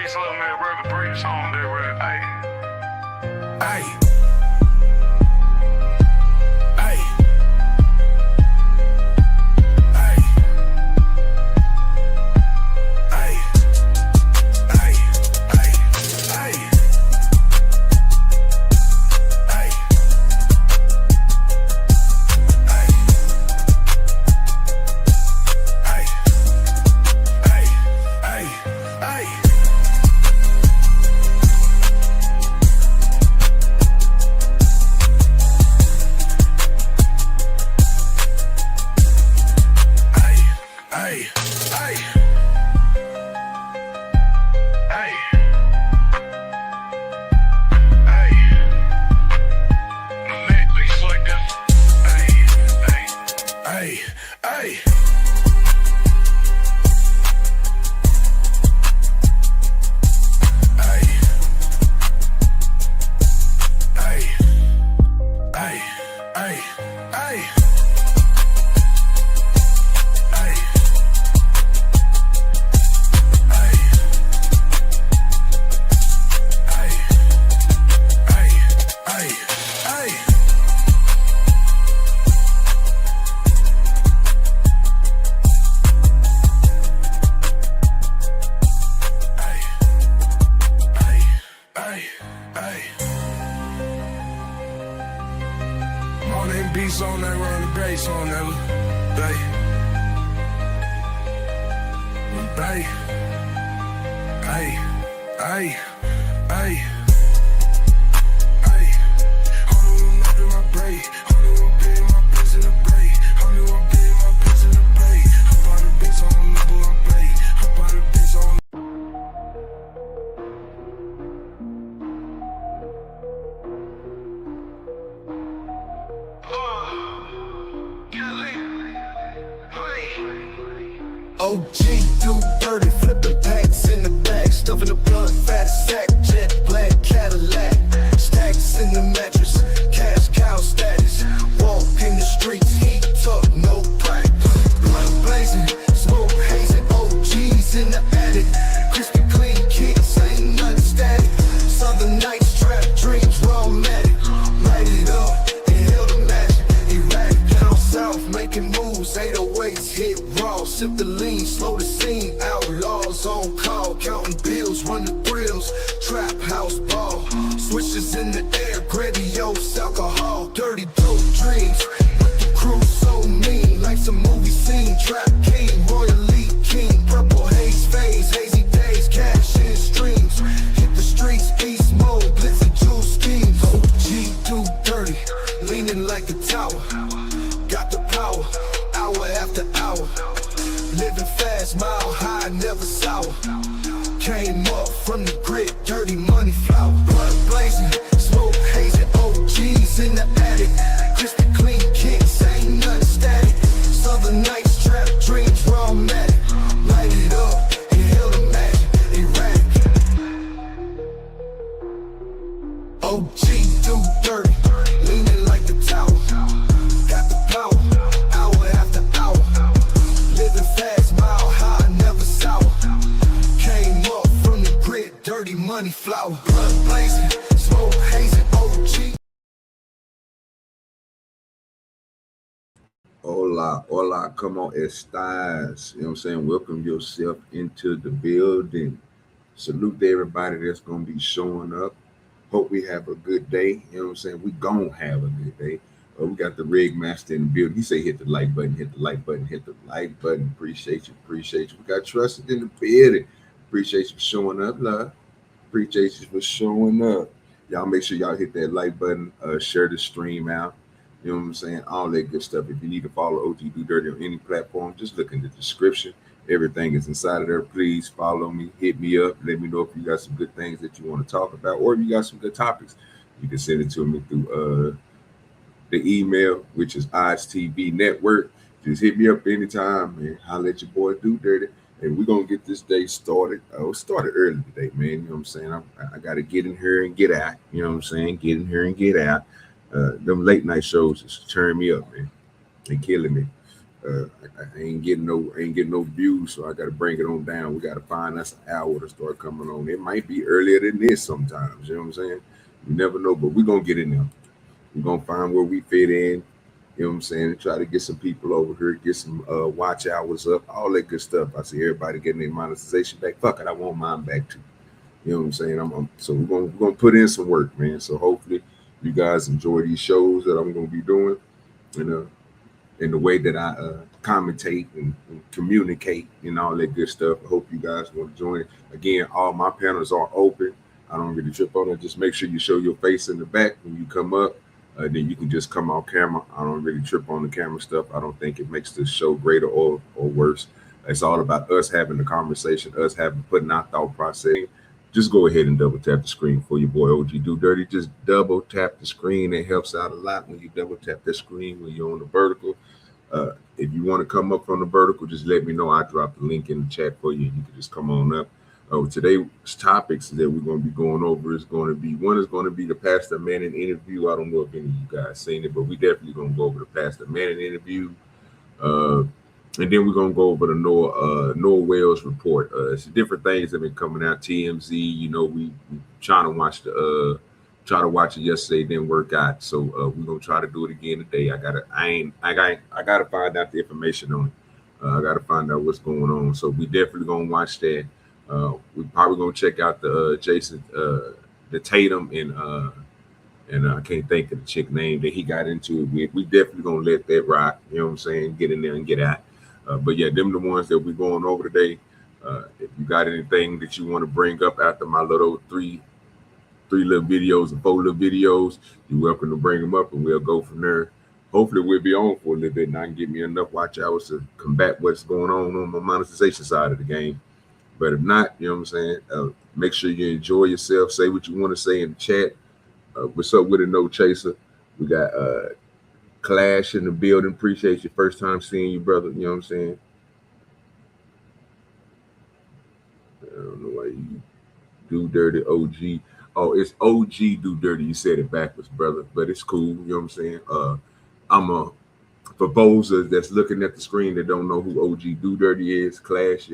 bass up, man, rub the brakes on there, right? Hey. Beats on that, run the bass on that, Hold on, I'm in my break. Hold on, I'm in my place in the break. Hold on, I'm in my place in the break. Hop out the beats on the level I'm play. Hop out the beats on. OGDoDirty, flipping packs in the bag, stuffing the blunt, fat sack, jet black Cadillac, stacks in the mattress, cash cow status, walk in the streets, heat up, no crack, blunt blazing, smoke hazing, OGs in the attic, crispy clean kicks, ain't nothing static, southern nights, trap dreams, raw matic, light it up, inhale the magic, erratic, down south, making moves, 808s, hit raw, sip the lean, slow the scene, outlaws on call, counting bills, run the thrills, trap house ball, switches in the air, grandiose alcohol, dirty dope dreams, but the crew so mean, life's a movie scene, trap king, royally king, purple haze phase, hazy days, cash in streams, hit the streets, beast mode, blitz and jewel schemes, OGDoDirty, leaning like a tower, got the power, hour after hour, living fast, mile high, never sour. Came up from the grid, dirty money flower. Blood blazing, smoke hazing, OGs in the attic. Crispy clean kicks, ain't nothing static. Southern nights, trap dreams, raw matic. Light it up, inhale the magic, erratic. OGDoDirty, leaning like the tower. Got the power, hour after hour. Living fast, mile high, never sour. Came up from the grid, dirty money flower. Blood blazing, smoke hazing, OG. Hola, come on, estás. You know what I'm saying? Welcome yourself into the building. Salute to everybody that's going to be showing up. Hope we have a good day. You know what I'm saying? We going to have a good day. We got the rig master in the building. He say hit the like button, hit the like button, hit the like button. Appreciate you. We got Trusted in the building. Appreciate you for showing up, love. Appreciate you for showing up. Y'all make sure y'all hit that like button, share the stream out. You know what I'm saying? All that good stuff. If you need to follow OGDoDirty on any platform, just look in the description. Everything is inside of there. Please follow me, hit me up. Let me know if you got some good things that you want to talk about, or if you got some good topics. You can send it to me through the email, which is oddstvnetwork. Just hit me up anytime, man. I'll let your boy DoDirty. And we're going to get this day started. It started early today, man. You know what I'm saying? I got to get in here and get out. You know what I'm saying? Get in here and get out. Them late night shows just turn me up, man. They killing me. I ain't getting no views, so I got to bring it on down. We got to find us an hour to start coming on. It might be earlier than this sometimes. You know what I'm saying? You never know, but we're gonna get in there. We're gonna find where we fit in. You know what I'm saying? Try to get some people over here, get some watch hours up, all that good stuff. I see everybody getting their monetization back. Fuck it, I want mine back too. You know what I'm saying? So we're gonna put in some work, man. So hopefully you guys enjoy these shows that I'm gonna be doing, and in the way that I commentate and communicate and all that good stuff. I hope you guys want to join. Again, all my panels are open. I don't really trip on it. Just make sure you show your face in the back when you come up. Then you can just come on camera. I don't really trip on the camera stuff. I don't think it makes the show greater or worse. It's all about us having the conversation, us putting our thought process. Just go ahead and double tap the screen for your boy OGDoDirty. Just double tap the screen. It helps out a lot when you double tap the screen when you're on the vertical. If you want to come up from the vertical, just let me know. I drop the link in the chat for you. You can just come on up. Today's topics that we're going to be going over is going to be, one is going to be the Pastor Manning interview. I don't know if any of you guys seen it, but we definitely going to go over the Pastor Manning interview. And then we're going to go over the Noah Wells report. It's different things that have been coming out. TMZ, you know, we trying to watch it yesterday, didn't work out. So we're going to try to do it again today. I got to find out the information on it. I got to find out what's going on. So we definitely going to watch that. We probably gonna check out the Jason, the Tatum and I can't think of the chick name that he got into it with. We definitely gonna let that rock. You know what I'm saying? Get in there and get out. But yeah, them the ones that we're going over today. If you got anything that you want to bring up after my little three little videos and 4 little videos, you're welcome to bring them up, and we'll go from there. Hopefully we'll be on for a little bit, and I can get me enough watch hours to combat what's going on my monetization side of the game. But if not, you know what I'm saying? Make sure you enjoy yourself. Say what you want to say in the chat. What's up with it, No Chaser? We got Clash in the building. Appreciate your first time seeing you, brother. You know what I'm saying? I don't know why you do dirty OG. Oh, it's OGDoDirty. You said it backwards, brother. But it's cool. You know what I'm saying? For those that's looking at the screen that don't know who OGDoDirty is, Clash,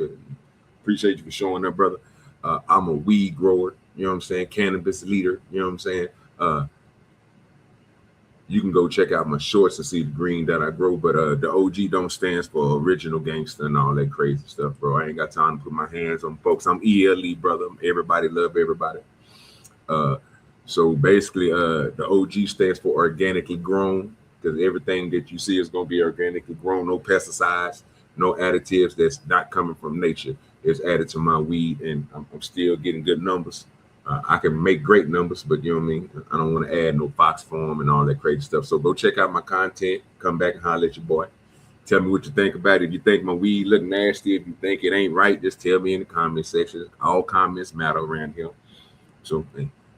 appreciate you for showing up, brother. I'm a weed grower, you know what I'm saying? Cannabis leader, you know what I'm saying? You can go check out my shorts and see the green that I grow, but the OG don't stand for original gangster and all that crazy stuff, bro. I ain't got time to put my hands on folks. I'm ELE, brother. Everybody love everybody. So basically, the OG stands for organically grown, because everything that you see is going to be organically grown. No pesticides, no additives that's not coming from nature. It's added to my weed, and I'm still getting good numbers. I can make great numbers, but you know what I mean? I don't want to add no Fox form and all that crazy stuff. So go check out my content. Come back and holler at your boy. Tell me what you think about it. If you think my weed look nasty, if you think it ain't right, just tell me in the comment section. All comments matter around here. So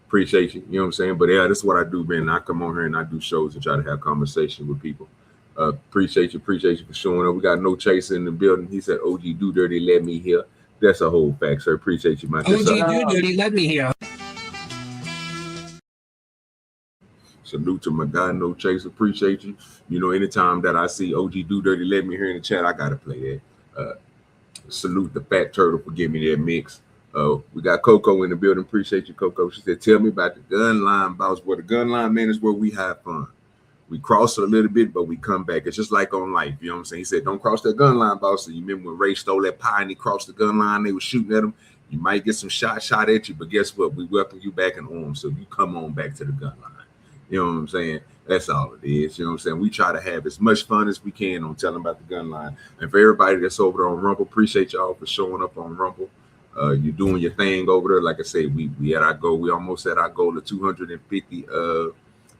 appreciate you. You know what I'm saying? But yeah, this is what I do, man. I come on here and I do shows and try to have conversation with people. Appreciate you for showing up. We got No Chaser in the building. He said, OGDoDirty, let me hear. That's a whole fact, sir. Appreciate you, man. OGDoDirty, let me hear. Salute to my guy, No Chaser. Appreciate you. You know, anytime that I see OGDoDirty, let me hear in the chat, I gotta play that. Salute the Fat Turtle for giving me that mix. We got Coco in the building. Appreciate you, Coco. She said, tell me about the gun line, Bawss. Where the gun line, man, is where we have fun. We cross it a little bit, but we come back. It's just like on life. You know what I'm saying? He said, don't cross that gun line, Bawss. So you remember when Ray stole that pie and he crossed the gun line, they were shooting at him. You might get some shot at you, but guess what? We welcome you back in arms. So you come on back to the gun line. You know what I'm saying? That's all it is. You know what I'm saying? We try to have as much fun as we can on telling about the gun line. And for everybody that's over there on Rumble, appreciate y'all for showing up on Rumble. You're doing your thing over there. Like I said, we at our goal. We almost at our goal of 250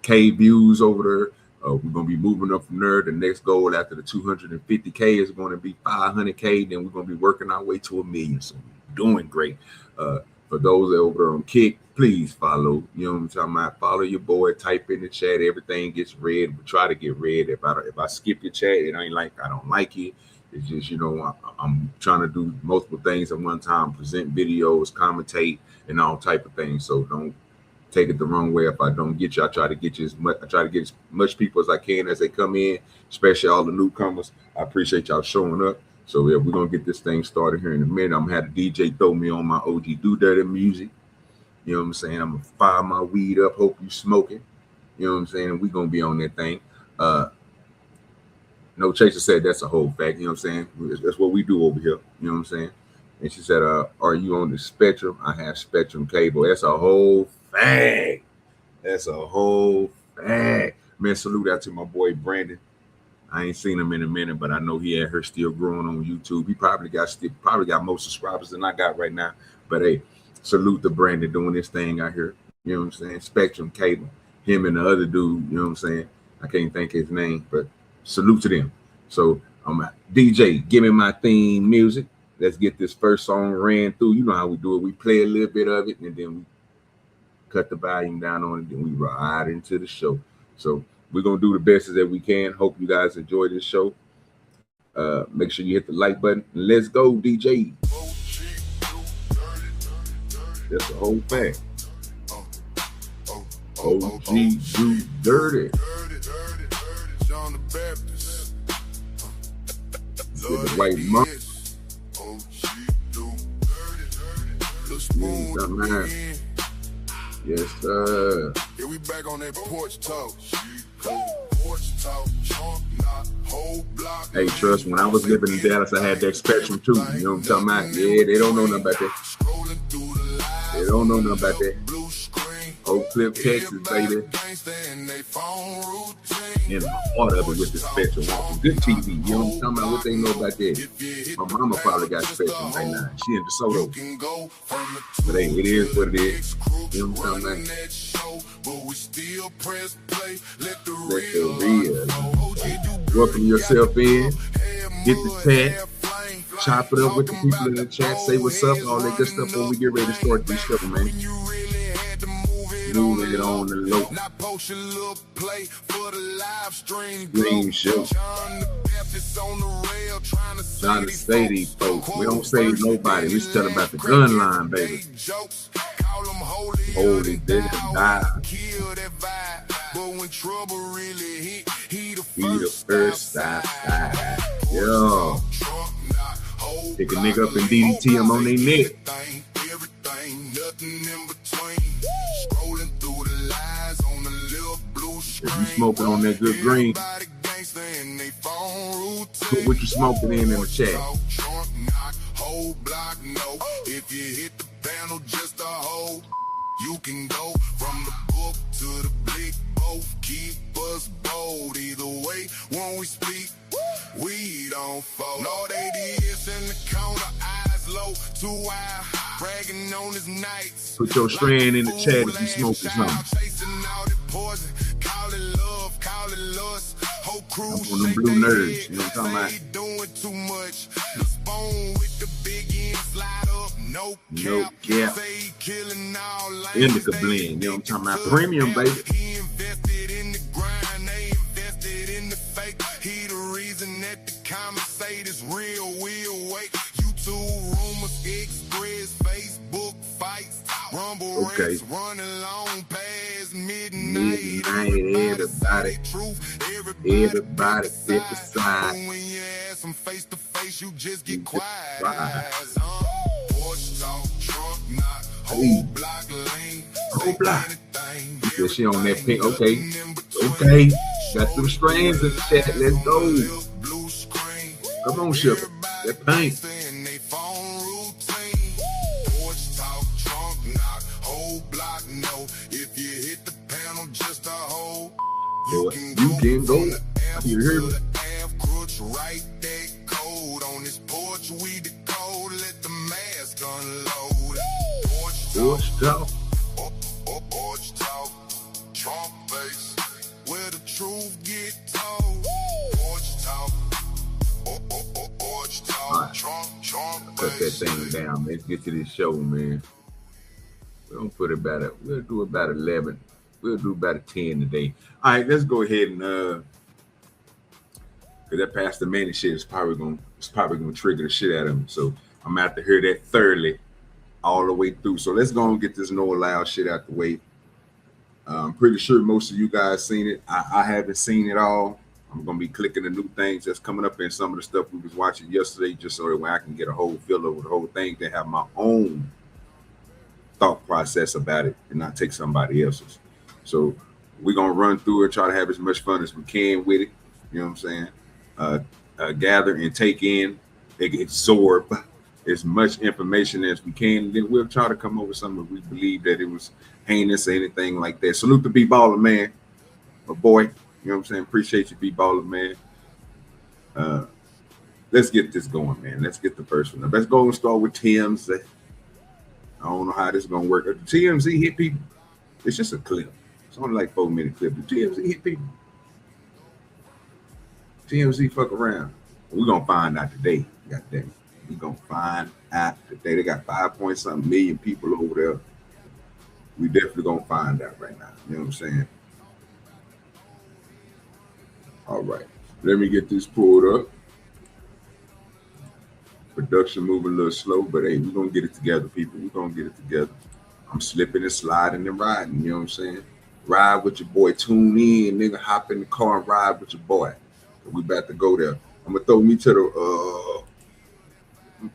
K views over there. We're going to be moving up from there. The next goal after the 250K is going to be 500K. Then we're going to be working our way to 1 million. So we're doing great. For those that over there on Kick, please follow. You know what I'm talking about? Follow your boy. Type in the chat. Everything gets read. We try to get read. If I skip your chat, it ain't like I don't like it. It's just, you know, I'm trying to do multiple things at one time. Present videos, commentate, and all type of things. So don't take it the wrong way if I don't get you. I try to get you I try to get as much people as I can as they come in, especially all the newcomers. I appreciate y'all showing up. So yeah, we're gonna get this thing started here in a minute. I'm gonna have the DJ throw me on my OGDoDirty music. You know what I'm saying? I'm gonna fire my weed up. Hope you smoking. You know what I'm saying? We're gonna be on that thing. No Chaser said that's a whole fact. You know what I'm saying? That's what we do over here. You know what I'm saying? And she said, are you on the Spectrum? I have Spectrum cable. That's a whole fact. That's a whole fact. Man, salute out to my boy Brandon. I ain't seen him in a minute, but I know he had her still growing on YouTube. He probably got more subscribers than I got right now. But hey, salute to Brandon doing this thing out here. You know what I'm saying? Spectrum cable. Him and the other dude, you know what I'm saying? I can't think his name, but salute to them. So I'm DJ, give me my theme music. Let's get this first song ran through. You know how we do it. We play a little bit of it, and then we cut the volume down on it, then we ride into the show. So we're going to do the best that we can. Hope you guys enjoy this show. Make sure you hit the like button. Let's go, DJ. That's the whole thing. OGDoDirty. With the white monk. Yes, sir. Yeah, we back on that porch talk. Hey, trust, when I was living in Dallas, I had that Spectrum too. You know what I'm talking about? Yeah, they don't know nothing about that. They don't know nothing about that. Oak Cliff, Texas, baby. In the heart of it with the Spectrum. Good TV. You know what I'm talking about? What they know about that? My mama probably got Spectrum right now. She in DeSoto. But hey, it is what it is. You know what I'm talking about? Let the real. Welcome yourself in. Get the chat. Chop it up with the people in the chat. Say what's up. All that good stuff when we get ready to start this show, man. Moving it on the low. Green show. Trying to say these folks. We don't save nobody. We just tell them about the gun line, baby. Hold it, they can die. He the first side. Yo. Pick a nigga up and DDT him on their neck. If you smoking on that good green, put what you smoking in the chat. If you hit the panel just a hoe, you can go from the book to the blick. Both keep us bold. Either way, when we speak, we don't fold. No, they is in the corner, eyes low, too wild, bragging on his nights. Put your strand in the chat if you smoking something. Call it love, call it lust. Whole crew on them blue nerds, you know what I'm talking about? Doing too much. The spoon with the big end slide up, no cap. Say killing all indica blend, you know what I'm talking about? Premium, baby. He invested in the grind, they invested in the fake. He the reason that the comments say this real, we'll wait. YouTube rumors, Express, Facebook fights, Rumble race, running long past midnight. Everybody fit the side. When you ask them face to face, you just get quiet. Porch talk, trunk knock, whole block lane. Whole block. Yeah, she on that pink. Okay. Got some strands in the chat. Let's go. Come on, Sugar. That pink. You can go. You hear me? Right that code on this porch. We the code. Let the mask unload. Porch talk. Porch talk. Trump face. Where the truth get told. Porch talk. Porch talk. Trump. Cut that thing down. Let's get to this show, man. We'll do about 11. We'll do about a 10 today. All right, let's go ahead and because that Pastor Manny shit is probably gonna trigger the shit out of me. So I'm gonna have to hear that thoroughly all the way through. So let's go and get this no allowed shit out the way. I'm pretty sure most of you guys seen it. I haven't seen it all. I'm gonna be clicking the new things that's coming up in some of the stuff we was watching yesterday, just so that way I can get a whole feel over the whole thing, to have my own thought process about it and not take somebody else's. So we're gonna run through it and try to have as much fun as we can with it. You know what I'm saying? Gather and take in, absorb as much information as we can. Then we'll try to come up with something we believe that it was heinous or anything like that. Salute to B-Baller, man. My boy. You know what I'm saying? Appreciate you, B-Baller, man. Let's get this going, man. Let's get the first one. Let's go and start with TMZ. I don't know how this is going to work. If the TMZ hit people, it's just a clip. It's only like 4-minute clip. The TMZ hit people. TMZ fuck around. We're going to find out today. God damn it. We're going to find out today. They got 5-point-something million people over there. We definitely going to find out right now. You know what I'm saying? All right. Let me get this pulled up. Production moving a little slow, but hey, we're going to get it together, people. We're going to get it together. I'm slipping and sliding and riding. You know what I'm saying? Ride with your boy. Tune in, nigga. Hop in the car and ride with your boy. We about to go there. I'm going to throw me to the...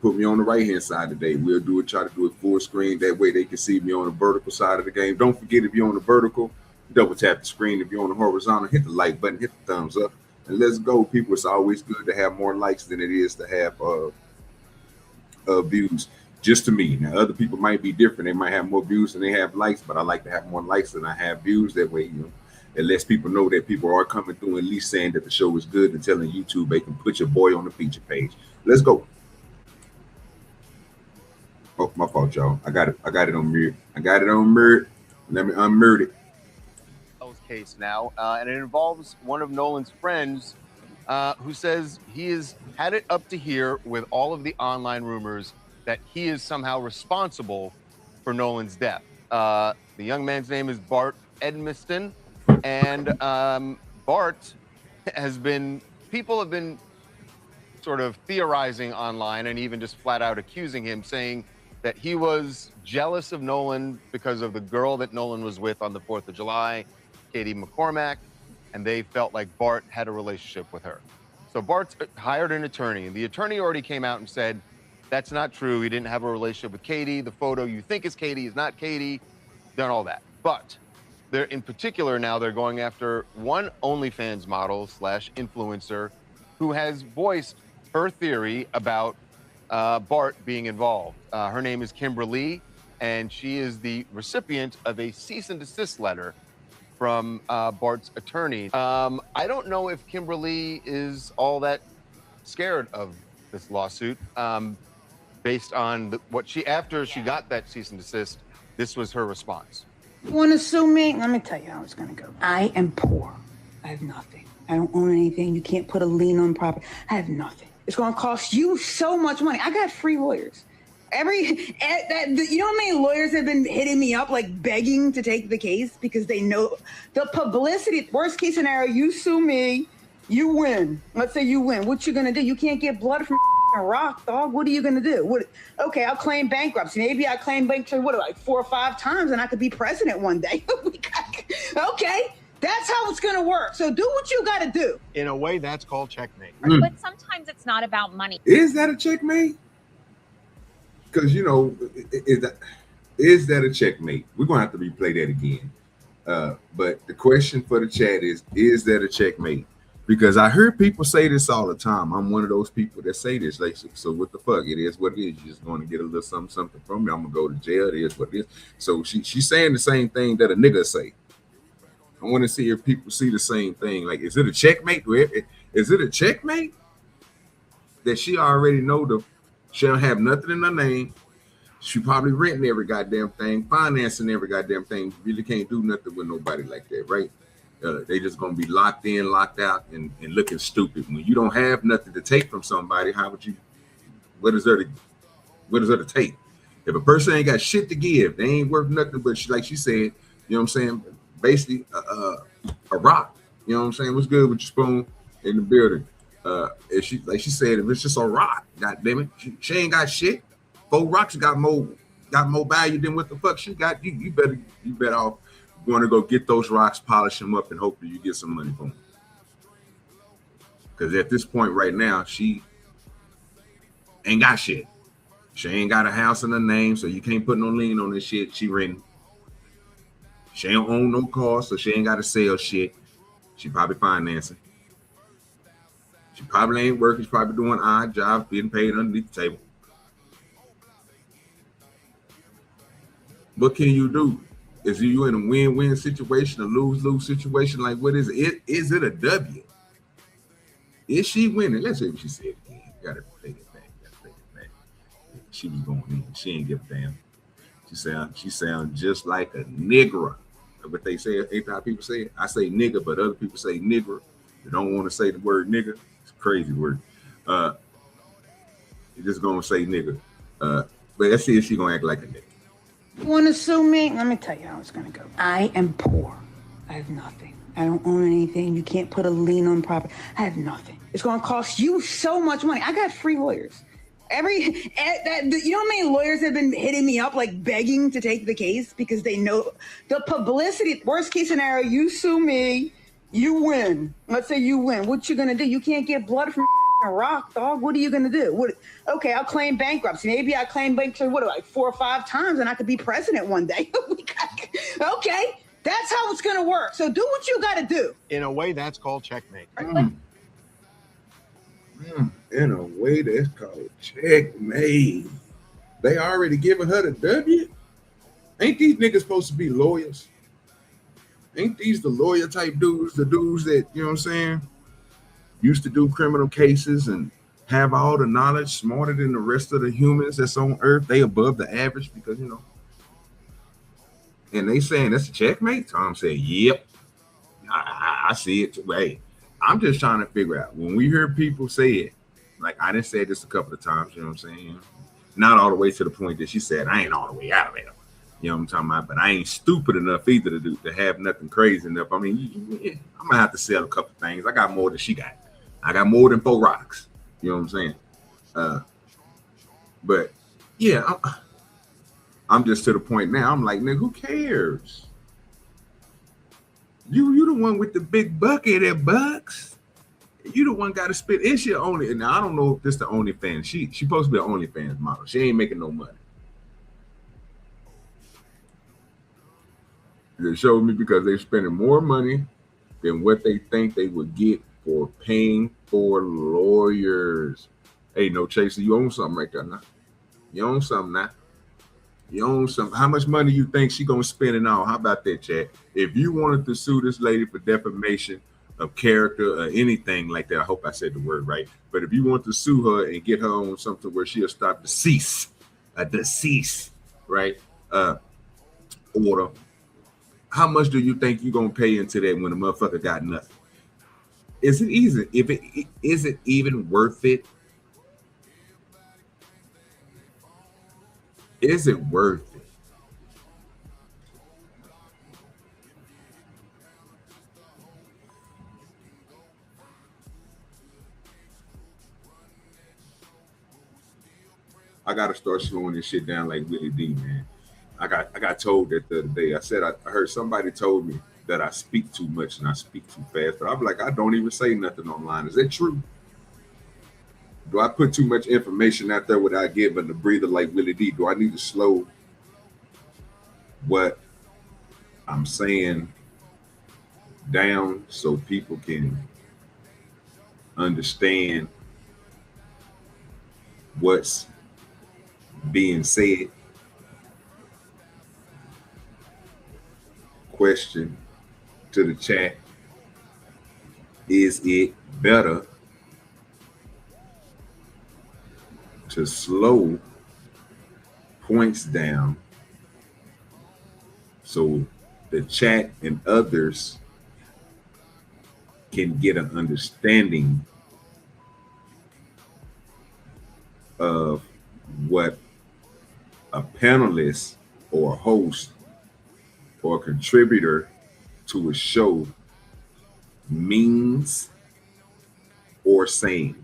put me on the right-hand side today. We'll do it. Try to do it full screen. That way they can see me on the vertical side of the game. Don't forget, if you're on the vertical, double tap the screen. If you're on the horizontal, hit the like button, hit the thumbs up, and let's go, people. It's always good to have more likes than it is to have views. Just to me. Now, other people might be different. They might have more views than they have likes, but I like to have more likes than I have views. That way, you know, it lets people know that people are coming through, at least saying that the show is good, and telling YouTube they can put your boy on the feature page. Let's go. Oh, my fault, y'all. I got it on mute. Let me unmute it. Case now, and it involves one of Nolan's friends who says he has had it up to here with all of the online rumors that he is somehow responsible for Nolan's death. The young man's name is Bart Edmiston, and Bart people have been sort of theorizing online and even just flat out accusing him, saying that he was jealous of Nolan because of the girl that Nolan was with on the 4th of July, Katie McCormack, and they felt like Bart had a relationship with her. So Bart hired an attorney, and the attorney already came out and said, that's not true. He didn't have a relationship with Katie. The photo you think is Katie is not Katie. Done all that. But they're in particular now, they're going after one OnlyFans model / influencer who has voiced her theory about Bart being involved. Her name is Kimberly, and she is the recipient of a cease and desist letter from Bart's attorney. I don't know if Kimberly is all that scared of this lawsuit, based on after she got that cease and desist, this was her response. You want to sue me? Let me tell you how it's going to go. I am poor. I have nothing. I don't own anything. You can't put a lien on property. I have nothing. It's going to cost you so much money. I got free lawyers. You know how many lawyers have been hitting me up, like begging to take the case because they know the publicity. Worst case scenario, you sue me, you win. Let's say you win. What you gonna do? You can't get blood from a rock, dog. What are you gonna do? Okay, I'll claim bankruptcy. Maybe I claim bankruptcy, like 4 or 5 times, and I could be president one day. Okay, that's how it's gonna work. So do what you gotta do. In a way, that's called checkmate. But sometimes it's not about money. Is that a checkmate? Because, you know, is that a checkmate? We're going to have to replay that again. But the question for the chat is that a checkmate? Because I hear people say this all the time. I'm one of those people that say this. Like, so what the fuck? It is what it is. You're just going to get a little something from me. I'm going to go to jail. It is what it is. So she's saying the same thing that a nigga say. I want to see if people see the same thing. Like, is it a checkmate? Is it a checkmate that she already know she don't have nothing in her name? She probably renting every goddamn thing, financing every goddamn thing. Really can't do nothing with nobody like that, right? They just gonna be locked in, locked out, and looking stupid. When you don't have nothing to take from somebody, how would you? What is there to take? If a person ain't got shit to give, they ain't worth nothing. But like she said, you know what I'm saying? Basically, a rock. You know what I'm saying? What's good with your spoon in the building? If she, like she said, if it's just a rock, god damn it, she ain't got shit. 4 rocks got more value than what the fuck she got. You better off You're going to go get those rocks, polish them up, and hopefully you get some money for them. Because at this point right now, she ain't got shit. She ain't got a house in her name, so you can't put no lien on this shit. She renting. She ain't own no car, so she ain't got to sell shit. She probably financing. She probably ain't working. She's probably doing odd jobs, getting paid underneath the table. What can you do? Is you in a win-win situation, a lose-lose situation? Like, what is it? Is it a W? Is she winning? Let's see what she said again. Gotta take it back. She was going in. She ain't give a damn. She sound just like a nigger. What they say, ain't how people say it. I say nigga, but other people say nigger. They don't want to say the word nigga. It's a crazy word. You're just gonna say nigga. But let's see if she gonna act like a nigga. You want to sue me? Let me tell you how it's going to go. I am poor. I have nothing. I don't own anything. You can't put a lien on property. I have nothing. It's going to cost you so much money. I got free lawyers. You know how many lawyers have been hitting me up, like begging to take the case because they know the publicity. Worst case scenario, you sue me, you win. Let's say you win. What you gonna do? You can't get blood from a rock, dog. What are you gonna do? Okay, I'll claim bankruptcy. Maybe I claim bankruptcy. Like 4 or 5 times, and I could be president one day. Okay, that's how it's gonna work. So do what you gotta do. In a way, that's called checkmate. In a way, that's called checkmate. They already giving her the W. Ain't these niggas supposed to be lawyers? Ain't these the lawyer type dudes, the dudes that, you know what I'm saying, used to do criminal cases and have all the knowledge, smarter than the rest of the humans that's on earth? They above the average because, you know. And they saying that's a checkmate? Tom said, yep. I see it too. Hey, I'm just trying to figure out, when we hear people say it, like I done said this a couple of times, you know what I'm saying? Not all the way to the point that she said, I ain't all the way out of it. You know what I'm talking about? But I ain't stupid enough either to have nothing crazy enough. I mean, I'm gonna have to sell a couple things. I got more than she got. I got more than 4 rocks. You know what I'm saying? But yeah, I'm just to the point now. I'm like, nigga, who cares? You the one with the big bucket at Bucks. You the one got to spit. Is she only? And I don't know if this the OnlyFans. She supposed to be an OnlyFans model. She ain't making no money. They showed me because they're spending more money than what they think they would get for paying for lawyers. Hey, no chaser, you own something right there now. You own something now. You own something. How much money you think she gonna spend and all? How about that, Chad? If you wanted to sue this lady for defamation of character or anything like that, I hope I said the word right. But if you want to sue her and get her on something where she'll stop decease, right? Order. How much do you think you're gonna pay into that when a motherfucker got nothing? Is it easy? Is it even worth it? Is it worth it? I gotta start slowing this shit down like Willie D, man. I got told that the other day. I said I heard somebody told me that I speak too much and I speak too fast, but I'm like, I don't even say nothing online. Is that true? Do I put too much information out there without giving the breather like Willie D? Do I need to slow what I'm saying down so people can understand what's being said? Question to the chat: is it better to slow points down so the chat and others can get an understanding of what a panelist or a host or a contributor to a show means or saying?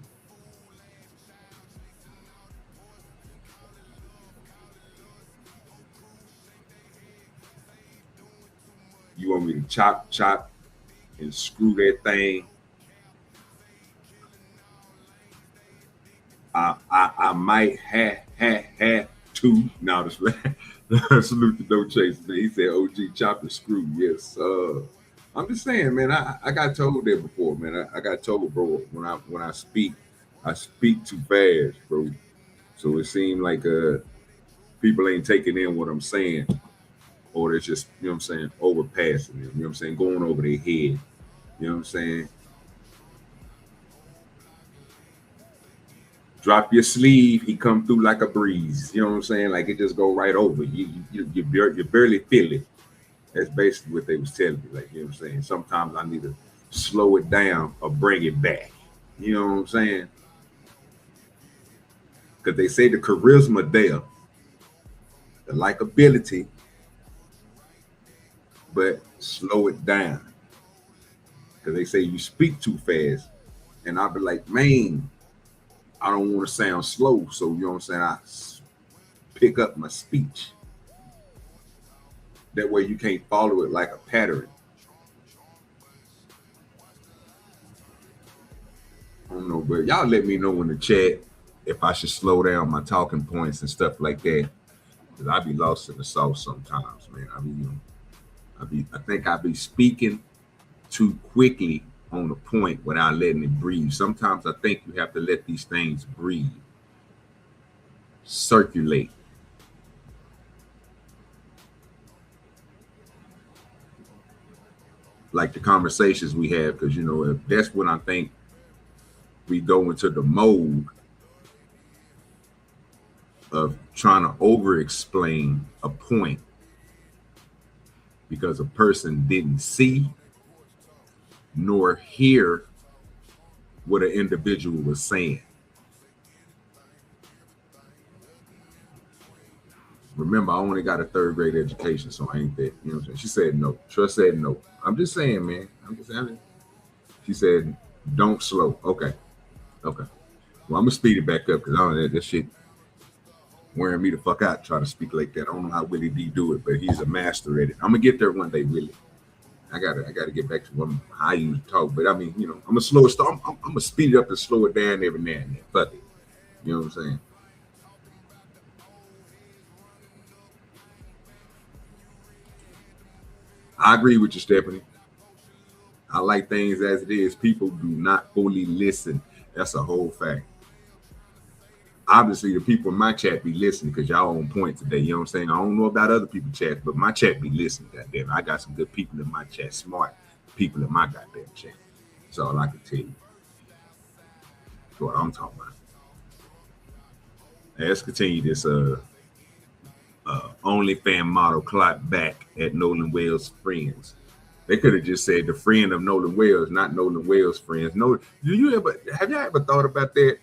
you want me to chop, and screw that thing, I might have to. Now this salute to No Chase. He said OG chop and screw. Yes. I'm just saying, man, I got told that before, man. I got told, bro, when I speak too fast, bro. So it seemed like people ain't taking in what I'm saying, or they're just, you know what I'm saying, overpassing them, you know what I'm saying, going over their head. You know what I'm saying? Drop your sleeve, he come through like a breeze. You know what I'm saying? Like it just go right over. You barely feel it. That's basically what they was telling me. Like, you know what I'm saying? Sometimes I need to slow it down or bring it back. You know what I'm saying? Because they say the charisma there, the likability, but slow it down. Because they say you speak too fast. And I'll be like, man, I don't want to sound slow. So, you know what I'm saying? I pick up my speech. That way you can't follow it like a pattern. I don't know, but y'all let me know in the chat if I should slow down my talking points and stuff like that. Because I be lost in the sauce sometimes, man. I think I be speaking too quickly on the point without letting it breathe. Sometimes I think you have to let these things breathe, circulate. Like the conversations we have, because, you know, that's when I think we go into the mode of trying to over-explain a point because a person didn't see nor hear what an individual was saying. Remember, I only got a 3rd grade education, so I ain't that. You know what I'm saying? She said no. Trust said no. I'm just saying, man. I'm just saying. She said, don't slow. Okay. Well, I'm going to speed it back up because I don't know that shit wearing me the fuck out trying to speak like that. I don't know how Willie D do it, but he's a master at it. I'm going to get there one day, Willie. I gotta get back to how I used to talk. But I mean, you know, I'm going to slow it. I'm going to speed it up and slow it down every now and then. Fuck it. You know what I'm saying? I agree with you, Stephanie. I like things as it is. People do not fully listen. That's a whole fact. Obviously, the people in my chat be listening because y'all on point today. You know what I'm saying? I don't know about other people's chat, but my chat be listening. Goddamn, I got some good people in my chat, smart people in my goddamn chat. That's all I can tell you. That's what I'm talking about. Now, let's continue this OnlyFans model clock back at Nolan Wales' friends. They could have just said the friend of Nolan Wales, not Nolan Wales' friends. No, have you ever thought about that?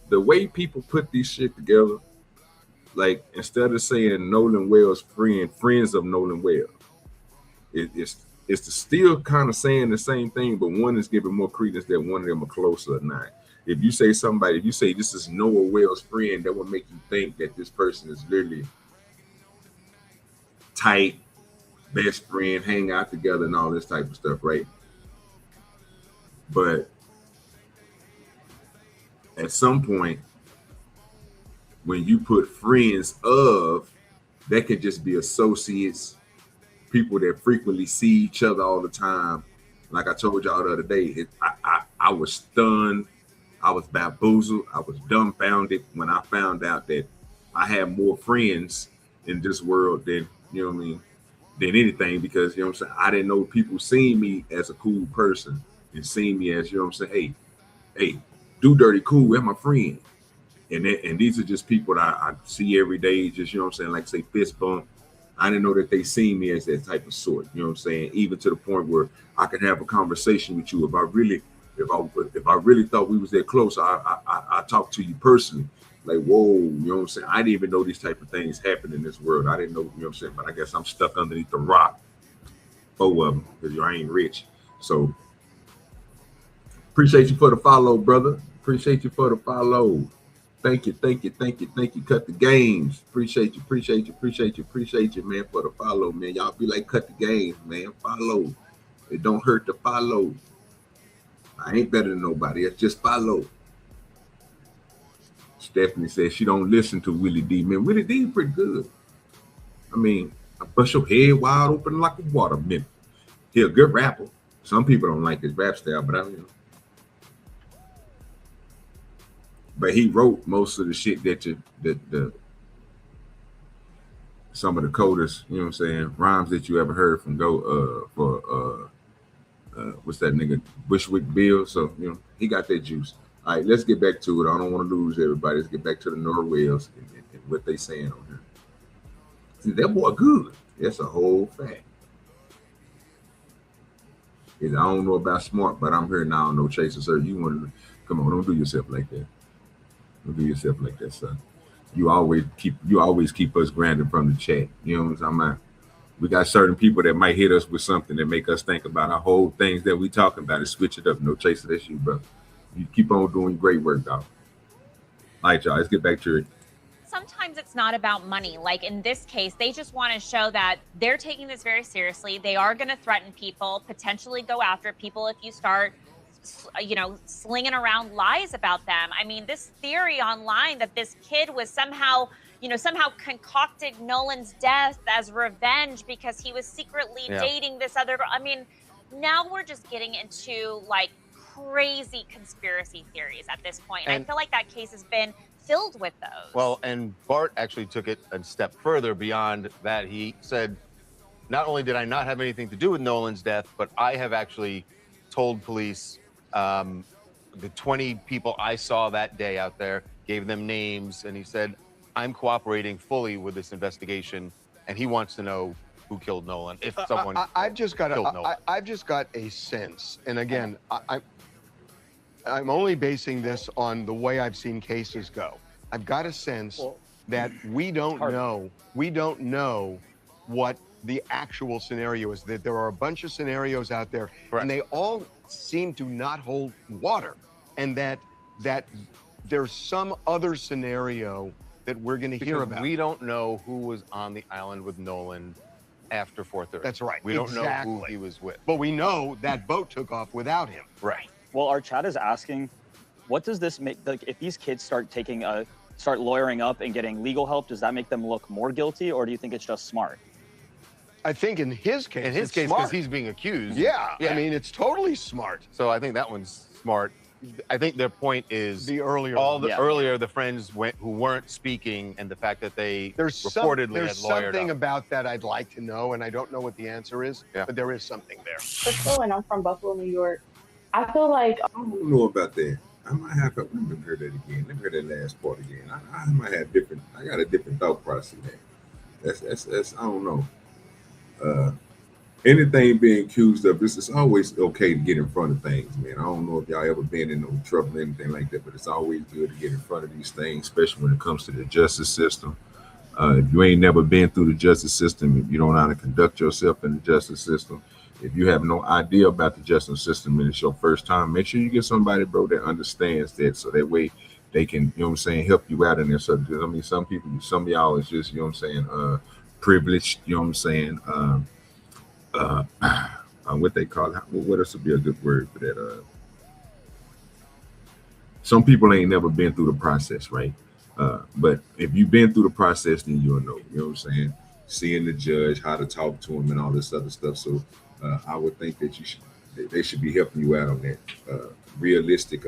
The way people put these shit together, like instead of saying Nolan Wales' friends of Nolan Wales, it's still kind of saying the same thing, but one is giving more credence that one of them are closer or not. If you say this is Noah Wales' friend, that would make you think that this person is literally tight, best friend, hang out together and all this type of stuff, right? But at some point, when you put friends of, that could just be associates, people that frequently see each other all the time. Like I told y'all the other day, I was stunned, I was bamboozled, I was dumbfounded when I found out that I had more friends in this world than, you know what I mean, than anything, because, you know what I'm saying, I didn't know people seeing me as a cool person and seeing me as, you know what I'm saying, hey, DoDirty cool, that's my friend. And these are just people that I see every day, just, you know what I'm saying, like say fist bump. I didn't know that they see me as that type of sort, you know what I'm saying, even to the point where I could have a conversation with you. If I really thought we was that close, I talk to you personally. Like, whoa, you know what I'm saying? I didn't even know these type of things happen in this world. I didn't know, you know what I'm saying? But I guess I'm stuck underneath the rock. 4 of them, because I ain't rich. So appreciate you for the follow, brother. Appreciate you for the follow. Thank you. Cut the games. Appreciate you, man, for the follow, man. Y'all be like, cut the games, man. Follow. It don't hurt to follow. I ain't better than nobody. It's just follow. Stephanie says she don't listen to Willie D. Man, Willie D pretty good. I mean, I bust your head wide open like a watermelon. He a good rapper. Some people don't like his rap style, but I mean, but he wrote most of the shit that some of the coldest, you know what I'm saying, rhymes that you ever heard from what's that nigga, Bushwick Bill. So, you know, he got that juice. All right, let's get back to it. I don't want to lose everybody. Let's get back to the Norwells and what they saying on here. See, that boy good. That's a whole fact. I don't know about smart, but I'm here now. No chaser, sir. You want to come on? Don't do yourself like that. Don't do yourself like that, son. You always keep us grounded from the chat. You know what I'm talking about? We got certain people that might hit us with something that make us think about our whole things that we talking about and switch it up. No chaser, that's you, bro. You keep on doing great work, dog. All right, y'all. Let's get back to it. Sometimes it's not about money. Like in this case, they just want to show that they're taking this very seriously. They are going to threaten people, potentially go after people if you start, you know, slinging around lies about them. I mean, this theory online that this kid was somehow concocted Nolan's death as revenge because he was secretly dating this other girl. I mean, now we're just getting into like crazy conspiracy theories at this point. And I feel like that case has been filled with those. Well, and Bart actually took it a step further beyond that. He said, not only did I not have anything to do with Nolan's death, but I have actually told police the 20 people I saw that day out there, gave them names, and he said, I'm cooperating fully with this investigation, and he wants to know who killed Nolan, if someone I've just got killed Nolan. I've just got a sense, and again, I'm only basing this on the way I've seen cases go. I've got a sense that we don't know what the actual scenario is, that there are a bunch of scenarios out there. Correct. And they all seem to not hold water, and that there's some other scenario that we're going to hear about. We don't know who was on the island with Nolan after 4:30. That's right. We don't know who he was with. But we know that boat took off without him. Right. Well, our chat is asking, what does this make, like, if these kids start lawyering up and getting legal help, does that make them look more guilty, or do you think it's just smart? I think in his case, because he's being accused. Yeah, I mean, it's totally smart. So I think that one's smart. I think their point is earlier the friends who weren't speaking, and the fact that they reportedly had lawyered something up. about that I'd like to know, and I don't know what the answer is, but there is something there. Crystal, and I'm from Buffalo, New York. I feel like I don't know about that. I might have to. Let me hear that again. Let me hear that last part again. I might have different. I got a different thought process there. That's I don't know. Anything being accused of, this is always okay to get in front of things, man. I don't know if y'all ever been in no trouble or anything like that, but it's always good to get in front of these things, especially when it comes to the justice system. If you ain't never been through the justice system, if you don't know how to conduct yourself in the justice system, if you have no idea about the justice system and it's your first time, make sure you get somebody, bro, that understands that, so that way they can, you know what I'm saying, help you out in there. So, I mean, some of y'all is just, you know what I'm saying, privileged, you know what I'm saying, what they call it, what else would be a good word for that? Some people ain't never been through the process, right? But if you've been through the process, then you'll know, you know what I'm saying? Seeing the judge, how to talk to him and all this other stuff. So I would think that they should be helping you out on that. Realistic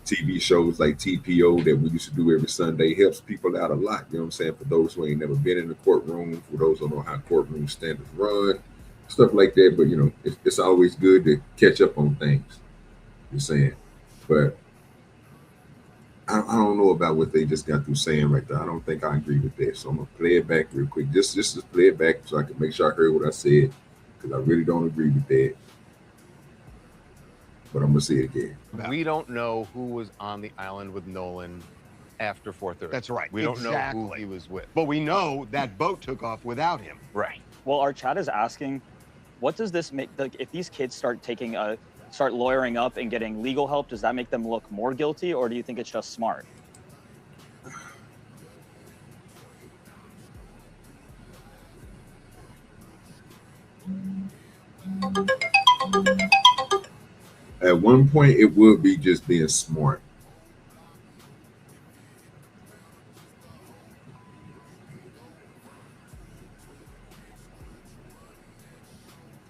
TV shows like TPO that we used to do every Sunday helps people out a lot, you know what I'm saying? For those who ain't never been in the courtroom, for those who don't know how courtroom standards run, stuff like that. But, you know, it's always good to catch up on things, you're saying. But I don't know about what they just got through saying right there. I don't think I agree with that. So I'm going to play it back real quick. Just to play it back so I can make sure I heard what I said, because I really don't agree with that. But I'm going to say it again. We don't know who was on the island with Nolan after 4:30. That's right. We don't know who he was with. But we know that boat took off without him. Right. Well, our chat is asking, what does this make, like, if these kids start lawyering up and getting legal help, does that make them look more guilty, or do you think it's just smart? At one point, it would be just being smart.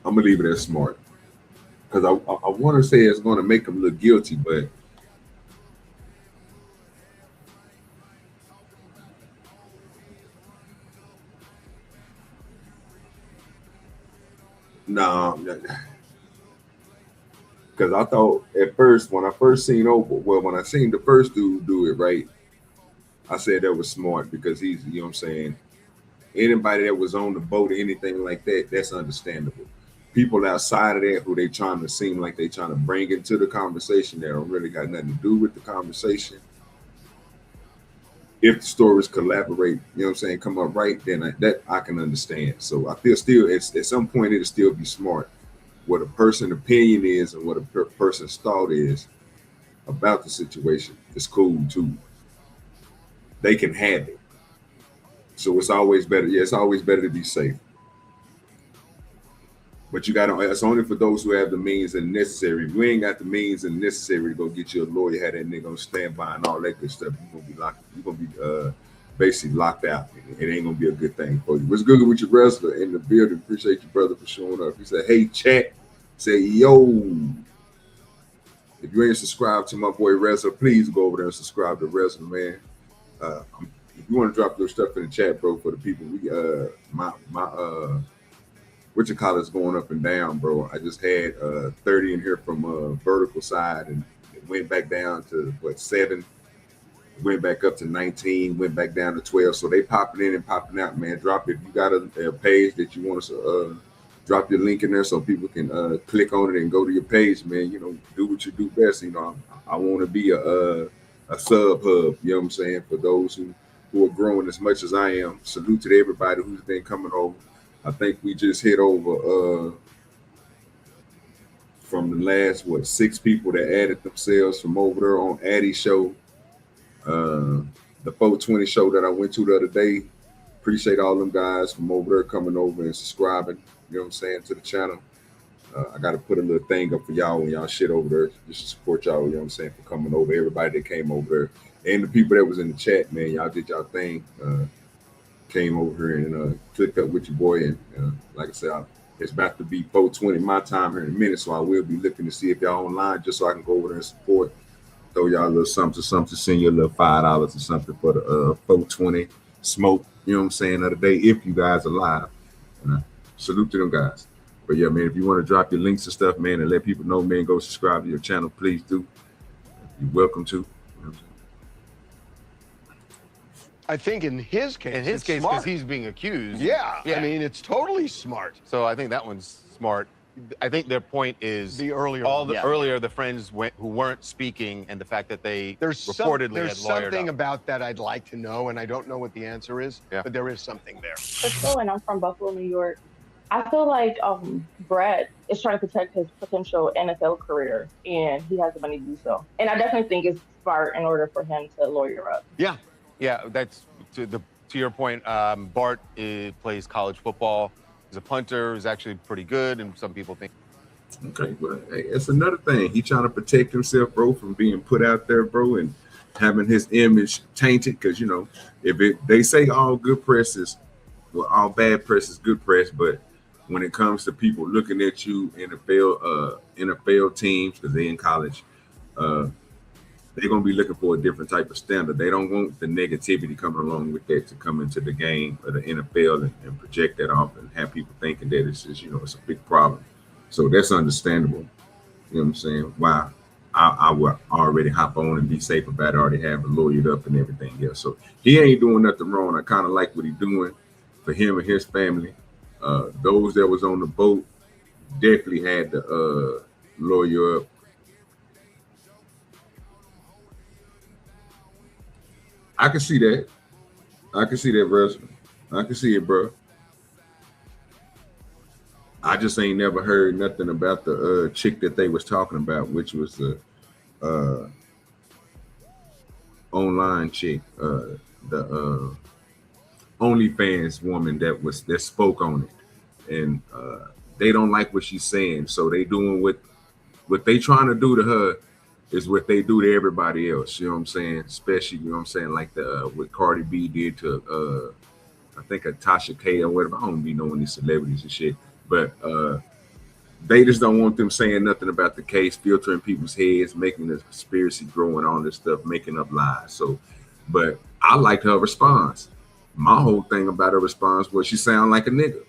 I'm gonna leave it as smart because I want to say it's going to make them look guilty, but no, because I thought at first when I first seen when I seen the first dude do it right, I said that was smart because he's, you know what I'm saying, anybody that was on the boat or anything like that, that's understandable. People outside of that who they trying to seem like they trying to bring into the conversation that don't really got nothing to do with the conversation. If the stories collaborate, you know what I'm saying, come up right, then that I can understand. So I feel still at some point it'll still be smart. What a person's opinion is and what a person's thought is about the situation is cool too. They can have it. So it's always better. Yeah, it's always better to be safe. But you got to, it's only for those who have the means and necessary. If you ain't got the means and necessary to go get you a lawyer, have that nigga on standby and all that good stuff, you're going to be locked. You're going to be basically locked out. It ain't going to be a good thing for you. What's good with your wrestler in the building? Appreciate you, brother, for showing up. He said, hey, chat. Say, yo. If you ain't subscribed to my boy Wrestler, please go over there and subscribe to Wrestler, man. If you want to drop your stuff in the chat, bro, for the people, we what you call it's going up and down, bro. I just had 30 in here from vertical side, and it went back down to what 7, went back up to 19, went back down to 12. So they popping in and popping out, man. Drop it. If you got a page that you want us to drop your link in there so people can click on it and go to your page, man. You know, do what you do best. You know, I want to be a sub hub. You know what I'm saying? For those who are growing as much as I am. Salute to everybody who's been coming over. I think we just hit over from the last 6 people that added themselves from over there on Addie's show, the 420 show that I went to the other day. Appreciate all them guys from over there coming over and subscribing, you know what I'm saying, to the channel. I got to put a little thing up for y'all when y'all shit over there just to support y'all, you know what I'm saying, for coming over. Everybody that came over there and the people that was in the chat, man, y'all did y'all thing. Came over here and clicked up with your boy, and like I said, it's about to be 4:20 my time here in a minute, so I will be looking to see if y'all online just so I can go over there and support, throw y'all a little something, send you a little $5 or something for the 4:20 smoke, you know what I'm saying, of the day, if you guys are live. And salute to them guys. But yeah, man, if you want to drop your links and stuff, man, and let people know, man, go subscribe to your channel, please do. You're welcome to. I think in his case, because he's being accused. Yeah, I mean, it's totally smart. So I think that one's smart. I think their point is the earlier, earlier the friends who weren't speaking, and the fact that they reportedly there's had lawyered something up. about that I'd like to know, and I don't know what the answer is, but there is something there. Crystal, and I'm from Buffalo, New York. I feel like Brett is trying to protect his potential NFL career, and he has the money to do so. And I definitely think it's smart in order for him to lawyer up. Yeah. Yeah, that's to your point. Bart plays college football. He's a punter. He's actually pretty good, and some people think. Okay, well, hey, it's another thing. He trying to protect himself, bro, from being put out there, bro, and having his image tainted. Because you know, they say all good press is, well, all bad press is good press, but when it comes to people looking at you, NFL teams, because they're in college, they're going to be looking for a different type of standard. They don't want the negativity coming along with that to come into the game of the NFL and project that off and have people thinking that it's just, you know, it's a big problem. So that's understandable. You know what I'm saying? Why I would already hop on and be safe about it, already have it lawyered up and everything else. So he ain't doing nothing wrong. I kind of like what he's doing for him and his family. Those that was on the boat definitely had to lawyer up. I can see that. I can see that, wrestling. I can see it, bro. I just ain't never heard nothing about the chick that they was talking about, which was the online chick, the OnlyFans woman that spoke on it, and they don't like what she's saying. So they doing what they trying to do to her is what they do to everybody else. You know what I'm saying? Especially, you know what I'm saying, like the what Cardi B did to I think a Tasha K or whatever. I don't be knowing these celebrities and shit. But they just don't want them saying nothing about the case, filtering people's heads, making the conspiracy grow and all this stuff, making up lies. So, but I liked her response. My whole thing about her response was she sounded like a nigga.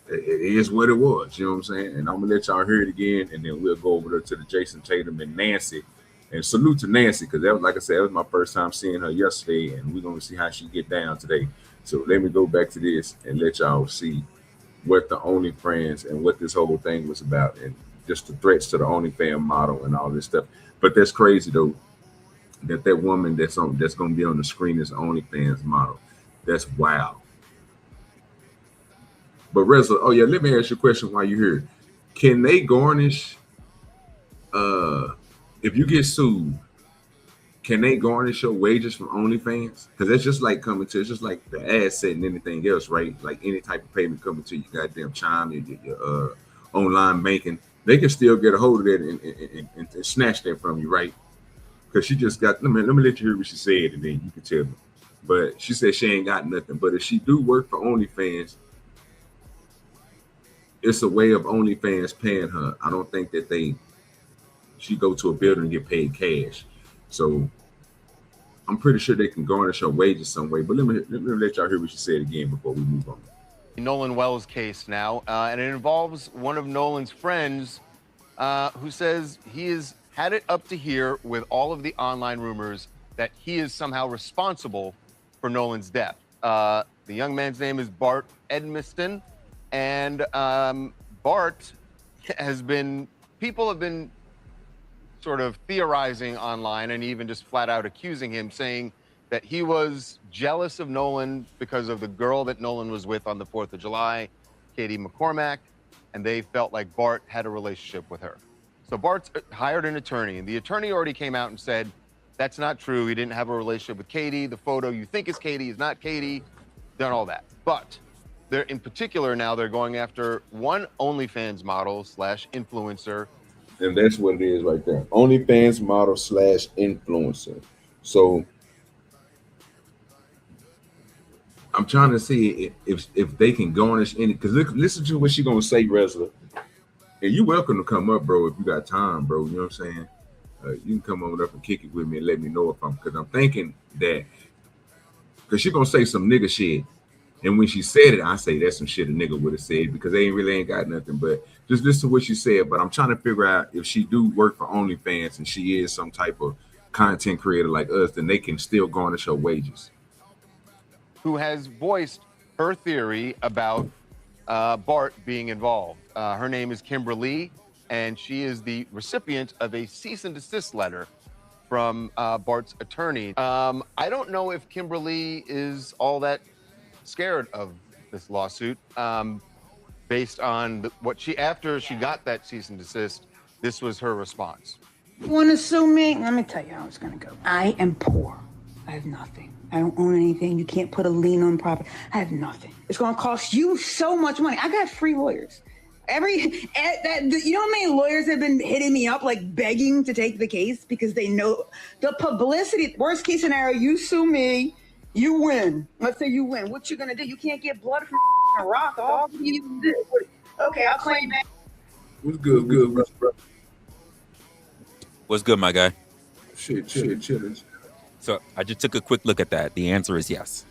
It is what it was, you know what I'm saying? And I'm gonna let y'all hear it again, and then we'll go over there to the Jason Tatum and Nancy. And salute to Nancy, because that was, like I said, that was my first time seeing her yesterday, and we're gonna see how she get down today. So let me go back to this and let y'all see what the OnlyFans and what this whole thing was about, and just the threats to the OnlyFans model and all this stuff. But that's crazy though, that woman that's gonna be on the screen is OnlyFans model. That's wild. But Reza, oh yeah, let me ask you a question while you're here. Can they garnish if you get sued? Can they garnish your wages from OnlyFans? Because that's just like coming to, it's just like the ad set and anything else, right? Like any type of payment coming to you, goddamn Chime, your online banking, they can still get a hold of that and snatch that from you, right? Because she just got, let me let you hear what she said, and then you can tell me. But she said she ain't got nothing. But if she do work for OnlyFans, it's a way of OnlyFans paying her. I don't think that she go to a building and get paid cash. So I'm pretty sure they can garnish her wages some way. But let me let y'all hear what she said again before we move on. Nolan Wells case now, and it involves one of Nolan's friends who says he has had it up to here with all of the online rumors that he is somehow responsible for Nolan's death. The young man's name is Bout Edmiston, and Bart people have been sort of theorizing online and even just flat out accusing him, saying that he was jealous of Nolan because of the girl that Nolan was with on the 4th of July, Katie McCormack, and they felt like Bart had a relationship with her. So Bart's hired an attorney, and the attorney already came out and said, that's not true. He didn't have a relationship with Katie. The photo you think is Katie is not Katie, done all that. But they're in particular now, they're going after one OnlyFans model / influencer. And that's what it is right there. OnlyFans model / influencer. So I'm trying to see if they can garnish any, because listen to what she's gonna say, Wrestler. And you're welcome to come up, bro, if you got time, bro. You know what I'm saying? You can come on up and kick it with me and let me know because I'm thinking that, because she's gonna say some nigga shit. And when she said it, I say that's some shit a nigga would have said, because they ain't got nothing. But just listen to what she said. But I'm trying to figure out if she do work for OnlyFans and she is some type of content creator like us, then they can still garnish her wages. Who has voiced her theory about Bart being involved. Her name is Kimberly, and she is the recipient of a cease and desist letter from Bart's attorney. I don't know if Kimberly is all that scared of this lawsuit, based on what after she got that cease and desist, this was her response. You want to sue me? Let me tell you how it's going to go. I am poor. I have nothing. I don't own anything. You can't put a lien on property. I have nothing. It's going to cost you so much money. I got free lawyers. You know how many lawyers have been hitting me up, like begging to take the case because they know the publicity. Worst case scenario, you sue me, you win. Let's say you win. What you gonna do? You can't get blood from a rock. All you need to do. Okay, I'll claim that. What's good? Bro? What's good, my guy? Shit, chilling. So I just took a quick look at that. The answer is yes.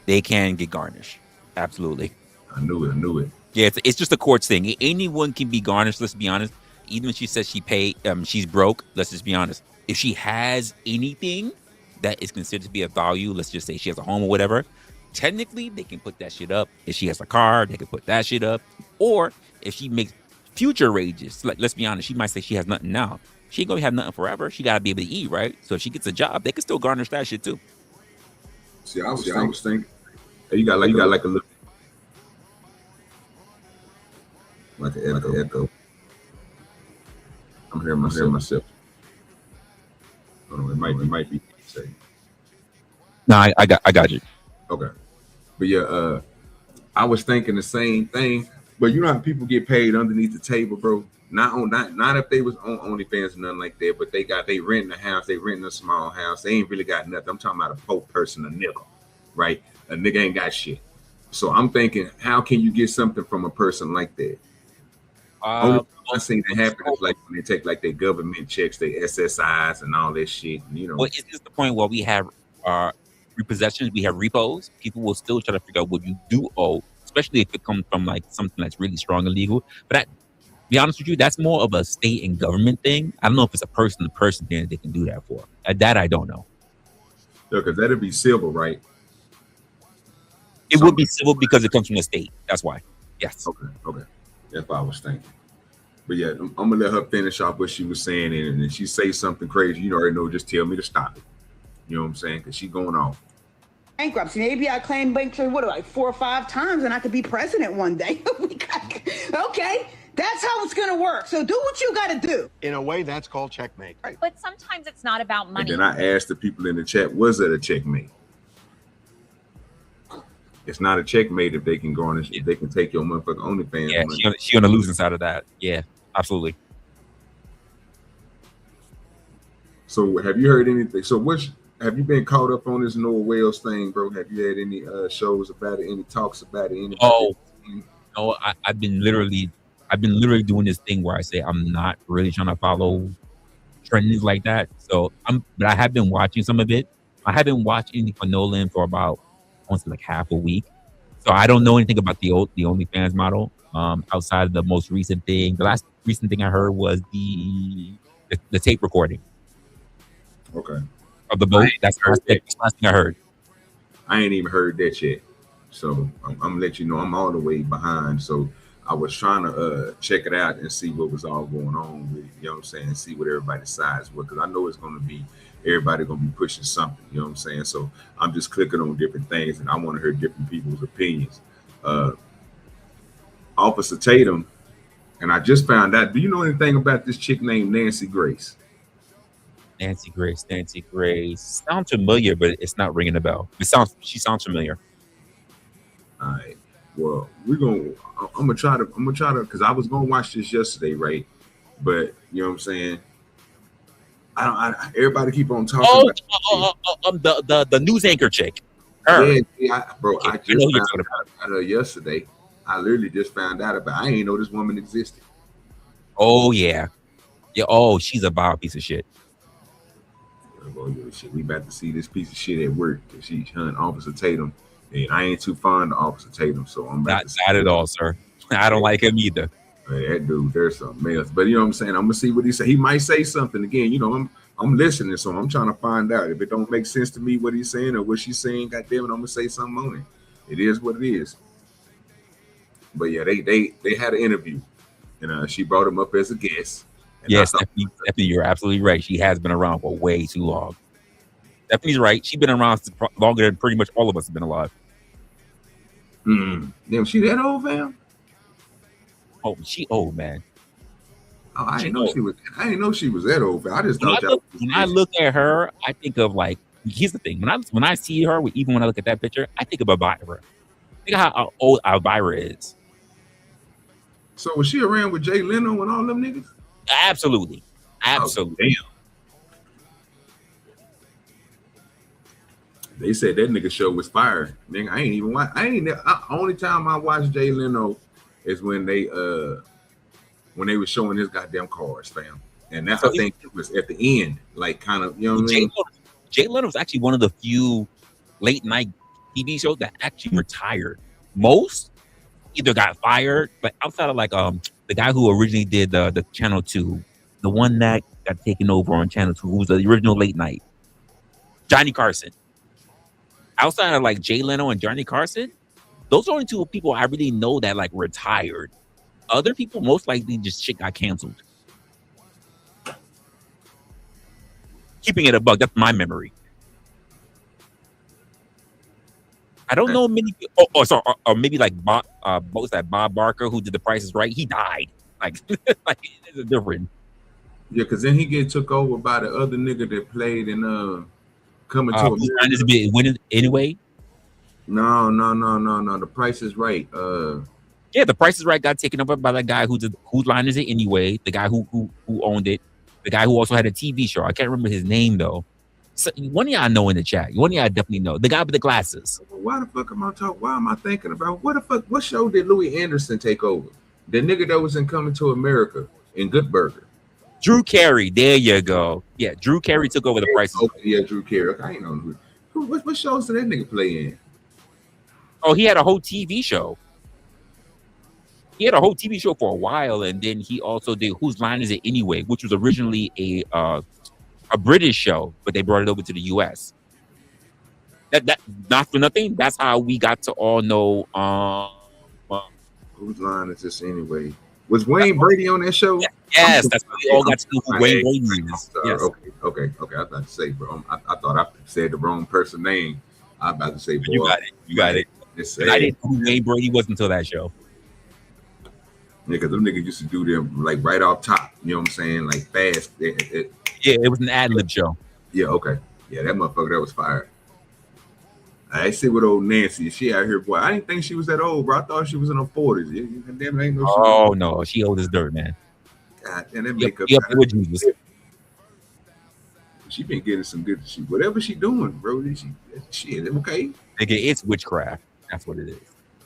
They can get garnished. Absolutely. I knew it. Yeah, it's just a courts thing. Anyone can be garnished, let's be honest. Even if she says she's broke, let's just be honest. If she has anything that is considered to be of value, let's just say she has a home or whatever, technically they can put that shit up. If she has a car, they can put that shit up. Or if she makes future wages, like, let's be honest, she might say she has nothing now. She ain't gonna have nothing forever. She gotta be able to eat, right? So if she gets a job, they can still garnish that shit too. See, I was thinking, you got like a little, like an echo. I'm hearing myself. I don't know, it might be. No, I got you. Okay, but yeah, I was thinking the same thing, But you know how people get paid underneath the table, bro. Not if they was on OnlyFans or nothing like that, but they renting a house, they renting a small house. They ain't really got nothing. I'm talking about a poor person, a nigga, right? A nigga ain't got shit. So I'm thinking, how can you get something from a person like that? Only one thing that happen is like when they take like their government checks, their SSIs and all that shit. And, you know, well, is this the point where we have repossessions, we have repos? People will still try to figure out what you do owe, especially if it comes from like something that's really strong and legal. But to be honest with you, that's more of a state and government thing. I don't know if it's a person-to-person thing that they can do that for. That I don't know. Yeah, because that'd be civil, right? It would be civil because it comes from the state. That's why. Yes. Okay. That's what I was thinking. But yeah, I'm gonna let her finish off what she was saying, and if she say something crazy, you already know, just tell me to stop it. You know what I'm saying? Because she's going off. Bankruptcy. Maybe I claim bankruptcy, like 4 or 5 times, and I could be president one day. Okay, that's how it's gonna work. So do what you gotta do. In a way, that's called checkmate. Right. But sometimes it's not about money. And then I asked the people in the chat, was it a checkmate? It's not a checkmate if they can go on and if they can take your motherfucking OnlyFans. Yeah, money. she on the losing side of that. Yeah, absolutely. So have you heard anything? So have you been caught up on this Noah Wales thing, bro? Have you had any shows about it, any talks about it? No, I've been literally doing this thing where I say I'm not really trying to follow trends like that. So but I have been watching some of it. I haven't watched anything for Nolan for about almost like half a week. So I don't know anything about the OnlyFans model. Outside of the most recent thing. The last recent thing I heard was the tape recording. Okay. Of the boat. That's the last thing I heard. I ain't even heard that yet. So I'm gonna let you know I'm all the way behind. So I was trying to check it out and see what was all going on with it, you know what I'm saying, see what everybody decides with, because I know it's gonna be everybody gonna be pushing something, you know what I'm saying. So I'm just clicking on different things and I want to hear different people's opinions. Officer Tatum, and I just found out, do you know anything about this chick named Nancy Grace? Nancy Grace. Sounds familiar, but it's not ringing a bell. She sounds familiar. All right. Well, I'm gonna try to, because I was gonna watch this yesterday, right? But you know what I'm saying. Everybody keep on talking about the news anchor chick. Her. Yeah, bro. I just found out about her yesterday. I literally just found out about. I ain't know this woman existed. Oh yeah. Oh, she's a vile piece of shit. We about to see this piece of shit at work. She's hunting Officer Tatum, and I ain't too fond of Officer Tatum, so I'm not at all, sir. I don't like him either. That dude, there's something else. But you know what I'm saying? I'm gonna see what he say. He might say something again. You know, I'm listening, so I'm trying to find out. If it don't make sense to me what he's saying or what she's saying, goddamn it, I'm gonna say something on it. It is what it is. But yeah, they had an interview, and she brought him up as a guest. Yes, Stephanie, you're absolutely right. She has been around for way too long. Stephanie's right. She's been around longer than pretty much all of us have been alive. Damn, she that old, fam? Oh, she old, man. Oh, I didn't know she was that old, fam. I just thought when I look at her, I think of like, here's the thing. When I see her, even when I look at that picture, I think of Elvira. Think of how old Elvira is. So was she around with Jay Leno and all them niggas? Absolutely. Oh, damn. They said that nigga show was fire. Nigga, I ain't even watch. Only time I watched Jay Leno is when they were showing his goddamn cars, fam. And that, I think it was at the end, like kind of, you know what I mean? Jay Leno was actually one of the few late night TV shows that actually retired. Most either got fired, but outside of like the guy who originally did the Channel 2, the one that got taken over on Channel 2, who was the original late night, Johnny Carson. Outside of like Jay Leno and Johnny Carson, those are only two people I really know that like retired. Other people most likely just shit got canceled. Keeping it a buck, that's my memory. I don't know many. Or maybe like Bob, what was that? Bob Barker, who did The Price Is Right. He died. Like it's different. Yeah, because then he took over by the other nigga that played in Coming to America. Winning anyway. No. The Price Is Right. Yeah, The Price is Right got taken over by that guy whose line is it anyway? The guy who owned it. The guy who also had a TV show. I can't remember his name though. So one of y'all know in the chat. One of y'all definitely know. The guy with the glasses. Why the fuck am I talking? Why am I thinking about what show did Louis Anderson take over? The nigga that was in Coming to America in Good Burger. Drew Carey. There you go. Yeah, Drew Carey took over The Price is Right. Yeah, Drew Carey. I ain't know what shows did that nigga play in? Oh, he had a whole TV show. He had a whole TV show for a while, and then he also did Whose Line Is It Anyway, which was originally a British show, but they brought it over to the U.S. That not for nothing. That's how we got to all know. Whose Line Is This Anyway? Was Wayne Brady on that show? Yes, that's how we all got to know who Wayne Brady is. Yes. Okay. I was about to say, bro. I thought I said the wrong person's name. I was about to say, boy, you got it. I didn't know who Wayne Brady was until that show. Yeah, because them niggas used to do them like right off top. You know what I'm saying? Like fast. Yeah, it was an ad-lib show. Yeah, okay. Yeah, that motherfucker, that was fire. I see with old Nancy. She out here, boy. I didn't think she was that old, bro. I thought she was in her 40s. Damn, ain't no. Oh no, she old as dirt, man. God, and that makeup. With Jesus. She been getting some good shit. Whatever she doing, bro. Shit, okay. Nigga, it's witchcraft. That's what it is.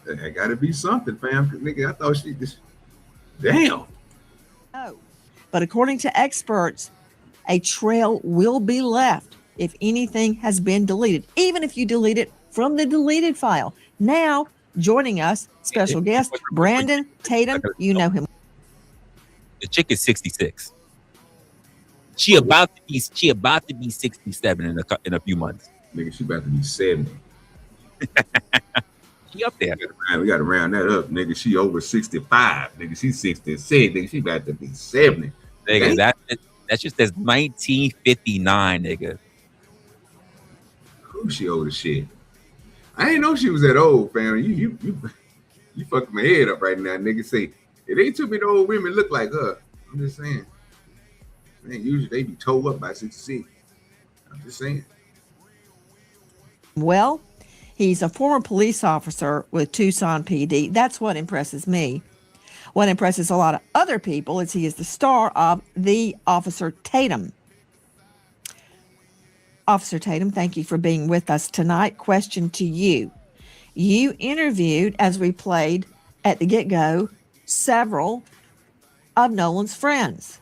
That gotta be something, fam. Nigga, I thought she just. Damn. No. But according to experts, a trail will be left if anything has been deleted, even if you delete it from the deleted file. Now, joining us, special guest Brandon Tatum. You know him. The chick is 66. She about to be 67 in a few months. Nigga, she about to be 70. She up there. We gotta round that up, nigga. She over 65. Nigga, she's 66. Nigga, she about to be 70. Nigga, that's just as 1959, nigga. Who she old as shit? I ain't know she was that old, fam. You fucking my head up right now, nigga. Say it ain't too many old women look like her. I'm just saying. Man, usually they be told up by 66. I'm just saying. Well, he's a former police officer with Tucson PD. That's what impresses me. What impresses a lot of other people is he is the star of The Officer Tatum. Officer Tatum, thank you for being with us tonight. Question to you. You interviewed, as we played at the get-go, several of Nolan's friends.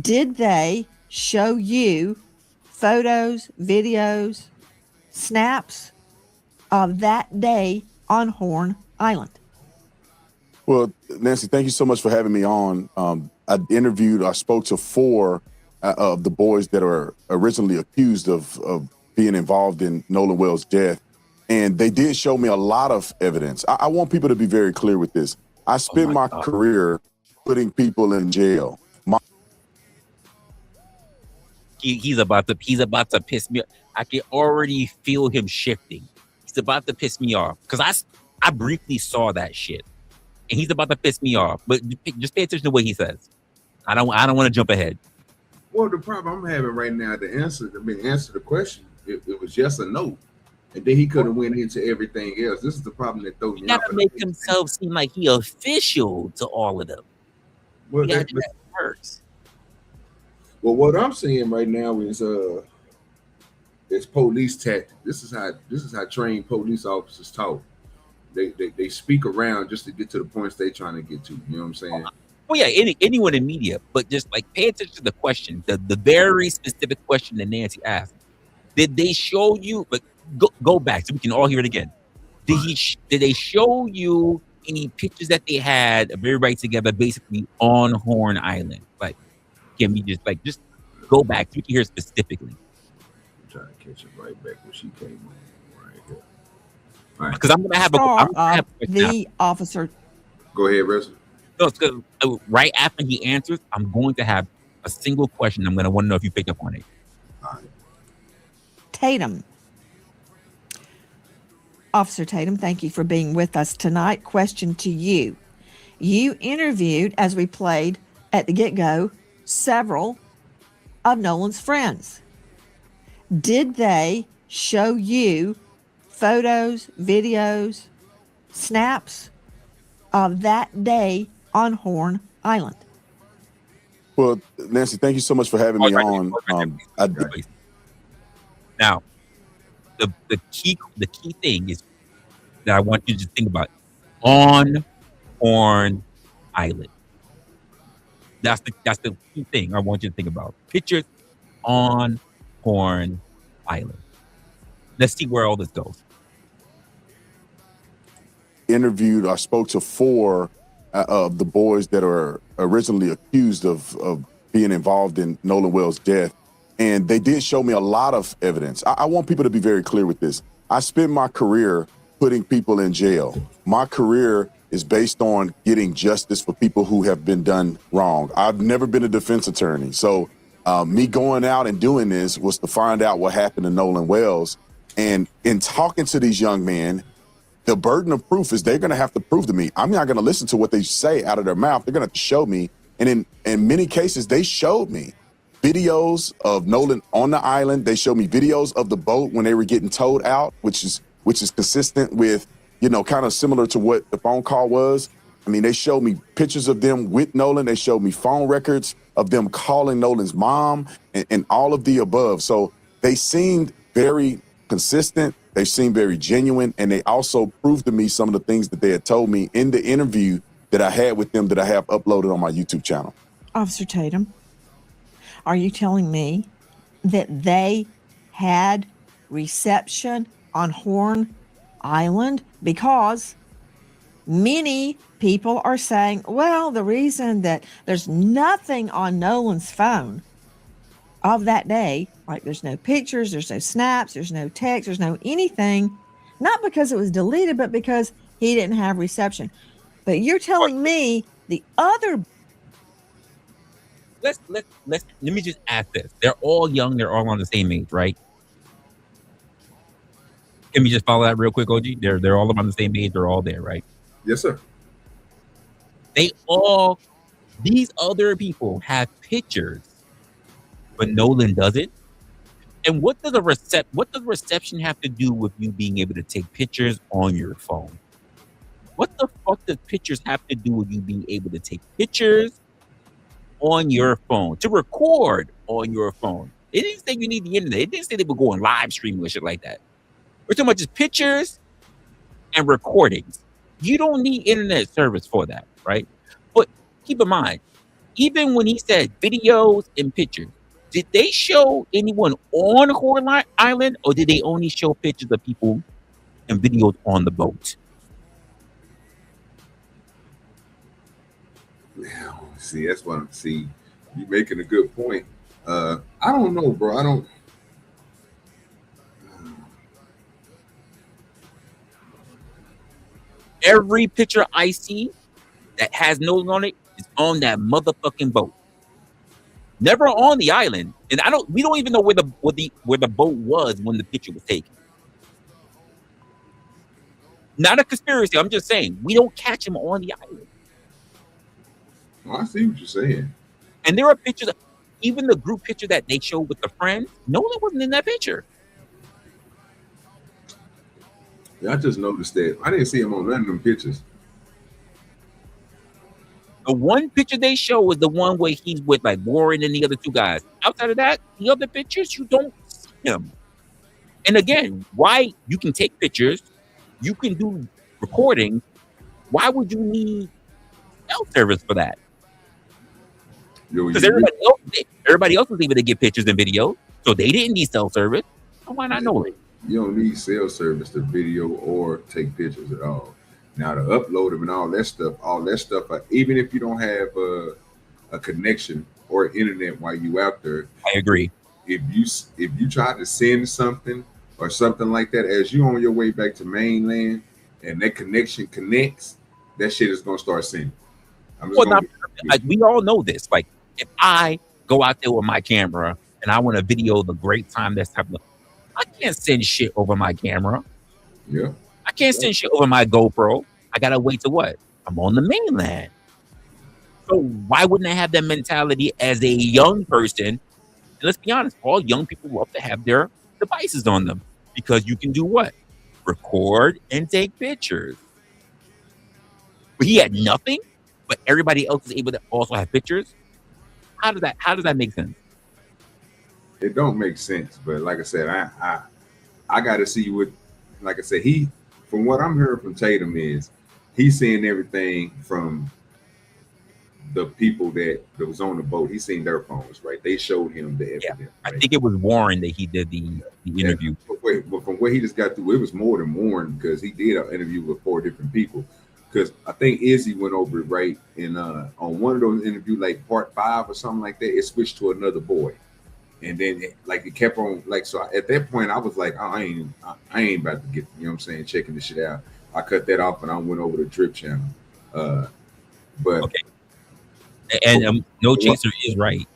Did they show you photos, videos, snaps of that day on Horn Island? Well, Nancy, thank you so much for having me on. I spoke to 4 of the boys that are originally accused of being involved in Nolan Wells' death. And they did show me a lot of evidence. I want people to be very clear with this. I spent my career putting people in jail. He's about to piss me off. I can already feel him shifting. He's about to piss me off because I briefly saw that shit, and he's about to piss me off. But just pay attention to what he says. I don't want to jump ahead. Well, the problem I'm having right now to answer the question, it was yes or no, and then he could have went into everything else. This is the problem that throws me off. He gotta make himself seem like he official to all of them. Well, that works. Well, what I'm seeing right now is police tactics. This is how trained police officers talk. They speak around just to get to the points they're trying to get to. You know what I'm saying? Well, yeah, anyone in media, but just like pay attention to the question, the very specific question that Nancy asked. Did they show you? But go back so we can all hear it again. Did they show you any pictures that they had of everybody together, basically on Horn Island? Like, can we just go back so we can hear specifically? I'm trying to catch it right back when she came on right here. All right, because I'm gonna have the officer. Go ahead, Russell. No, it's because right after he answers, I'm going to have a single question. I'm going to want to know if you picked up on it. All right. Tatum. Officer Tatum, thank you for being with us tonight. Question to you. You interviewed, as we played at the get-go, several of Nolan's friends. Did they show you photos, videos, snaps of that day on Horn Island? Well, Nancy, thank you so much for having me on. Now, the key thing is that I want you to think about on Horn Island. That's the key thing I want you to think about. Pictures on Horn Island. Let's see where all this goes. Interviewed, I spoke to 4 of the boys that are originally accused of being involved in Nolan Wells' death. And they did show me a lot of evidence. I want people to be very clear with this. I spent my career putting people in jail. My career is based on getting justice for people who have been done wrong. I've never been a defense attorney. So me going out and doing this was to find out what happened to Nolan Wells. And in talking to these young men, the burden of proof is they're going to have to prove to me. I'm not going to listen to what they say out of their mouth. They're going to have to show me. And in many cases, they showed me videos of Nolan on the island. They showed me videos of the boat when they were getting towed out, which is consistent with, kind of similar to what the phone call was. I mean, they showed me pictures of them with Nolan. They showed me phone records of them calling Nolan's mom and all of the above. So they seemed very consistent. They seemed very genuine. And they also proved to me some of the things that they had told me in the interview that I had with them that I have uploaded on my YouTube channel. Officer Tatum, are you telling me that they had reception on Horn Island? Because many people are saying, well, the reason that there's nothing on Nolan's phone of that day, like there's no pictures, there's no snaps, there's no text, there's no anything, not because it was deleted, but because he didn't have reception. But you're telling me the other... Let me just ask this. They're all young. They're all on the same age, right? Can we just follow that real quick, OG? They're all on the same age. They're all there, right? Yes, sir. These other people have pictures, but Nolan doesn't. And what does reception have to do with you being able to take pictures on your phone? What the fuck does pictures have to do with you being able to take pictures on your phone, to record on your phone? It didn't say you need the internet. It didn't say they were going live streaming or shit like that. We're talking about just pictures and recordings. You don't need internet service for that, right? But keep in mind, even when he said videos and pictures, did they show anyone on Horn Island, or did they only show pictures of people and videos on the boat? Now, see, that's what I'm seeing. You're making a good point. I don't know, bro. I don't. Every picture I see that has Nolan on it is on that motherfucking boat. Never on the island, and we don't even know where the boat was when the picture was taken. Not a conspiracy. I'm just saying we don't catch him on the island. Oh, I see what you're saying. And there are pictures, even the group picture that they showed with the friends, Nolan wasn't in that picture. Yeah, I just noticed that. I didn't see him on none of them pictures. The one picture they show was the one where he's with like Warren and the other 2 guys. Outside of that, the other pictures, you don't see him. And again, why you can take pictures, you can do recording. Why would you need cell service for that? Because everybody else was able to get pictures and videos, so they didn't need cell service. So why not Nolan? You don't need cell service to video or take pictures at all. Now to upload them and all that stuff, even if you don't have a connection or internet while you out there, I agree. If you try to send something or something like that as you on your way back to mainland and that connection connects, that shit is gonna start sending. We all know this. Like if I go out there with my camera and I want to video the great time that's happening, I can't send shit over my camera. Yeah. I can't send shit over my GoPro. I gotta wait to what? I'm on the mainland. So why wouldn't I have that mentality as a young person? And let's be honest, all young people love to have their devices on them because you can do what? Record and take pictures. but he had nothing, but everybody else was able to also have pictures. How does that make sense? It don't make sense, but like I said, I got to see what, like I said, from what I'm hearing from Tatum is he's seeing everything from the people that was on the boat. He's seen their phones, right? They showed him the evidence. Yeah, right? I think it was Warren that he did the interview. But from what he just got through, it was more than Warren because he did an interview with 4 different people. Because I think Izzy went over it, right? And on one of those interviews, like part 5 or something like that, it switched to another boy. And then it kept on so at that point I was like, oh, I ain't about to get, you know what I'm saying, checking this shit out. I cut that off and I went over to Drip channel. But okay. And No Chaser is right.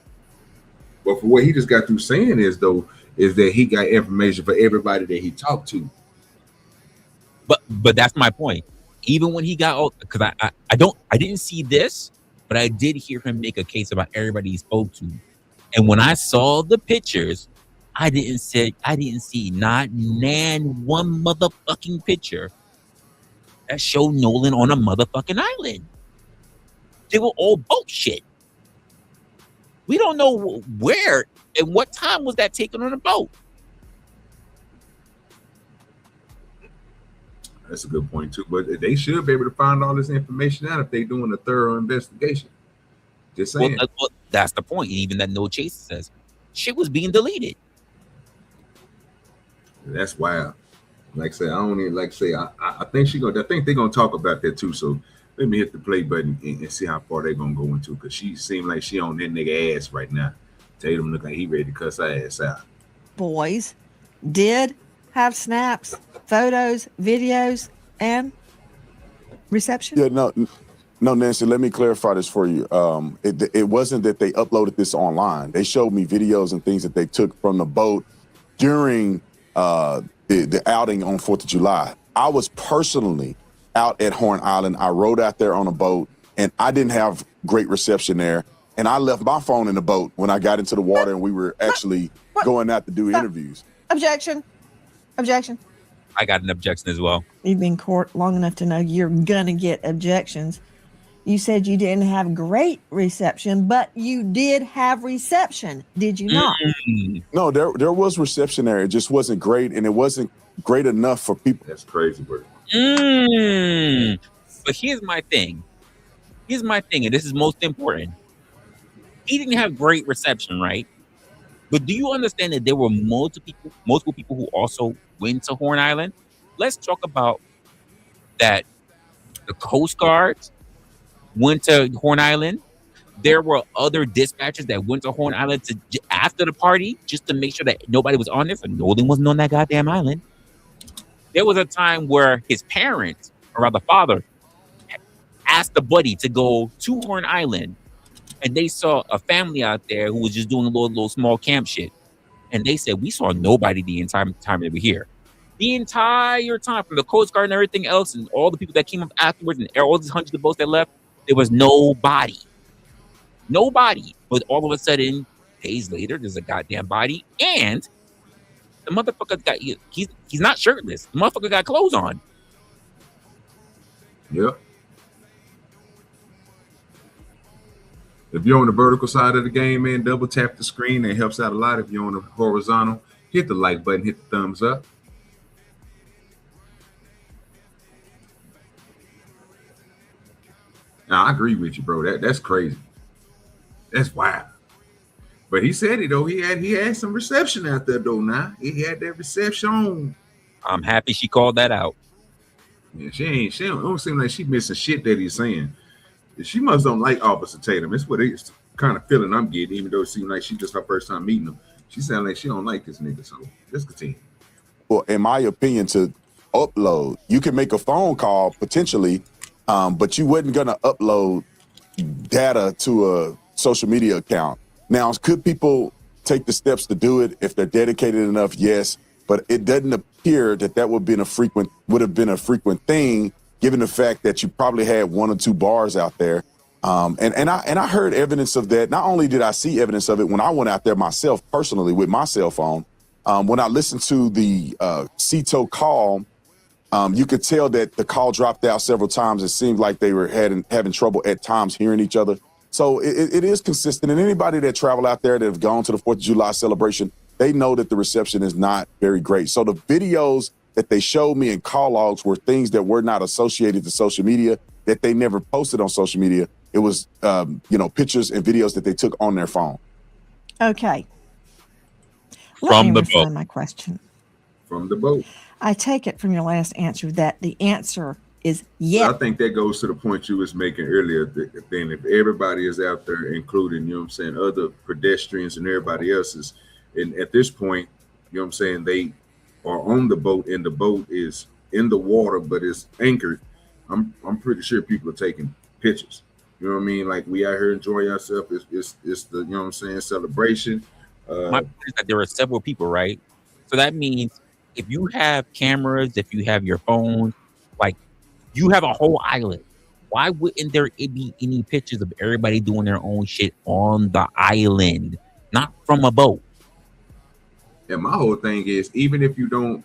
But for what he just got through saying is that he got information for everybody that he talked to. But that's my point. Even when he got, because I didn't see this, but I did hear him make a case about everybody he spoke to. And when I saw the pictures, I didn't see not one motherfucking picture that showed Nolan on a motherfucking island. They were all bullshit. We don't know where and what time was that taken on a boat. That's a good point too. But they should be able to find all this information out if they're doing a thorough investigation. Just saying. Well, that's the point. Even that No Chaser says shit was being deleted. That's wild. Like I said, I think they're gonna talk about that too. So let me hit the play button and see how far they're gonna go into, because she seemed like she on that nigga ass right now. Tatum look like he ready to cuss her ass out. Boys did have snaps, photos, videos, and reception. Yeah, no, Nancy, let me clarify this for you. It wasn't that they uploaded this online. They showed me videos and things that they took from the boat during the outing on 4th of July. I was personally out at Horn Island. I rode out there on a boat, and I didn't have great reception there. And I left my phone in the boat when I got into the water and we were actually going out to do interviews. Objection. I got an objection as well. You've been in court long enough to know you're gonna get objections. You said you didn't have great reception, but you did have reception, did you not? No, there was reception there. It just wasn't great, and it wasn't great enough for people. That's crazy work. But here's my thing, and this is most important. He didn't have great reception, right? But do you understand that there were multiple people who also went to Horn Island? Let's talk about that. The Coast Guard went to Horn Island. There were other dispatchers that went to Horn Island after the party just to make sure that nobody was on this, and Nolan wasn't on that goddamn island. There was a time where his parents, or rather father, asked the buddy to go to Horn Island, and they saw a family out there who was just doing a little small camp shit. And they said, we saw nobody the entire time they were here. The entire time, from the Coast Guard and everything else, and all the people that came up afterwards, and all these hundreds of boats that left, there was nobody. But all of a sudden, days later, there's a goddamn body, and the motherfucker he's not shirtless. The motherfucker got clothes on. Yep. If you're on the vertical side of the game, man, double tap the screen. It helps out a lot. If you're on the horizontal, hit the like button, hit the thumbs up. Now, I agree with you, bro. That's crazy. That's wild. But he said it though. He had some reception out there though. Now he had that reception. I'm happy she called that out. Yeah, she don't seem like she missing shit that he's saying. She must don't like Officer Tatum. It's what it's kind of feeling I'm getting, even though it seems like she just her first time meeting him. She sounds like she don't like this nigga. So let's continue. Well, in my opinion, to upload, you can make a phone call potentially, but you wasn't gonna upload data to a social media account. Now, could people take the steps to do it if they're dedicated enough? Yes, but it doesn't appear that would have been a frequent thing, given the fact that you probably had 1 or 2 bars out there. And I heard evidence of that. Not only did I see evidence of it when I went out there myself personally with my cell phone, when I listened to the CETO call You could tell that the call dropped out several times. It seemed like they were having trouble at times hearing each other. So it is consistent. And anybody that travel out there that have gone to the 4th of July celebration, they know that the reception is not very great. So the videos that they showed me in call logs were things that were not associated to social media, that they never posted on social media. It was, pictures and videos that they took on their phone. Okay. Let From me the refine boat. my question. From the boat. I take it from your last answer that the answer is I yes. think that goes to the point you was making earlier. Then if everybody is out there, including, you know what I'm saying, other pedestrians and everybody else's, and at this point, you know what I'm saying, they are on the boat and the boat is in the water, but it's anchored. I'm pretty sure people are taking pictures. You know what I mean? Like, we out here enjoying ourselves. It's the, you know what I'm saying, celebration. My point is that there are several people, right? So that means if you have cameras, if you have your phone, like, you have a whole island. Why wouldn't there be any pictures of everybody doing their own shit on the island, not from a boat? And my whole thing is, even if you don't,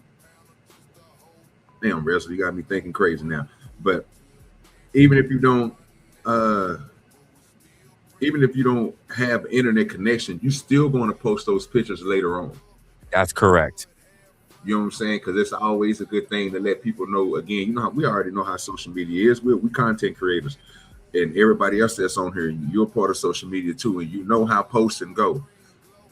damn, Wrestle, you got me thinking crazy now. But even if you don't have internet connection, you still going to post those pictures later on. That's correct. You know what I'm saying? Because it's always a good thing to let people know. Again, you know, we already know how social media is. We content creators, and everybody else that's on here, you're part of social media too, and you know how posting go,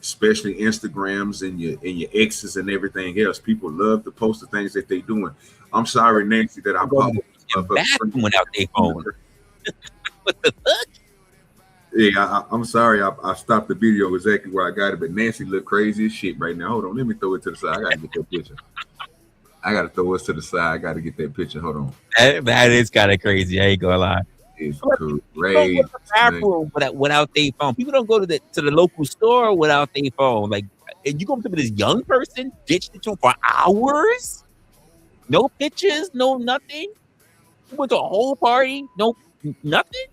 especially Instagrams and your exes and everything else. People love to post the things that they doing. I'm sorry, Nancy, that I popped bathroom without their phone. What the fuck? Yeah, I'm sorry. I stopped the video exactly where I got it, but Nancy look crazy as shit right now. Hold on, let me throw it to the side. I gotta get that picture. I gotta throw it to the side. I gotta get that picture. Hold on. That is kind of crazy. I ain't gonna lie. It's People crazy. don't go to the bathroom without their phone. People don't go to the local store without their phone. Like, and you go to this young person, ditched it to him for hours, no pictures, no nothing. You went to a whole party, no nothing.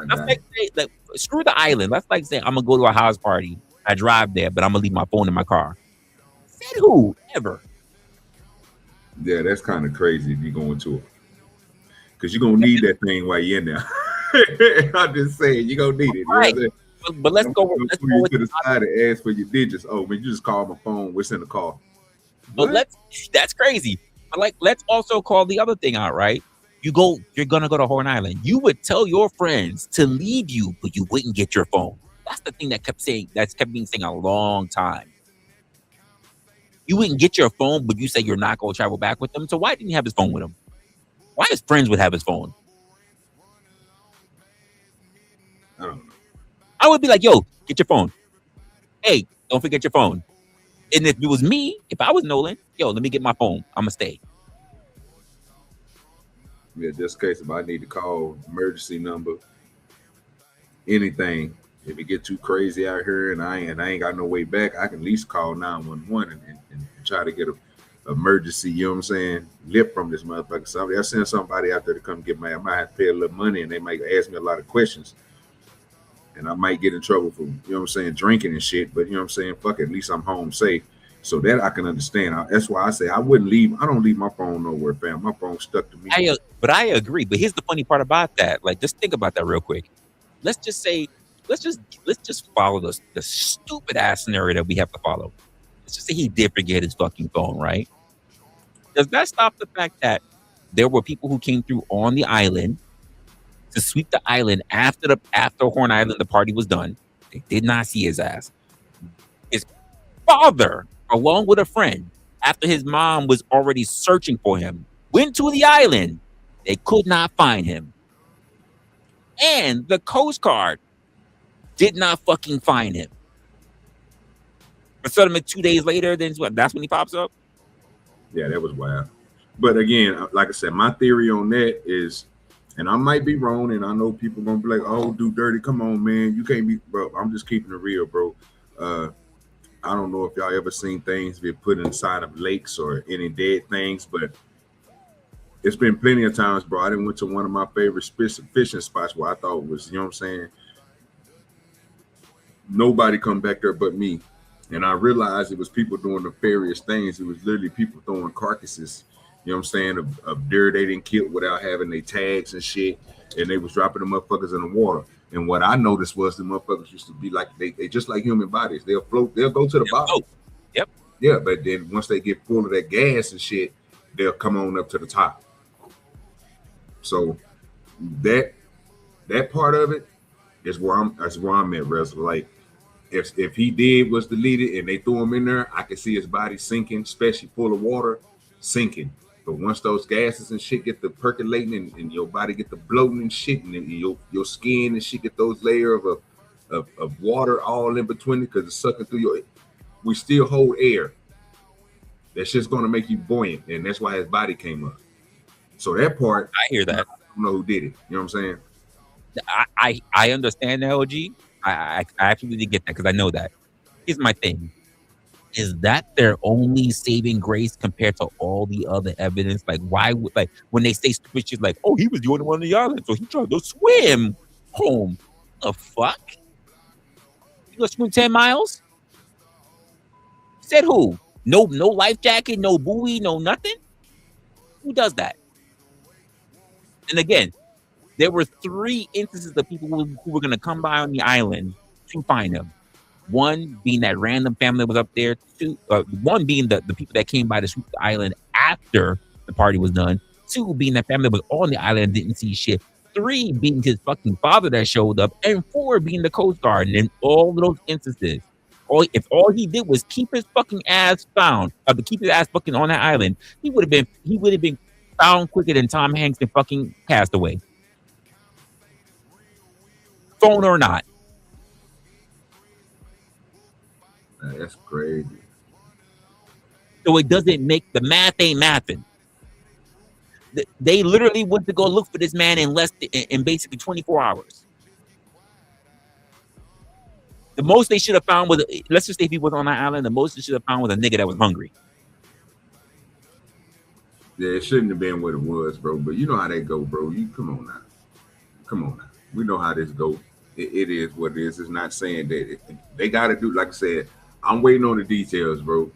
That's like screw the island. That's like saying I'm gonna go to a house party. I drive there, but I'm gonna leave my phone in my car. Said who ever? Yeah, that's kind of crazy if you're going to it, because you're gonna need that thing while you're in there. I'm just saying, you're gonna need it. Right. But let's go to the side and ask for your digits. Oh, man, you just call my phone. What's in the car? But that's crazy. But let's also call the other thing out, right? You're gonna go to Horn Island. You would tell your friends to leave you, but you wouldn't get your phone. That's the thing that kept being saying a long time. You wouldn't get your phone, but you say you're not gonna travel back with them. So why didn't he have his phone with him? Why his friends would have his phone? I don't know. I would be like, yo, get your phone. Hey, don't forget your phone. And if it was me, if I was Nolan, yo, let me get my phone. I'm gonna stay. Yeah, just in case if I need to call emergency number, anything. If it get too crazy out here and I ain't got no way back, I can at least call 911 and try to get a emergency, you know what I'm saying, lip from this motherfucker. I send somebody out there to come get I might have to pay a little money and they might ask me a lot of questions. And I might get in trouble for, you know what I'm saying, drinking and shit. But you know what I'm saying, fuck it, at least I'm home safe. So that I can understand. That's why I say I don't leave my phone nowhere, fam. My phone's stuck to me. But I agree. But here's the funny part about that. Like, just think about that real quick. Let's just follow the stupid ass scenario that we have to follow. Let's just say he did forget his fucking phone, right? Does that stop the fact that there were people who came through on the island to sweep the island after Horn Island, the party was done? They did not see his ass. His father, along with a friend, after his mom was already searching for him, went to the island. They could not find him. And the Coast Guard did not fucking find him. For settlement 2 days later, then that's when he pops up? Yeah, that was wild. But again, like I said, my theory on that is, and I might be wrong, and I know people gonna be like, oh, DoDirty, come on, man. You can't be, bro. I'm just keeping it real, bro. I don't know if y'all ever seen things be put inside of lakes or any dead things, but it's been plenty of times, bro. I done went to one of my favorite fishing spots where I thought was, you know what I'm saying, nobody come back there but me. And I realized it was people doing nefarious things. It was literally people throwing carcasses you know what I'm saying, of deer they didn't kill without having their tags and shit, and they was dropping the motherfuckers in the water. And what I noticed was the motherfuckers used to be like, they just like human bodies. They'll float, they'll go to the bottom. Yep. Yeah, but then once they get full of that gas and shit, they'll come on up to the top. So that part of it is where I'm at, Russell. Like, if he did was deleted and they threw him in there, I could see his body sinking, especially full of water, sinking. But once those gases and shit get the percolating and your body get the bloating and shit, and then your skin and shit get those layers of water all in between it because it's sucking through we still hold air. That shit's gonna make you buoyant, and that's why his body came up. So that part, I hear that. I don't know who did it. You know what I'm saying? I understand that, OG. I actually did get that because I know that. Here's my thing. Is that their only saving grace compared to all the other evidence? Like, why would, like, when they say stupid shit like, oh, he was the only one on the island, so he tried to swim home. The fuck? You gonna swim 10 miles? Said who? No life jacket, no buoy, no nothing? Who does that? And again, there were 3 instances of people who were gonna come by on the island to find him. 1 being that random family that was up there. 2, 1 being the people that came by to sweep the island after the party was done. 2 being that family that was on the island and didn't see shit. 3 being his fucking father that showed up, and 4 being the Coast Guard. And in all of those instances, if all he did was keep his fucking ass keep his ass fucking on that island, he would have been found quicker than Tom Hanks and fucking Castaway. Phone or not. That's crazy. So it doesn't make the math ain't mathing. They literally went to go look for this man in basically 24 hours. The most they should have found was, let's just say if he was on that island, the most they should have found was a nigga that was hungry. Yeah, it shouldn't have been what it was, bro. But you know how they go, bro. You come on now. We know how this go. It is what it is. It's not saying that they got to do. Like I said, I'm waiting on the details, bro.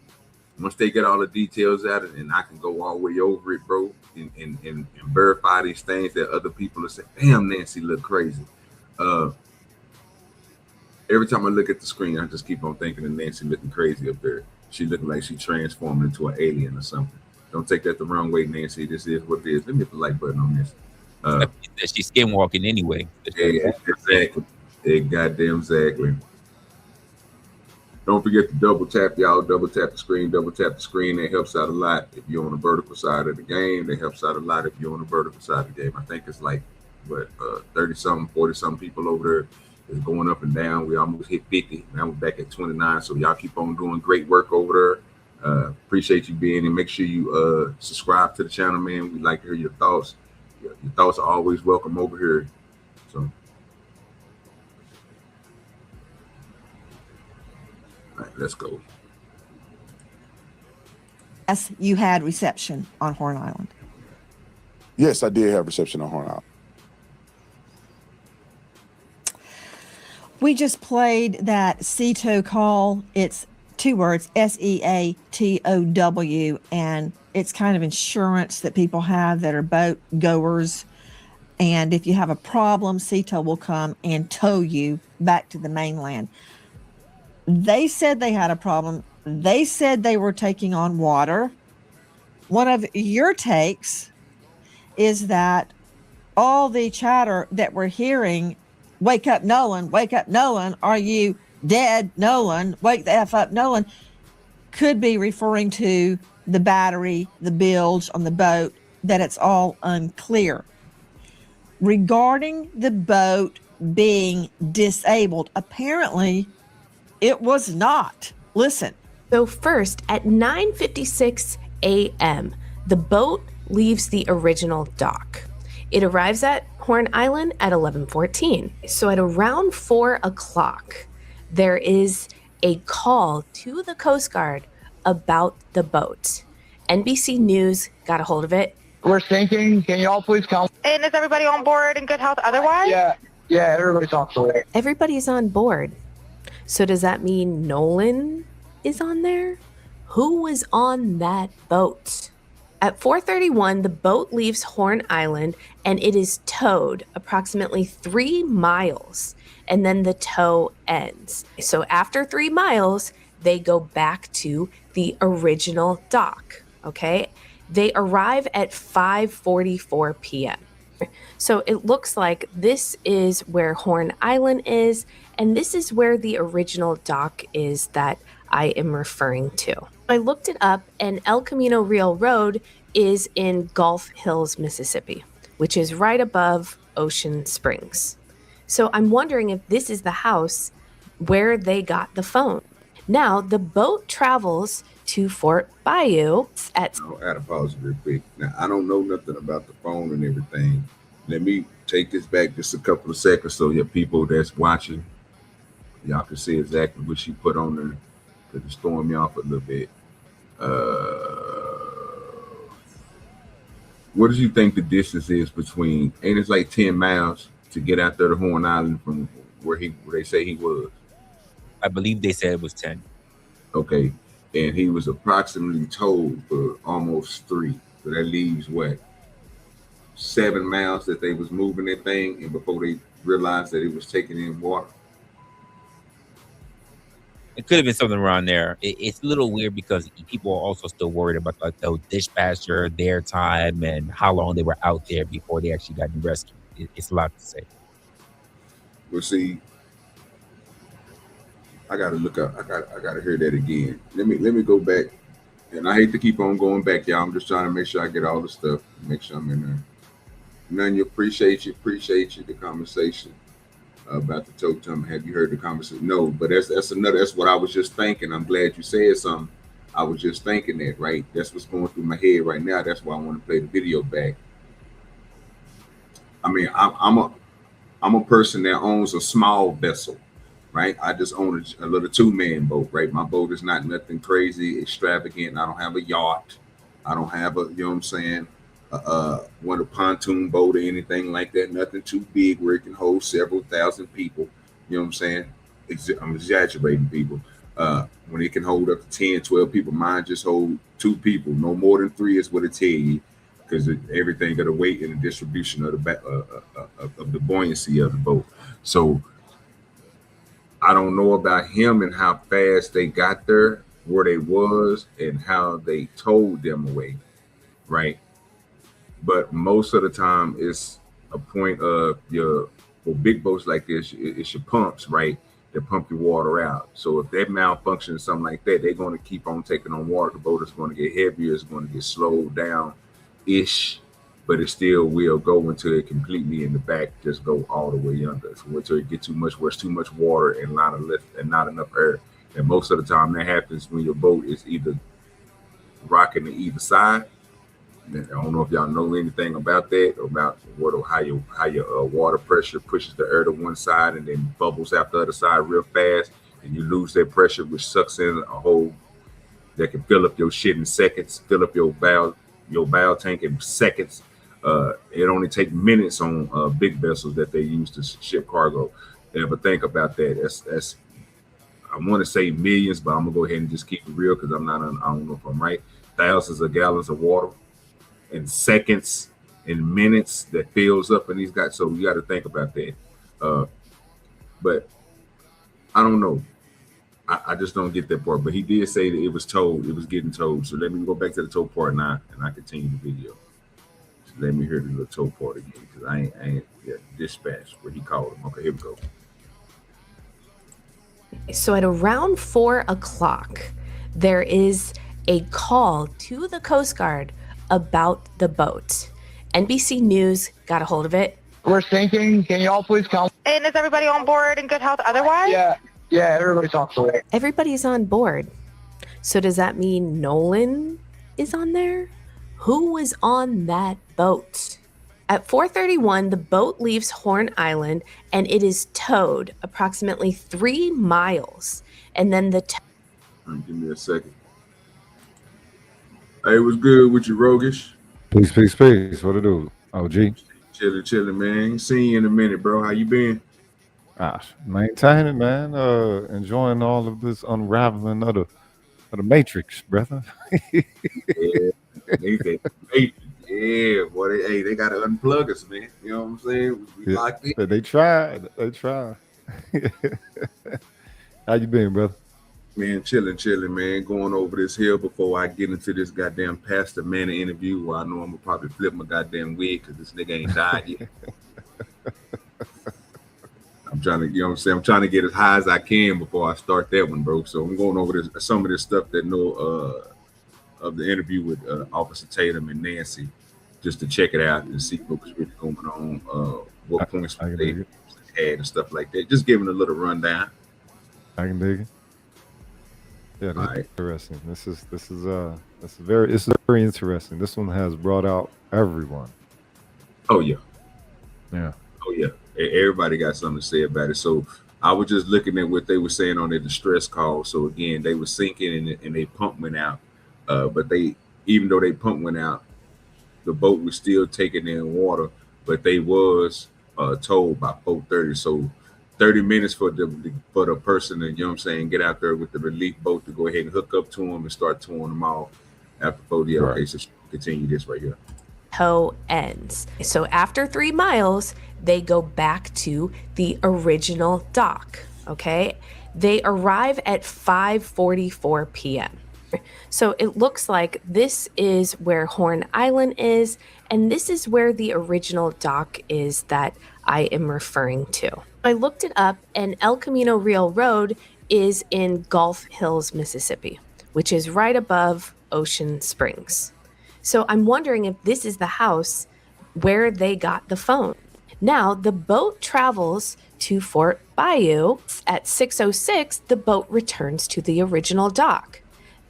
Once they get all the details out, and I can go all the way over it, bro, and verify these things that other people are saying. Damn, Nancy look crazy. Every time I look at the screen, I just keep on thinking of Nancy looking crazy up there. She looking like she transformed into an alien or something. Don't take that the wrong way, Nancy. This is what it is. Let me hit the like button on this. She's skinwalking anyway. Yeah, exactly. Goddamn exactly. Don't forget to double tap, y'all. Double tap the screen. That helps out a lot if you're on the vertical side of the game. That helps out a lot if you're on the vertical side of the game. I think it's like, 30-something, 40-something people over there. It's going up and down. We almost hit 50. Now we're back at 29. So y'all keep on doing great work over there. Appreciate you being here. Make sure you subscribe to the channel, man. We'd like to hear your thoughts. Your thoughts are always welcome over here. So, all right, let's go. Yes, you had reception on Horn Island. Yes, I did have reception on Horn Island. We just played that CETO call. It's 2 words, SEATOW, and it's kind of insurance that people have that are boat goers. And if you have a problem, CETO will come and tow you back to the mainland. They said they had a problem. They said they were taking on water. One of your takes is that all the chatter that we're hearing, wake up, Nolan, are you dead, Nolan, wake the F up, Nolan, could be referring to the battery, the bilge on the boat, that it's all unclear. Regarding the boat being disabled, apparently it was not. Listen. So first, at 9:56 a.m., the boat leaves the original dock. It arrives at Horn Island at 11:14. So at around 4 o'clock, there is a call to the Coast Guard about the boat. NBC News got a hold of it. We're sinking. Can you all please come? And is everybody on board in good health otherwise? Yeah, everybody's on board. Everybody's on board. So does that mean Nolan is on there? Who was on that boat? At 4:31, the boat leaves Horn Island and it is towed approximately 3 miles, and then the tow ends. So after 3 miles, they go back to the original dock, okay? They arrive at 5:44 p.m. So it looks like this is where Horn Island is, and this is where the original dock is that I am referring to. I looked it up, and El Camino Real Road is in Gulf Hills, Mississippi, which is right above Ocean Springs. So I'm wondering if this is the house where they got the phone. Now, the boat travels to Fort Bayou at... I'll add a pause real quick. Now, I don't know nothing about the phone and everything. Let me take this back just a couple of seconds so your people that's watching, y'all can see exactly what she put on there, because it's throwing me off a little bit. What do you think the distance is between, ain't it like 10 miles to get out there to Horn Island from where they say he was? I believe they said it was 10. Okay. And he was approximately towed for almost 3. So that leaves what? 7 miles that they was moving that thing, and before they realized that it was taking in water. It could have been something around there. It's a little weird because people are also still worried about like the dispatcher, their time, and how long they were out there before they actually got rescued. It's a lot to say. Well, see, I gotta look up. I gotta hear that again. Let me go back. And I hate to keep on going back, y'all. I'm just trying to make sure I get all the stuff. Make sure I'm in there. None, you appreciate the conversation about the totem. Have you heard the conversation? No, but that's what I was just thinking. I'm glad you said something. I was just thinking that, right? That's what's going through my head right now. That's why I want to play the video back. I mean, I'm a person that owns a small vessel, right? I just own a little 2-man boat, right? My boat is not nothing crazy, extravagant. I don't have a yacht. I don't have a, you know what I'm saying? One a pontoon boat or anything like that. Nothing too big where it can hold several thousand people. You know what I'm saying? I'm exaggerating, people. When it can hold up to 10, 12 people, mine just hold 2 people. No more than 3 is what it tell you, because everything got a weight and the distribution of the buoyancy of the boat. So I don't know about him and how fast they got there, where they was, and how they towed them away, right? But most of the time, it's a point of your big boats like this. It's your pumps, right? That pump your water out. So if that malfunctions, something like that, they're going to keep on taking on water. The boat is going to get heavier. It's going to get slowed down, but it still will go until it completely in the back just go all the way under. So until it get too much, where it's too much water and not enough air. And most of the time, that happens when your boat is either rocking to either side. I don't know if y'all know anything about that, about how your water pressure pushes the air to one side and then bubbles out the other side real fast, and you lose that pressure, which sucks in a hole that can fill up your shit in seconds, fill up your bow tank in seconds. It only takes minutes on big vessels that they use to ship cargo. Ever think about that? That's I want to say millions, but I'm gonna go ahead and just keep it real because I don't know if I'm right. Thousands of gallons of water in seconds, in minutes, that fills up in these guys. So you got to think about that. But I don't know. I just don't get that part. But he did say that it was towed. It was getting towed. So let me go back to the tow part now, and I continue the video. So let me hear the little tow part again, because I ain't dispatch where he called him. Okay, here we go. So at around 4 o'clock, there is a call to the Coast Guard about the boat. NBC News got a hold of it. We're sinking. Can you all please come? And is everybody on board in good health otherwise? Yeah, everybody's on board. Everybody's on board. So does that mean Nolan is on there? Who was on that boat? At 4:31, the boat leaves Horn Island and it is towed approximately 3 miles. And then the give me a second. Hey, what's good with you, Rogish? Peace, peace, peace. What it do, OG? Chilling, man. Ain't seen you in a minute, bro. How you been? Maintaining, man. Enjoying all of this unraveling of the matrix, brother. Yeah, Yeah, boy. They got to unplug us, man. You know what I'm saying? We locked in. They tried. How you been, brother? Man, chilling, man. Going over this hill before I get into this goddamn Pastor Manor interview where I know I'm going to probably flip my goddamn wig because this nigga ain't died yet. I'm trying to, you know what I'm saying? I'm trying to get as high as I can before I start that one, bro. So I'm going over some of this stuff that know of the interview with Officer Tatum and Nancy, just to check it out and see what was really going on, what points they had and stuff like that. Just giving a little rundown. I can dig it. Yeah, that's interesting. This is very interesting. This one has brought out everyone. Oh yeah. Yeah. Oh yeah. Everybody got something to say about it. So I was just looking at what they were saying on their distress call. So again, they were sinking and they pump went out. But even though they pump went out, the boat was still taking in water, but they was told by 4:30. So 30 minutes for the person, and you know what I'm saying, get out there with the relief boat to go ahead and hook up to them and start towing them off after 40. Right. Okay, so continue this right here. Tow ends. So after 3 miles, they go back to the original dock. Okay, they arrive at 5:44 p.m. So it looks like this is where Horn Island is, and this is where the original dock is that I am referring to. I looked it up, and El Camino Real Road is in Gulf Hills, Mississippi, which is right above Ocean Springs. So I'm wondering if this is the house where they got the phone. Now, the boat travels to Fort Bayou. At 6:06, the boat returns to the original dock.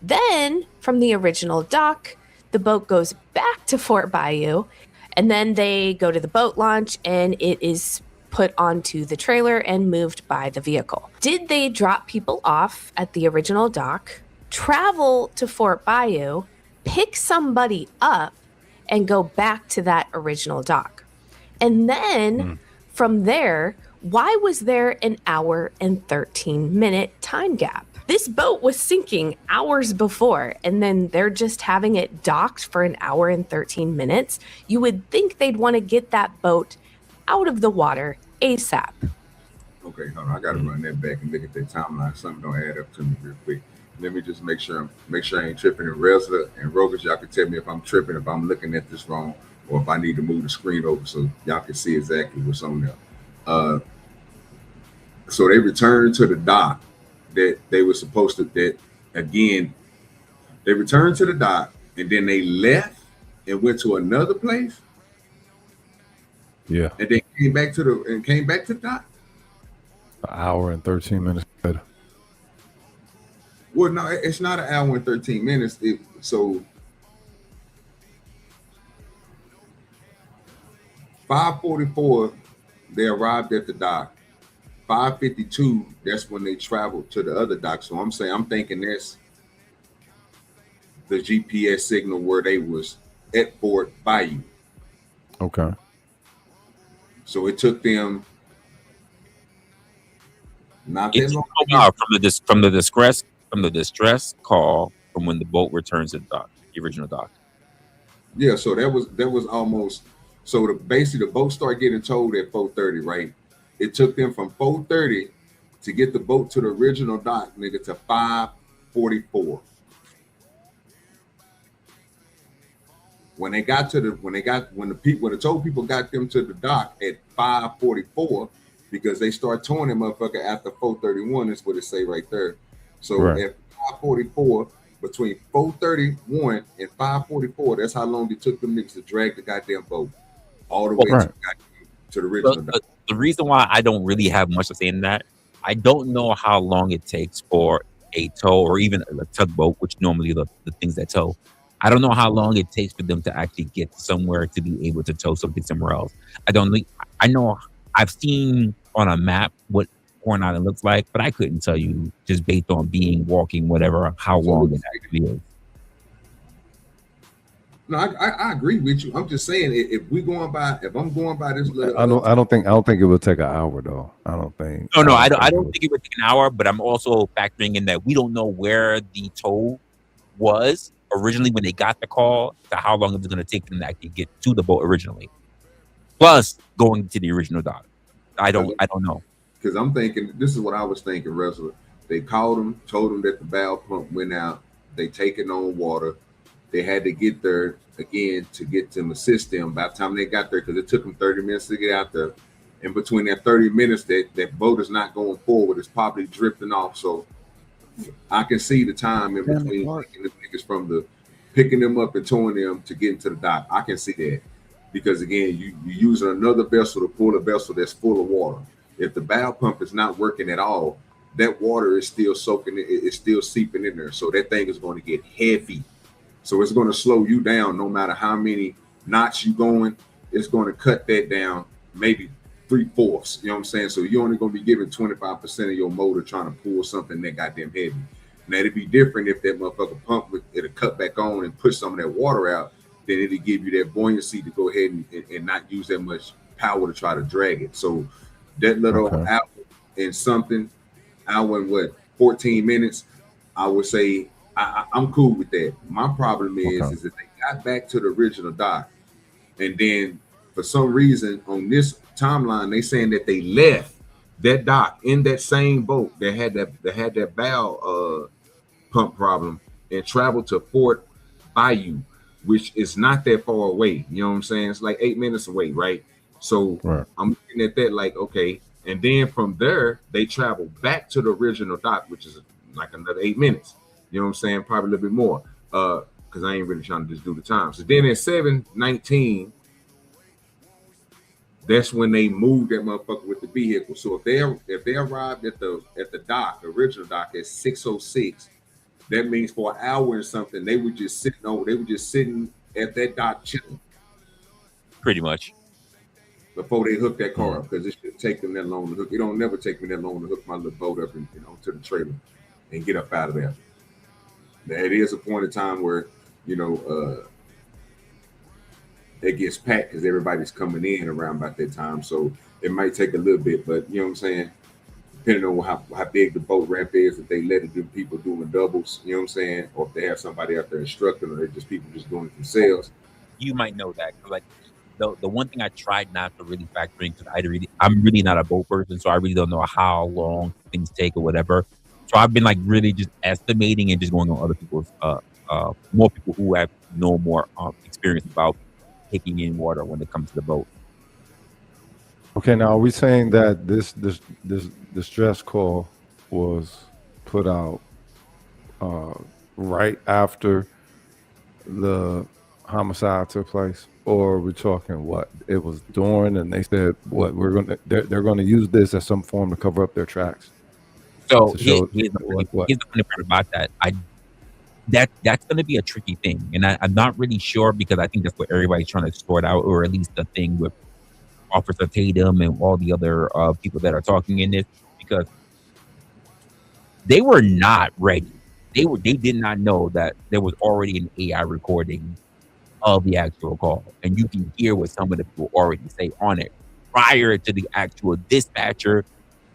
Then, from the original dock, the boat goes back to Fort Bayou, and then they go to the boat launch, and it is put onto the trailer and moved by the vehicle. Did they drop people off at the original dock, travel to Fort Bayou, pick somebody up, and go back to that original dock? And then from there, why was there an hour and 13-minute time gap? This boat was sinking hours before, and then they're just having it docked for an hour and 13 minutes. You would think they'd want to get that boat out of the water ASAP. Okay, hold on. I got to run that back and look at that timeline. Something don't add up to me real quick. Let me just make sure I ain't tripping. And Rezla and Rogus, y'all can tell me if I'm tripping, if I'm looking at this wrong, or if I need to move the screen over so y'all can see exactly what's on there. So they returned to the dock that they were supposed to, they returned to the dock and then they left and went to another place. Yeah. And then came back to the dock. An hour and 13 minutes later. Well, no, it's not an hour and 13 minutes. So 5:44, they arrived at the dock. 5:52, that's when they traveled to the other dock. So I'm thinking that's the GPS signal where they was at Fort Bayou. Okay. So it took them not that long. From the distress call from when the boat returns to the dock, the original dock. Yeah, so that was almost, so basically the boat started getting towed at 4:30, right? It took them from 4:30 to get the boat to the original dock, nigga, to 5:44. When the tow people got them to the dock at 5:44, because they start towing them motherfucker after 4:31, is what it say right there. So at 5:44, between 4:31 and 5:44, that's how long it took them niggas to drag the goddamn boat all the way to the original dock. The reason why I don't really have much to say in that, I don't know how long it takes for a tow or even a tugboat, which normally the things that tow. I don't know how long it takes for them to actually get somewhere to be able to tow something somewhere else. I know I've seen on a map what Horn Island looks like, but I couldn't tell you just based on walking, whatever, how long it actually is. No, I agree with you. I'm just saying if I'm going by this little, I don't think it would take an hour though. I don't think. No, I don't think it would take an hour. But I'm also factoring in that we don't know where the tow was originally when they got the call to how long it was going to take them to actually get to the boat originally, plus going to the original dock. I don't know. Because I'm thinking, this is what I was thinking, Russell. They called them, told them that the valve pump went out. They taking on water. They had to get there again to get them, assist them. By the time they got there, because it took them 30 minutes to get out there. In between that 30 minutes, that boat is not going forward. It's probably drifting off. So I can see the time in between taking the niggas from the picking them up and towing them to getting to the dock. I can see that. Because again, you're using another vessel to pull a vessel that's full of water. If the valve pump is not working at all, that water is still soaking, it's still seeping in there. So that thing is going to get heavy. So it's going to slow you down no matter how many knots you going. It's going to cut that down maybe 3/4. You know what I'm saying? So you're only going to be giving 25% of your motor trying to pull something that goddamn heavy. Now it'd be different if that motherfucker pump it'll cut back on and push some of that water out. Then it'll give you that buoyancy to go ahead and not use that much power to try to drag it. So that little hour and something, hour and what, 14 minutes, I would say I'm cool with that. My problem is that they got back to the original dock, and then for some reason on this timeline they saying that they left that dock in that same boat that had that valve pump problem and traveled to Fort Bayou, which is not that far away. You know what I'm saying? It's like 8 minutes away, right? So I'm looking at that like, okay. And then from there, they travel back to the original dock, which is like another 8 minutes. You know what I'm saying? Probably a little bit more. Because I ain't really trying to just do the time. So then at 7:19, that's when they moved that motherfucker with the vehicle. So if they arrived at the dock, the original dock at 6:06, that means for an hour and something, they were just sitting at that dock chilling. Pretty much. Before they hook that car up, because it shouldn't take them that long to hook. It don't never take me that long to hook my little boat up and to the trailer and get up out of there. Now it is a point in time where it gets packed because everybody's coming in around about that time. So it might take a little bit, but you know what I'm saying? Depending on how big the boat ramp is, if they let it do people doing doubles, you know what I'm saying? Or if they have somebody out there instructing, or they're just people just doing it themselves. You might know that. Like the one thing I tried not to really factor in, because I'm really not a boat person, so I really don't know how long things take or whatever. So I've been like really just estimating and just going on other people's more people who have more experience about taking in water when it comes to the boat. Okay, now are we saying that this distress call was put out right after the homicide took place, or are we talking what it was during? And they said what they're gonna use this as some form to cover up their tracks. So here's the funny part about that. That's going to be a tricky thing, and I'm not really sure, because I think that's what everybody's trying to sort out, or at least the thing with Officer Tatum and all the other people that are talking in this, because they were not ready. They did not know that there was already an AI recording of the actual call, and you can hear what some of the people already say on it prior to the actual dispatcher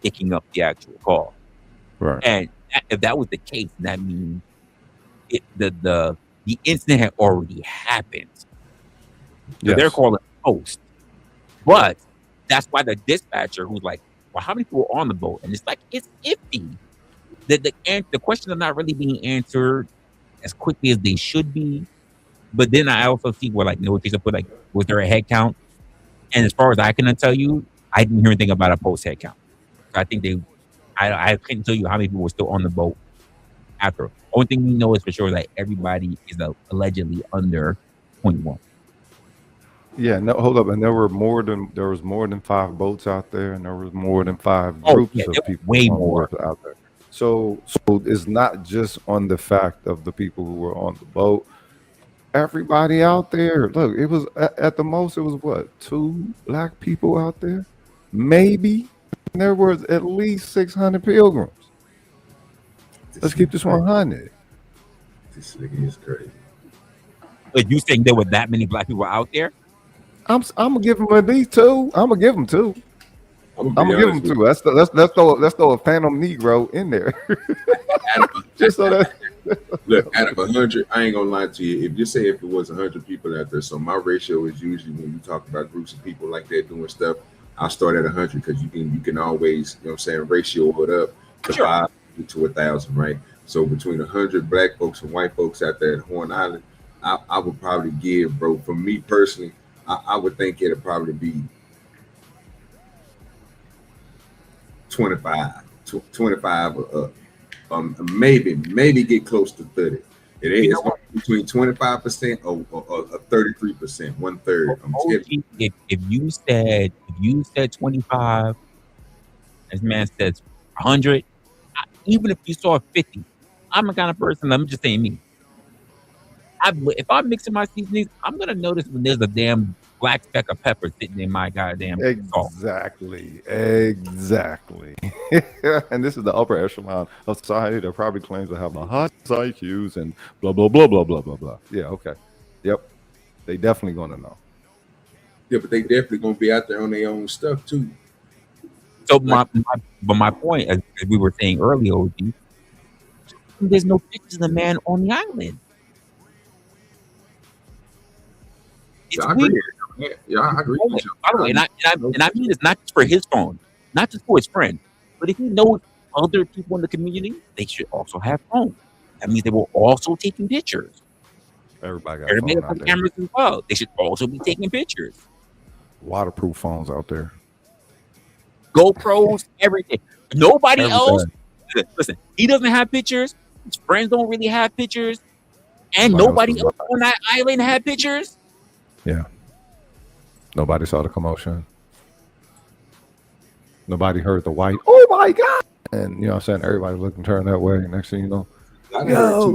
picking up the actual call. Right. And if that was the case, that means the incident had already happened. So they're calling post. But that's why the dispatcher, who's like, well, how many people are on the boat? And it's like, it's iffy. The questions are not really being answered as quickly as they should be. But then I also see where notifications put was there a head count? And as far as I can tell you, I didn't hear anything about a post head count. So I think I couldn't tell you how many people were still on the boat after. Only thing we know is for sure that everybody is allegedly under 21. Yeah, no, hold up. And there was more than 5 boats out there, and there was more than 5 groups of people. Way more out there. So it's not just on the fact of the people who were on the boat. Everybody out there. Look, it was at the most, it was what, 2 black people out there? Maybe. And there was at least 600 pilgrims. Let's keep this 100. This nigga is crazy. But you think there were that many black people out there? I'm gonna give them at least 2. I'm gonna give them 2. I'm gonna give them 2. Let's throw a phantom Negro in there, just so that Look, out of 100, I ain't gonna lie to you. If you say if it was 100 people out there, so my ratio is usually when you talk about groups of people like that doing stuff, I'll start at 100 because you can always, you know what I'm saying, ratio it up to 5 to 1,000, right? So between 100 black folks and white folks out there at Horn Island, I would probably give, bro. For me personally, I would think it'd probably be 25, 25 or maybe get close to 30. It's between 25% or 33%, 1/3. If you said 25, this man says 100, even if you saw 50, I'm the kind of person, I'm just saying me. If I'm mixing my seasonings, I'm gonna notice when there's a damn black speck of pepper sitting in my goddamn salt. Exactly. And this is the upper echelon of society that probably claims to have the highest IQs and blah blah blah blah blah blah blah. Yeah, okay. Yep. They definitely gonna know. Yeah, but they definitely gonna be out there on their own stuff too. So my point, as we were saying earlier, OG, there's no pictures of the man on the island. Yeah, I agree. Yeah, I agree with you. By the way, and I mean it's not just for his phone, not just for his friend, but if he knows other people in the community, they should also have phones. That means they were also taking pictures. Everybody got have cameras as well. They should also be taking pictures. Waterproof phones out there. GoPros, everything. Nobody else. Listen, he doesn't have pictures. His friends don't really have pictures, and nobody else on that island had pictures. Yeah. Nobody saw the commotion. Nobody heard the white, oh my God. And, you know what I'm saying? Everybody looking, turn that way. Next thing you know,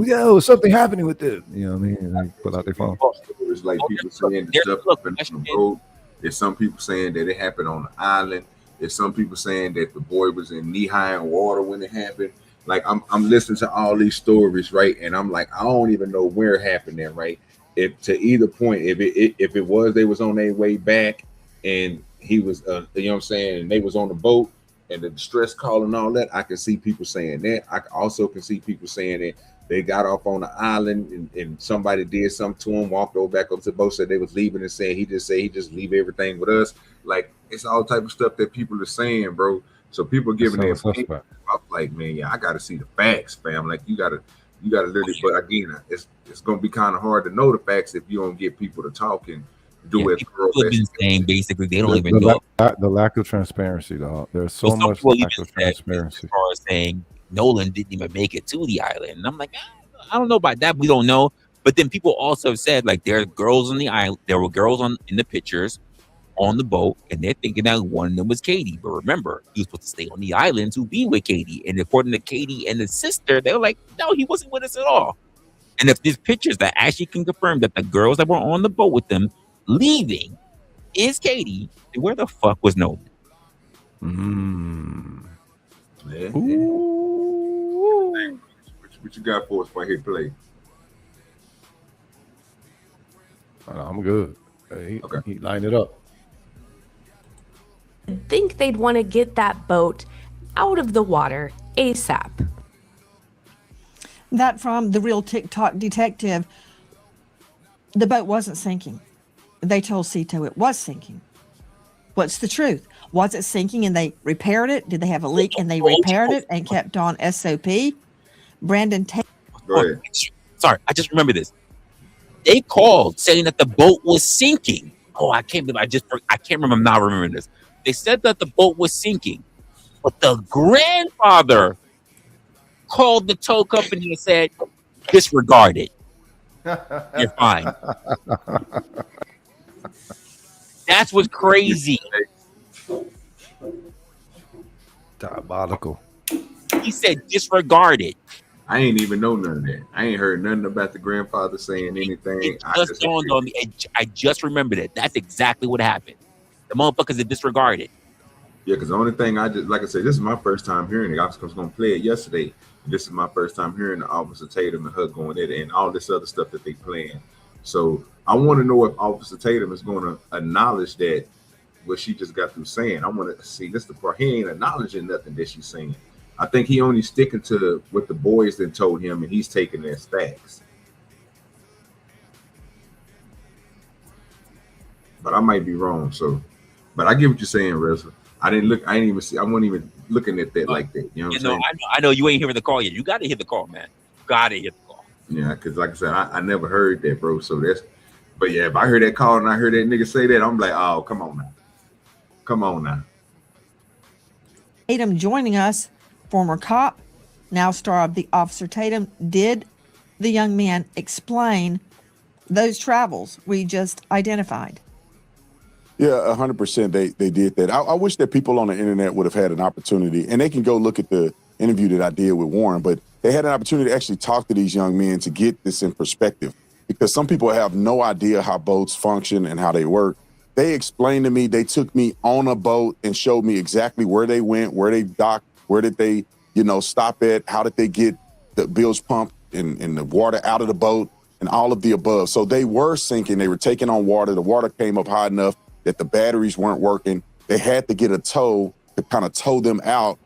yo, something happening with this. You know what I mean? And they pull out their phone. It's like people saying the stuff happened on the road. There's some people saying that it happened on the island. There's some people saying that the boy was in knee-high in water when it happened. Like, I'm listening to all these stories, right? And I'm like, I don't even know where it happened then, right? If to either point, if it was they was on their way back and he was you know what I'm saying, and they was on the boat and the distress call and all that, I can see people saying that. I also can see people saying that they got off on the island and somebody did something to him, walked over back up to the boat, said they was leaving and saying he just leave everything with us. Like, it's all type of stuff that people are saying, bro. So people giving their opinion. I'm like, man, yeah, I gotta see the facts, fam. Like, you gotta literally, but again, it's gonna be kind of hard to know the facts if you don't get people to talk and do it. People have been saying basically they don't even know the lack of transparency, dog. There's so much lack of transparency. As far as saying Nolan didn't even make it to the island, and I'm like, I don't know about that. We don't know. But then people also said like there are girls on the island. There were girls in the pictures on the boat, and they're thinking that one of them was Katie. But remember, he was supposed to stay on the island to be with Katie. And according to Katie and the sister, they were like, no, he wasn't with us at all. And if there's pictures that actually can confirm that the girls that were on the boat with them leaving is Katie, then where the fuck was Nolan? Yeah. What you got for us right here, play? I'm good. He lined it up. I think they'd want to get that boat out of the water ASAP. That from the real TikTok detective. The boat wasn't sinking. They told Cito it was sinking. What's the truth? Was it sinking and they repaired it? Did they have a leak and they repaired it and kept on SOP? Brandon Tate. Go ahead. Sorry, I just remember this. They called saying that the boat was sinking. Oh, I can't remember. I'm not remembering this. They said that the boat was sinking, but the grandfather called the tow company and said, disregard it. You're fine. That's what's crazy. Diabolical. He said, disregard it. I ain't even know none of that. I ain't heard nothing about the grandfather saying anything. It just dawned on me. I just remembered it. That's exactly what happened. The motherfuckers had disregarded. Yeah, because the only thing like I said, this is my first time hearing it. I was going to play it yesterday. This is my first time hearing the Officer Tatum and her going at it and all this other stuff that they playing. So I want to know if Officer Tatum is going to acknowledge that what she just got through saying. I want to see this the part. He ain't acknowledging nothing that she's saying. I think he only sticking to what the boys then told him, and he's taking their facts. But I might be wrong. So, but I get what you're saying, Reza. I didn't even see. I wasn't even looking at that like that. You know what I'm saying? I know you ain't hearing the call yet. You got to hear the call, man. Got to hear the call. Yeah, because like I said, I never heard that, bro. So that's. But yeah, if I heard that call and I heard that nigga say that, I'm like, oh, come on now. Come on now. Tatum joining us, former cop, now star of The Officer Tatum. Did the young man explain those travels we just identified? Yeah, 100%. They did that. I wish that people on the internet would have had an opportunity, and they can go look at the interview that I did with Warren, but they had an opportunity to actually talk to these young men to get this in perspective, because some people have no idea how boats function and how they work. They explained to me, they took me on a boat and showed me exactly where they went, where they docked, where did they, stop at, how did they get the bilge pump and the water out of the boat and all of the above. So they were sinking, they were taking on water. The water came up high enough that the batteries weren't working. They had to get a tow to kind of tow them out,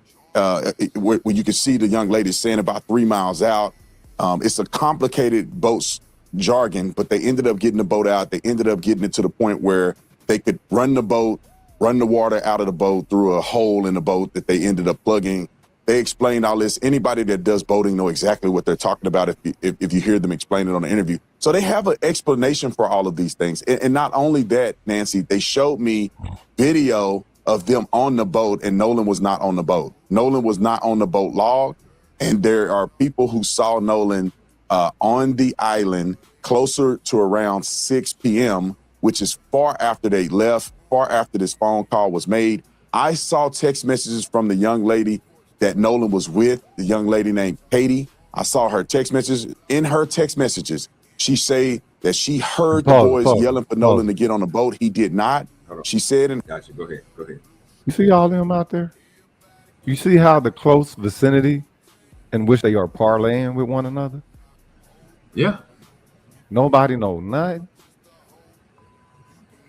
where you could see the young lady saying about 3 miles out. It's a complicated boat's jargon, but they ended up getting the boat out. They ended up getting it to the point where they could run the water out of the boat through a hole in the boat that they ended up plugging. They explained all this. Anybody that does boating know exactly what they're talking about if you hear them explain it on the interview. So they have an explanation for all of these things. And not only that, Nancy, they showed me video of them on the boat, and Nolan was not on the boat. Nolan was not on the boat log. And there are people who saw Nolan on the island closer to around 6 p.m., which is far after they left, far after this phone call was made. I saw text messages from the young lady that Nolan was with, the young lady named Katie. I saw her text messages. In her text messages, she said that she heard the boys yelling for Nolan to get on the boat. He did not. She said, and gotcha. Go ahead. You see all them out there? You see how the close vicinity in which they are parlaying with one another? Yeah. Nobody know nothing.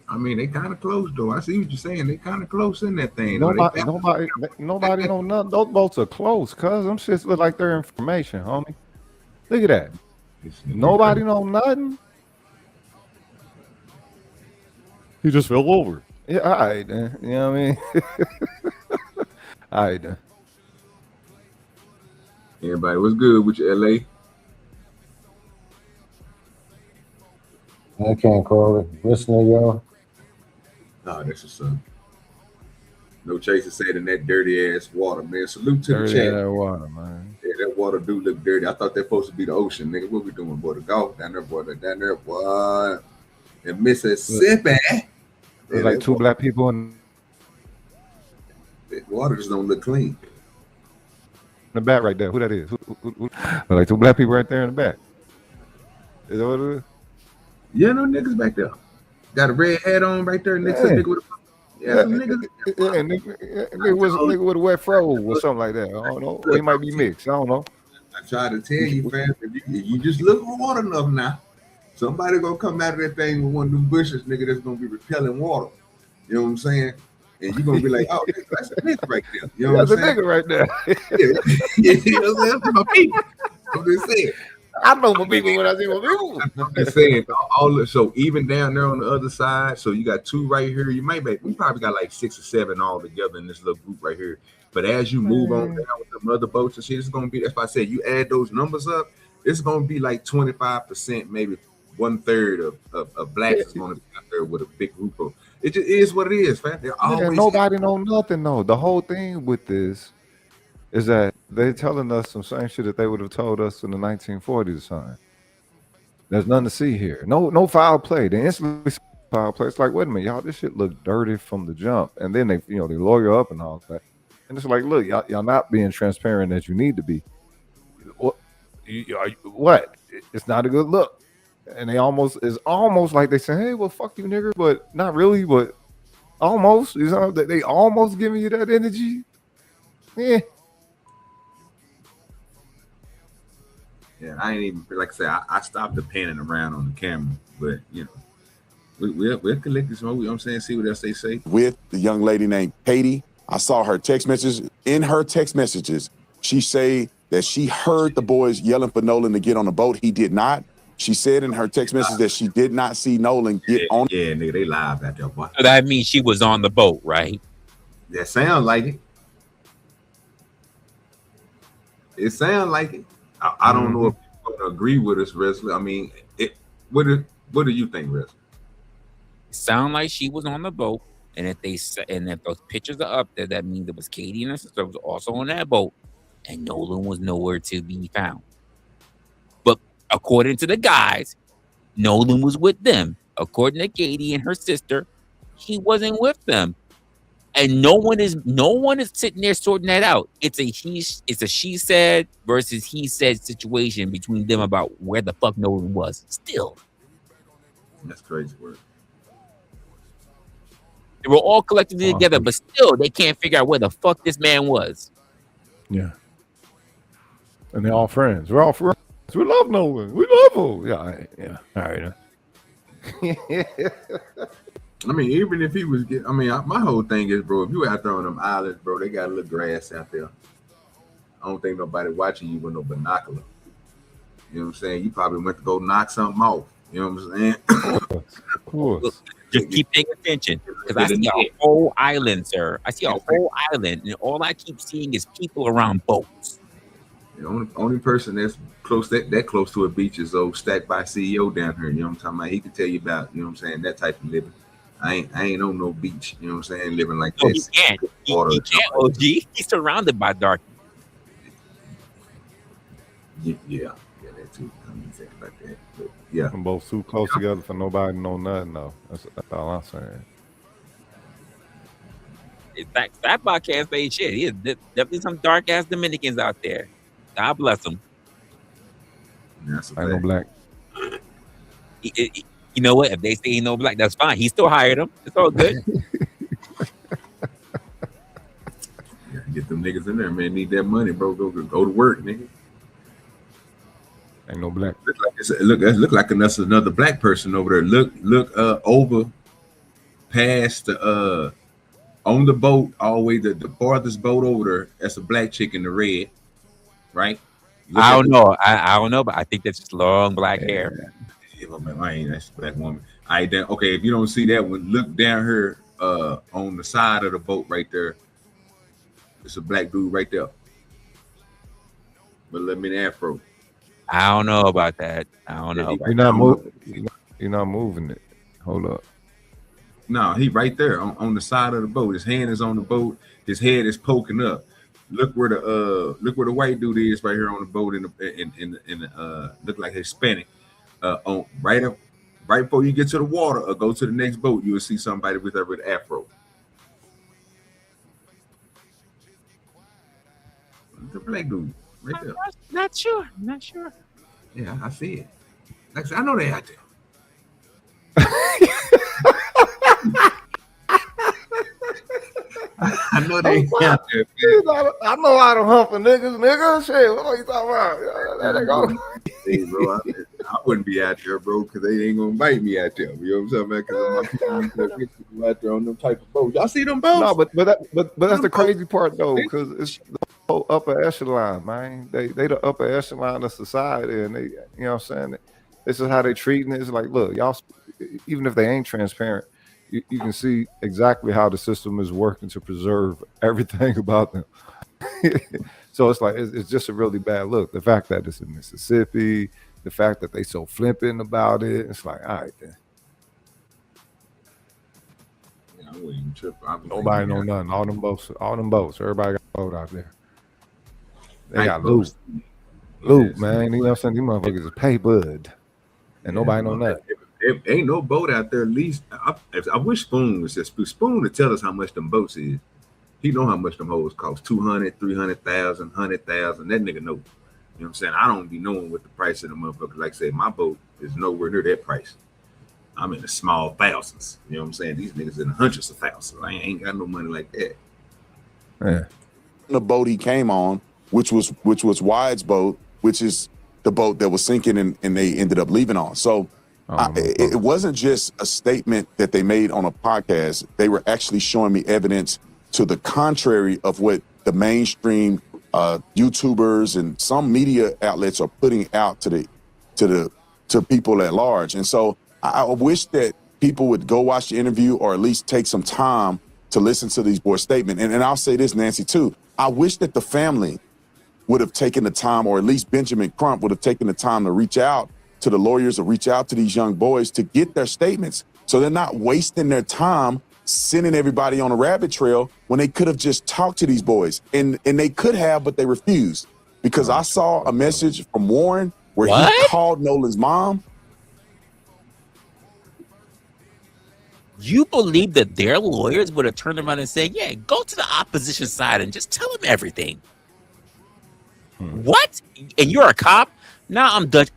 I mean, they kind of close though. I see what you're saying. They kind of close in that thing. Nobody know nothing. Those boats are close, cuz them shits look like their information, homie. Look at that. Nobody know nothing. He just fell over. Yeah, all right, then. You know what I mean? All right, then. Everybody, what's good with you, LA? I can't call it. Listening, y'all. Oh, that's what's up. No Chaser said in that dirty ass water, man. Salute to the chat. That water, man. Yeah, that water do look dirty. I thought that supposed to be the ocean, nigga. What we doing, boy? The golf down there, boy. Down there, boy. In Mississippi. There's like two black people in the water just don't look clean. In the back right there. Who that is? Who? Like two black people right there in the back. Is that what it is? Yeah, no niggas back there. Got a red hat on right there next to the nigga with a nigga with a wet fro or something like that. I don't know. They might be mixed. I don't know. I try to tell you, fam, if you just look hard enough now, somebody gonna come out of that thing with one of them bushes, nigga, that's gonna be repelling water. You know what I'm saying? And you're gonna be like, oh, that's a nigga right there. You know what I'm saying? That's a nigga right there. You know what I'm saying? That's my people. I'm just saying. I know my people when I see my people. I'm just saying, so even down there on the other side, so you got two right here. We probably got like 6 or 7 all together in this little group right here. But as you move on down with the other boats and shit, it's gonna be. That's why I said you add those numbers up, it's gonna be like 25%, maybe 1/3 of blacks is gonna be out there with a big group of. It just is what it is, fam. Nobody know nothing though. The whole thing with this is that they're telling us some same shit that they would have told us in the 1940s or something. There's nothing to see here. No foul play. They instantly foul play. It's like, wait a minute, y'all, this shit look dirty from the jump. And then they lawyer up and all that. And it's like, look, y'all not being transparent as you need to be. What? It's not a good look. And it's almost like they say, hey, well, fuck you, nigga, but not really, but almost. You know, they almost giving you that energy. Yeah. Yeah, I ain't even, like I said, I stopped the panning around on the camera, but we'll collect this one. You know what I'm saying? See what else they say. With the young lady named Katie, I saw her text messages. In her text messages, she say that she heard the boys yelling for Nolan to get on the boat. He did not. She said in her text message that she did not see Nolan get on. Yeah, nigga, they live out there, boy. So that means she was on the boat, right? That sounds like it. It sounds like it. I don't know if you're gonna agree with us, wrestler. I mean, what do you think, wrestler? Sound like she was on the boat, and if those pictures are up there, that means it was Katie and her sister was also on that boat, and Nolan was nowhere to be found. But according to the guys, Nolan was with them. According to Katie and her sister, he wasn't with them, and no one is sitting there sorting that out. It's a she said versus he said situation between them about where the fuck Nolan was. Still, that's crazy work. They were all collectively together, but still, they can't figure out where the fuck this man was. Yeah. And they're all friends. We're all friends. We love Nolan. We love him. Yeah. All right. I mean, even if he was my whole thing is, bro, if you out there on them islands, bro, they got a little grass out there. I don't think nobody watching you with no binocular. You know what I'm saying? You probably went to go knock something off. You know what I'm saying? Of course. Just keep paying attention, because I see a whole island, sir. I see a whole island, and all I keep seeing is people around boats. The only person that's close that close to a beach is old Stack by CEO down here. You know what I'm talking about? He can tell you about, you know what I'm saying, that type of living. I ain't on no beach, you know what I'm saying, living like No, this. he can't. He can't, OG. He's surrounded by dark. Yeah, that too. I didn't think about that. But yeah. Them both too close together for nobody to know nothing, though. That's all I'm saying. In fact, Fatbot can't say shit. He is definitely some dark ass Dominicans out there. God bless them. I know black. You know what? If they say he no black, that's fine. He still hired him. It's all good. Yeah, get them niggas in there, man. Need that money, bro. Go to work, nigga. Ain't no black. Look like another black person over there. Look over past the on the boat all the way to the farthest boat over there. That's a black chick in the red, right? I don't know. I don't know, but I think that's just long black hair. Yeah, man, that's a black woman. Okay, if you don't see that one, look down here on the side of the boat right there. It's a black dude right there. But let me the afro. I don't know about that. I don't know. You're not moving it. Hold up. No, he right there on the side of the boat. His hand is on the boat. His head is poking up. Look where the white dude is right here on the boat in the look like Hispanic. On right before you get to the water or go to the next boat, you will see somebody with afro. The black dude right there. Not sure. Yeah, I see it. Like I said, I know they out there. I know they out there. I know how to hump for nigga. Shit, what are you talking about? There they go. Hey, bro, I wouldn't be out there, bro, because they ain't gonna bite me out there. You know what I'm saying? Because I'm out there on them type of boats. Y'all see them boats? No, but that's the crazy part though, because it's the whole upper echelon, man. They the upper echelon of society, and they, you know what I'm saying? This is how they treating it. It's like, look, y'all, even if they ain't transparent, you can see exactly how the system is working to preserve everything about them. So it's like it's just a really bad look. The fact that it's in Mississippi, the fact that they so flippant about it, it's like, all right then. Yeah, I wouldn't even trip. Nobody know nothing. All them boats. Everybody got a boat out there. They got loot, man. You know what I'm saying? These motherfuckers is pay bud, and nobody know nothing. If ain't no boat out there, at least I wish Spoon was just Spoon to tell us how much them boats is. He know how much them hoes cost. 200, 300,000, 100,000. That nigga know. You know what I'm saying? I don't be knowing what the price of the motherfucker. Like I said, my boat is nowhere near that price. I'm in the small thousands. You know what I'm saying? These niggas in the hundreds of thousands. I ain't got no money like that. Yeah. The boat he came on, which was Wide's boat, which is the boat that was sinking and they ended up leaving on. So it wasn't just a statement that they made on a podcast. They were actually showing me evidence to the contrary of what the mainstream YouTubers and some media outlets are putting out to people at large. And so I wish that people would go watch the interview or at least take some time to listen to these boys' statement. And I'll say this, Nancy, too. I wish that the family would have taken the time, or at least Benjamin Crump would have taken the time to reach out to the lawyers or reach out to these young boys to get their statements, so they're not wasting their time sending everybody on a rabbit trail when they could have just talked to these boys. And they could have, but they refused, because I saw a message from Warren where he called Nolan's mom. You believe that their lawyers would have turned around and said, yeah, go to the opposition side and just tell them everything? What? And you're a cop? Now I'm Dutch.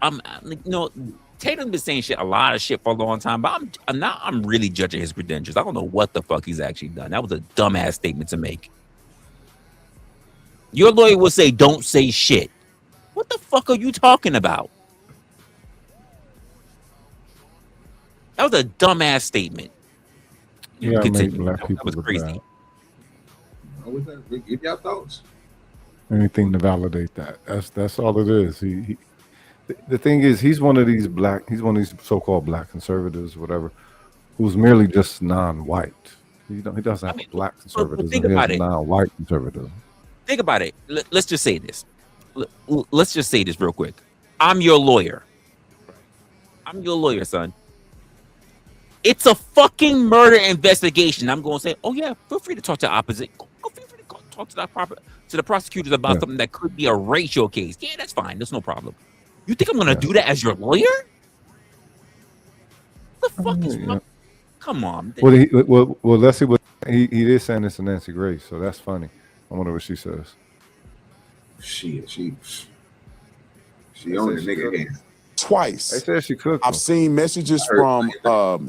Tatum's been saying a lot of shit for a long time, but I'm really judging his credentials. I don't know what the fuck he's actually done. That was a dumbass statement to make. Your lawyer will say, don't say shit. What the fuck are you talking about? That was a dumbass statement. Yeah, Continue. black people That was crazy. Give y'all thoughts. Anything to validate that. That's all it is. The thing is, he's one of these so-called black conservatives, whatever, who's merely just non-white. He doesn't have black conservatism. Think about it. Non-white conservatism. Think about it. Let's just say this. Let's just say this real quick. I'm your lawyer. I'm your lawyer, son. It's a fucking murder investigation. I'm going to say, oh yeah, feel free to talk to the opposite. Go feel free to talk to the prosecutors about something that could be a racial case. Yeah, that's fine. There's no problem. You think I'm going to do that as your lawyer? The fuck is wrong? Come on. Well, let's see what he is saying this to Nancy Grace, so that's funny. I wonder what she says. She on the nigga hands. Twice. They said she cooked. I've seen messages from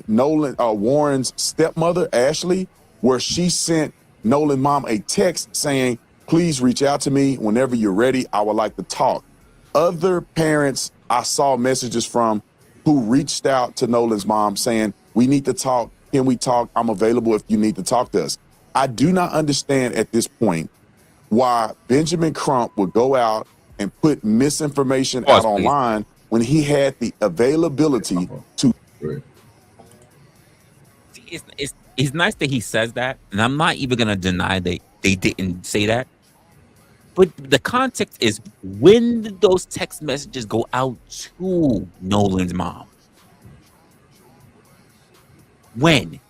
Nolan, Warren's stepmother, Ashley, where she sent Nolan's mom a text saying, please reach out to me whenever you're ready. I would like to talk. Other parents I saw messages from who reached out to Nolan's mom saying, we need to talk. Can we talk? I'm available if you need to talk to us. I do not understand at this point why Benjamin Crump would go out and put misinformation out online when he had the availability to. It's nice that he says that, and I'm not even going to deny that they didn't say that. But the context is, when did those text messages go out to Nolan's mom? When?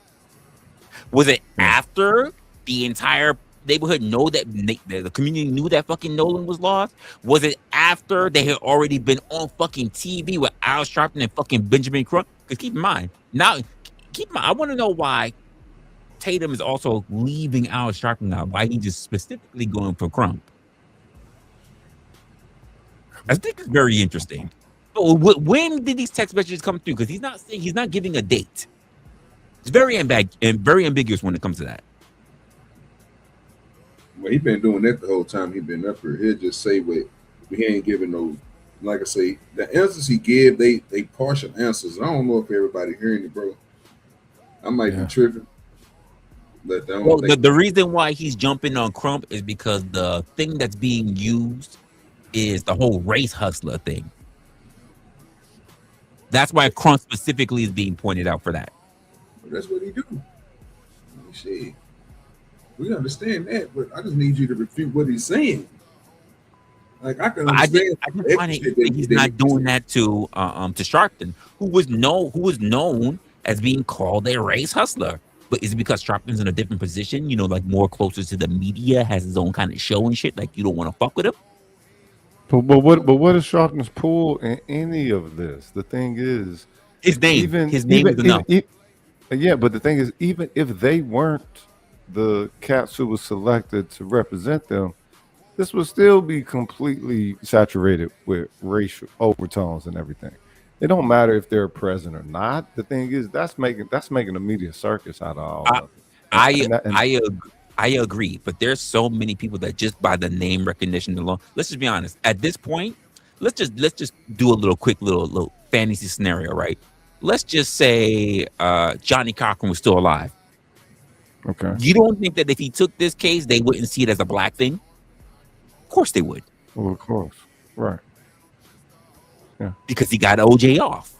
Was it after the entire neighborhood the community knew that fucking Nolan was lost? Was it after they had already been on fucking TV with Al Sharpton and fucking Benjamin Crump? Because keep in mind, I want to know why Tatum is also leaving Al Sharpton now. Why he just specifically going for Crump? I think it's very interesting. But when did these text messages come through? Because he's not giving a date. It's very ambiguous when it comes to that. Well, he been doing that the whole time he been up here. He'll just say what he ain't giving no. Like I say, the answers he give, they partial answers. I don't know if everybody hearing it, bro. I might be tripping. But the reason why he's jumping on Crump is because the thing that's being used is the whole race hustler thing. That's why Crump specifically is being pointed out for that. That's what he do. Shit. We understand that, but I just need you to refute what he's saying. Like I can understand. I just find it that he's not doing that to Sharpton, who was known as being called a race hustler. But is it because Sharpton's in a different position? You know, like more closer to the media, has his own kind of show and shit. Like you don't want to fuck with him. But what is Sharpton's pull in any of this? The thing is, his name is enough. Yeah, but the thing is, even if they weren't the cats who was selected to represent them, this would still be completely saturated with racial overtones and everything. It don't matter if they're present or not. The thing is, that's making a media circus out of all of it. I agree, but there's so many people that just by the name recognition alone. Let's just be honest. At this point, let's just do a little fantasy scenario, right? Let's just say Johnny Cochran was still alive. Okay. You don't think that if he took this case, they wouldn't see it as a black thing? course they would. Well, of course. Right. Yeah. Because he got OJ off.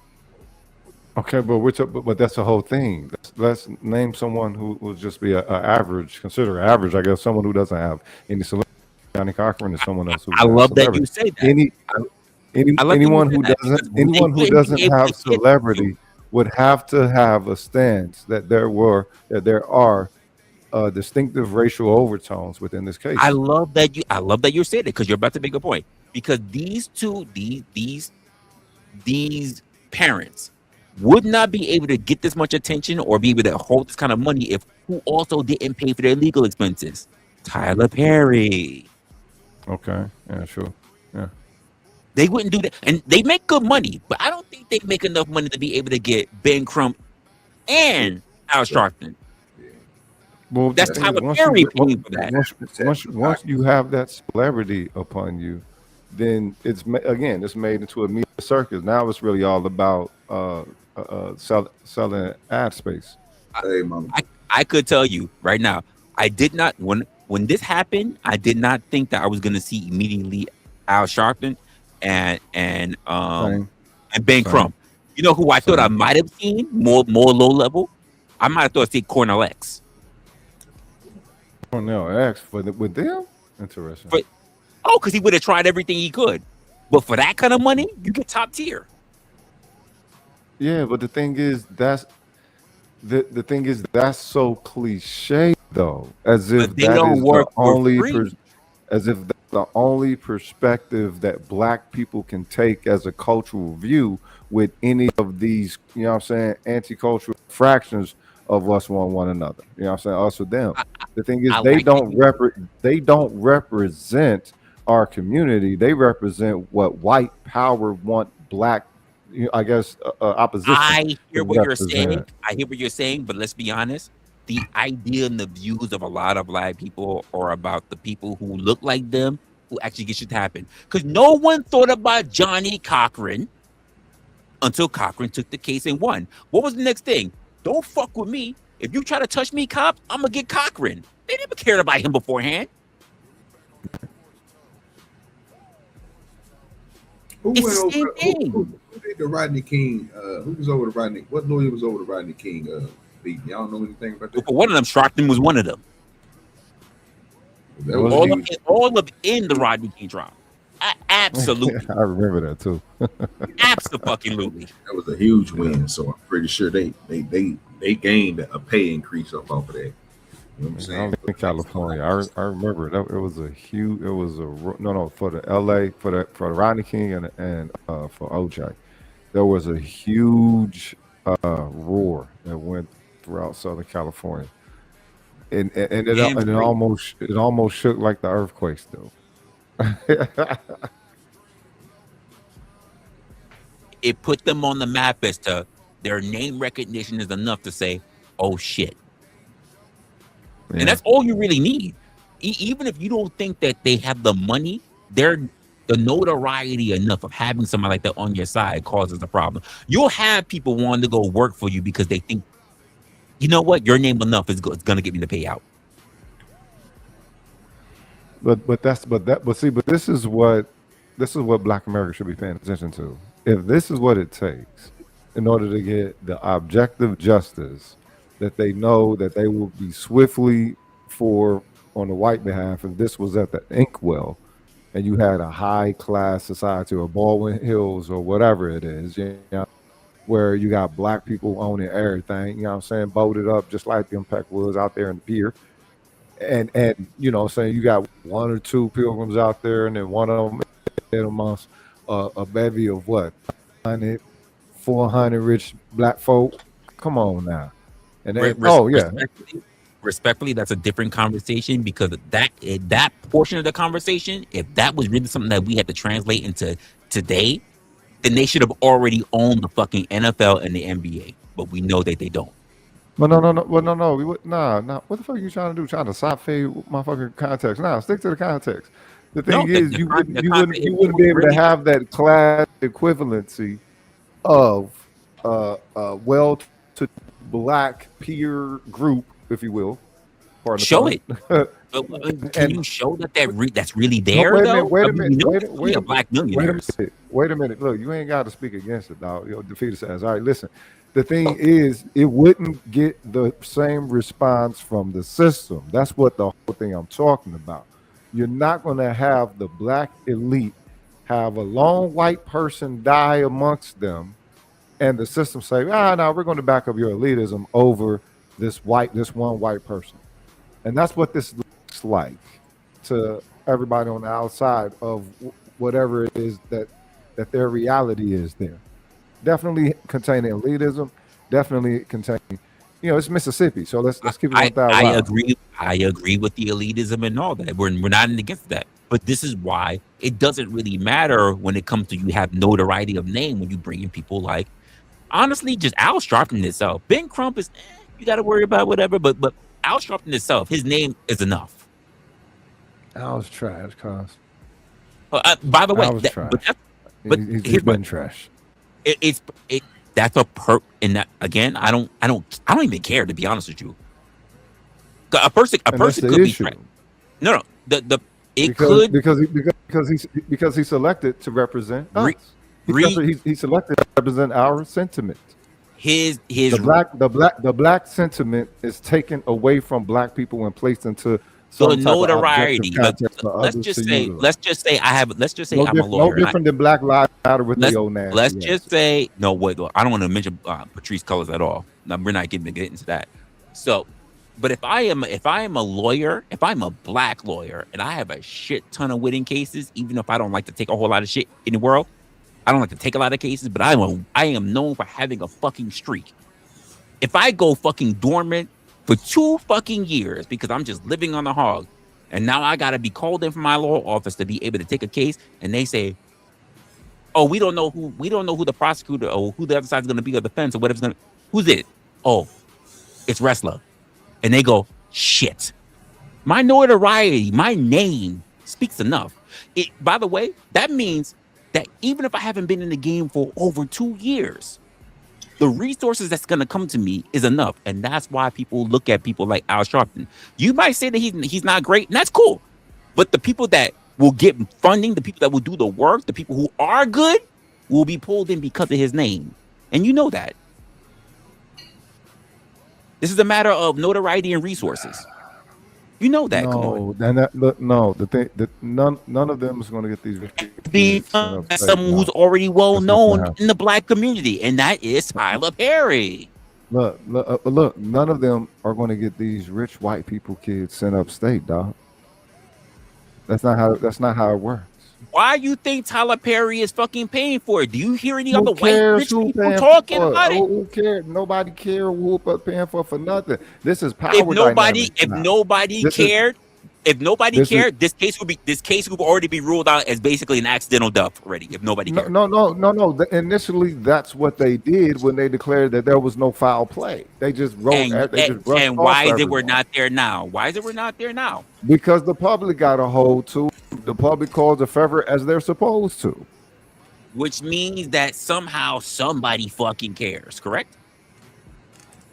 Okay, but that's the whole thing. Let's name someone who will just be a average, consider average, I guess, someone who doesn't have any celebrity. Johnny Cochran is someone else who I love that you say that. Anyone who doesn't have celebrity would have to have a stance that there are distinctive racial overtones within this case. I love that you said it, because you're about to make a point. Because these parents would not be able to get this much attention or be able to hold this kind of money if who also didn't pay for their legal expenses. Tyler Perry. Okay. Yeah, sure. Yeah. They wouldn't do that. And they make good money, but I don't think they make enough money to be able to get Ben Crump and Al Sharpton. Well, that's Tyler Perry paying for that. Once you have that celebrity upon you, then it's made into a media circus. Now it's really all about selling ad space. I could tell you right now, I did not when this happened, I did not think that I was going to see immediately Al Sharpton and Ben Crump. You know who I thought I might have seen more low level? I might have thought I'd see Cornel X. Cornel X with them? Interesting. Because he would have tried everything he could. But for that kind of money, you get top tier. Yeah, but the thing is that's so cliche though, as if they don't work for free. As if that's the only perspective that black people can take as a cultural view with any of these, you know what I'm saying, anti-cultural fractions of us one another. You know what I'm saying? Us or them. The thing is they don't represent our community. They represent what white power want black, I guess, opposition. I hear what you're saying, but let's be honest. The idea and the views of a lot of black people are about the people who look like them, who actually get shit to happen. Because no one thought about Johnny Cochran until Cochran took the case and won. What was the next thing? Don't fuck with me. If you try to touch me, cop, I'm going to get Cochran. They never cared about him beforehand. Who did the Rodney King? Who was over the Rodney? What lawyer was over the Rodney King beat? Y'all know anything about that? For one of them, Sharpton was one of them. All of in the Rodney King trial. Absolutely. I remember that too. Absolutely. That was a huge win. So I'm pretty sure they gained a pay increase off of that. You know what I'm saying? In California, I remember that it was for the LA for the Rodney King and for OJ, there was a huge roar that went throughout Southern California, and it almost shook like the earthquakes though. It put them on the map as to their name recognition is enough to say, oh shit. Yeah. And that's all you really need. Even if you don't think that they have the money, the notoriety enough of having somebody like that on your side causes a problem. You'll have people wanting to go work for you because they think, you know what, your name enough is going to get me the payout. But this is what Black America should be paying attention to. If this is what it takes in order to get the objective justice that they know that they will be swiftly for on the white behalf, if this was at the Inkwell and you had a high class society or Baldwin Hills or whatever it is, you know, where you got black people owning everything, you know what I'm saying, boated up just like the Impact was out there in the pier. And you know what I'm saying, you got one or two pilgrims out there and then one of them amongst a bevy of what, 400 rich black folk. Come on now. And then, respectfully, that's a different conversation, because that portion of the conversation, if that was really something that we had to translate into today, then they should have already owned the fucking NFL and the NBA. But we know that they don't. Well, no. Nah. What the fuck are you trying to do? Trying to side fade my fucking context? Nah, stick to the context. The thing is, you wouldn't be able to have that class equivalency of well-to black peer group, if you will. Show it. Can you show that's really No, there wait a though? minute. Wait I a mean, minute. we know Wait. there's Wait. plenty of black Wait a millionaires. minute. Wait a minute. Look, you ain't got to speak against it, dog. Defeat his ass. All right, listen. The thing is, it wouldn't get the same response from the system. That's what the whole thing I'm talking about. You're not going to have the black elite have a lone white person die amongst them, and the system say, no, we're going to back up your elitism over this one white person. And that's what this looks like to everybody on the outside of whatever it is that their reality is there. Definitely containing elitism, definitely containing, it's Mississippi. So let's keep it 1,000. I agree with the elitism and all that. We're not against that. But this is why it doesn't really matter when it comes to you have notoriety of name when you bring in people like, honestly, just Al Sharpton itself. Ben Crump is, you got to worry about whatever, but Al Sharpton itself, his name is enough. Al's trash, cuz. By the way, Al's trash. He's been trash. That's a perk in that. Again, I don't even care, to be honest with you. A person could be trash. No, because he's selected to represent us. He's selected to represent our sentiment. The black sentiment is taken away from black people and placed into the notoriety. Let's just say I'm a lawyer. No different than Black Lives Matter with the old nasty. Let's just say no. Wait, I don't want to mention Patrice Cullors at all. No, we're not getting into that. So, but if I am a lawyer, if I'm a black lawyer, and I have a shit ton of winning cases, even if I don't like to take a whole lot of shit in the world, I don't like to take a lot of cases, but I am known for having a fucking streak. If I go fucking dormant for 2 fucking years because I'm just living on the hog, and now I gotta be called in from my law office to be able to take a case, and they say, "Oh, we don't know who the prosecutor or who the other side's gonna be or defense or whatever's gonna. Who's it? Oh, it's Wrestler," and they go, "Shit, my notoriety, my name speaks enough." By the way, that means that even if I haven't been in the game for over 2 years, the resources that's going to come to me is enough. And that's why people look at people like Al Sharpton. You might say that he's not great, and that's cool. But the people that will get funding, the people that will do the work, the people who are good will be pulled in because of his name. And you know that. This is a matter of notoriety and resources. You know that. None of them is going to get these. Someone who's already well known in the black community, and that is Tyler Perry. Look, none of them are going to get these rich white people kids sent upstate, dog. That's not how it works. Why you think Tyler Perry is fucking paying for it? Do you hear any other white rich people talking about it? Who cares? Nobody cares who paying for nothing. This is power. If nobody cared, this case would already be ruled out as basically an accidental death already. If nobody cared. No. Initially, that's what they did when they declared that there was no foul play. They just wrote. And why is it we're not there now? Why is it we're not there now? Because the public got a hold to. The public calls the favor as they're supposed to. Which means that somehow somebody fucking cares, correct?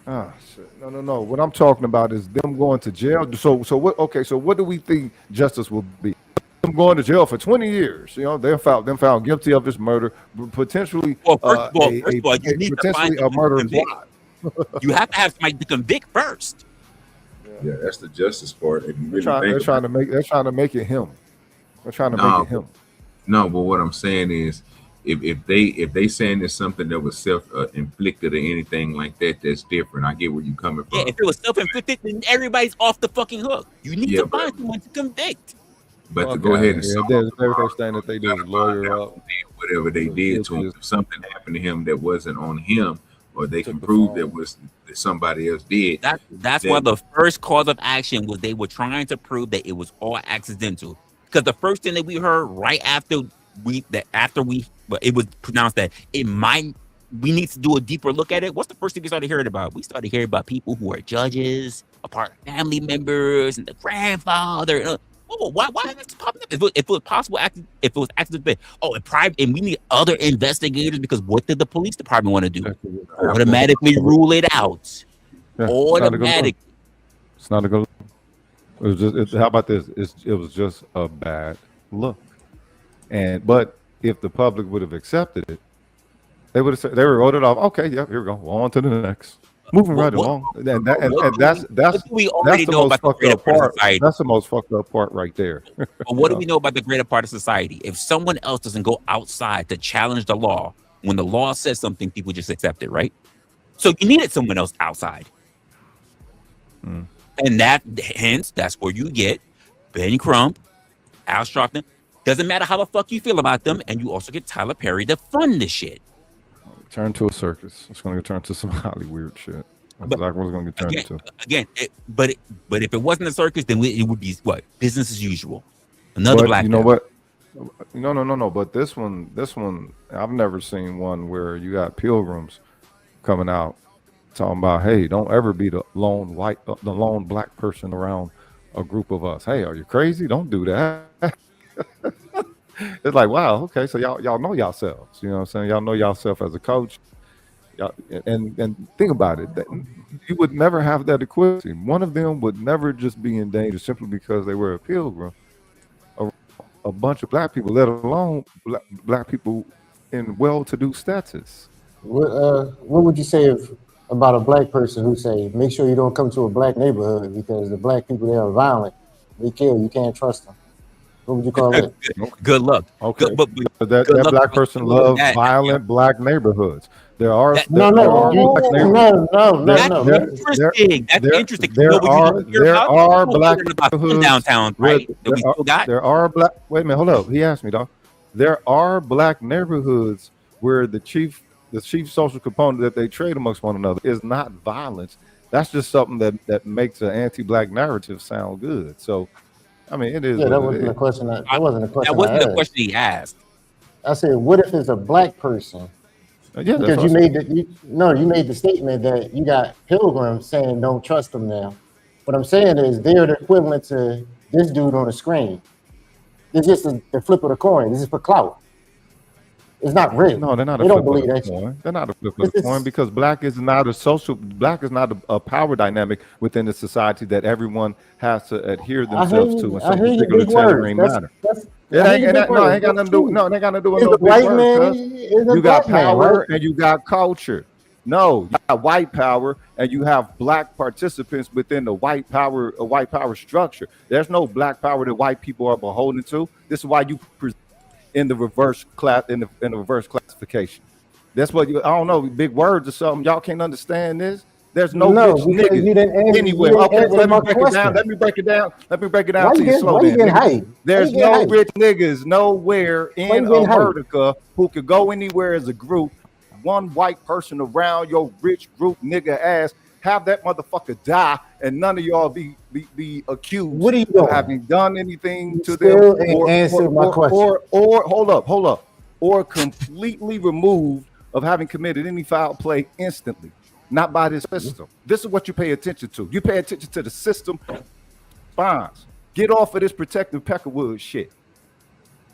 Ah, shit. No. What I'm talking about is them going to jail. So what? Okay, so what do we think justice will be? Them going to jail for 20 years. They're found guilty of this murder, potentially. Well, first of all, you need to find a murder. You have to have somebody to convict first. Yeah, that's the justice part. If you really they're trying to make it him. They're trying to make it him. No, but what I'm saying is, if they saying it's something that was self-inflicted or anything like that, that's different. I get where you coming from. Yeah, if it was self-inflicted, then everybody's off the fucking hook. You need to find someone to convict. But to go ahead and the very first thing that they do is lawyer up. Whatever they did to him, if something happened to him that wasn't on him, or they can prove that somebody else did. That's why the first cause of action was they were trying to prove that it was all accidental. Because the first thing that we heard right after it was pronounced that we need to do a deeper look at it. What's the first thing we started hearing about? We started hearing about people who are judges, a part of family members, and the grandfather. Why is this popping up? If it was possible, if it was accident, and we need other investigators, because what did the police department want to do? Automatically rule it out. Automatically. It's not a good. It was just. How about this? It was just a bad look. But if the public would have accepted it, they would have said, they would have wrote it off. Okay, yeah, here we go. On to the next. Moving right along. And that's what do we already the know most about the fucked greater up part of part. society? That's the most fucked up part right there. But what do we know about the greater part of society? If someone else doesn't go outside to challenge the law, when the law says something, people just accept it, right? So you needed someone else outside. And that's where you get Ben Crump, Al Sharpton. Doesn't matter how the fuck you feel about them, and you also get Tyler Perry to fund this shit. Turn to a circus. It's going to turn to some highly weird shit. That's exactly what it's going to get turned into. Again, but if it wasn't a circus, then it would be what? Business as usual. Another black. You know what? No. But this one, I've never seen one where you got pilgrims coming out talking about, hey, don't ever be the lone black person around a group of us. Hey, are you crazy? Don't do that. It's like, wow, okay, so y'all know yourselves. You know what I'm saying? Y'all know yourself as a coach. And think about it. You would never have that equality. One of them would never just be in danger simply because they were a pilgrim. A bunch of black people, let alone black people in well-to-do status. What would you say about a black person who say, make sure you don't come to a black neighborhood because the black people there are violent, they kill, you can't trust them? What would you call it? Good luck. Okay, but that black person loves violent black neighborhoods. There are no. That's interesting. There are black neighborhoods downtown, right? There are black. Wait a minute, hold up. He asked me, dog. There are black neighborhoods where the chief social component that they trade amongst one another is not violence. That's just something that makes an anti-black narrative sound good. So, I mean, it is. Yeah, that wasn't the question. That wasn't the question. That wasn't the question he asked. I said, what if it's a black person? Yeah, because you made the statement that you got pilgrims saying don't trust them now. What I'm saying is they're the equivalent to this dude on the screen. It's just the flip of the coin. This is for clout. It's not real. No, they're not. They don't believe that. They're not a flip of the coin because black is not a power dynamic within the society that everyone has to adhere themselves to in some particular tailoring manner. It ain't got nothing to do with no big words. You got power and you got culture. No, you got white power and you have black participants within the white power structure. There's no black power that white people are beholden to. This is why you in the reverse class in the reverse classification. That's what I don't know, big words or something. Y'all can't understand this. There's no rich niggas anywhere. Okay, let me break it down. To you slow down. There's no rich niggas nowhere in America who could go anywhere as a group. One white person around your rich group nigga ass, have that motherfucker die, and none of y'all be accused. What are you doing? Of having done anything to them, or hold up, or completely removed of having committed any foul play instantly. Not by this system. This is what you pay attention to. You pay attention to the system. Bonds. Get off of this protective Peckerwood shit.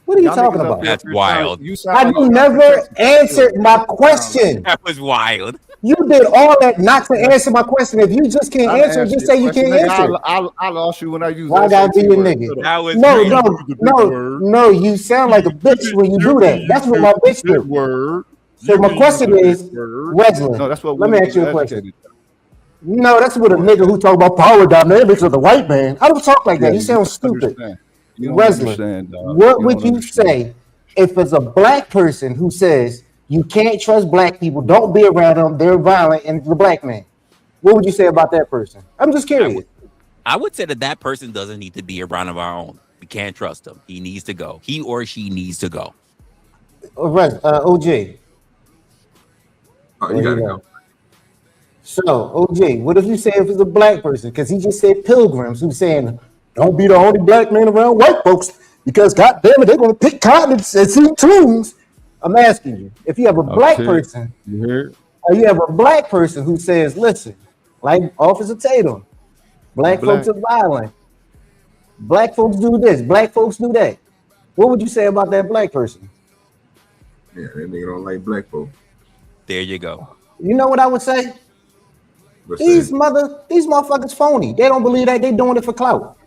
What are you talking about? That's wild. I never answered my question. That was wild. You did all that not to answer my question. If you just can't answer, just say you can't answer. I'll ask you when I use that. I gotta be a nigga. That was no. You sound like a bitch when you do that. That's what my bitch do. So my question is, Wesley, let me ask you a question. No, that's what a nigga who talk about power dynamics of the white man. I don't talk like that. You sound stupid. Wesley, what would you say if it's a black person who says you can't trust black people, don't be around them, they're violent, and the black man? What would you say about that person? I'm just curious. I would say that person doesn't need to be around of our own. We can't trust him. He needs to go. He or she needs to go. OG. You gotta go. So, OJ, what if you say if it's a black person? Because he just said pilgrims who's saying, don't be the only black man around white folks because, goddamn it, they're going to pick cotton and see tunes. I'm asking you, if you have a black person, or you have a black person who says, listen, like Officer Tatum, black folks are violent. Black folks do this. Black folks do that. What would you say about that black person? Yeah, that nigga don't like black folks. There you go. You know what I would say? These motherfuckers phony. They don't believe that. They doing it for clout.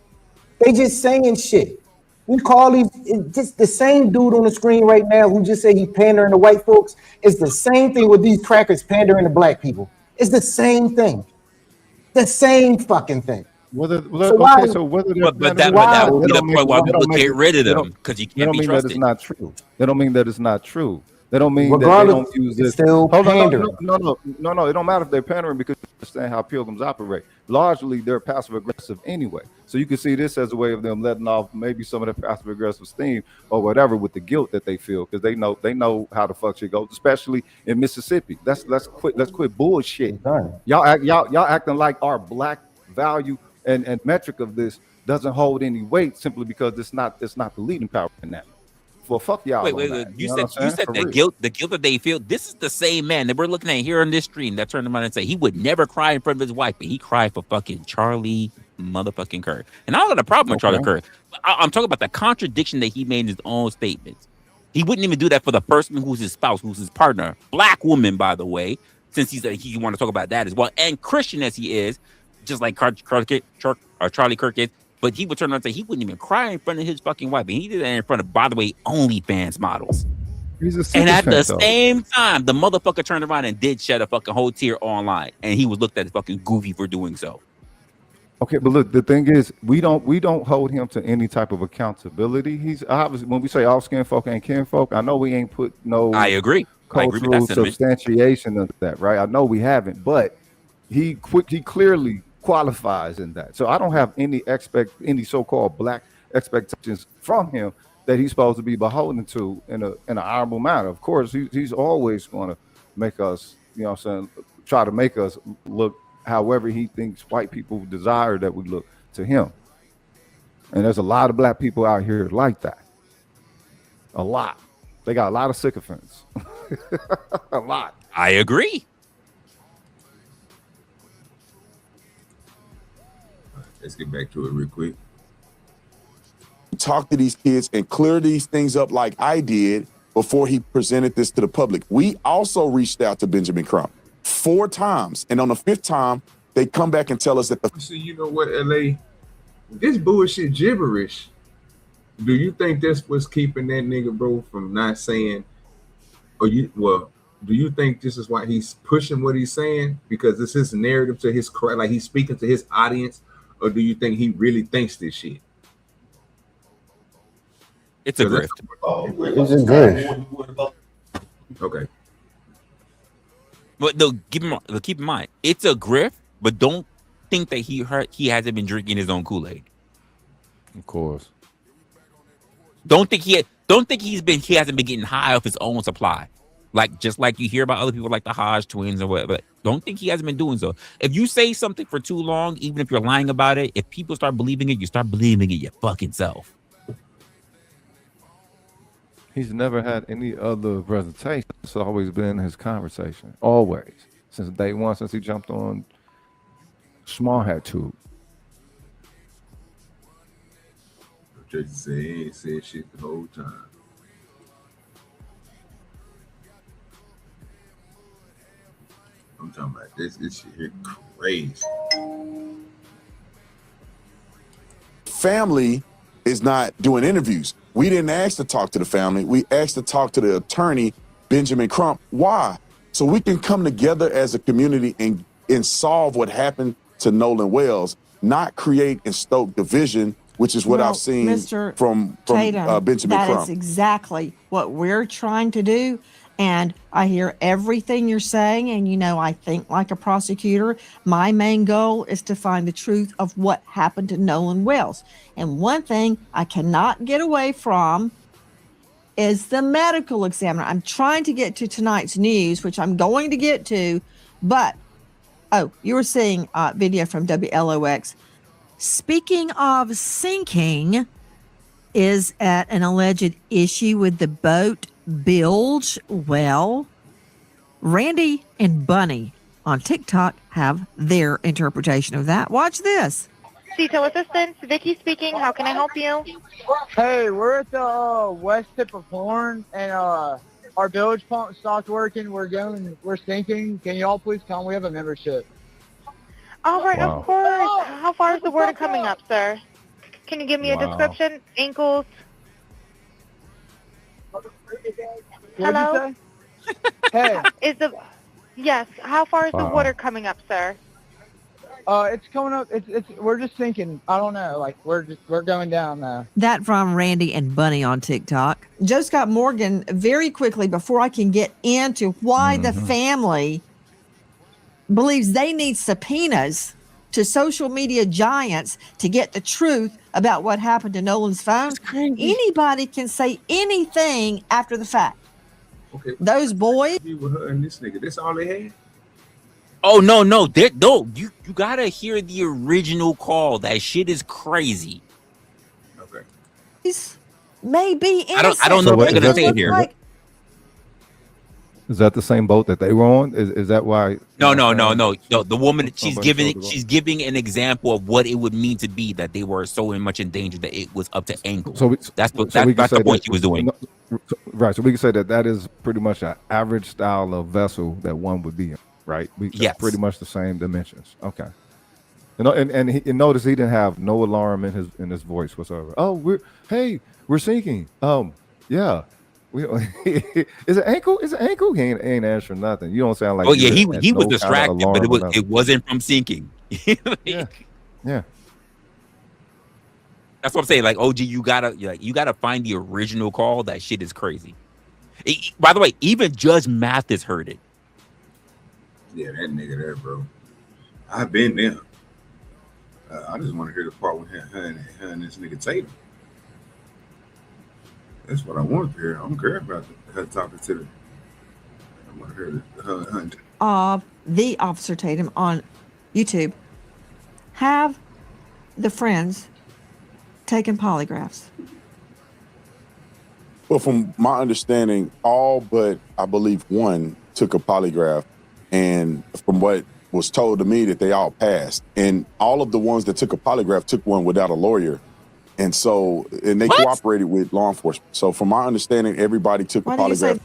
They just saying shit. We call these just the same dude on the screen right now who just said he pandering to white folks. It's the same thing with these crackers pandering to black people. It's the same thing. The same fucking thing. Whether So why? so whether they're But pandering that or would not, be the point why we would get rid of they them because you can't be mean that it's trusted. not true. They don't mean that it's not true. They don't mean that they Regardless, don't use it's this. still Hold on, pandering. no. It don't matter if they're pandering because you understand how pilgrims operate. Largely, they're passive aggressive anyway. So you can see this as a way of them letting off maybe some of their passive aggressive steam or whatever with the guilt that they feel because they know how the fuck shit goes, especially in Mississippi. Let's quit bullshit. Y'all acting like our black value and metric of this doesn't hold any weight simply because it's not the leading power in that. Well, fuck y'all. Wait. You said the guilt that they feel. This is the same man that we're looking at here on this stream that turned around and said he would never cry in front of his wife, but he cried for fucking Charlie motherfucking Kirk. And I don't got a problem with Charlie Kirk. I'm talking about the contradiction that he made in his own statements. He wouldn't even do that for the person who's his spouse, who's his partner, black woman, by the way, since he want to talk about that as well, and Christian as he is, just like Charlie Kirk is. But he would turn around and say he wouldn't even cry in front of his fucking wife. And he did that in front of, by the way, OnlyFans models. And at the same time, the motherfucker turned around and did shed a fucking whole tear online. And he was looked at as fucking goofy for doing so. Okay, but look, the thing is, we don't hold him to any type of accountability. He's obviously, when we say all skin folk ain't kin folk, I know we ain't put no I agree cultural substantiation of that, right? I know we haven't, but he clearly qualifies in that. So I don't have any so-called black expectations from him that he's supposed to be beholden to in an honorable manner. Of course, he's always going to make us, you know what I'm saying, try to make us look however he thinks white people desire that we look to him. And there's a lot of black people out here like that. A lot. They got a lot of sycophants. A lot. I agree. Let's get back to it real quick. Talk to these kids and clear these things up like I did before he presented this to the public. We also reached out to Benjamin Crump 4 times. And on the 5th time, they come back and tell us that See, you know what, LA? This bullshit gibberish. Do you think that's what's keeping that nigga, bro, from not saying, do you think this is why he's pushing what he's saying? Because it's his narrative to his, like he's speaking to his audience? Or do you think he really thinks this shit? It's a grift. It's a grift. Okay. But keep in mind, it's a grift, but don't think that he hasn't been drinking his own Kool-Aid. Of course. Don't think he hasn't been getting high off his own supply. Just like you hear about other people like the Hodge twins or whatever. Don't think he hasn't been doing so. If you say something for too long, even if you're lying about it, if people start believing it, you start believing it your fucking self. He's never had any other presentation. It's always been his conversation. Always. Since day one, since he jumped on Small Hat Tube. Tracy said he ain't said shit the whole time. I'm talking about this shit here crazy. family is not doing interviews. We didn't ask to talk to the family. We asked to talk to the attorney, Benjamin Crump. Why? So we can come together as a community and solve what happened to Nolan Wells, not create and stoke division, which is what I've seen from Tatum, Benjamin Crump. That is exactly what we're trying to do. And I hear everything you're saying. And, you know, I think like a prosecutor, my main goal is to find the truth of what happened to Nolan Wells. And one thing I cannot get away from is the medical examiner. I'm trying to get to tonight's news, which I'm going to get to. But, oh, you were seeing video from WLOX. Speaking of sinking, is at an alleged issue with the boat bilge. Well, Randy and Bunny on TikTok have their interpretation of that. Watch this. CETO Assistance, Vicky speaking. How can I help you? Hey, we're at the west tip of Horn, and our bilge pump stopped working. We're sinking. Can y'all please come? We have a membership. All right, Wow. of course. How far is the water coming up, sir? Can you give me a Wow. description? Ankles. What'd Hello? you say? Hey, Yes. How far is the Wow. water coming up, sir? it's coming up. We're just sinking. I don't know. Like we're going down now. That from Randy and Bunny on TikTok. Joe Scott Morgan, very quickly before I can get into why the family believes they need subpoenas to social media giants to get the truth about what happened to Nolan's phone. Anybody can say anything after the fact. Okay. Those boys. With her and this nigga, that's all they had. Oh no, you gotta hear the original call. That shit is crazy. Okay. May be innocent. I don't know So what what they're is gonna say that? here. Like, Is that the same boat that they were on? Is that why? No. The woman, she's Somebody giving an example of what it would mean to be that they were so much in danger that it was up to ankle. That's we can the say point that- she was doing. Right. So we can say that is pretty much an average style of vessel that one would be in. Right. Yes. Pretty much the same dimensions. Okay. And notice he didn't have no alarm in his voice whatsoever. Oh, we're sinking. Yeah. Is it ankle? Is it ankle? He ain't answering nothing. You don't sound like. Oh yeah, he had was no kind of distracted, but alarm or nothing. it wasn't from sinking. Yeah. That's what I'm saying. Like OG, you gotta find the original call. That shit is crazy. By the way, even Judge Mathis heard it. Yeah, that nigga there, bro. I've been there. I just want to hear the part with her and this nigga Tatum. That's what I want to hear. I don't care about her talking to them. I want to hear her. of the Officer Tatum on YouTube have the friends taken polygraphs? Well, from my understanding, all but I believe one took a polygraph, and from what was told to me, that they all passed. And all of the ones that took a polygraph took one without a lawyer, and they cooperated with law enforcement. So, from my understanding, everybody took a polygraph.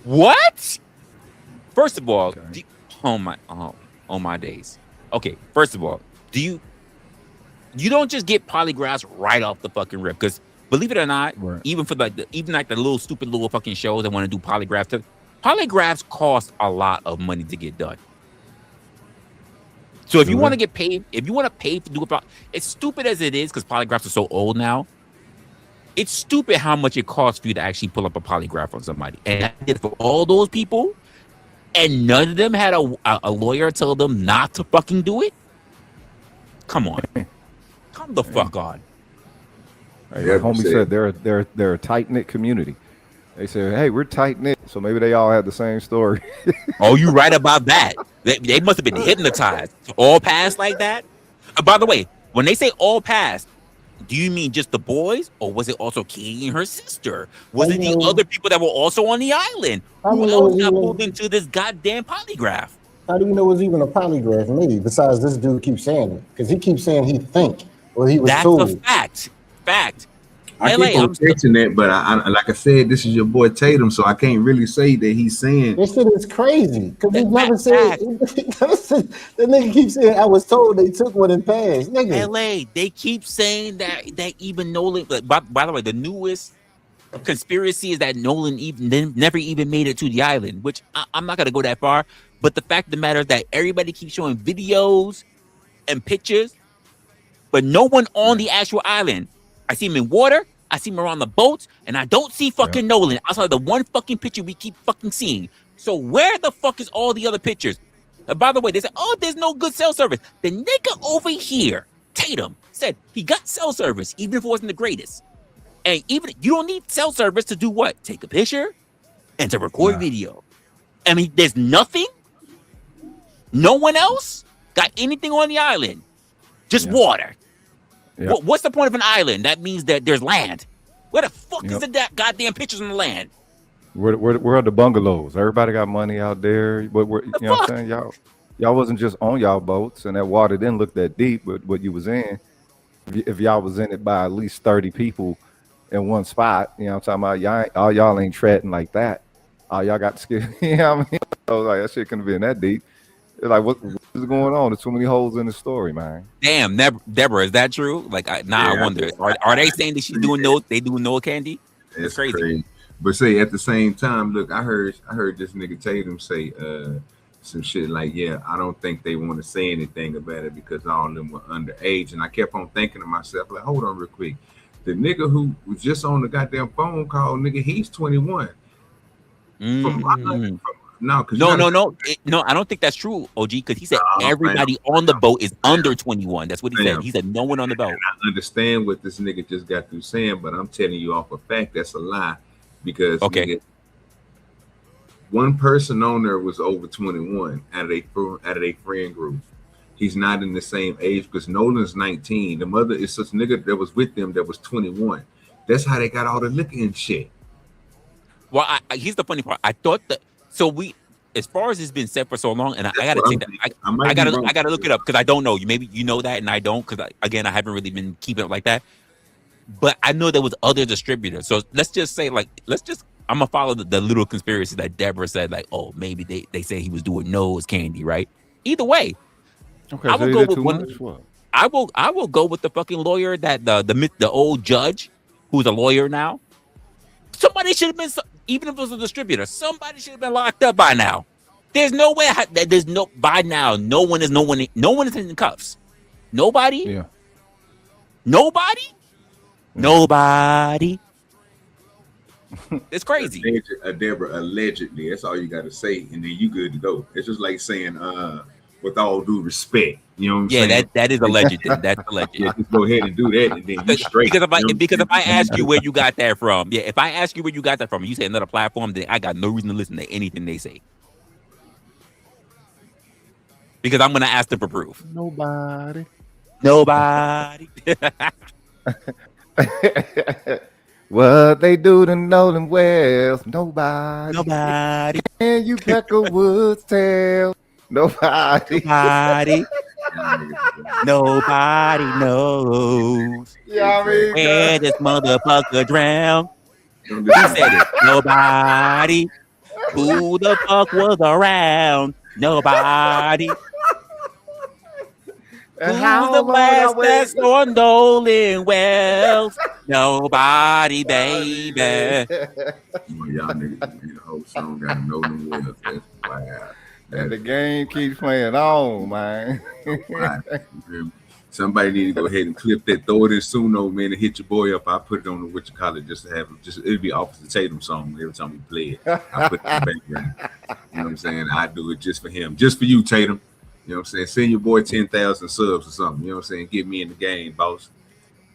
What? First of all, oh my days. Okay, first of all, you don't just get polygraphs right off the fucking rip, because believe it or not, even for the little stupid little fucking shows that want to do polygraphs cost a lot of money to get done. So if you want to get paid, if you want to pay to do a it's stupid as it is, because polygraphs are so old now. It's stupid how much it costs for you to actually pull up a polygraph on somebody. And I did it for all those people, and none of them had a lawyer tell them not to fucking do it. Come on. Come the fuck on. Hey, like homie said they're a tight-knit community. They said, hey, we're tight-knit, so maybe they all had the same story. Oh, you right about that. They must have been hypnotized. All passed like that? By the way, when they say all passed, do you mean just the boys, or was it also Katie and her sister? Was it the other people that were also on the island? Who else got pulled into this goddamn polygraph? How do you know it's even a polygraph? Maybe besides this dude keeps saying it, because he keeps saying he think or he was told. That's a fact. I keep on catching that, but I like I said, this is your boy Tatum, so I can't really say that he's saying this shit is crazy, because he never said. The nigga keeps saying, I was told they took one and passed. Nigga. LA, they keep saying that even Nolan. By the way, the newest conspiracy is that Nolan never even made it to the island, which I'm not gonna go that far. But the fact of the matter is that everybody keeps showing videos and pictures, but no one on the actual island. I see him in water, I see him around the boats, and I don't see fucking Nolan outside the one fucking picture we keep fucking seeing. So where the fuck is all the other pictures? By the way, they said, oh, there's no good cell service. The nigga over here, Tatum, said he got cell service, even if it wasn't the greatest. And even you don't need cell service to do what? Take a picture and to record video. I mean, there's nothing. No one else got anything on the island. Just water. Yep. What's the point of an island? That means that there's land. Where the fuck is the goddamn pictures on the land? Where are the bungalows? Everybody got money out there. You know what I'm saying? Y'all wasn't just on y'all boats, and that water didn't look that deep, but what you was in, if y'all was in it by at least 30 people in one spot, you know what I'm talking about? Y'all ain't treading like that. All y'all got to skip. You know what I mean? So like that shit couldn't have been that deep. Like, what is going on? There's too many holes in the story, man. Damn, Deborah, is that true? Like, I wonder. Are they saying that she's doing no? They doing no candy? It's crazy. But say at the same time, look, I heard this nigga Tatum say some shit like, yeah, I don't think they want to say anything about it because all of them were underage. And I kept on thinking to myself, like, hold on real quick. The nigga who was just on the goddamn phone call, nigga, he's 21. No, I don't think that's true, OG, because he said everybody on the boat is under 21. That's what he said. He said no one on the boat. I understand what this nigga just got through saying, but I'm telling you off a fact that's a lie because nigga, one person on there was over 21 out of a friend group. He's not in the same age because Nolan's 19. The mother is such nigga that was with them that was 21. That's how they got all the liquor and shit. Well, here's the funny part. I thought that as far as it's been said for so long, and I gotta take that. I gotta look it up because I don't know. Maybe you know that, and I don't because I haven't really been keeping it like that. But I know there was other distributors. So let's just say, I'm gonna follow the little conspiracy that Deborah said, like, oh, maybe they say he was doing nose candy, right? Either way, okay, I will go with one. I will go with the fucking lawyer that the old judge who's a lawyer now. Somebody should have been, even if it was a distributor, somebody should have been locked up by now. There's no way that by now, no one is in cuffs. Nobody? Yeah. Nobody? Nobody. It's crazy. Deborah, allegedly, that's all you got to say, and then you good to go. It's just like saying, with all due respect, you know what I'm saying? Yeah, that is alleged. That's alleged. Yeah, just go ahead and do that, and then you straight. Because if I ask you where you got that from, if I ask you where you got that from, and you say another platform, then I got no reason to listen to anything they say. Because I'm gonna ask them for proof. Nobody. What they do to Nolan Wells? Nobody. And you Peckerwood's tail? Nobody. Nobody knows where this motherfucker drowned. He said it. Nobody. Who the fuck was around? Nobody. Who's the last that's on Nolan Wells? Nobody, baby. Y'all niggas, the whole song got Nolan Wells. That's wow. And the game keeps playing on, man. Somebody need to go ahead and clip that, throw it in Suno, man, and hit your boy up. I put it on the what you call it, just to have it'd be Officer Tatum song every time we play it. I put it in the background. You know what I'm saying? I do it just for him, just for you, Tatum. You know what I'm saying? Send your boy 10,000 subs or something. You know what I'm saying? Get me in the game, boss.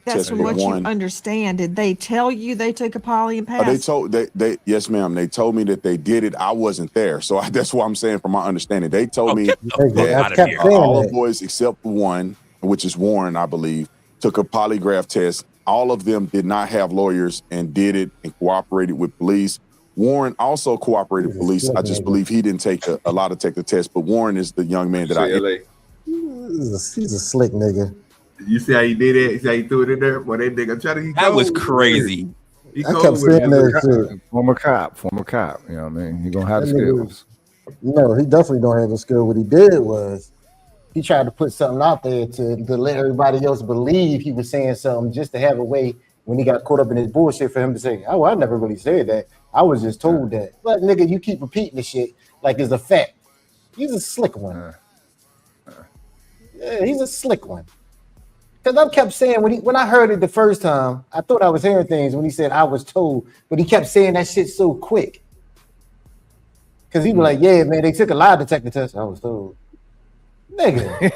That's from what you understand. Did they tell you they took a poly and passed? They yes, ma'am. They told me that they did it. I wasn't there, so that's what I'm saying. From my understanding, they told me that all the boys except one, which is Warren, I believe, took a polygraph test. All of them did not have lawyers and did it and cooperated with police. Warren also cooperated with police. I just believe he didn't take a lot of take the test, but Warren is the young man that He's a slick nigga. You see how he did it? You see how he threw it in there? Boy, that nigga that was crazy. I kept saying that shit. Former cop. You know what I mean? He gonna have the skills. No, he definitely don't have the skill. What he did was he tried to put something out there to let everybody else believe he was saying something just to have a way when he got caught up in his bullshit for him to say, oh, I never really said that. I was just told that. But nigga, you keep repeating the shit like it's a fact. He's a slick one. Yeah, he's a slick one. Because I kept saying when I heard it the first time, I thought I was hearing things when he said I was told, but he kept saying that shit so quick. Because he was like, yeah, man, they took a lie detector test. I was told. Nigga.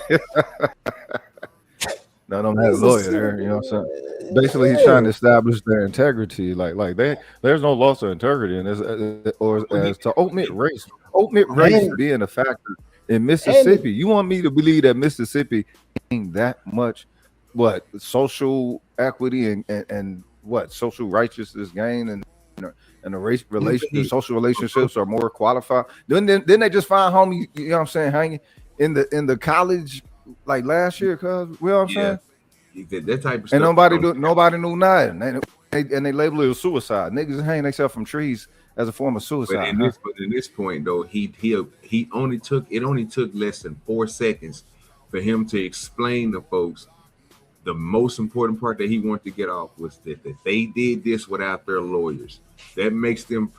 No, don't have a lawyer there, you know what I'm saying? Basically, he's trying to establish their integrity. Like there's no loss of integrity in this, or as to omit race being a factor in Mississippi. You want me to believe that Mississippi ain't that much social equity and what social righteousness gain and the race the social relationships are more qualified. Then they just find homie, you know what I'm saying, hanging in the college like last year, cuz you know what I'm saying? That type of stuff. And nobody knew nothing. and they label it as suicide. Niggas hang themselves from trees as a form of suicide. But in this point though, he only took less than 4 seconds for him to explain to folks the most important part that he wanted to get off was that they did this without their lawyers. That makes them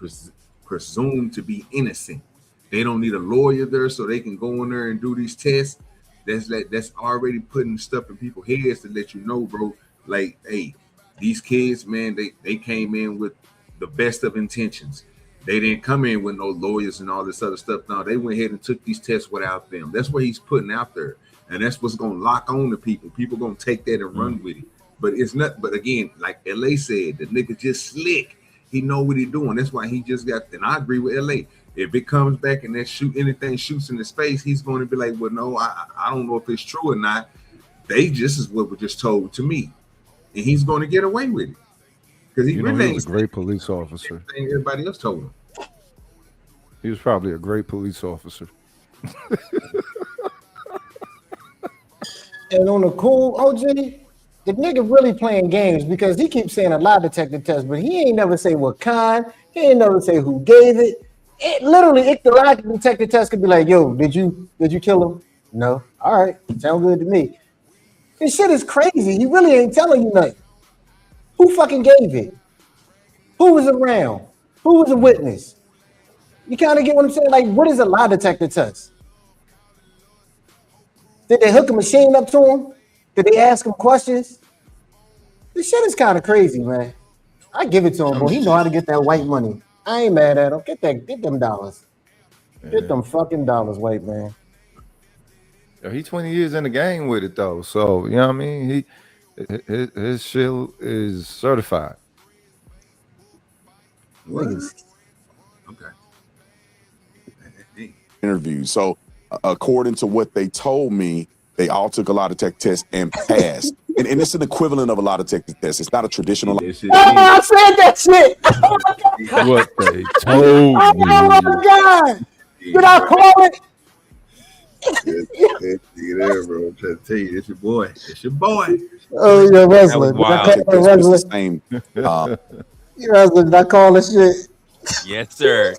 presumed to be innocent. They don't need a lawyer there so they can go in there and do these tests. That's already putting stuff in people's heads to let you know, bro, like, hey, these kids, man, they came in with the best of intentions. They didn't come in with no lawyers and all this other stuff. No, they went ahead and took these tests without them. That's what he's putting out there. And that's what's going to lock on to people. People going to take that and run with it. But it's not, but again, like LA said, the nigga just slick. He know what he doing. That's why he just got, and I agree with LA. If it comes back and that shoots in his face, he's going to be like, well, no, I don't know if it's true or not. This is what was just told to me. And he's going to get away with it. Because he really was a great police officer. Everybody else told him. He was probably a great police officer. And on the cool, OG, the nigga really playing games because he keeps saying a lie detector test, but he ain't never say what kind. He ain't never say who gave it. It literally, the lie detector test could be like, yo, did you kill him? No. All right, sound good to me. This shit is crazy. He really ain't telling you nothing. Who fucking gave it? Who was around? Who was a witness? You kind of get what I'm saying? Like, what is a lie detector test? Did they hook a machine up to him? Did they ask him questions? This shit is kind of crazy, man. I give it to him, boy. He know how to get that white money. I ain't mad at him. Get them dollars. Yeah. Get them fucking dollars, white man. Yeah, he 20 years in the game with it though, so you know what I mean. His shit is certified. Okay. Interview. So according to what they told me, they all took a lie detector test and passed. and it's an equivalent of a lie detector test. It's not a traditional. I said that shit. What they told me. Oh my God. Did I call it? There, bro. I'm trying to tell you, it's your boy. It's your boy. Oh, you're wrestling. Same. You wrestling? Did I call this shit? Yes, sir.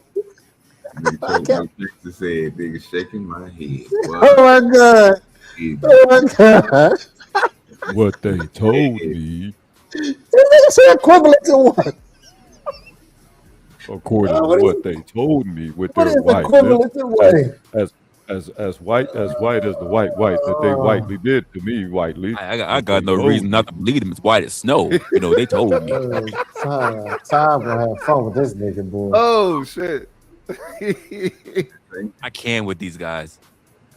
Nigga shaking my head. Oh my God. Oh my God. What they told me. This nigga said equivalent to what? According to what they told me with their white equivalent to what? As white as the white that they whitely did to me whitely. I got no reason not to believe them. It's white as snow. You know, they told me. Time gonna have fun with this nigga, boy. Oh shit. I can with these guys.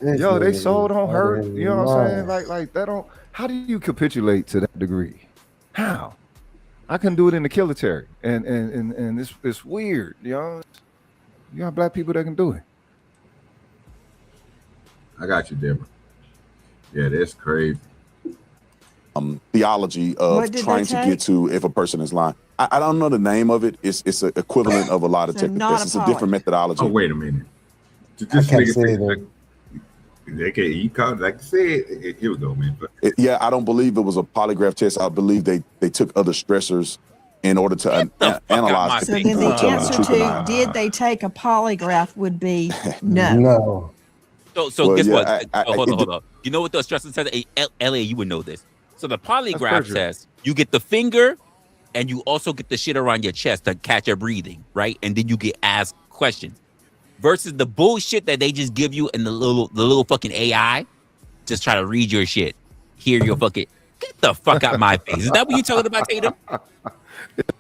Yo, they sold on hurt. You know what I'm saying? Like that don't. How do you capitulate to that degree? How? I can do it in the military, and it's weird. You know, you got black people that can do it. I got you, Deborah. Yeah, that's crazy. Theology of trying to get to if a person is lying. I don't know the name of it. It's an equivalent of a lie detector test. It's a different methodology. Oh, wait a minute. This nigga okay, you called, like I said, here we go, man. Yeah, I don't believe it was a polygraph test. I believe they took other stressors in order to analyze. So then the answer to did they take a polygraph would be no. No. So guess what? Hold on. You know what the stressor says? LA, you would know this. So the polygraph test, you get the finger and you also get the shit around your chest to catch your breathing, right? And then you get asked questions. Versus the bullshit that they just give you in the little fucking AI, just try to read your shit, hear your fucking, get the fuck out my face. Is that what you talking about, Tatum?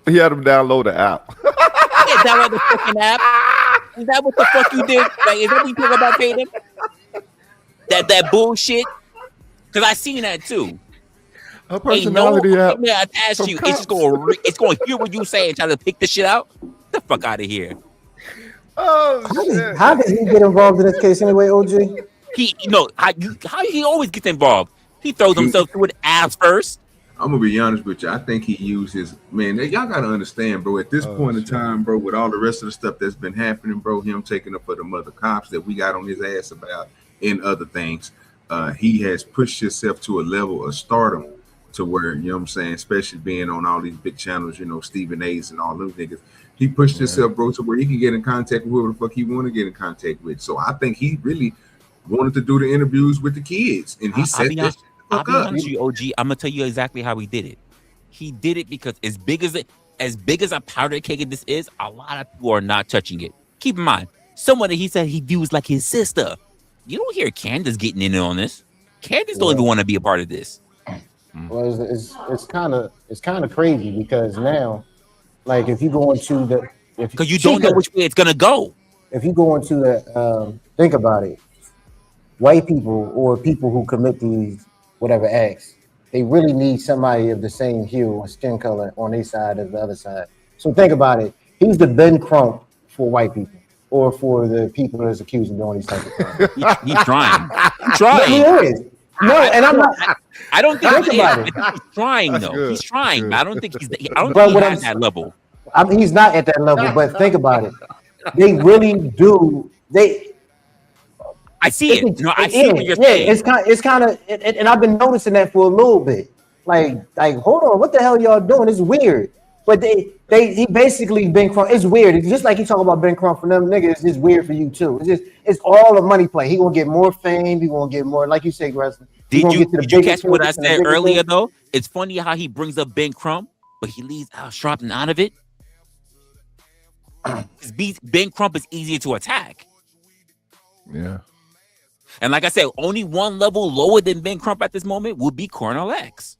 He had him download the app. Yeah, download the fucking app. Is that what the fuck you did? Like, is that what you talking about, Tatum? That bullshit? Because I seen that too. Her personality app. I asked you, it's just going to hear what you say and try to pick the shit out. Get the fuck out of here. Oh, how did he get involved in this case anyway, OG? How he always gets involved. He throws himself through an ass first. I'm gonna be honest with you. I think he used his y'all gotta understand, bro. At this point in time, bro, with all the rest of the stuff that's been happening, bro, him taking up for the mother cops that we got on his ass about and other things, he has pushed himself to a level of stardom to where, you know what I'm saying, especially being on all these big channels, you know, Stephen A's and all them niggas. He pushed himself, bro, to where he can get in contact with whoever the fuck he want to get in contact with. So I think he really wanted to do the interviews with the kids, and he set that shit the I'll fuck be up. honest with you, OG. I'm gonna tell you exactly how he did it. He did it because as big as a powder keg this is, a lot of people are not touching it. Keep in mind, someone that he said he views like his sister. You don't hear Candace getting in on this. Candace don't even want to be a part of this. Well, it's kind of crazy because now, like, if you go into the, because you don't know which way it's gonna go. If you go into the, think about it, white people or people who commit these whatever acts, they really need somebody of the same hue or skin color on their side as the other side. So think about it. He's the Ben Crump for white people or for the people that's accused of doing these type of things. He's trying. He is. No, and I'm not. I don't think Think about it. he's trying though. good. He's trying, but I don't think he's. I don't But think what he's I'm- at that level. I mean, he's not at that level, but think about it. They really do. I see it. No, I see what you're saying. It's kind of, and I've been noticing that for a little bit. Like, hold on, what the hell y'all doing? It's weird. But he basically Ben Crump. It's weird. It's just like you talk about Ben Crump for them niggas. It's weird for you too. It's all a money play. He gonna get more fame. He gonna get more, like you say, Gressler. Did you catch what I said earlier though? It's funny how he brings up Ben Crump, but he leaves Al Sharpton out of it. Ben Crump is easier to attack. Yeah. And like I said, only one level lower than Ben Crump at this moment would be Cornel X.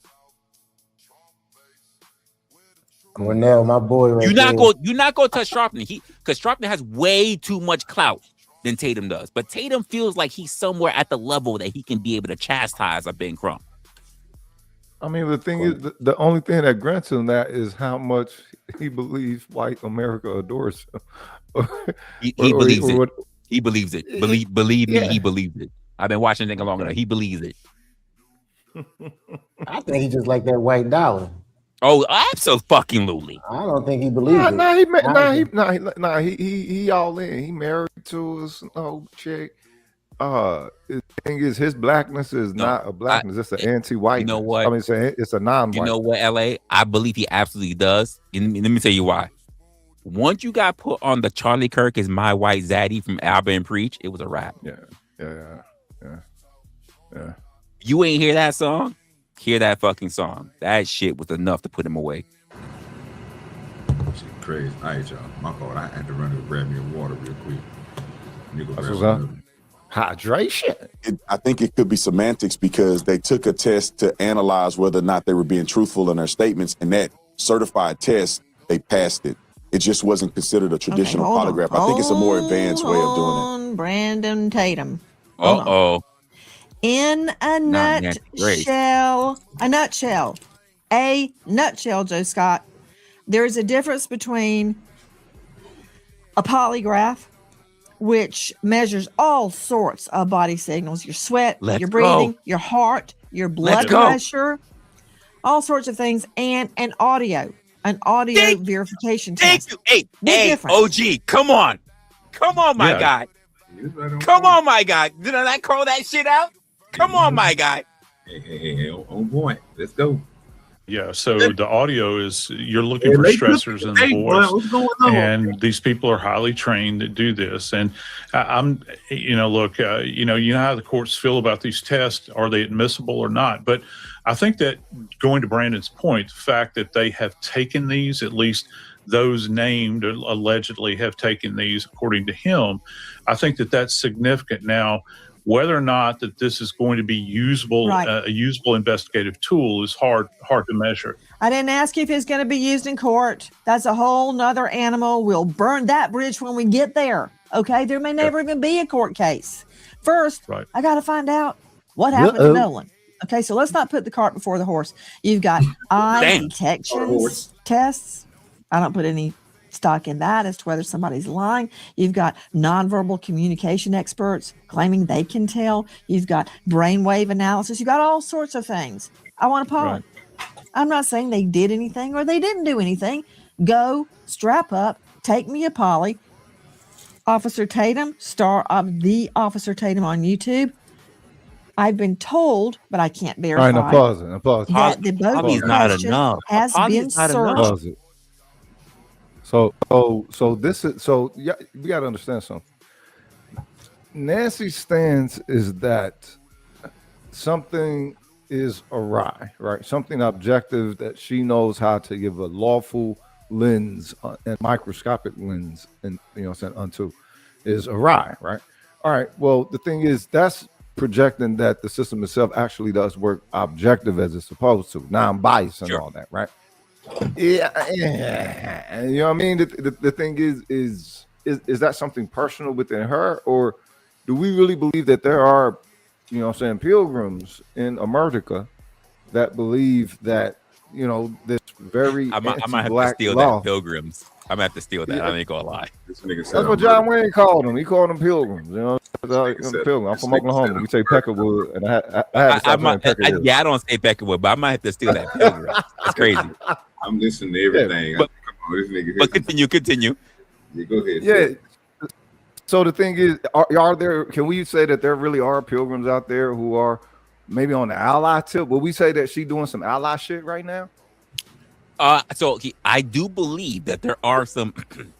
Cornell, my boy, right You're not there. going to touch Sharpton. Because Sharpton has way too much clout than Tatum does. But Tatum feels like he's somewhere at the level that he can be able to chastise a Ben Crump. I mean, the thing is, the only thing that grants him that is how much he believes white America adores him. He believes it. He believes it. Believe me, he believes it. I've been watching things long enough. He believes it. I think he just like that white dollar. Oh, absolutely. I don't think he believes it. He all in. He married to us, chick. The thing is, his blackness is not a blackness. It's an anti-white. You know what? I mean, it's a non-white. You know what, LA? I believe he absolutely does. And let me tell you why. Once you got put on the Charlie Kirk is my white zaddy from Alba and Preach, it was a wrap. Yeah. You ain't hear that song? Hear that fucking song. That shit was enough to put him away. Shit crazy. All right, y'all. My fault. I had to run and grab me a water real quick. That's what's up. Hydration. I think it could be semantics because they took a test to analyze whether or not they were being truthful in their statements, and that certified test, they passed it. It just wasn't considered a traditional polygraph. I think it's a more advanced way of doing it. Brandon Tatum. Uh-oh. In a nutshell, Joe Scott, there is a difference between a polygraph, which measures all sorts of body signals, your sweat, your breathing, your heart, your blood pressure, all sorts of things, and an audio verification test. Hey, OG, come on, my guy. Come on, my guy. Did I not call that shit out? Come on, my guy. Hey, on point. Let's go. Yeah, so the audio is you're looking for stressors in the voice, what's going on? and these people are highly trained to do this. And I'm, look, you know how the courts feel about these tests. Are they admissible or not? But I think that going to Brandon's point, the fact that they have taken these, at least those named allegedly have taken these, according to him, I think that that's significant. Now, whether or not that this is going to be usable, a usable investigative tool is hard to measure. I didn't ask you if it's going to be used in court. That's a whole nother animal. We'll burn that bridge when we get there. Okay, there may never even be a court case. First, I got to find out what happened to Nolan. Okay, so let's not put the cart before the horse. You've got eye detection tests. I don't put any stock in that as to whether somebody's lying. You've got nonverbal communication experts claiming they can tell. You've got brainwave analysis. You've got all sorts of things. I want a poly. I'm not saying they did anything or they didn't do anything. Go, strap up, take me a poly. Officer Tatum, star of the Officer Tatum on YouTube. I've been told, but I can't All right, verify, now pause it. Now pause it. that the boat Apology's in not question enough. has been Apology's not enough. searched. Pause it. So this is so yeah. We got to understand something. Nancy's stance is that something is awry, right? Something objective that she knows how to give a lawful lens and microscopic lens, and unto is awry, right? All right. Well, the thing is, that's projecting that the system itself actually does work objective as it's supposed to. Now I'm biased and all that, right? Yeah. You know what I mean? The thing is that something personal within her, or do we really believe that there are, pilgrims in America that believe that, this very I might have to anti-black steal law? that, pilgrims. I'm gonna have to steal that. I ain't gonna lie. This nigga That's what John Wayne called them. He called them pilgrims. Pilgrim. I'm from Oklahoma. We say Peckerwood, and I had to stop saying Peckerwood. I don't say Peckerwood, but I might have to steal that pilgrim. That's crazy. I'm listening to everything. But, come on, this nigga. But continue. Yeah, go ahead. Yeah. So the thing is, are there? Can we say that there really are pilgrims out there who are maybe on the ally tip? Will we say that she doing some ally shit right now? So I do believe that there are some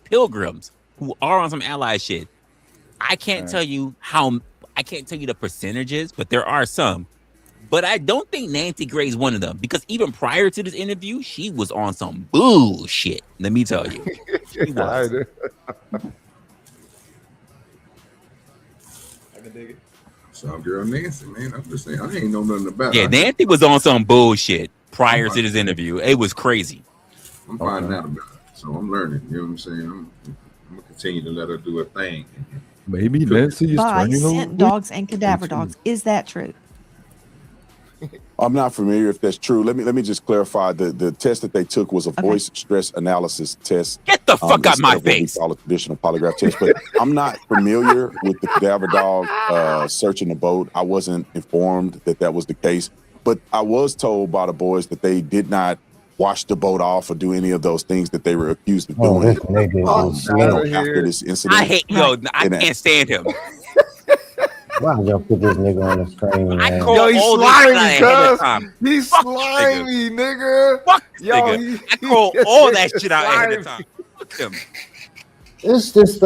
pilgrims who are on some ally shit. I can't tell you the percentages, but there are some. But I don't think Nancy Gray's one of them, because even prior to this interview, she was on some bullshit. Let me tell you. She was. I can dig it. So girl Nancy, man, I'm just saying, I ain't know nothing about Yeah, her. Nancy was on some bullshit prior to this interview. It was crazy. I'm finding out about it, so I'm learning. You know what I'm saying? I'm gonna continue to let her do her thing. Maybe Nancy is By turning scent dogs and cadaver dogs. Is that true? I'm not familiar if that's true. Let me just clarify. The test that they took was a voice stress analysis test. Get the fuck out my instead of what we face. call a traditional polygraph test. But I'm not familiar with the cadaver dog searching the boat. I wasn't informed that was the case. But I was told by the boys that they did not wash the boat off or do any of those things that they were accused of doing after this incident. I can't stand him. Why don't y'all put this nigga on the screen, man? I call Yo, he's all slimy, this shit ahead of time. He's Fuck slimy, nigga. Fuck this Yo, nigga. I call all that shit out ahead of time. Fuck him. It's just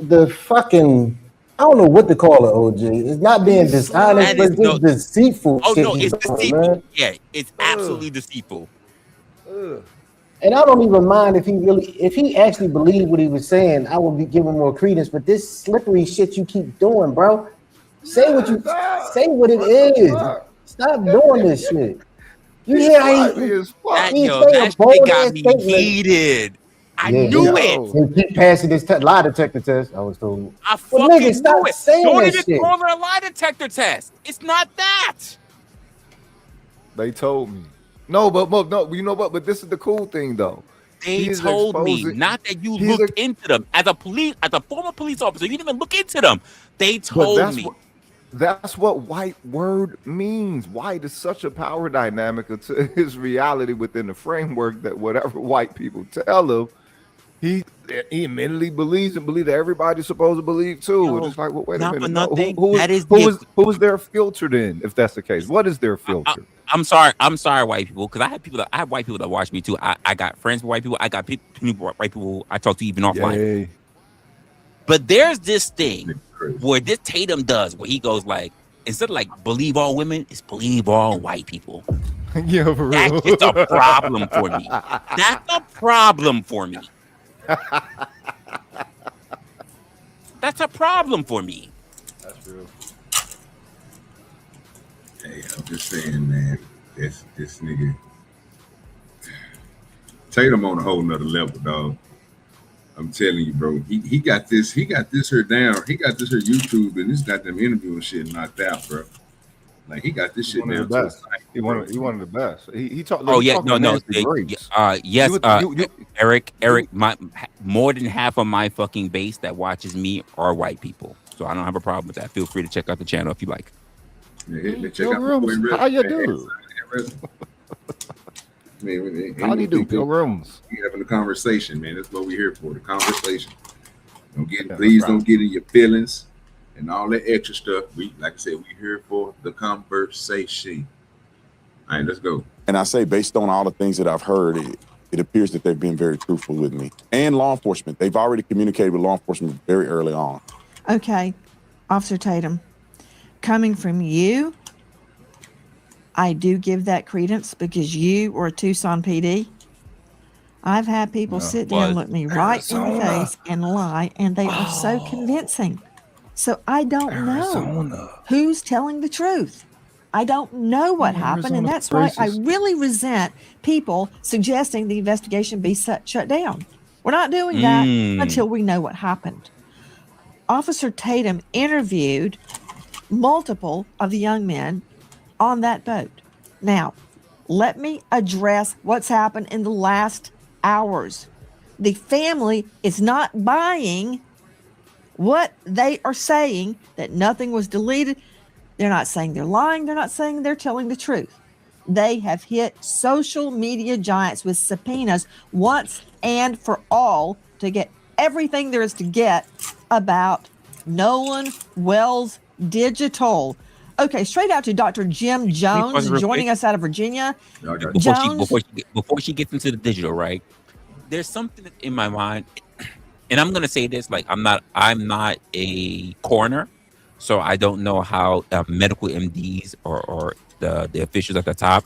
the fucking, I don't know what to call it, OG. It's not being dishonest, but it's just deceitful. Oh shit no, he's it's doing, deceitful. man. Yeah, it's absolutely deceitful. And I don't even mind if he actually believed what he was saying, I would be giving more credence. But this slippery shit you keep doing, bro. Say what it is. Stop doing this shit. You hear how that shit got me heated. I knew it. He keep passing this lie detector test. I was told. I fucking nigga, knew stop it. saying Don't that even shit. call it a lie detector test. It's not that. They told me. No, no, you know what? But this is the cool thing, though. They told me, not that you looked into them. As a former police officer, you didn't even look into them. They told me. That's what white word means. White is such a power dynamic to his reality within the framework that whatever white people tell him, he admittedly believes that everybody's supposed to believe too. It's like, well, wait a minute. Who is their filter then? If that's the case, what is their filter? I'm sorry, white people, because I have white people that watch me too. I got friends with white people. I got white people I talk to even offline. But there's this thing where this Tatum does, where he goes like, instead of like believe all women, it's believe all white people. Yeah, for real. That's just a problem for me. That's a problem for me. That's a problem for me. That's real. Hey, I'm just saying, man, this nigga Tatum on a whole nother level, dog. I'm telling you, bro. He got this here down. He got this here YouTube and this got them interviewing shit knocked out, bro. Like he got this shit down. He one of the best. He talked. Oh yeah, no. Yes, Eric. More than half of my fucking base that watches me are white people, so I don't have a problem with that. Feel free to check out the channel if you like. Yeah, check out how you do? How do you do, Pilgrims? We having a conversation, man. That's what we're here for. The conversation. Please don't get in your feelings. and all that extra stuff. We, like I said, we here for the conversation. All right, let's go. And I say, based on all the things that I've heard, it appears that they've been very truthful with me. And law enforcement. They've already communicated with law enforcement very early on. Okay, Officer Tatum, coming from you, I do give that credence because you were a Tucson PD. I've had people sit down and look me right in the face and lie, and they are so convincing. So I don't know who's telling the truth. I don't know what happened, and that's why I really resent people suggesting the investigation be shut down. We're not doing that until we know what happened. Officer Tatum interviewed multiple of the young men on that boat. Now, let me address what's happened in the last hours. The family is not buying what they are saying, that nothing was deleted. They're not saying they're lying. They're not saying they're telling the truth. They have hit social media giants with subpoenas once and for all to get everything there is to get about Nolan Wells Digital. Okay, straight out to Dr. Jim Jones joining us out of Virginia. Before she gets into the digital, right? There's something in my mind, and I'm gonna say this, like I'm not a coroner, so I don't know how medical MDs or the officials at the top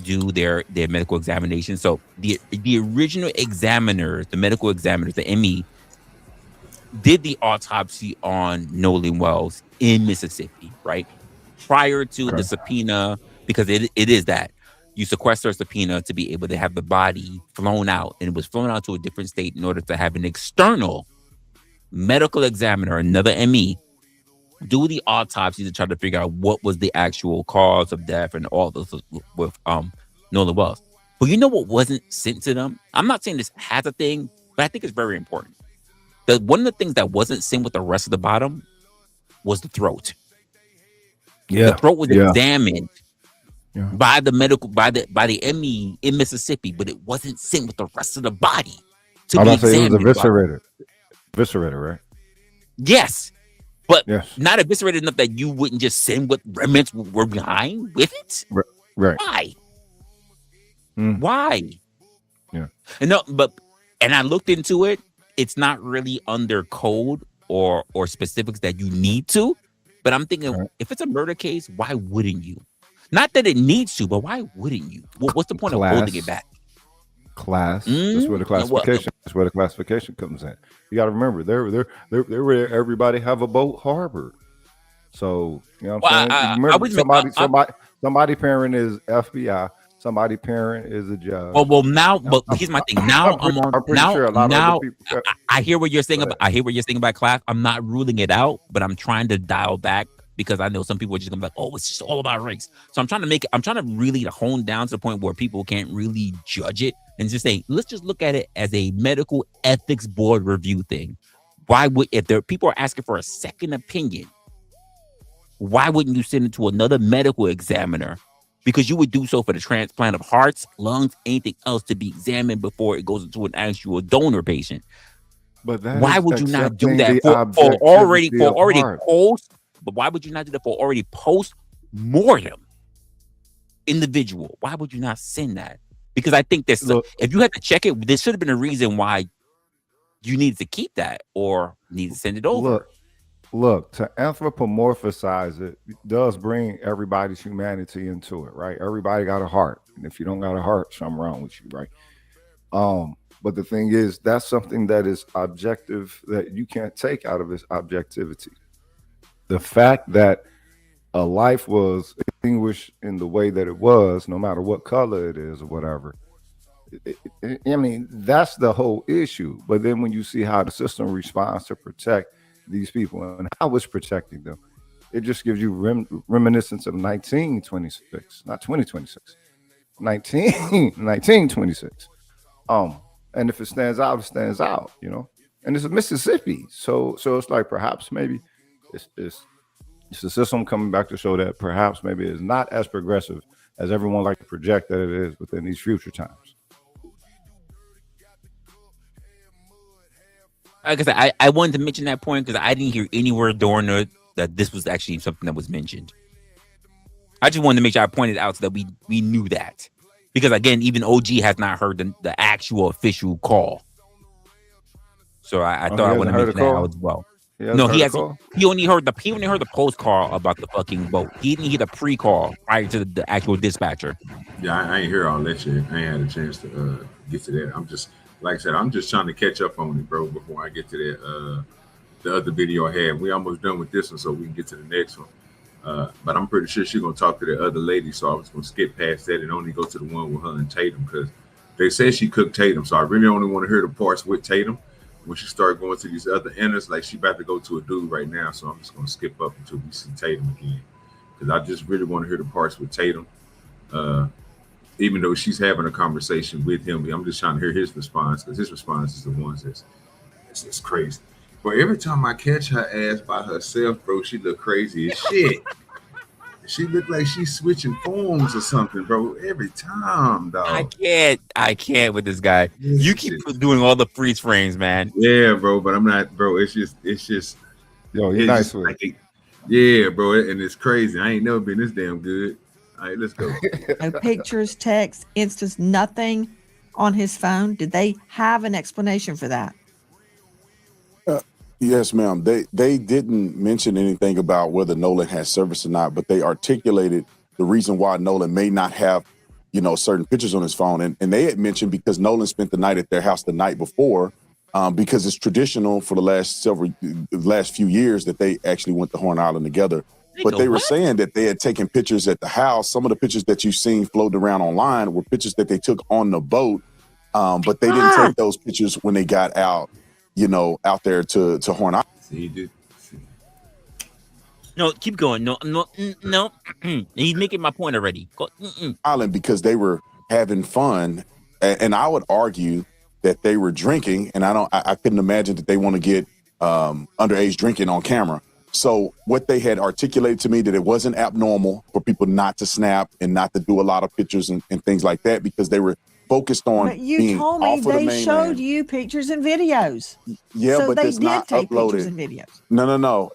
do their medical examination. So the original examiners, the medical examiners, the ME, did the autopsy on Nolan Wells in Mississippi, right? Prior to the subpoena, because it is that you sequester a subpoena to be able to have the body flown out, and it was flown out to a different state in order to have an external medical examiner, another ME, do the autopsy to try to figure out what was the actual cause of death and all this with Nolan Wells. But you know what wasn't sent to them? I'm not saying this has a thing, but I think it's very important. One of the things that wasn't sent with the rest of the bottom was the throat. Yeah, the throat was examined by the ME in Mississippi, but it wasn't sent with the rest of the body to be examined. It was eviscerated, right? Yes, but not eviscerated enough that you wouldn't just send what remnants were behind with it. Right. Why? Why? Yeah. And I looked into it. It's not really under code or specifics that you need to. But I'm thinking, if it's a murder case, why wouldn't you? Not that it needs to, but why wouldn't you? What's the point of holding it back? That's where the classification. That's where the classification comes in. You got to remember, they're where everybody have a boat harbored. So you know what I'm saying. Remember, somebody parent is FBI. Somebody parent is a judge. Well, now, but here's my thing. Now I hear what you're saying about. I hear what you're saying about class. I'm not ruling it out, but I'm trying to dial back because I know some people are just gonna be like, "Oh, it's just all about race." So I'm trying to really hone down to the point where people can't really judge it and just say, let's just look at it as a medical ethics board review thing. Why would people are asking for a second opinion? Why wouldn't you send it to another medical examiner? Because you would do so for the transplant of hearts, lungs, anything else to be examined before it goes into an actual donor patient. But why would you not do that for already post? But why would you not do that for already post-mortem individual? Why would you not send that? Because I think if you had to check it, there should have been a reason why you needed to keep that or need to send it over. Look, to anthropomorphize it does bring everybody's humanity into it, right? Everybody got a heart. And if you don't got a heart, something wrong with you, right? But the thing is, that's something that is objective that you can't take out of its objectivity. The fact that a life was extinguished in the way that it was, no matter what color it is or whatever, I mean, that's the whole issue. But then when you see how the system responds to protect these people and how it's protecting them, it just gives you reminiscence of 1926, not 2026, 1926. And if it stands out, it stands out, you know. And it's Mississippi, so it's like perhaps maybe it's the system coming back to show that perhaps maybe it's not as progressive as everyone like to project that it is within these future times. Like I said, I wanted to mention that point because I didn't hear any word during that this was actually something that was mentioned. I just wanted to make sure I pointed out so that we knew that. Because again, even OG has not heard the actual official call. So I thought I wanted to mention that out as well. No, he hasn't. He only heard the post call about the fucking boat. He didn't hear the pre-call prior to the actual dispatcher. Yeah, I ain't hear all that shit. I ain't had a chance to get to that. I'm just, like I said, I'm just trying to catch up on it, bro, before I get to that the other video I had. We almost done with this one, so we can get to the next one. But I'm pretty sure she's gonna talk to the other lady, so I was gonna skip past that and only go to the one with her and Tatum, because they said she cooked Tatum, so I really only want to hear the parts with Tatum. When she started going to these other inners, like she about to go to a dude right now, so I'm just gonna skip up until we see Tatum again, because I just really want to hear the parts with Tatum. Even though she's having a conversation with him, I'm just trying to hear his response, because his response is the ones that's crazy. But every time I catch her ass by herself, bro, she look crazy as shit. She look like she's switching forms or something, bro. Every time, dog. I can't with this guy. You keep doing all the freeze frames, man. Yeah, bro, but I'm not, bro. It's just. Yo, you're nice with it. Yeah, bro, and it's crazy. I ain't never been this damn good. All right, let's go. No pictures, text, instas, nothing on his phone. Did they have an explanation for that? Yes, ma'am. They didn't mention anything about whether Nolan has service or not, but they articulated the reason why Nolan may not have, certain pictures on his phone. And they had mentioned because Nolan spent the night at their house the night before, because it's traditional for the last few years that they actually went to Horn Island together. But they were saying that they had taken pictures at the house. Some of the pictures that you've seen floating around online were pictures that they took on the boat, but they didn't take those pictures when they got out. Out there to Horn Island. See, dude. No, keep going. No. He's making my point already. Go. Island because they were having fun, and I would argue that they were drinking, and I couldn't imagine that they want to get underage drinking on camera. So what they had articulated to me that it wasn't abnormal for people not to snap and not to do a lot of pictures and things like that because they were focused on. But you told me they showed you pictures and videos. Yeah, so but they it's did not take uploaded. pictures and videos. No.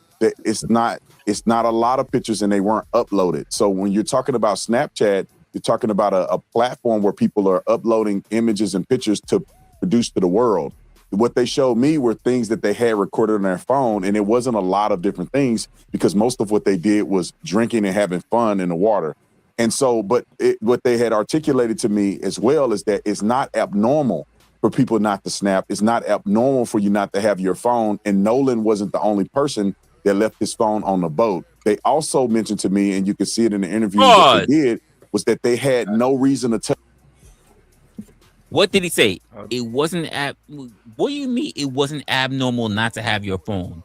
It's not a lot of pictures and they weren't uploaded. So when you're talking about Snapchat, you're talking about a platform where people are uploading images and pictures to produce to the world. What they showed me were things that they had recorded on their phone, and it wasn't a lot of different things because most of what they did was drinking and having fun in the water. And so, what they had articulated to me as well is that it's not abnormal for people not to snap. It's not abnormal for you not to have your phone. And Nolan wasn't the only person that left his phone on the boat. They also mentioned to me, and you could see it in the interview that they did, was that they had no reason to tell. What did he say? It wasn't what do you mean it wasn't abnormal not to have your phone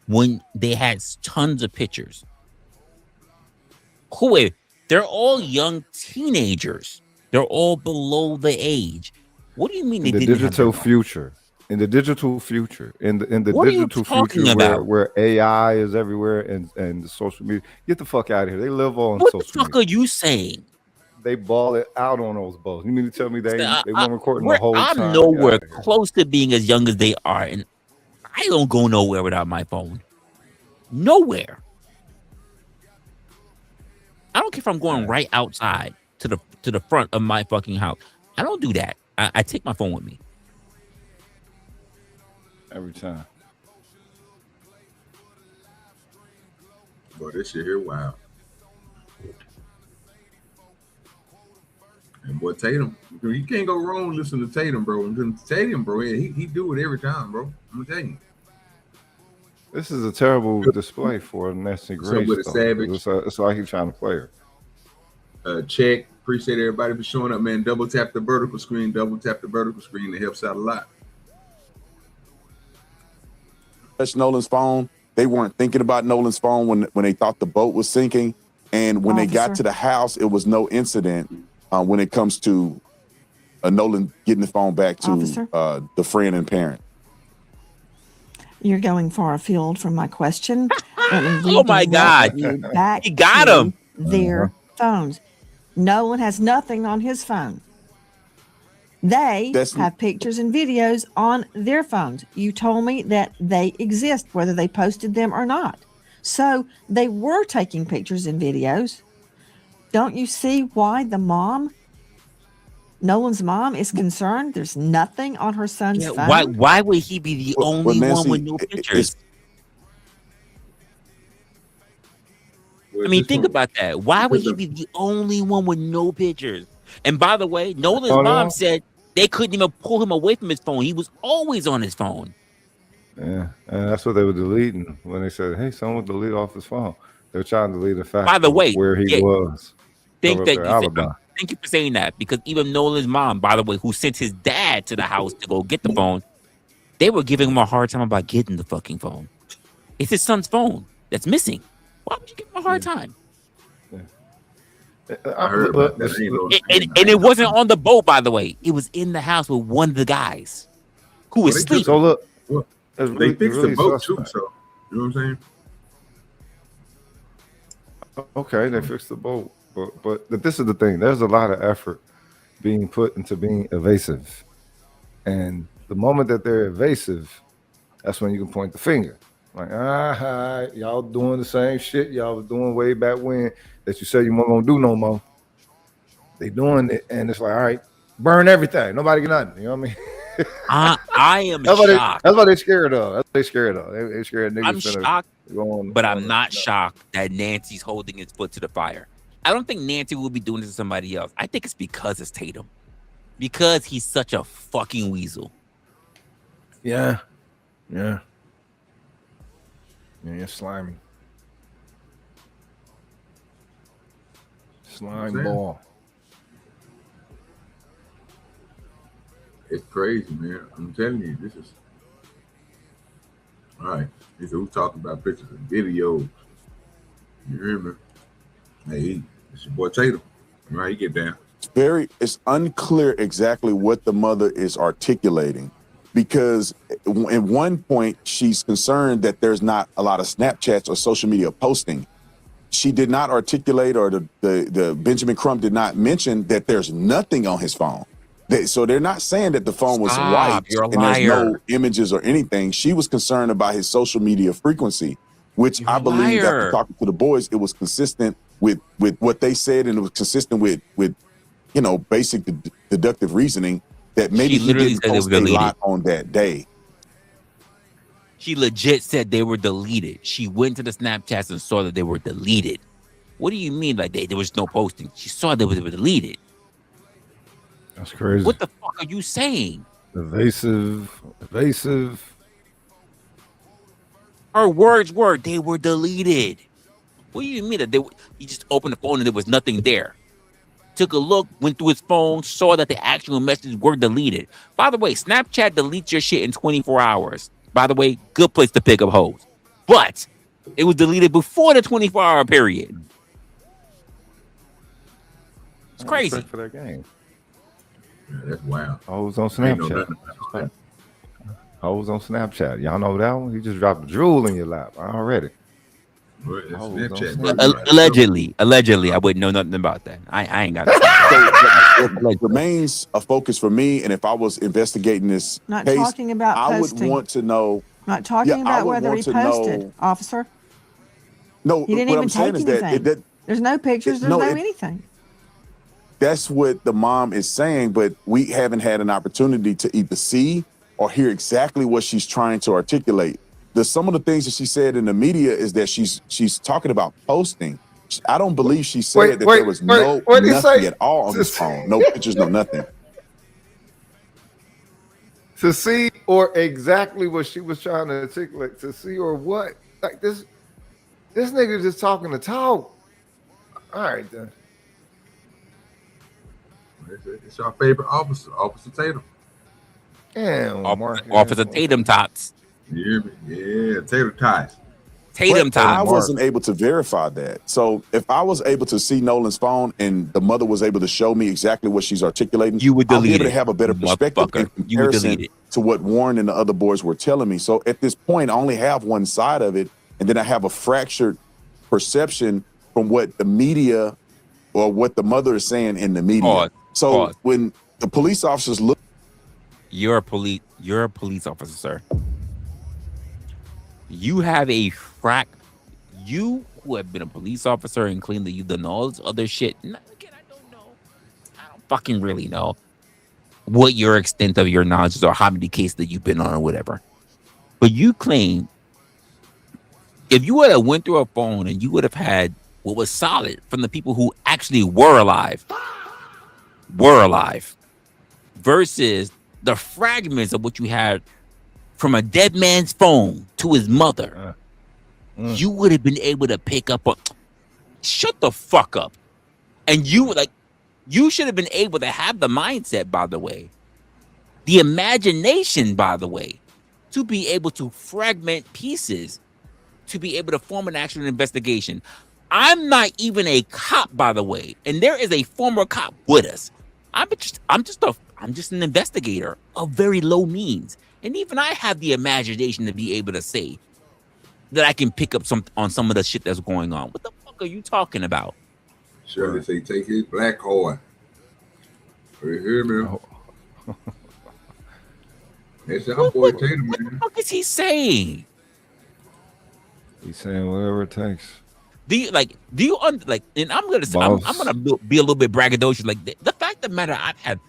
when they had tons of pictures? They're all young teenagers. They're all below the age. What do you mean they didn't have digital future? In the digital future, in the What are you digital talking future about? where AI is everywhere and the social media, get the fuck out of here. They live on What social the fuck media. are you saying? They ball it out on those boats. You mean to tell me they weren't recording the whole I'm time? nowhere close to being as young as they are, and I don't go nowhere without my phone. Nowhere. I don't care if I'm going right outside to the front of my fucking house. I don't do that. I take my phone with me. Every time. Boy, this shit here, wow. And boy, Tatum, you can't go wrong listening to Tatum, bro. Tatum, bro, he do it every time, bro. I'm gonna tell you. This is a terrible display for Nancy Grace. with a savage. It's like he's trying to play her. Check. Appreciate everybody for showing up, man. Double tap the vertical screen. Double tap the vertical screen. It helps out a lot. Touch Nolan's phone. They weren't thinking about Nolan's phone when they thought the boat was sinking. And when they got to the house, it was no incident when it comes to Nolan getting the phone back to the friend and parent. You're going far afield from my question. Oh my God. He got him. Their phones. Nolan has nothing on his phone. They have pictures and videos on their phones. You told me that they exist, whether they posted them or not. So they were taking pictures and videos. Don't you see why the mom, Nolan's mom, is concerned? There's nothing on her son's Yeah, phone. why would he be the only one with no pictures? I mean, think about that. Why would he be the only one with no pictures? And by the way, Nolan's mom said they couldn't even pull him away from his phone. He was always on his phone. Yeah, and that's what they were deleting when they said, "Hey, someone delete off his phone." They were trying to delete the fact. By the way, where he was. Think that their you alibi. thank you for saying that, because even Nolan's mom, by the way, who sent his dad to the house to go get the phone, they were giving him a hard time about getting the fucking phone. It's his son's phone that's missing. Why would you give him a hard time? I heard about that. And it wasn't on the boat, by the way. It was in the house with one of the guys who was sleeping. So look, they fixed the boat too, so you know what I'm saying? Okay, they fixed the boat, but this is the thing. There's a lot of effort being put into being evasive, and the moment that they're evasive, that's when you can point the finger. Like, y'all doing the same shit y'all was doing way back when that you said you weren't gonna do no more. They doing it, and it's like, all right, burn everything. Nobody get nothing. You know what I mean? I am that's shocked. That's what they're scared of. That's what they're scared of. They're scared niggas. I'm shocked, but I'm not shocked that Nancy's holding his foot to the fire. I don't think Nancy will be doing this to somebody else. I think it's because it's Tatum. Because he's such a fucking weasel. Yeah. Yeah, you're slimy. Slime ball. It's crazy, man. I'm telling you, this is all right. This is who's talking about pictures and videos. You hear me? Hey, it's your boy Tatum. All right, you get down. It's unclear exactly what the mother is articulating, because at one point she's concerned that there's not a lot of Snapchats or social media posting. She did not articulate, or the Benjamin Crump did not mention that there's nothing on his phone. So they're not saying that the phone was wiped and there's no images or anything. She was concerned about his social media frequency, which I believe after talking to the boys, it was consistent with what they said, and it was consistent with you know, basic deductive reasoning that maybe he didn't post a lot on that day. She legit said they were deleted. She went to the Snapchats and saw that they were deleted. What do you mean like there was no posting? She saw they were deleted. That's crazy. What the fuck are you saying? Evasive. Her words were they were deleted. What do you mean that he just opened the phone and there was nothing there? Took a look, went through his phone, saw that the actual messages were deleted. By the way, Snapchat deletes your shit in 24 hours. By the way, good place to pick up hoes. But it was deleted before the 24-hour period. It's crazy. For that game. Yeah, that's wild. Hoes on Snapchat. Hoes on Snapchat. Y'all know that one? He just dropped a jewel in your lap already. Allegedly, I wouldn't know nothing about that. I ain't got it remains a focus for me, and if I was investigating this Not case, talking about I posting. would want to know. Not talking about whether he posted, officer. No, he didn't what even I'm saying take is anything. that there's no pictures. There's no anything. That's what the mom is saying, but we haven't had an opportunity to either see or hear exactly what she's trying to articulate. Some of the things that she said in the media is that she's talking about posting. I don't believe she said that there was nothing at all on his phone. No pictures, no nothing. To see, or exactly what she was trying to articulate, to see or what? Like this nigga just talking to talk. All right, then. It's our favorite officer, Officer Tatum. Damn, Officer Tatum Tots. You hear me? Yeah, Tatum Tots. Tatum Tots. I wasn't able to verify that. So if I was able to see Nolan's phone and the mother was able to show me exactly what she's articulating, you would delete I'll be able to it, have a better perspective in comparison to what Warren and the other boys were telling me. So at this point, I only have one side of it, and then I have a fractured perception from what the media or what the mother is saying in the media. When the police officers look, you're a police officer, sir. You have a You who have been a police officer and claim that you've done all this other shit. Again, I don't know. I don't fucking really know what your extent of your knowledge is or how many cases that you've been on or whatever. But you claim if you would have went through a phone and you would have had what was solid from the people who actually were alive, versus the fragments of what you had from a dead man's phone to his mother, you would have been able to pick up on. Shut the fuck up. And you should have been able to have the mindset, by the way, the imagination, by the way, to be able to fragment pieces, to be able to form an actual investigation. I'm not even a cop, by the way, and there is a former cop with us. I'm just an investigator of very low means, and even I have the imagination to be able to say that I can pick up on some of the shit that's going on. What the fuck are you talking about? Shirley say, take his black card. You hear me? That's our boy Tatum, man. What the fuck is he saying? He's saying whatever it takes. And I'm gonna be a little bit braggadocious. Like the fact of the matter, I've had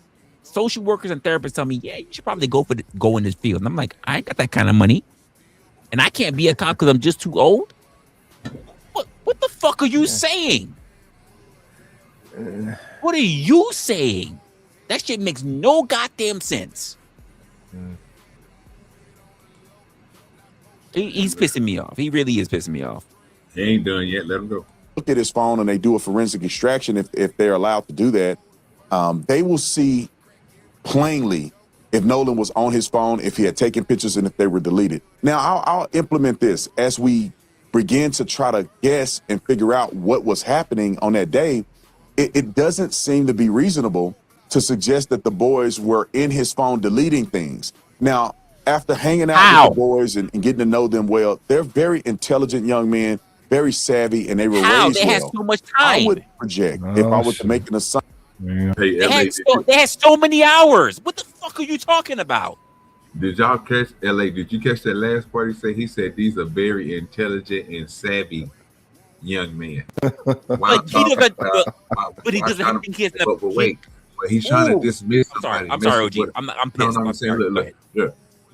social workers and therapists tell me, yeah, you should probably go in this field. And I'm like, I ain't got that kind of money, and I can't be a cop because I'm just too old. What the fuck are you saying? What are you saying? That shit makes no goddamn sense. He's pissing me off. He really is pissing me off. He ain't done yet. Let him go. Look at his phone and they do a forensic extraction. If they're allowed to do that, they will see plainly if Nolan was on his phone, if he had taken pictures, and if they were deleted. Now, I'll implement this as we begin to try to guess and figure out what was happening on that day. It doesn't seem to be reasonable to suggest that the boys were in his phone deleting things. Now, after hanging out with the boys and getting to know them well, they're very intelligent young men, very savvy, and they were raised They had well. so much time. I would project if I was to make an assumption. Hey, They had so many hours. What the fuck are you talking about? Did y'all catch LA? Did you catch that last part? He said these are very intelligent and savvy young men. But he doesn't think he has enough. But wait, but he's trying to dismiss somebody. I'm sorry, OG. I'm pissed. No, I'm saying, look.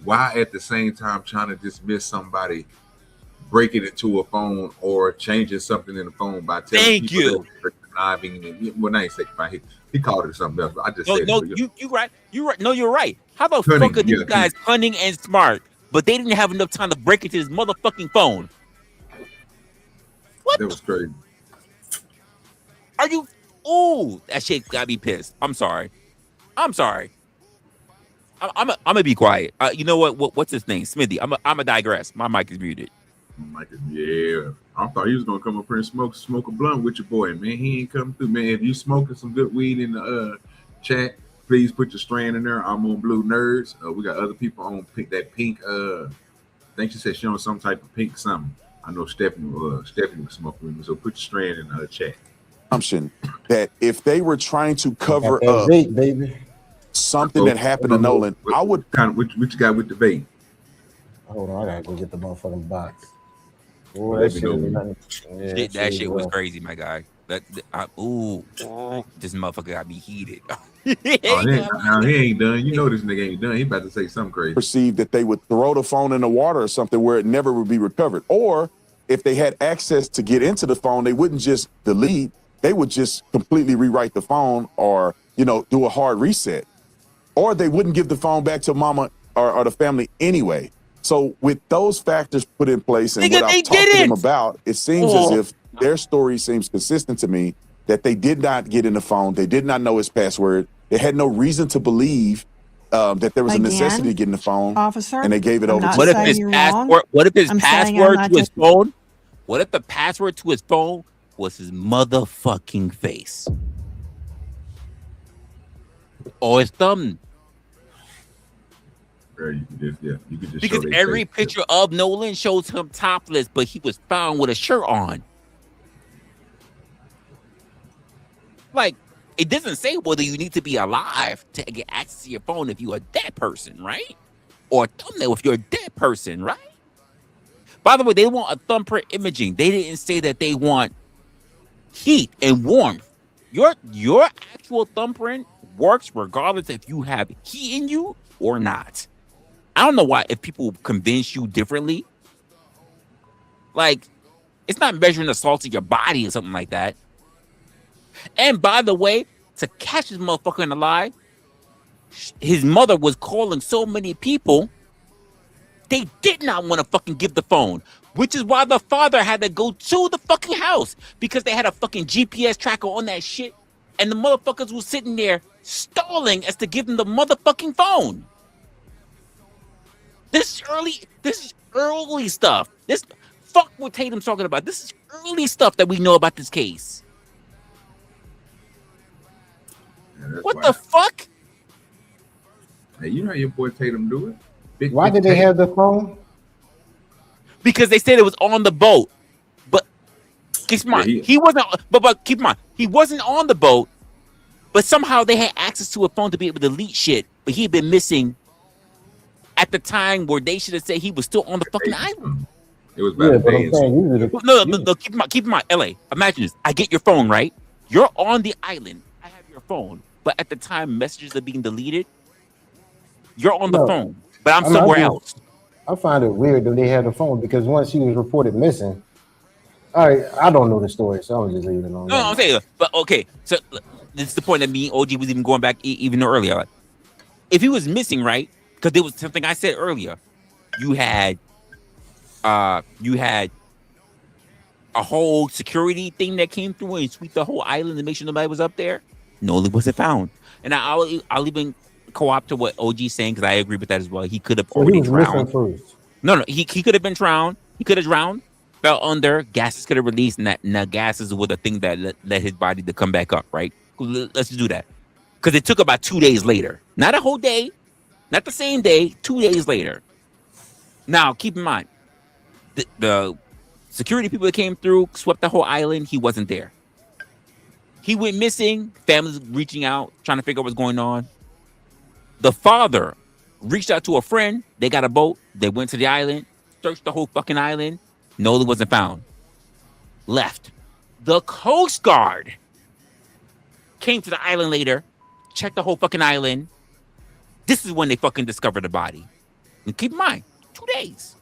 Why at the same time trying to dismiss somebody breaking into a phone or changing something in the phone by telling people they're conniving? Well, I ain't saying he called it something else. But I just said you right. No, you're right. How the fuck are these guys cunning and smart, but they didn't have enough time to break into his motherfucking phone? What? That was crazy. Are you? Ooh, that shit got me pissed. I'm sorry. I'm gonna be quiet. You know what? What's his name? Smithy. I'm a digress. My mic is muted. Yeah. I thought he was gonna come up here and smoke a blunt with your boy, man. He ain't coming through, man. If you smoking some good weed in the chat, please put your strand in there. I'm on Blue Nerds. We got other people on that pink. I think she said she on some type of pink something. I know Stephanie was smoking with me, so put your strand in the chat. Assumption that if they were trying to cover up something that happened to Nolan, I would what you got with the vape? Hold on, I gotta go get the motherfucking box. Boy, That shit was crazy, my guy. This motherfucker got me heated. Now he ain't done. You know this nigga ain't done. He about to say something crazy. Perceived that they would throw the phone in the water or something where it never would be recovered. Or if they had access to get into the phone, they wouldn't just delete. They would just completely rewrite the phone or, do a hard reset. Or they wouldn't give the phone back to mama or the family anyway. So with those factors put in place and what I've talked to them about, it seems as if their story seems consistent to me that they did not get in the phone. They did not know his password. They had no reason to believe that there was a necessity to get in the phone. Officer, and they gave it over to What if his password? What if his password to his phone? What if the password to his phone was his motherfucking face or his thumb? You could just because every picture of Nolan shows him topless, but he was found with a shirt on. Like, it doesn't say whether you need to be alive to get access to your phone if you're a dead person, right? Or a thumbnail if you're a dead person, right? By the way, they want a thumbprint imaging. They didn't say that they want heat and warmth. Your actual thumbprint works regardless if you have heat in you or not. I don't know why if people convince you differently. Like, it's not measuring the salt of your body or something like that. And by the way, to catch this motherfucker in a lie, his mother was calling so many people, they did not want to fucking give the phone, which is why the father had to go to the fucking house because they had a fucking GPS tracker on that shit. And the motherfuckers was sitting there stalling as to give him the motherfucking phone. This is early stuff. This fuck what Tatum's talking about. This is early stuff that we know about this case. Yeah, what the fuck? Hey, you know how your boy Tatum do it? Why did they have the phone? Because they said it was on the boat. But keep in mind, he wasn't. But keep in mind, he wasn't on the boat. But somehow they had access to a phone to be able to delete shit. But he'd been missing at the time where they should have said he was still on the fucking island. It was about but I'm saying, no, keep in mind, LA. Imagine this. I get your phone, right? You're on the island. I have your phone. But at the time messages are being deleted, you're on the phone. But I'm somewhere else. I find it weird that they had the phone because once she was reported missing, all right, I don't know the story, so I'm just leaving it alone. No, I'm saying, but okay. So this is the point that me and OG was even going back even earlier. Like, if he was missing, right? Because there was something I said earlier. You had a whole security thing that came through and sweep the whole island and make sure nobody was up there. Nolan wasn't found, and I'll even co-op to what OG's saying because I agree with that as well. He could have already drowned. No, he could have been drowned. He could have drowned, fell under, gases could have released, and that gases were the thing that led his body to come back up. Right? Let's do that because it took about 2 days later, not a whole day, not the same day. 2 days later. Now keep in mind, the security people that came through swept the whole island. He wasn't there. He went missing. Families reaching out, trying to figure out what's going on. The father reached out to a friend. They got a boat. They went to the island, searched the whole fucking island. Nolan wasn't found. Left. The Coast Guard came to the island later, checked the whole fucking island. This is when they fucking discovered the body. And keep in mind, 2 days.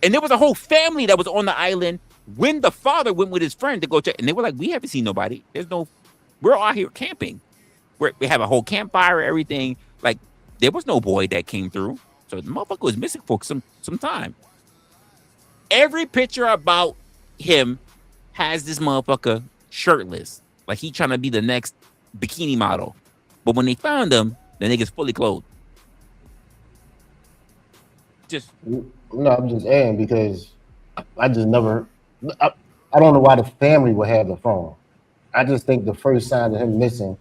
And there was a whole family that was on the island when the father went with his friend to go check. And they were like, we haven't seen nobody. We're all out here camping. We have a whole campfire, everything. Like, there was no boy that came through. So the motherfucker was missing for some time. Every picture about him has this motherfucker shirtless. Like he trying to be the next bikini model. But when they found him, the nigga's fully clothed. No, I'm just adding because I just never. I don't know why the family would have the phone. I just think the first sign of him missing,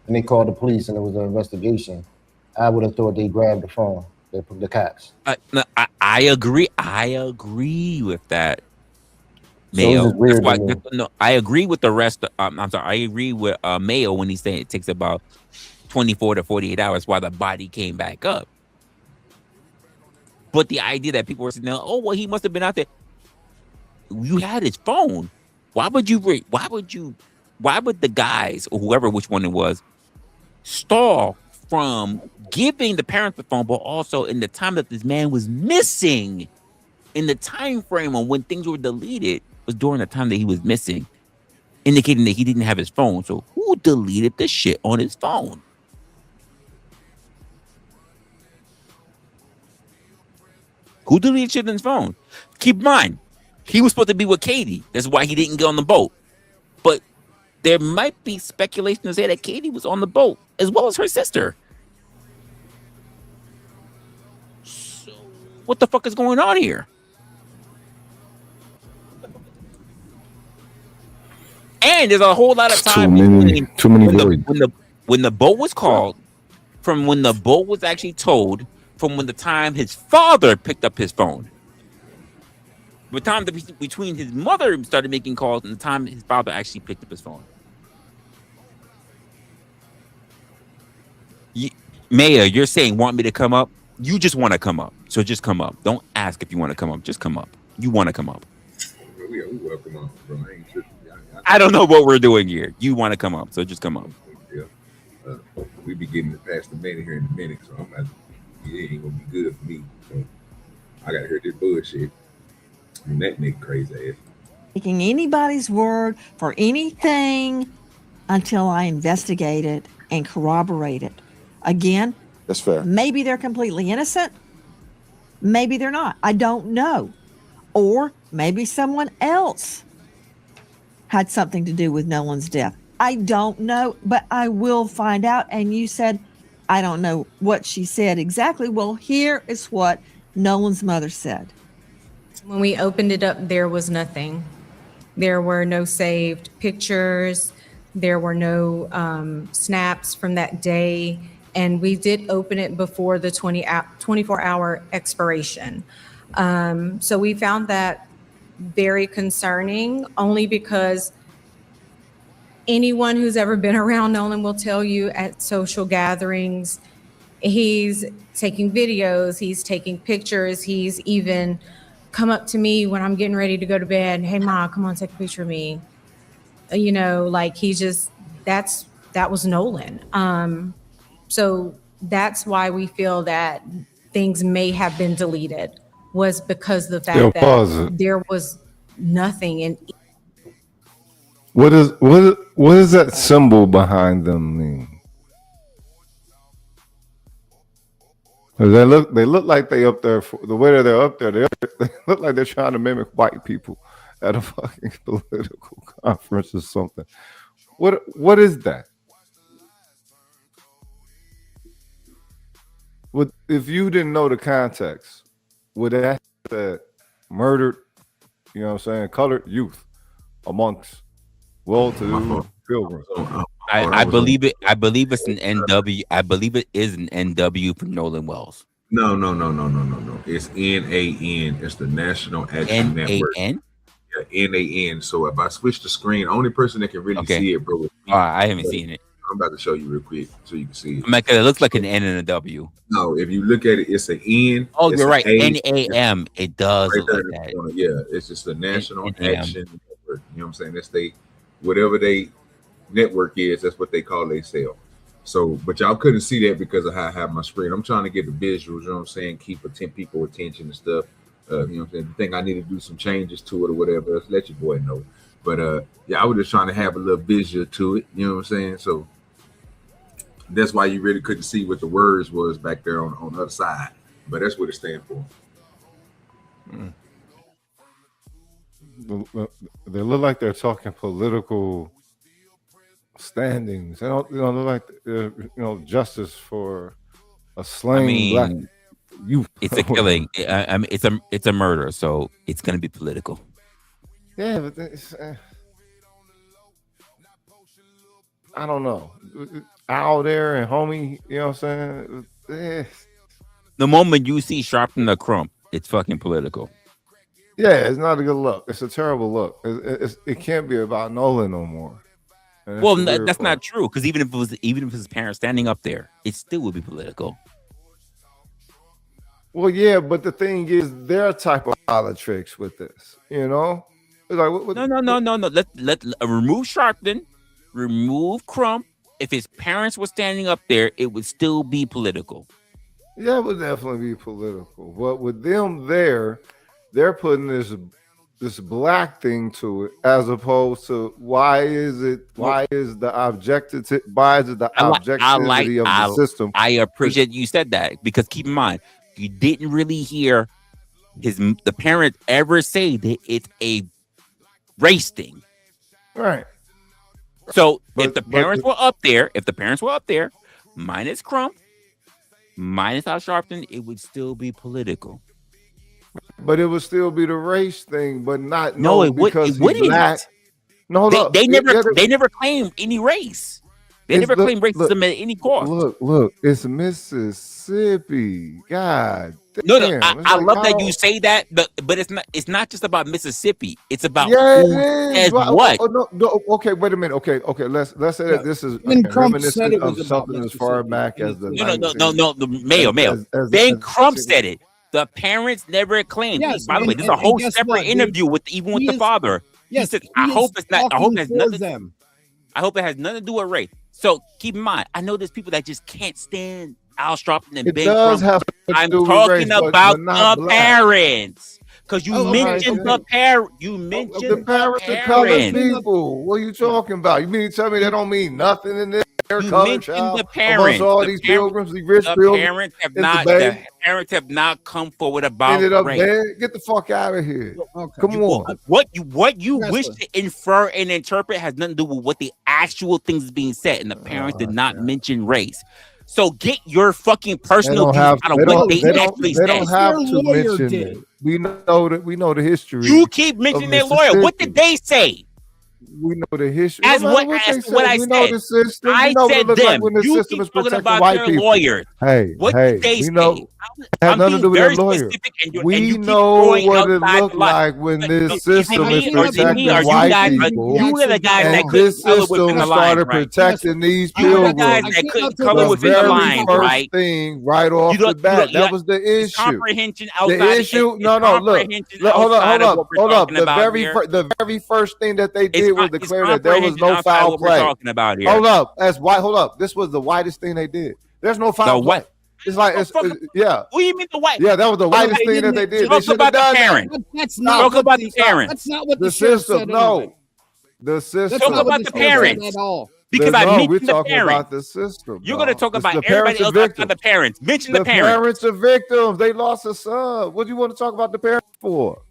and they called the police and it was an investigation. I would have thought they grabbed the phone, the cops. I agree. I agree with that. Mayo. I agree with the rest. I'm sorry. I agree with Mayo when he's saying it takes about 24 to 48 hours while the body came back up. But the idea that people were saying, oh, well, he must have been out there. You had his phone. Why would the guys or whoever, which one it was, stall from giving the parents the phone, but also in the time that this man was missing, in the time frame on when things were deleted was during the time that he was missing, indicating that he didn't have his phone. So who deleted the shit on his phone? Who deleted shit on his phone? Keep in mind, he was supposed to be with Katie. That's why he didn't get on the boat. But there might be speculation to say that Katie was on the boat as well as her sister. So what the fuck is going on here? And there's a whole lot of time too many when the boat was called, from when the boat was actually towed, from when the time his father picked up his phone. The time between his mother started making calls and the time his father actually picked up his phone. Maya, you're saying want me to come up? You just want to come up. So just come up. Don't ask ask if you want to come up. Just come up. You want to come up. We welcome up, bro. I ain't tripping. I don't know what we're doing here. You want to come up, so just come up. Yeah. We be getting past the minute here in a minute, so I'm not. It ain't gonna be good for me. So I gotta hear this bullshit. And that nigga crazy ass. Taking anybody's word for anything until I investigate it and corroborate it. Again, that's fair. Maybe they're completely innocent. Maybe they're not. I don't know. Or maybe someone else had something to do with Nolan's death. I don't know, but I will find out. And you said, I don't know what she said exactly. Well, here is what Nolan's mother said. When we opened it up, there was nothing. There were no saved pictures. There were no snaps from that day. And we did open it before the 24-hour expiration. So we found that very concerning, only because anyone who's ever been around Nolan will tell you at social gatherings, he's taking videos, he's taking pictures, he's even come up to me when I'm getting ready to go to bed. Hey, Ma, come on, take a picture of me. You know, like that was Nolan. So that's why we feel that things may have been deleted, was because of the fact that there was nothing in. What does that symbol behind them mean? They look like they up there for the way that they're up there. They look like they're trying to mimic white people at a fucking political conference or something. What is that? If you didn't know the context, would that say murdered, you know what I'm saying, colored youth amongst well-to-do pilgrims? I believe it. I believe it's an NW. I believe it is an NW for Nolan Wells. No. It's NAN. It's the National Action Network. NAN? Yeah, NAN. So if I switch the screen, only person that can really see it, bro. I haven't seen it. I'm about to show you real quick so you can see it. It looks like an N and a W. No, if you look at it, it's an N. Oh, you're right. NAM. It does right look like that. Yeah, it's just the National Action Network. You know what I'm saying? That's whatever they network is, that's what they call themselves. So, but y'all couldn't see that because of how I have my screen. I'm trying to get the visuals, you know what I'm saying? Keep people attention and stuff. You know what I'm saying? If you think I need to do some changes to it or whatever, let's let your boy know. But yeah, I was just trying to have a little visual to it, you know what I'm saying? So that's why you really couldn't see what the words was back there on the other side. But that's what it stands for. They look like they're talking political standings. They don't, look like justice for a slain black youth. It's a killing. I mean, it's a murder, so it's going to be political. Yeah, but it's, I don't know. Out there and homie, you know what I'm saying? The moment you see Sharpton the Crump, it's fucking political. Yeah, it's not a good look. It's a terrible look. It can't be about Nolan no more. Well, that's not true, because even if his parents standing up there, it still would be political. Well, yeah, but the thing is, their type of politics with this, you know? It's like, No. Let remove Sharpton, remove Crump. If his parents were standing up there, it would still be political. Yeah, it would definitely be political. But with them there, they're putting this black thing to it, as opposed to why is the objectivity of the system? I appreciate you said that, because keep in mind, you didn't really hear the parents ever say that it's a race thing. Right. So if the parents were up there, minus Crump, minus Al Sharpton, it would still be political. But it would still be the race thing, but not it wouldn't. No, they never claimed any race. They never claimed racism at any cost. Look, it's Mississippi. God No, damn. I love that you say that, but it's not just about Mississippi. It's about what. No, okay, wait a minute. Okay. Let's say that this is reminiscent of something as far back as the no. The Mayo. Ben Crump said it. The parents never claimed. Yes, By the way, and- this is a and whole guess separate what, dude? interview with even with He the is- father. Yes, he said, he I is hope it's not. I hope it has talking for nothing. them. I hope it has nothing to do with race. So keep in mind, I know there's people that just can't stand Al Sharpton and It Ben does Crump. have to I'm do with talking race, but about not the black. parents. Because you Oh, okay, mentioned okay. the parent. You mentioned The parents are colored parents. people. What are you talking about? You mean to tell me they don't mean nothing in this? They're You colored mentioned child the amongst parents. all The these parents- pilgrims, these rich The pilgrims parents have in not. the The Bay. parents have not come forward about Ended up race. dead. Get the fuck out of here. Okay. Come on. What you Yes, wish sir. to infer and interpret has nothing to do with what the actual things is being said, and the parents did not mention race. So get your fucking They personal don't views have. out of They what don't. they They don't. actually They don't said. have Their to lawyer mention did. it. We know that. We know the history. You keep mentioning their lawyer. What did they say? We know the history. As No matter what they as say, what I we know said. the system. I We know what said it looks like them. when the You system keep is talking protecting about white their people. lawyers. Hey, What hey, did they we say? know. Had I'm nothing to being do with their very lawyer. specific, and you We keep know going what it outside looked the line. like when this Is it system me is or is it me, protecting or you white guys? people, You are the guys that and couldn't this color within system the lines, started right? protecting these You are the guys pilgrims. that couldn't The color within the very lines, first right? thing, right off the bat, that was the is issue. comprehension outside. The issue, no, look, comprehension hold outside of up, what we're hold up. talking The about very, here. the very first thing that they did was It's declare that there was comprehension no outside foul what we're play. talking about here. Hold up, that's why. Hold up, this was the whitest thing they did. There's no foul play. what? It's like, yeah. What do you mean the white? Yeah, that was the whitest thing that they did. They Talk should about have the done parent. that. That's not Talk what about the the parents. That's not what The the sheriff system, said. no. Anyway. The system. That's not Talk about what the sheriff said parents. at all. Because I no, mentioned we're the talking parents. about the system. You're going to talk It's about the everybody parents are else outside victims. the parents. Mention the The parents. parents are victims. They lost a son. What do you want to talk about the parents for?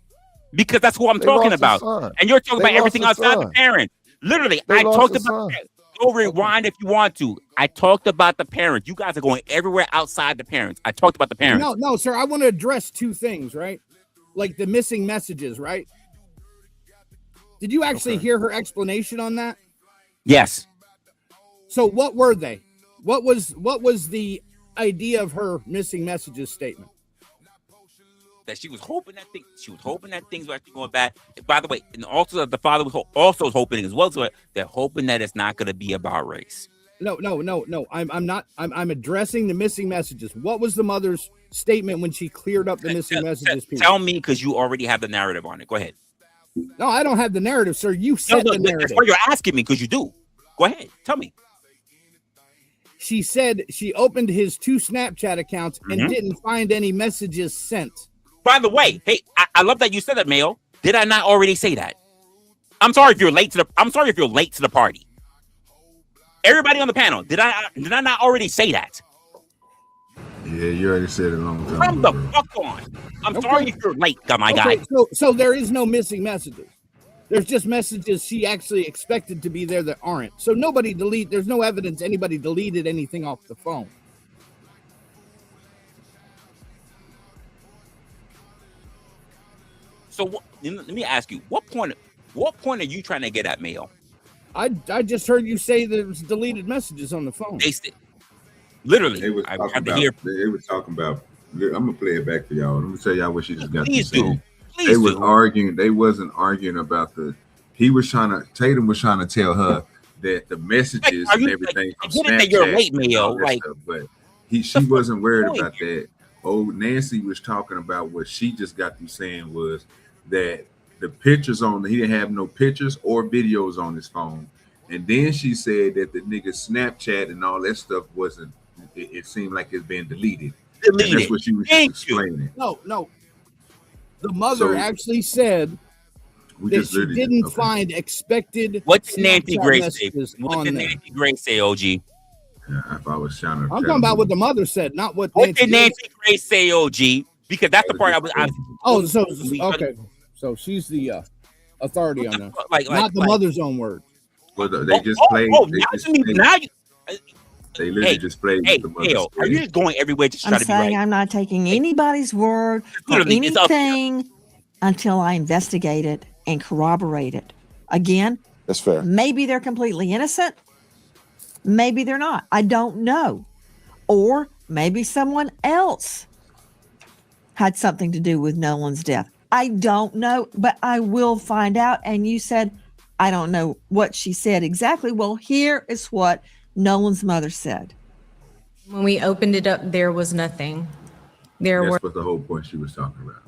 Because that's who I'm They talking lost a about. son. And you're talking They about everything lost a outside the son. parents. Literally, They I lost talked a about. son. Go rewind if you want to. I talked about the parents. You guys are going everywhere outside the parents. I talked about the parents. No, sir. I want to address two things, right? Like the missing messages, right? Did you actually hear her explanation on that? Yes. So what were they? What was the idea of her missing messages statement? That she was hoping that things were actually going bad. By the way, and also the father was also hoping as well. So they're hoping that it's not going to be about race. No. I'm not. I'm addressing the missing messages. What was the mother's statement when she cleared up the missing messages piece? Tell me, because you already have the narrative on it. Go ahead. No, I don't have the narrative, sir. You said the narrative. That's what you're asking me, because you do. Go ahead. Tell me. She said she opened his 2 Snapchat accounts and didn't find any messages sent. By the way, hey, I love that you said that, Mayo. Did I not already say that? I'm sorry if you're late to the party. Everybody on the panel, did I not already say that? Yeah, you already said it a long time Come the ago. fuck on. I'm sorry if you're late, my guy. So there is no missing messages. There's just messages she actually expected to be there that aren't. So there's no evidence anybody deleted anything off the phone. So let me ask you, what point are you trying to get at, Mayo? I just heard you say there's deleted messages on the phone. Literally, They was talking about. I'm gonna play it back for y'all. Let me tell y'all what she just got to say. They was arguing. They wasn't arguing about the. Tatum was trying to tell her that the messages and everything from Snapchat. You're late, Mayo. But she wasn't worried about that. Oh, Nancy was talking about what she just got through saying was that the pictures he didn't have no pictures or videos on his phone. And then she said that the nigga Snapchat and all that stuff wasn't, it seemed like it's been deleted. And that's what she was explaining. No. The mother actually said that she didn't find expected. What did Nancy Gray say? What did Nancy Gray say, OG? Yeah, if I was trying to. I'm talking about what the mother said, not what. What did Nancy Gray say, OG? Because that's the part I was. Okay. So she's the authority on that. Like not the mother's own word. Well, they just played. They literally just played the mother's are you just going everywhere to try I'm to be right? saying I'm not taking anybody's word for Literally, it's up here. anything until I investigate it and corroborate it. Again, that's fair. Maybe they're completely innocent. Maybe they're not. I don't know. Or maybe someone else had something to do with Nolan's death. I don't know, but I will find out. And you said, I don't know what she said exactly. Well, here is what Nolan's mother said. When we opened it up, there was nothing. There were That's what the whole point she was talking about.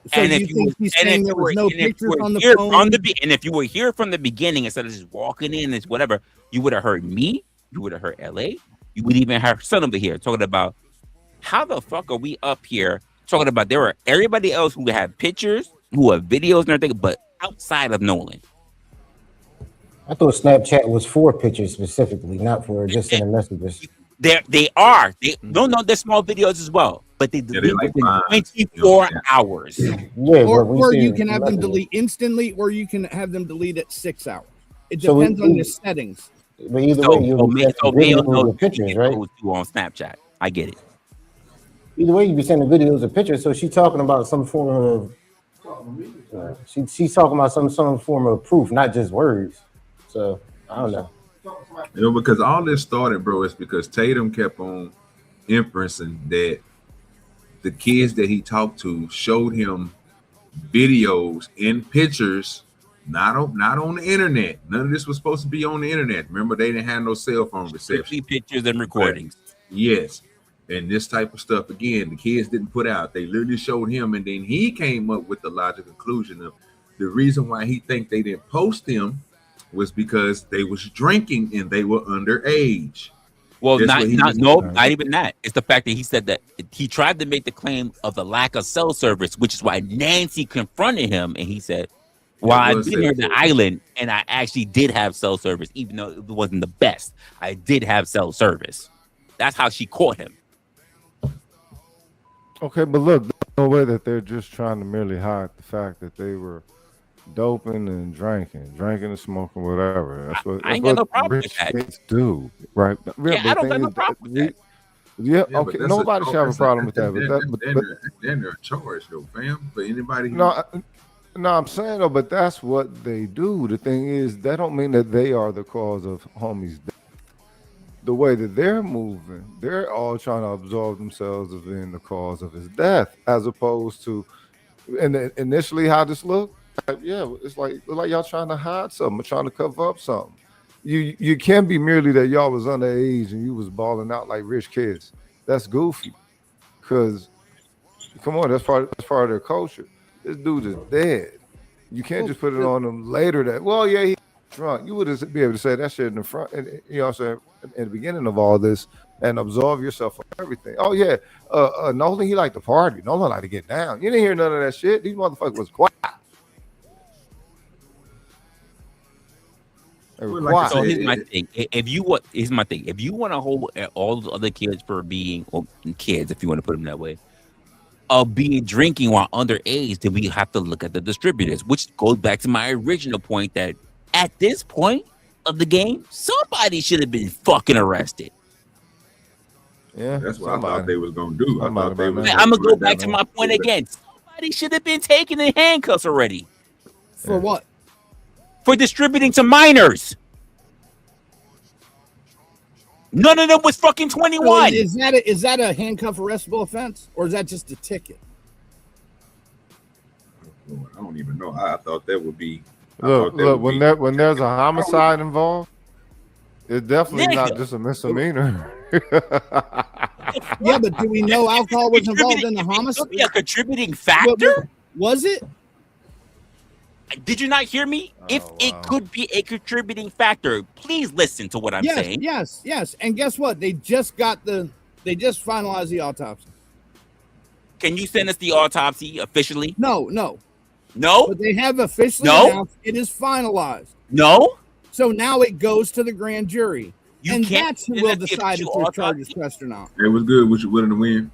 So And you if you think were, he's and saying if there you were, was no and if you pictures were on the here phone? from the and if you were here from the beginning instead of just walking in as whatever, you would have heard me. You would have heard LA. You would even have son over here talking about how the fuck are we up here talking about there are everybody else who have pictures, who have videos and everything, but outside of Nolan. I thought Snapchat was for pictures specifically, not for just sending messages. They are. No, they're small videos as well, but they delete like within mine, 24 hours. Yeah, Or you can have them delete instantly, or you can have them delete at 6 hours. It So depends on we- your settings. But either way, you'll be sending Mail videos knows or pictures, right? on Snapchat. I get it. Either way, you be sending videos or pictures. So she's talking about some form of she's talking about some form of proof, not just words. So I don't know. You know, because all this started, bro, is because Tatum kept on inferencing that the kids that he talked to showed him videos and pictures, not on the internet. None of this was supposed to be on the internet. Remember, they didn't have no cell phone reception. Pictures and recordings. Yes. And this type of stuff, again, the kids didn't put out. They literally showed him, and then he came up with the logical conclusion of the reason why he think they didn't post them was because they was drinking and they were underage. Well, That's not even that. It's the fact that he said that he tried to make the claim of the lack of cell service, which is why Nancy confronted him, and he said, "Well, I've been here on the island, and I actually did have cell service, even though it wasn't the best. I did have cell service." That's how she caught him. Okay, but look, there's no way that they're just trying to merely hide the fact that they were doping and drinking and smoking, whatever. That's what I ain't got no problem rich with that. kids do, right? Yeah, I don't got no problem with that. Yeah, Yeah, okay. Nobody should have a problem with that. Then they're charged, though, fam. But anybody who No, I'm saying though, but that's what they do. The thing is, that don't mean that they are the cause of homie's death. The way that they're moving, they're all trying to absolve themselves of being the cause of his death, as opposed to, and initially how this looked, yeah, it's like y'all trying to hide something, or trying to cover up something. You can't be merely that y'all was underage and you was balling out like rich kids. That's goofy. Cause come on, that's part of their culture. This dude is dead. You can't just put it on them later that, well, yeah, he's drunk. You would have be able to say that shit in the front, and you know what I'm saying, in the beginning of all this, and absolve yourself from everything. Oh yeah, Nolan, he liked to party. Nolan liked to get down. You didn't hear none of that shit. These motherfuckers was quiet. So here's my thing. Here's my thing. If you want to hold all the other kids for being, or kids, if you want to put them that way, of being drinking while underage, then we have to look at the distributors, which goes back to my original point that at this point of the game, somebody should have been fucking arrested. Yeah, that's what I thought they was gonna do. I thought they was. I'm gonna go back to my point again. Somebody should have been taken in handcuffs already. For what? For distributing to minors. None of them was fucking 21. So is that a handcuff arrestable offense, or is that just a ticket? I don't even know. I thought that would be. Look, when there's a homicide involved, it's definitely not just a misdemeanor. Yeah, but do we know alcohol was involved in the homicide? A contributing factor? Was it? Did you not hear me? It could be a contributing factor. Please listen to what I'm saying. Yes. And guess what? They just finalized the autopsy. Can you send us the autopsy officially? No. But they have officially announced it is finalized. No. So now it goes to the grand jury. And can't that's who send will us the decide if official there's charges pressed or not. It was good. Was you willing to win?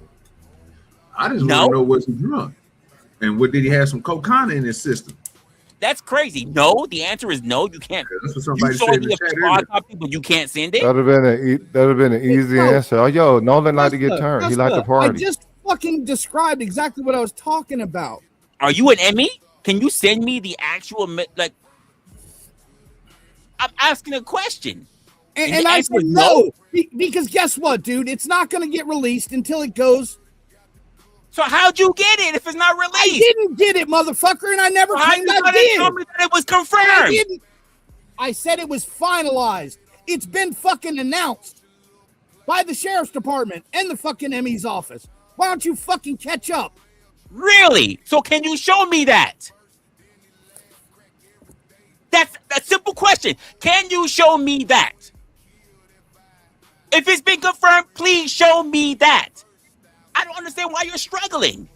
I just want to know, was he drunk? And what did he have some cocaine in his system? That's crazy. No, the answer is no. You can't. That's what somebody you saw said in the the chat official autopsy, but you can't send it. That'd have been an easy answer. Oh, yo, Nolan liked to get turned. He liked to party. I just fucking described exactly what I was talking about. Are you an Emmy? Can you send me the actual like? I'm asking a question. And I said no, because guess what, dude? It's not going to get released until it goes. So how'd you get it if it's not released? I didn't get it, motherfucker, and I never claimed I did. Tell me that it was confirmed. I said it was finalized. It's been fucking announced by the sheriff's department and the fucking ME's office. Why don't you fucking catch up? Really? So can you show me that? That's a simple question. Can you show me that? If it's been confirmed, please show me that. I don't understand why you're struggling.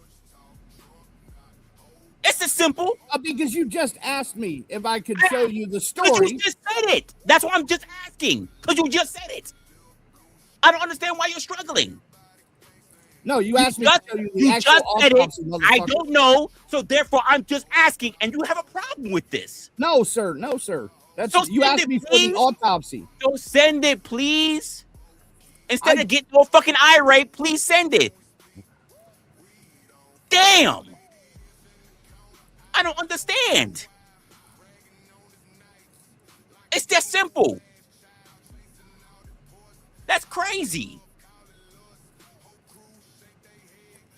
It's as simple. Because you just asked me if I could show you the story. But you just said it. That's why I'm just asking. Because you just said it. I don't understand why you're struggling. No, you asked me to show you the actual autopsy, motherfucker. I don't know, so therefore I'm just asking, and you have a problem with this. No, sir. No, sir. That's So you send asked it, me for please. the autopsy. So send it, please. Instead of getting all fucking irate, please send it. Damn. I don't understand. It's that simple. That's crazy.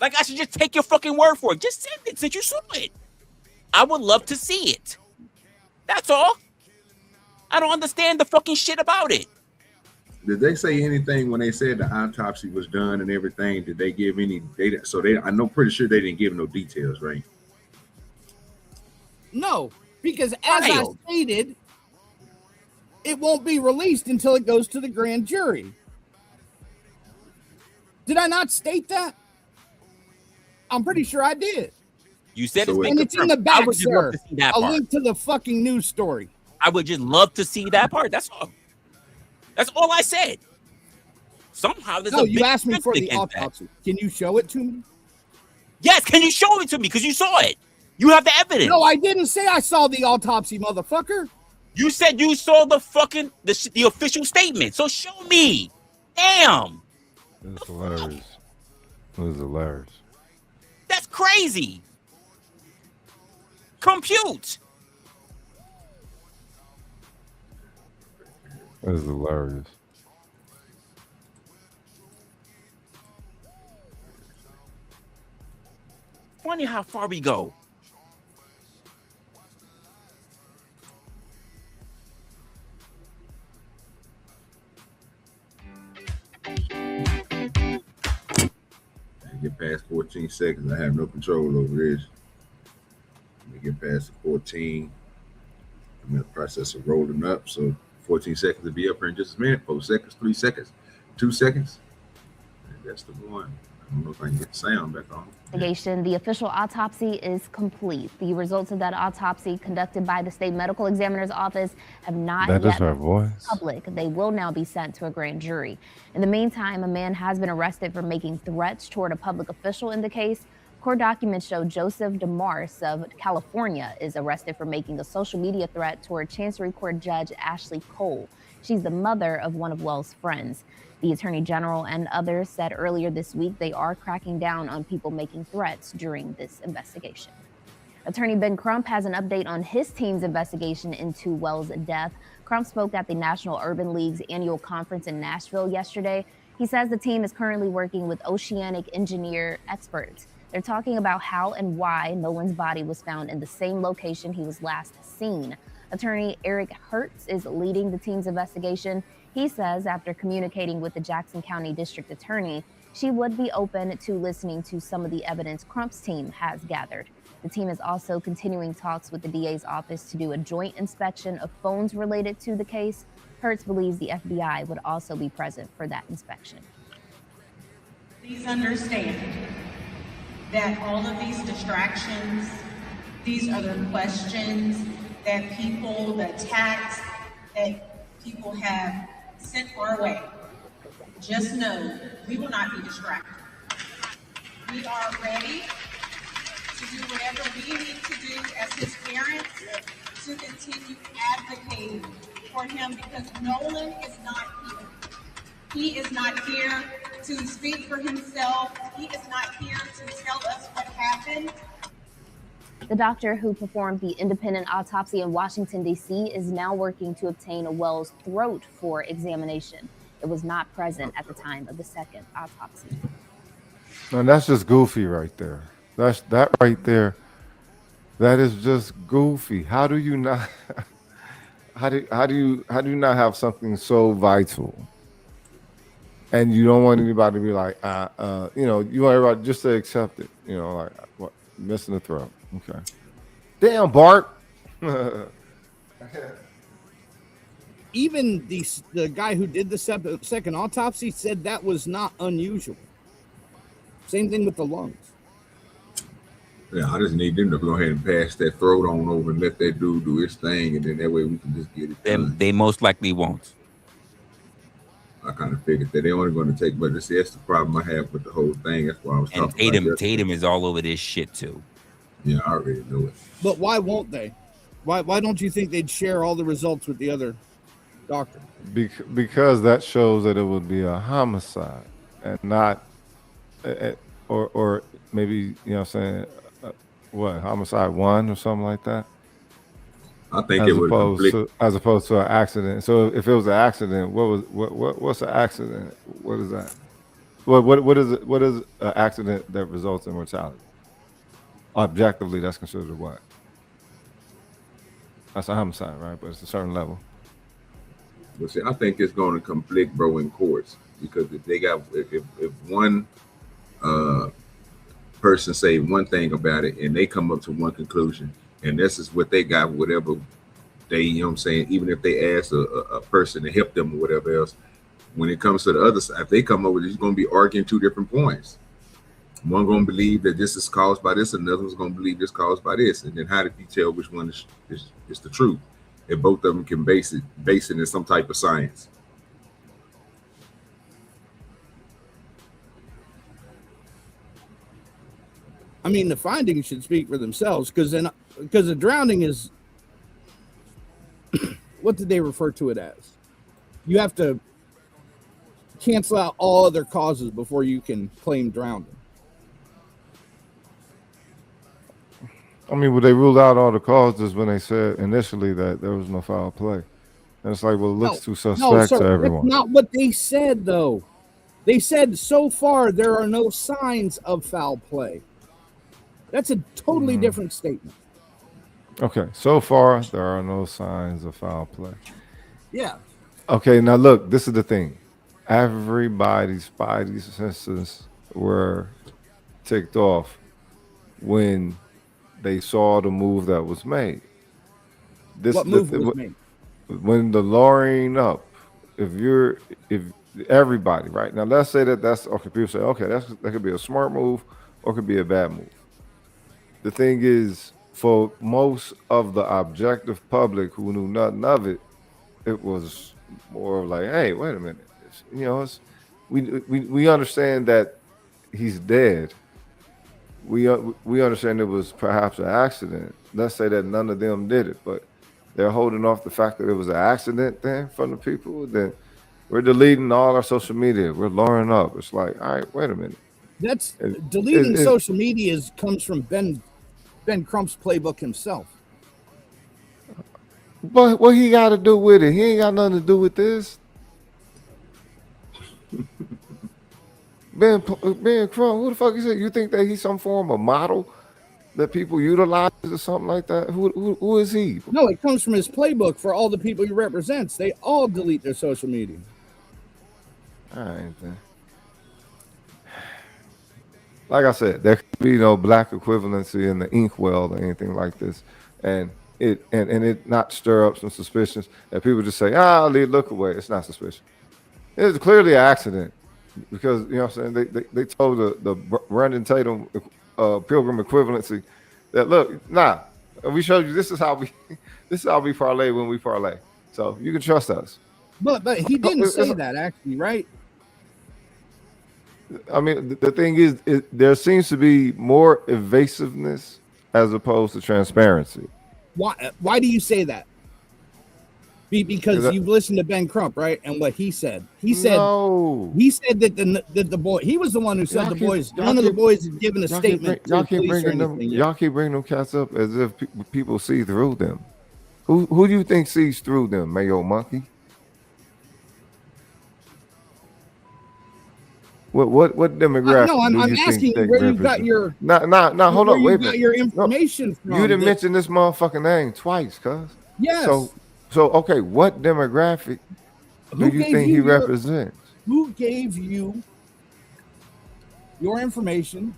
Like, I should just take your fucking word for it. Just send it since you saw it. I would love to see it. That's all. I don't understand the fucking shit about it. Did they say anything when they said the autopsy was done and everything? Did they give any data? So I know pretty sure they didn't give no details, right? No, because as I stated, it won't be released until it goes to the grand jury. Did I not state that? I'm pretty sure I did. You said So it's been And it's in the confirmed. back, I would just sir. love to see that A part. link to the fucking news story. I would just love to see that part. That's all. That's all I said. Somehow there's No, a you big asked me for the against that. autopsy. Can you show it to me? Yes, can you show it to me? Because you saw it. You have the evidence. No, I didn't say I saw the autopsy, motherfucker. You said you saw the fucking the official statement. So show me. Damn. It's hilarious. It was hilarious. That's crazy. Compute. It was hilarious. Funny how far we go. Get past 14 seconds. I have no control over this. Let me get past the 14. I'm in the process of rolling up. So 14 seconds to be up here in just a minute. 4 seconds, 3 seconds, 2 seconds. And that's the one. I don't know if I can get the sound back on. Investigation. The official autopsy is complete. The results of that autopsy conducted by the state medical examiner's office have not That is yet her been voice. public. They will now be sent to a grand jury. In the meantime, a man has been arrested for making threats toward a public official in the case. Court documents show Joseph DeMars of California is arrested for making a social media threat toward Chancery Court Judge Ashley Cole. She's the mother of one of Wells' friends. The Attorney General and others said earlier this week they are cracking down on people making threats during this investigation. Attorney Ben Crump has an update on his team's investigation into Wells' death. Crump spoke at the National Urban League's annual conference in Nashville yesterday. He says the team is currently working with oceanic engineer experts. They're talking about how and why Nolan's body was found in the same location he was last seen. Attorney Eric Hertz is leading the team's investigation. He says after communicating with the Jackson County District Attorney, she would be open to listening to some of the evidence Crump's team has gathered. The team is also continuing talks with the DA's office to do a joint inspection of phones related to the case. Hertz believes the FBI would also be present for that inspection. Please understand that all of these distractions, these other questions that people, the attacks that people have sent our way, just know we will not be distracted. We are ready to do whatever we need to do as his parents to continue advocating for him, because Nolan is not here. He is not here to speak for himself. He is not here to tell us what happened. The doctor who performed the independent autopsy in Washington, D.C. is now working to obtain a Wells' throat for examination. It was not present at the time of the second autopsy. And that's just goofy right there. That right there. That is just goofy. How do you not? how do you not have something so vital, and you don't want anybody to be like, you know, you want everybody just to accept it, you know, like what, missing the throat. Okay, damn Bart. Even the guy who did the second autopsy said that was not unusual. Same thing with the lungs. Yeah, I just need them to go ahead and pass that throat on over and let that dude do his thing, and then that way we can just get it done. They most likely won't. I kind of figured that they're only going to take, but that's the problem I have with the whole thing. That's why I was talking about Tatum is all over this shit too. Yeah, I already know it. But why won't they? Why don't you think they'd share all the results with the other doctor? Because that shows that it would be a homicide and not, or maybe, you know what I'm saying, what, homicide 1 or something like that. I think it would conflict, as opposed to an accident. So if it was an accident, what's an accident? What is that? What is it? What is an accident that results in mortality? Objectively, that's considered what? That's a homicide, right? But it's a certain level. But see, I think it's going to conflict, bro, in courts, because if they got if one person say one thing about it and they come up to one conclusion, and this is what they got, whatever they, you know what I'm saying, even if they ask a person to help them or whatever else, when it comes to the other side, if they come up with it, it's going to be arguing 2 different points. One going to believe that this is caused by this, another one's going to believe this caused by this, and then how did you tell which one is the truth? If both of them can base it in some type of science. I mean, the findings should speak for themselves, because the drowning is what did they refer to it as? You have to cancel out all other causes before you can claim drowning. I mean, well, they ruled out all the causes when they said initially that there was no foul play. And it's like, well, it looks too suspect to everyone. That's not what they said, though. They said so far there are no signs of foul play. That's a totally different statement. Okay, so far there are no signs of foul play. Yeah. Okay, now look, this is the thing. Everybody's spidey senses were ticked off when they saw the move that was made. What move was made? When the lowering up, if everybody, right now, let's say that's okay. People say, okay, that could be a smart move or it could be a bad move. The thing is, for most of the objective public who knew nothing of it, it was more like, hey, wait a minute, you know, we understand that he's dead. We understand it was perhaps an accident. Let's say that none of them did it, but they're holding off the fact that it was an accident then from the people. Then we're deleting all our social media. We're lowering up. It's like, all right, wait a minute. That's deleting social media comes from Ben Crump's playbook himself. But what he got to do with it? He ain't got nothing to do with this. Ben Crump, who the fuck is it? You think that he's some form of model that people utilize or something like that? Who is he? No, it comes from his playbook for all the people he represents. They all delete their social media. All right, then. Like I said, there could be no black equivalency in the inkwell or anything like this, and it not stir up some suspicions that people just say, look away. It's not suspicious. It's clearly an accident because, you know what I'm saying, they told the Brandon Tatum Pilgrim equivalency that, look, we showed you this is how we parlay when we parlay. So you can trust us. But he didn't say that, actually, right? I mean, the thing is, there seems to be more evasiveness as opposed to transparency. Why do you say that? Because you've listened to Ben Crump, right? And what he said. He said that the boy, he was the one who said none of the boys had given a statement. Y'all keep bringing them cats up as if people see through them. Who do you think sees through them, Mayo Monkey? What demographic? No, I'm asking where you got your hold on, wait a minute. Got your information from. You didn't mention this motherfucking name twice, cuz. Yes. So So okay, what demographic do you think he represents? Who gave you your information?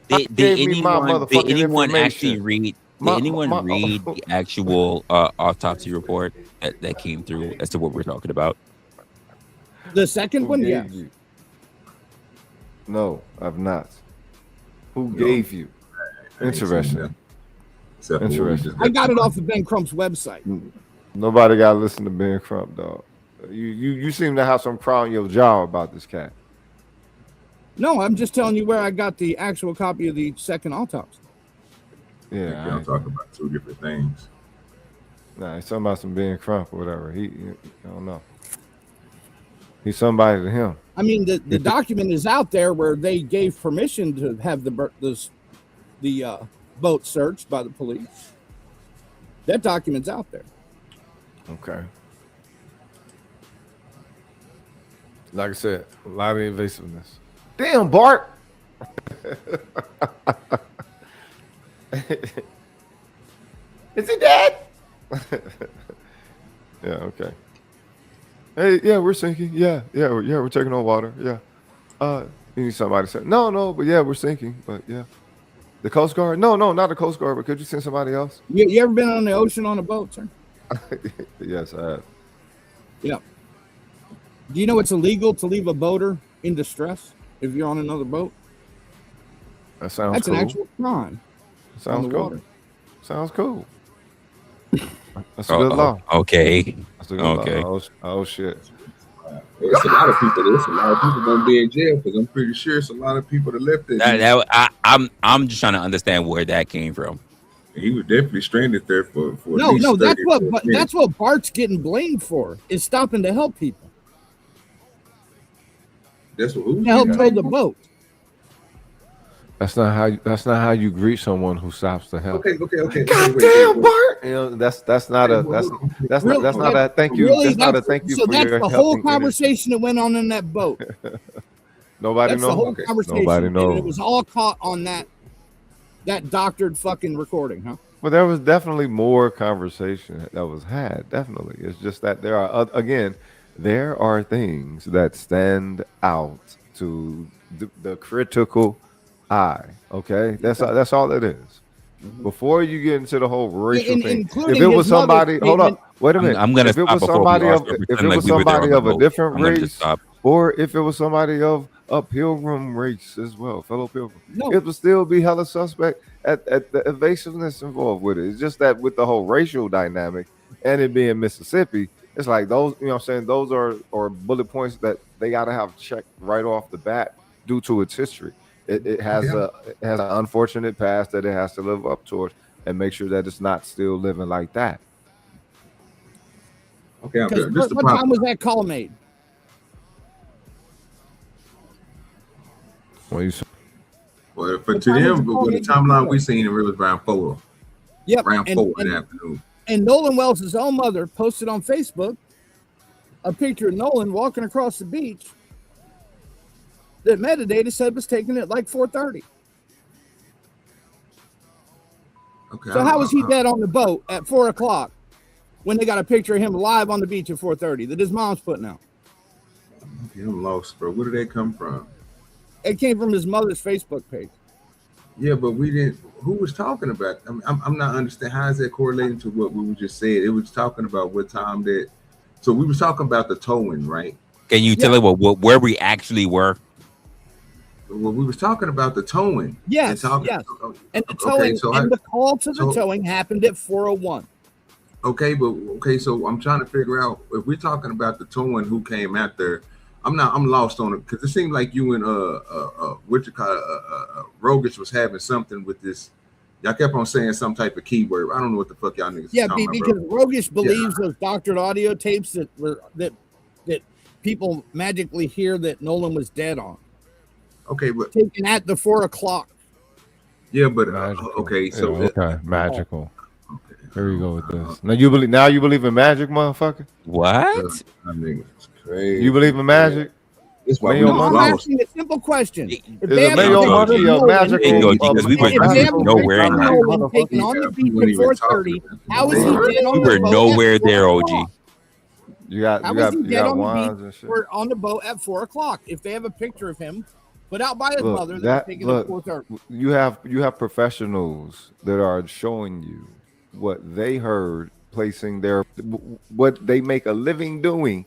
Did anyone actually read? Did anyone read the actual autopsy report that came through as to what we're talking about? The second one, yes. No, I've not. Who gave you? Interesting. Interesting. I got it off of Ben Crump's website. Nobody got to listen to Ben Crump, dog. You seem to have some crown in your jaw about this cat. No, I'm just telling you where I got the actual copy of the second autopsy. Yeah, I'm talking about two different things. Nah, he's talking about some Ben Crump or whatever. I don't know. He's somebody to him. I mean, the document is out there where they gave permission to have the boat searched by the police. That document's out there. Okay. Like I said, a lot of invasiveness. Damn, Bart. Is he dead? Yeah, okay. Hey, yeah, we're sinking. Yeah, we're taking on water. Yeah. You need somebody to say, no, but yeah, we're sinking. But yeah. The Coast Guard? No, not the Coast Guard, but could you send somebody else? You ever been on the ocean on a boat, sir? Yes, I have. Yeah. Do you know it's illegal to leave a boater in distress if you're on another boat? That sounds That's cool. an actual crime. Sounds on the cool. water. Sounds cool. That's a good law. Okay. That's a good law. Oh shit. There's a lot of people. Gonna be in jail because I'm pretty sure it's a lot of people that left it. I'm just trying to understand where that came from. He was definitely stranded there for No, that's what Bart's getting blamed for, is stopping to help people. That's what to help tow the boat. That's not how you greet someone who stops to help. Okay. Goddamn, Bart. You know, that's not a thank you. That's not a thank you. So for that's your the whole helping conversation that went on in that boat. Nobody That's knows. the whole conversation. Nobody knows. And it was all caught on that doctored fucking recording, huh? Well, there was definitely more conversation that was had. Definitely, it's just that there are things that stand out to the critical eye. Okay, that's all it is. Before you get into the whole racial thing, if it was somebody, hold up, wait a minute. I'm gonna. If it was somebody of a different race, or if it was somebody of a pilgrim race as well, fellow pilgrim, it would still be hella suspect at the evasiveness involved with it. It's just that with the whole racial dynamic and it being Mississippi, it's like those, you know what I'm saying, those are bullet points that they got to have checked right off the bat due to its history. It has an unfortunate past that it has to live up towards and make sure that it's not still living like that. Okay, what time was that call made? What you say? Well, to them, but the timeline we seen, it was around 4. Yep, around 4 in the afternoon. And Nolan Wells' own mother posted on Facebook a picture of Nolan walking across the beach that metadata said was taken at like 4:30. Okay. So how was he dead on the boat at 4 o'clock when they got a picture of him live on the beach at 4:30 that his mom's putting out? I'm lost, bro. Where did they come from? It came from his mother's Facebook page. Yeah, but we didn't. Who was talking about? I'm not understanding. How is that correlating to what we just said? It was talking about what time that. So we were talking about the towing, right? Can you tell us where we actually were? Well, we was talking about the towing. Yes, yes. And the towing and the call to the towing happened at 4:01. Okay, so I'm trying to figure out if we're talking about the towing, who came after. I'm lost on it because it seemed like you and Rogish was having something with this. Y'all kept on saying some type of keyword. I don't know what the fuck y'all niggas. Yeah, because Rogish believes those doctored audio tapes that people magically hear that Nolan was dead on. Okay, but taken at the 4 o'clock. Yeah, but okay, so magical. Okay. Here we go with this. Now you believe in magic, motherfucker? What? Crazy. You believe in magic? That's why we No, use I'm Bawss. asking a simple question. If Is they it have Mayo a Monkey picture or of magical? Nolan, because we were if they have a nowhere picture in of that. Nolan taken on the beach weren't at even 4:30, how is he talking dead on We the were boat? nowhere at 4 there, o'clock? OG. You got How is he you dead got on the wines beach and shit. or on the boat at 4 o'clock? If they have a picture of him put out by his mother Look, that's taken at 4:30. you have professionals that are showing you what they heard, placing their what they make a living doing,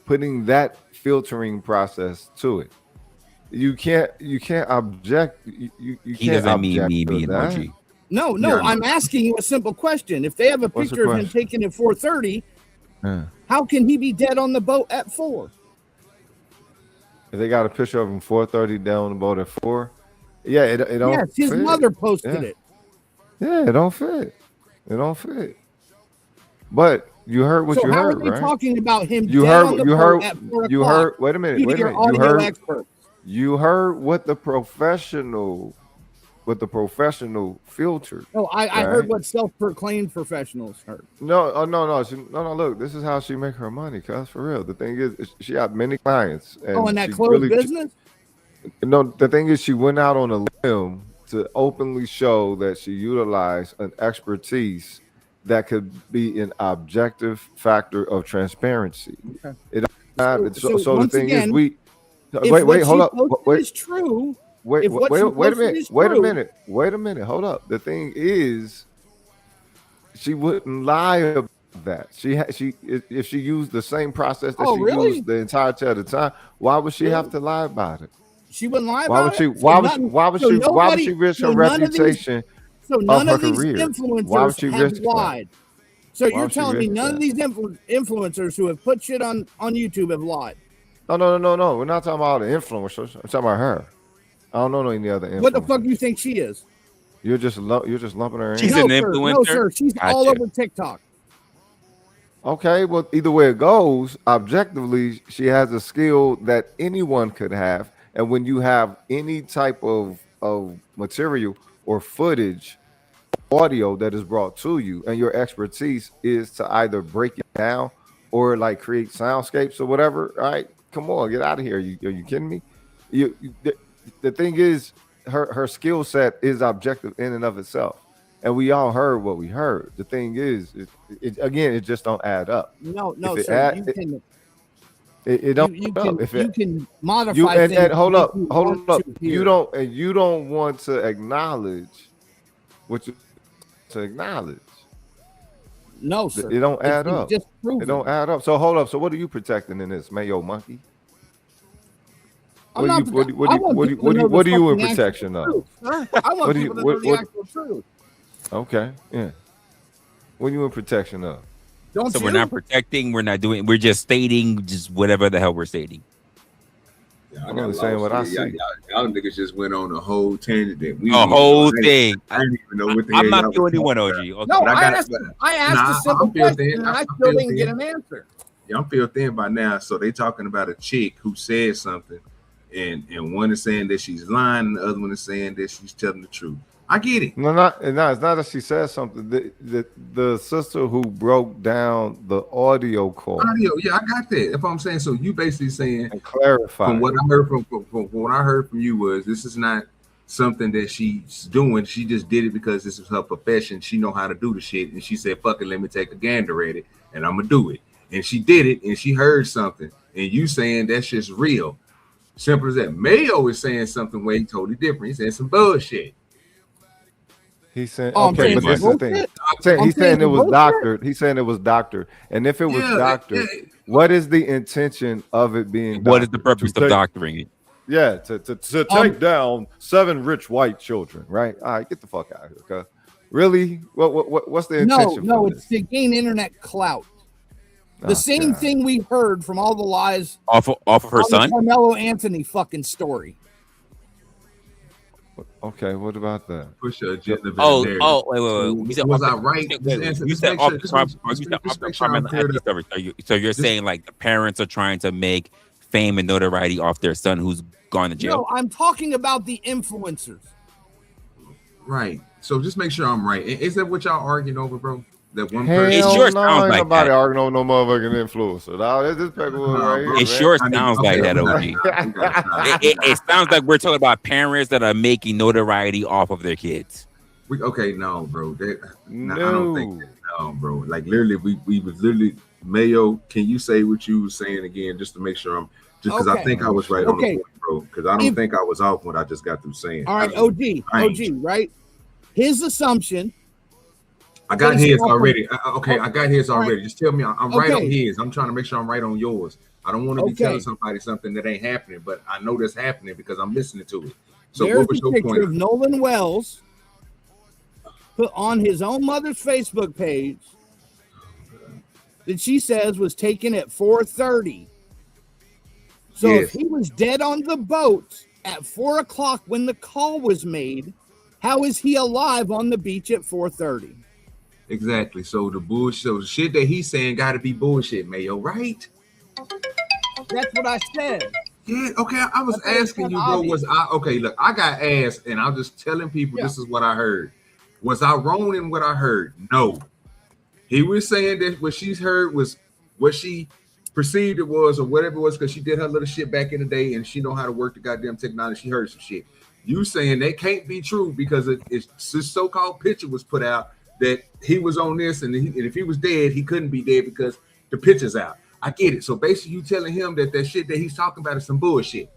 putting that filtering process to it. You can't object. You He can't doesn't mean object me to being that. OG. No, Yeah, I'm asking you a simple question. If they have a What's the picture of him question? taken at 4:30, Yeah. how can he be dead on the boat at 4? If they got a picture of him 4:30 down the boat at 4, yeah, it don't. Yes, his fit. mother posted Yeah. it. Yeah, it don't fit. It don't fit. But you heard what So you how heard, are they right? talking about him You dead heard. on the You boat heard. at 4 You o'clock? heard. Wait a minute. You, Wait a your minute. You audio heard. expert. You heard what the professional filtered. No, I right? heard what self-proclaimed professionals heard. No, no. Look, this is how she make her money, cuz for real. The thing is, she got many clients. And Oh, in that she closed business? No, the thing is, she went out on a limb to openly show that she utilized an expertise that could be an objective factor of transparency. Okay. It so the once thing again, is, we if wait, what hold she up, posted wait. is true, Wait, if what wait, she wait a posted minute. is Wait a true- minute. Wait a minute. Hold up. The thing is, she wouldn't lie about that. If she used the same process that she really? used the entirety of the time, why would she have to lie about it? She wouldn't lie Why about would she? it? Why would she risk her reputation So of none her of these career? Why would influencers she have risk that? lied. So Why you're would she telling me risk none that? of these influencers who have put shit on YouTube have lied? No. We're not talking about the influencers. I'm talking about her. I don't know any other influencers. What the fuck do you think she is? You're just lumping her in. She's an influencer. No, sir. She's all Gotcha. over TikTok. Okay, well, either way it goes, objectively, she has a skill that anyone could have. And when you have any type of material or footage, audio that is brought to you, and your expertise is to either break it down or like create soundscapes or whatever, all right, come on, get out of here. Are you kidding me? The thing is, her skill set is objective in and of itself. And we all heard what we heard. The thing is, it just don't add up. No, If it sir. add- You it- can. It don't You add up. If you it, can modify you things. and hold if up, you hold want up. to You here. you don't want to acknowledge what you to acknowledge. No, sir. It don't add It's up. Just prove It don't add up. So hold up. So what are you protecting in this, Mayo Monkey? What are you in protection of? I What want do you- people to what- know what- the actual truth. Okay, yeah. What are you in protection of? Don't So you? we're not protecting. We're not doing. We're just stating just whatever the hell we're stating. Yeah, I'm only saying what I see. Y'all niggas just went on a whole tangent that we A didn't whole even- thing. I didn't even know what the I'm hell not y'all the was only one, talking OG. about. Okay. No, But I asked Nah, a simple I'm filled question, in. and I I'm still filled didn't get in. an answer. Yeah, I'm filled in by now. So they talking about a chick who said something, and one is saying that she's lying, and the other one is saying that she's telling the truth. I get it. No, it's not that she said something. The sister who broke down the audio call Audio, yeah, I got that. That's what I'm saying. So you basically saying, and clarified. from what I heard from what I heard from you was, this is not something that she's doing. She just did it because this is her profession. She know how to do the shit, and she said, "Fuck it, let me take a gander at it, and I'm gonna do it." And she did it, and she heard something, and you saying that's just real. Simple as that. Mayo is saying something way totally different. He's saying some bullshit. He said, Oh, I'm okay, saying but this is the thing. bullshit? He's saying it was bullshit? doctored. He's saying it was doctored. And if it was Yeah, doctored, yeah. what is the intention of it being What is the doctored? purpose To of take- doctoring it? Yeah, to take down 7 rich white children, right? All right, get the fuck out of here, okay? Really? What's the intention? No, for it's this? to gain internet clout. The Oh, same God. thing we heard from all the lies Off of her on the son? Carmelo Anthony fucking story. Okay, what about that? Push her agenda. Oh, there. wait. You said Was off I the- right? wait, Just wait, answer- You just said make off sure- the just Car- make- you just said make off the sure I'm Carmelo cleared Anthony up. story. So you're saying like the parents are trying to make fame and notoriety off their son who's gone to jail? No, I'm talking about the influencers. Right. So just make sure I'm right. Is that what y'all arguing over, bro? that one Hell person. It sure no, sounds ain't like nobody that. arguing on no motherfucking influencer. Dog. It's this paperwork right here. It man. sure sounds like that, OG. It sounds like we're talking about parents that are making notoriety off of their kids. Okay, no, bro. I don't think that, no, bro. Like literally, we was literally Mayo. Can you say what you were saying again, just to make sure I'm just because I think I was right on the point, bro. Because I don't think I was off what I just got through saying. All right, OG, right? His assumption. I got his already. I got his All right. already. Just tell me I'm right on Okay. his. I'm trying to make sure I'm right on yours. I don't want to be telling somebody something that ain't happening, but I know that's happening because I'm listening to it. So There's what was a your picture point? of Nolan Wells put on his own mother's Facebook page that she says was taken at 4:30. So if he was dead on the boat at 4 o'clock when the call was made, how is he alive on the beach at 4:30? Exactly. So the bullshit, so the shit that he's saying got to be bullshit, Mayo, right? That's what I said. Yeah. Okay. I was asking you, bro. Was I okay? Look, I got asked, and I'm just telling people this is what I heard. Was I wrong in what I heard? No. He was saying that what she's heard was what she perceived it was, or whatever it was, because she did her little shit back in the day, and she know how to work the goddamn technology. She heard some shit. You saying that can't be true because it's this so-called picture was put out that he was on this, and if he was dead, he couldn't be dead because the picture's out. I get it. So basically, you telling him that shit that he's talking about is some bullshit.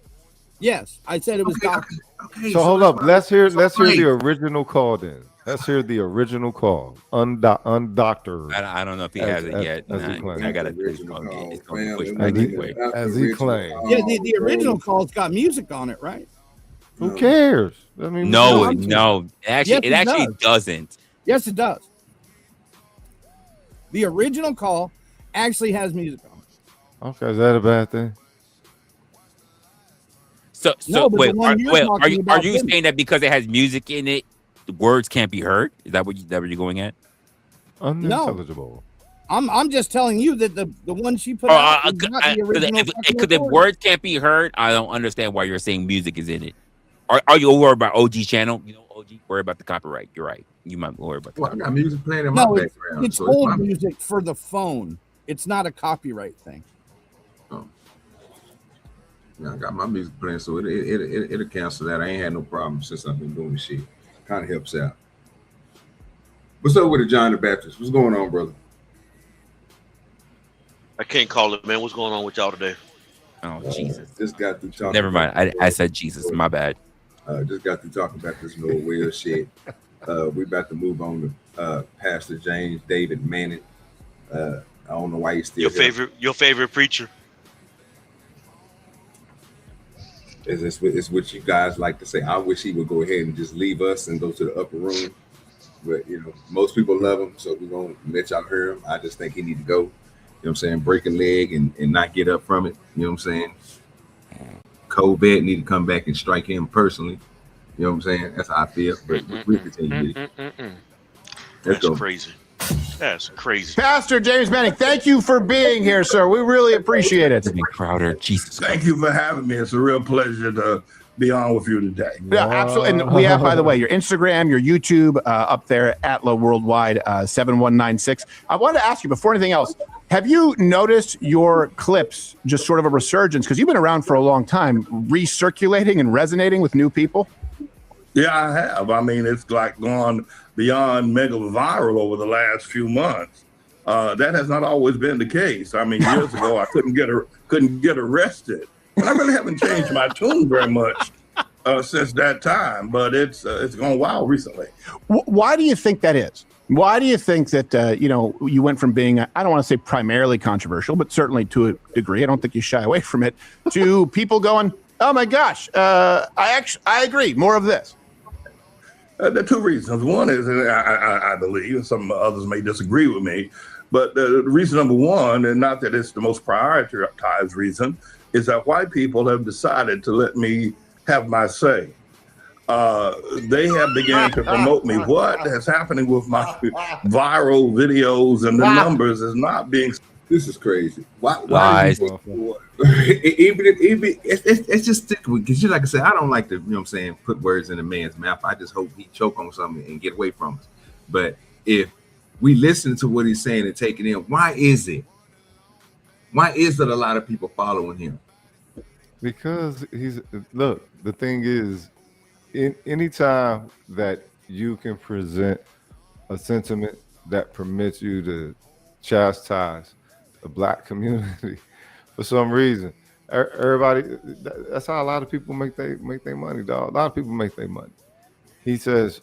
Yes, I said it was documented. Okay. So hold up. Let's hear the original call then. Let's hear the original call. Undoctored. I don't know if he has it yet. I got to push as he claimed. Yeah, the original call's got music on it, right? Who cares? I mean, no. Yes, It actually doesn't. Yes, it does. The original call actually has music on it. Okay, is that a bad thing? So No, but wait, the one you're are talking you about saying that because it has music in it, the words can't be heard? Is that what you're going at? Unintelligible. I'm just telling you that the one she put out is not the original. If words can't be heard, I don't understand why you're saying music is in it. Are you worried about OG channel? You know, OG worry about the copyright. You're right. You might worry about the copyright. I got music playing in my background. It's old music for the phone. It's not a copyright thing. Oh. Yeah, I got my music playing, so it'll cancel that. I ain't had no problem since I've been doing this shit. Kind of helps out. What's up with the John the Baptist? What's going on, brother? I can't call it, man. What's going on with y'all today? Oh, Jesus. Just got through talking. Never mind. I said Jesus. My bad. Just got through talking about this little weird shit. We about to move on to Pastor James David Manning. I don't know why he's still your favorite preacher. It's what you guys like to say. I wish he would go ahead and just leave us and go to the upper room. But you know, most people love him, so we're gonna let y'all hear him. I just think he need to go. You know what I'm saying? Break a leg and not get up from it. You know what I'm saying? Colbert need to come back and strike him personally. You know what I'm saying? That's how I feel. But we continue with it. That's crazy. That's crazy. Pastor James Manning, thank you for being here, sir. We really appreciate it. Crowder, Jesus. Thank you for having me. It's a real pleasure to be on with you today. Yeah, absolutely. And we have, by the way, your Instagram, your YouTube up there, Atla Worldwide 7196. I wanted to ask you before anything else, have you noticed your clips just sort of a resurgence? Because you've been around for a long time, recirculating and resonating with new people? Yeah, I have. I mean, it's like gone beyond mega viral over the last few months. That has not always been the case. I mean, years ago, I couldn't get arrested. And I really haven't changed my tune very much since that time, but it's gone wild recently. Why do you think that is? Why do you think that, you went from being, I don't want to say primarily controversial, but certainly to a degree, I don't think you shy away from it, to people going, oh my gosh, I agree, more of this? There are two reasons. One is, I believe, and some others may disagree with me, but the reason number one, and not that it's the most prioritized reason, is that white people have decided to let me have my say. They have begun to promote me. What is happening with my viral videos and the numbers is not being. This is crazy. Why it's just sticky because, like I said, I don't like to, put words in a man's mouth. I just hope he choke on something and get away from us. But if we listen to what he's saying and take it in. Why is it? Why is it a lot of people following him? Because look, the thing is, anytime that you can present a sentiment that permits you to chastise the black community for some reason, everybody, that's how a lot of people make their money, dog. A lot of people make their money. He says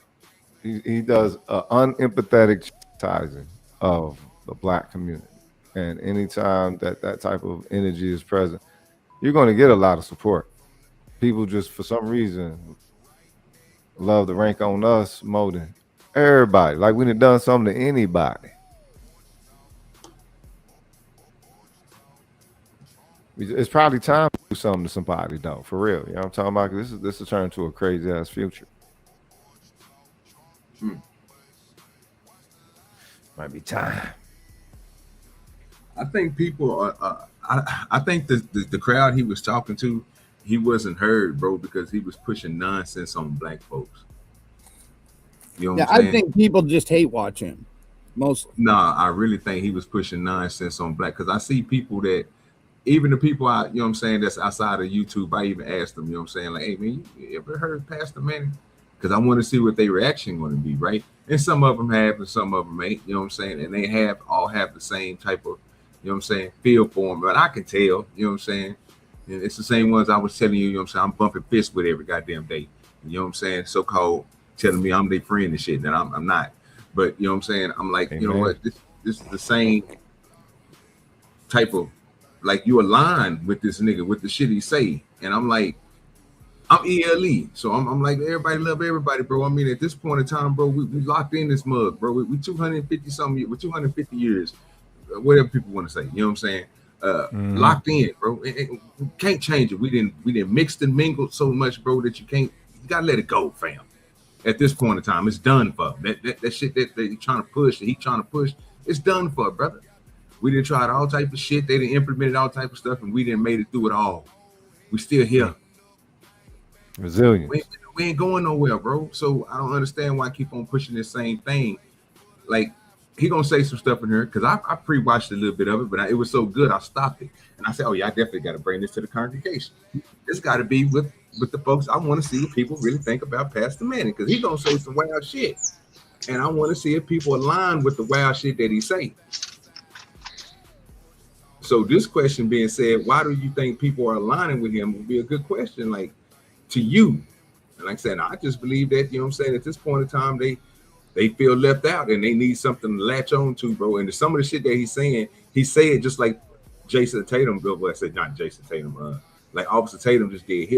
he does unempathetic chastising of the black community. And anytime that type of energy is present, you're going to get a lot of support. People just, for some reason, love to rank on us more than everybody. Like we done done something to anybody. It's probably time to do something to somebody, though, for real. You know what I'm talking about? This is turning to a crazy ass future. Might be time. I think people are. I think the crowd he was talking to, he wasn't heard, bro, because he was pushing nonsense on black folks. You know what I'm saying? I think people just hate watch him, mostly. Nah, I really think he was pushing nonsense on black, because I see people that, even the people I, you know what I'm saying, that's outside of YouTube, I even asked them, you know what I'm saying, like, hey man, you ever heard Pastor Manny? Because I want to see what their reaction going to be, right? And some of them have, and some of them ain't, you know what I'm saying, and they all have the same type of, you know what I'm saying, feel for them, but I can tell, you know what I'm saying, and it's the same ones I was telling you, you know what I'm saying, I'm bumping fists with every goddamn day, you know what I'm saying, so-called telling me I'm their friend and shit, and I'm not, but you know what I'm saying, I'm like, you know what, this is the same type of, like, you align with this nigga, with the shit he say, and I'm like, I'm ELE, so I'm like, everybody love everybody, bro. I mean, at this point in time, bro, we locked in this mug, bro. We 250 something years, we're 250 years, whatever people want to say, you know what I'm saying? Locked in, bro. We can't change it. We didn't mixed and mingled so much, bro, that you gotta let it go, fam. At this point in time, it's done for. That shit that they trying to push, that he trying to push, it's done for, brother. We didn't try all type of shit. They didn't implemented all type of stuff, and we didn't made it through it all. We still here. Resilient. We ain't going nowhere, bro. So I don't understand why I keep on pushing this same thing. Like, he gonna say some stuff in here, because I pre-watched a little bit of it, but it was so good I stopped it. And I said, oh yeah, I definitely got to bring this to the congregation. It's got to be with the folks. I want to see what people really think about Pastor Manning, because he gonna say some wild shit. And I want to see if people align with the wild shit that he say. So this question being said, why do you think people are aligning with him, would be a good question, like, to you. And like I said, I just believe that, you know what I'm saying, at this point in time, they feel left out and they need something to latch on to, bro. And some of the shit that he's saying, he say it just like Jason Tatum, well, I said not Jason Tatum, like Officer Tatum just did.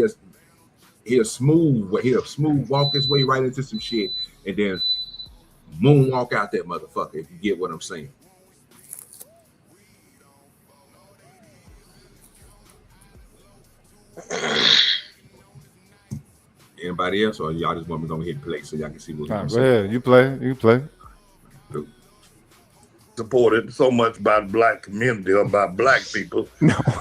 He'll smooth walk his way right into some shit and then moonwalk out that motherfucker, if you get what I'm saying. Anybody else, or y'all just want me to go ahead and play so y'all can see what's going on? Go ahead, you play. Supported so much by the black community or by black people,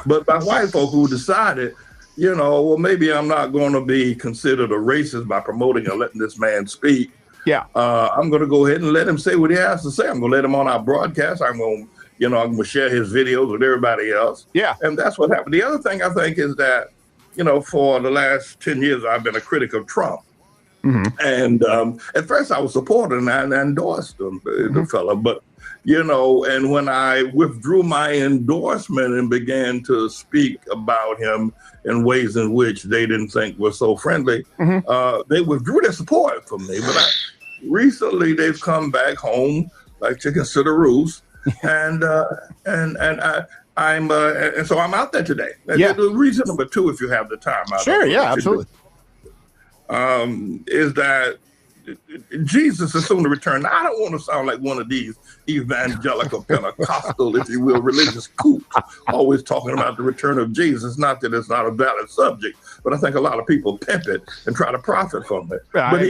but by white folk who decided, you know, well, maybe I'm not going to be considered a racist by promoting or letting this man speak. Yeah, I'm going to go ahead and let him say what he has to say. I'm going to let him on our broadcast. I'm going to share his videos with everybody else. Yeah, and that's what happened. The other thing I think is that, you know, for the last 10 years, I've been a critic of Trump. And at first I was supporting and endorsed him, the fella. But, you know, and when I withdrew my endorsement and began to speak about him in ways in which they didn't think were so friendly, they withdrew their support from me. But recently they've come back home like chickens to the roost. And so I'm out there today. Yeah. The reason number two, if you have the time. Sure, yeah, absolutely. Is that Jesus is soon to return. Now, I don't want to sound like one of these evangelical Pentecostal, if you will, religious kooks, always talking about the return of Jesus. Not that it's not a valid subject, but I think a lot of people pimp it and try to profit from it. But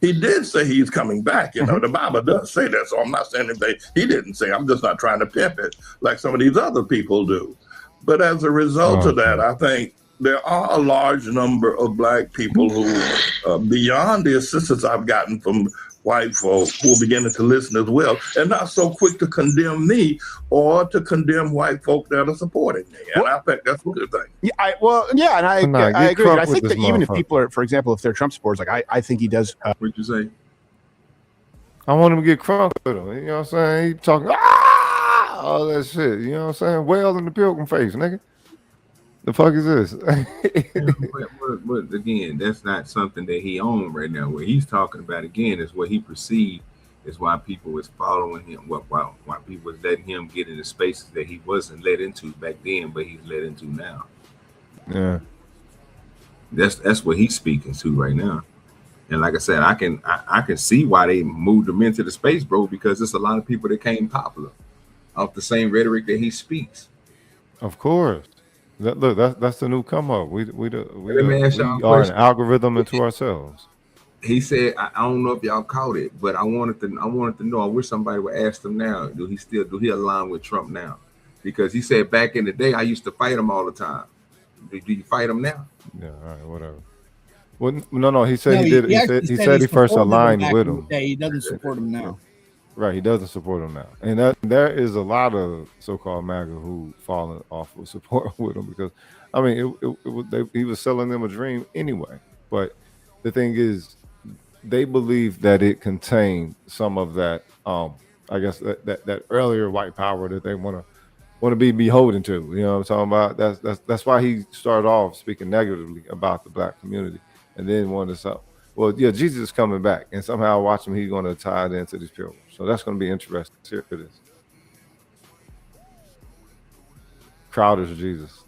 he did say he's coming back. You know, the Bible does say that. So I'm not saying anything he didn't say. I'm just not trying to pimp it like some of these other people do. But as a result of that, I think there are a large number of black people who, beyond the assistance I've gotten from white folk who are beginning to listen as well, and not so quick to condemn me or to condemn white folk that are supporting me. And I think that's a good thing. Yeah, I agree. I think that even if people are, for example, if they're Trump supporters, like I think he does. What'd you say? I want him to get crunk with him. You know what I'm saying? He talking all that shit. You know what I'm saying? Well in the pilgrim face, nigga. The fuck is this? but again, that's not something that he owned right now. What he's talking about again is what he perceived is why people was following him, why people was letting him get into spaces that he wasn't let into back then, but he's let into now. Yeah, that's what he's speaking to right now. And like I said, I can see why they moved him into the space, bro, because there's a lot of people that came popular off the same rhetoric that he speaks. Of course. Look, that's the new come up. We are an algorithm into ourselves. He said, I don't know if y'all caught it, but I wanted to know. I wish somebody would ask him now. Do he align with Trump now? Because he said back in the day, I used to fight him all the time. Do you fight him now? Yeah, all right, whatever. Well, no. He said he did. He said he first aligned with him. He doesn't support him now. Right, he doesn't support him now, and there is a lot of so-called MAGA who fallen off with support with him because, I mean, he was selling them a dream anyway. But the thing is, they believe that it contained some of that, I guess that earlier white power that they want to be beholden to. You know what I'm talking about? That's why he started off speaking negatively about the black community, and then wanted to. Well, yeah, Jesus is coming back, and somehow watch him. He's going to tie it into these pilgrims. So that's going to be interesting. Here it is. Crowder's Jesus.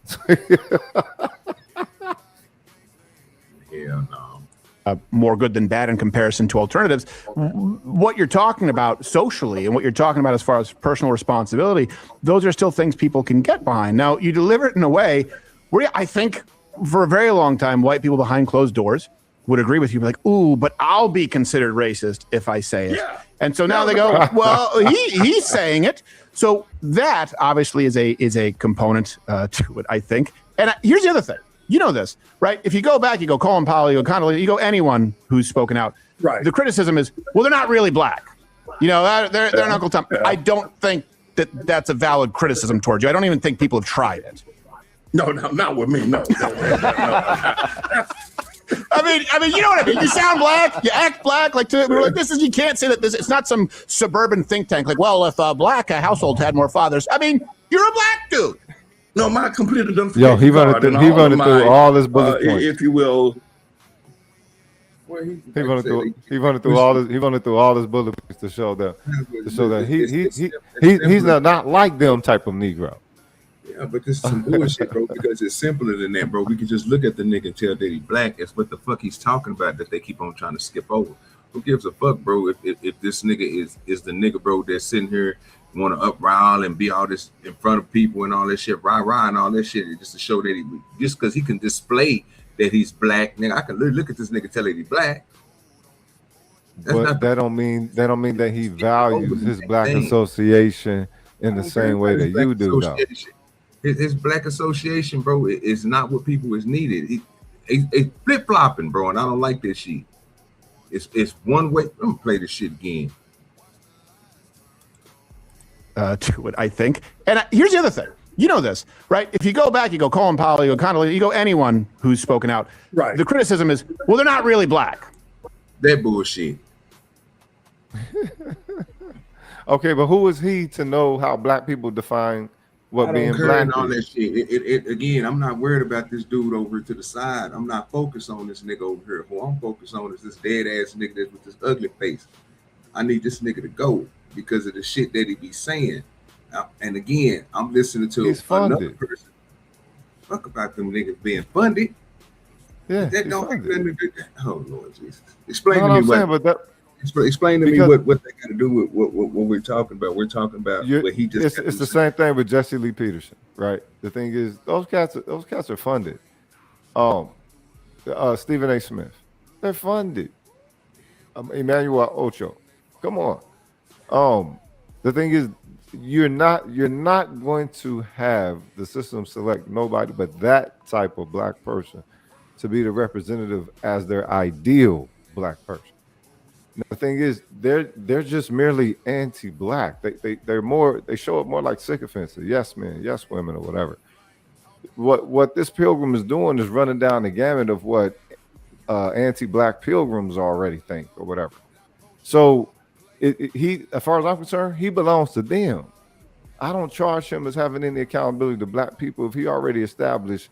Yeah, no. More good than bad in comparison to alternatives. What you're talking about socially and what you're talking about as far as personal responsibility, those are still things people can get behind. Now, you deliver it in a way where I think for a very long time, white people behind closed doors would agree with you, like, ooh, but I'll be considered racist if I say it. Yeah. And so now they go, well, he's saying it. So that obviously is a component to it, I think. And here's the other thing. You know this, right? If you go back, you go Colin Powell, you go Connolly, you go anyone who's spoken out. Right. The criticism is, well, they're not really black. You know, they're an Uncle Tom. I don't think that's a valid criticism towards you. I don't even think people have tried it. No, not with me. No. I mean, you know what I mean. You sound black, you act black. We're like, this is. You can't say that. It's not some suburban think tank. Like, well, if a black household had more fathers, I mean, you're a black dude. No, my completely different. Yo, he running through all his bullet points, if you will. He running through all his bullet points to show that he's not like them type of Negro. Yeah, but this is some bullshit, bro, because it's simpler than that, bro. We can just look at the nigga and tell that he black. That's what the fuck he's talking about that they keep on trying to skip over. Who gives a fuck, bro, if this nigga is the nigga, bro, that's sitting here want to up-rile and be all this in front of people and all that shit, rah-rah and all that shit, just to show that just because he can display that he's black, nigga, I can look at this nigga tell that he's black. But that don't mean that he values his black association in the same way that you do, though. His black association, bro, is not what people is needed. It's flip-flopping, bro, and I don't like this shit. It's one way. I'm gonna play this shit again. To it, I think. And here's the other thing. You know this, right? If you go back, you go Colin Powell, you go Connolly, you go anyone who's spoken out. Right. The criticism is, well, they're not really black. That bullshit. Okay, but who is he to know how black people define what being black and all that shit? Again, I'm not worried about this dude over to the side. I'm not focused on this nigga over here. Who I'm focused on is this dead ass nigga that's with this ugly face. I need this nigga to go because of the shit that he be saying. And again, I'm listening to another person. Fuck about them niggas being funded. Yeah, that don't have nothing to do. Oh Lord Jesus! Explain to me what. Explain to me what they got to do with what we're talking about. We're talking about what he just. It's the same thing with Jesse Lee Peterson, right? The thing is, those cats are funded. Stephen A. Smith, they're funded. Emmanuel Ocho, come on. The thing is, you're not going to have the system select nobody but that type of black person to be the representative as their ideal black person. The thing is, they're just merely anti-black. They show up more like sycophants, or yes men, yes women, or whatever. What this pilgrim is doing is running down the gamut of what anti-black pilgrims already think, or whatever. So he, as far as I'm concerned, he belongs to them. I don't charge him as having any accountability to black people if he already established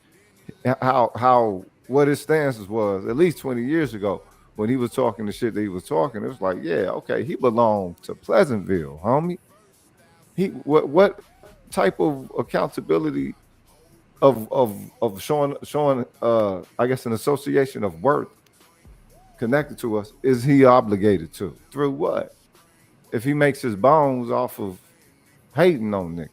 how what his stances was at least 20 years ago when he was talking the shit that he was talking. It was like, yeah, okay, he belonged to Pleasantville, homie. What type of accountability of showing I guess an association of worth connected to us is he obligated to? Through what? If he makes his bones off of hating on niggas.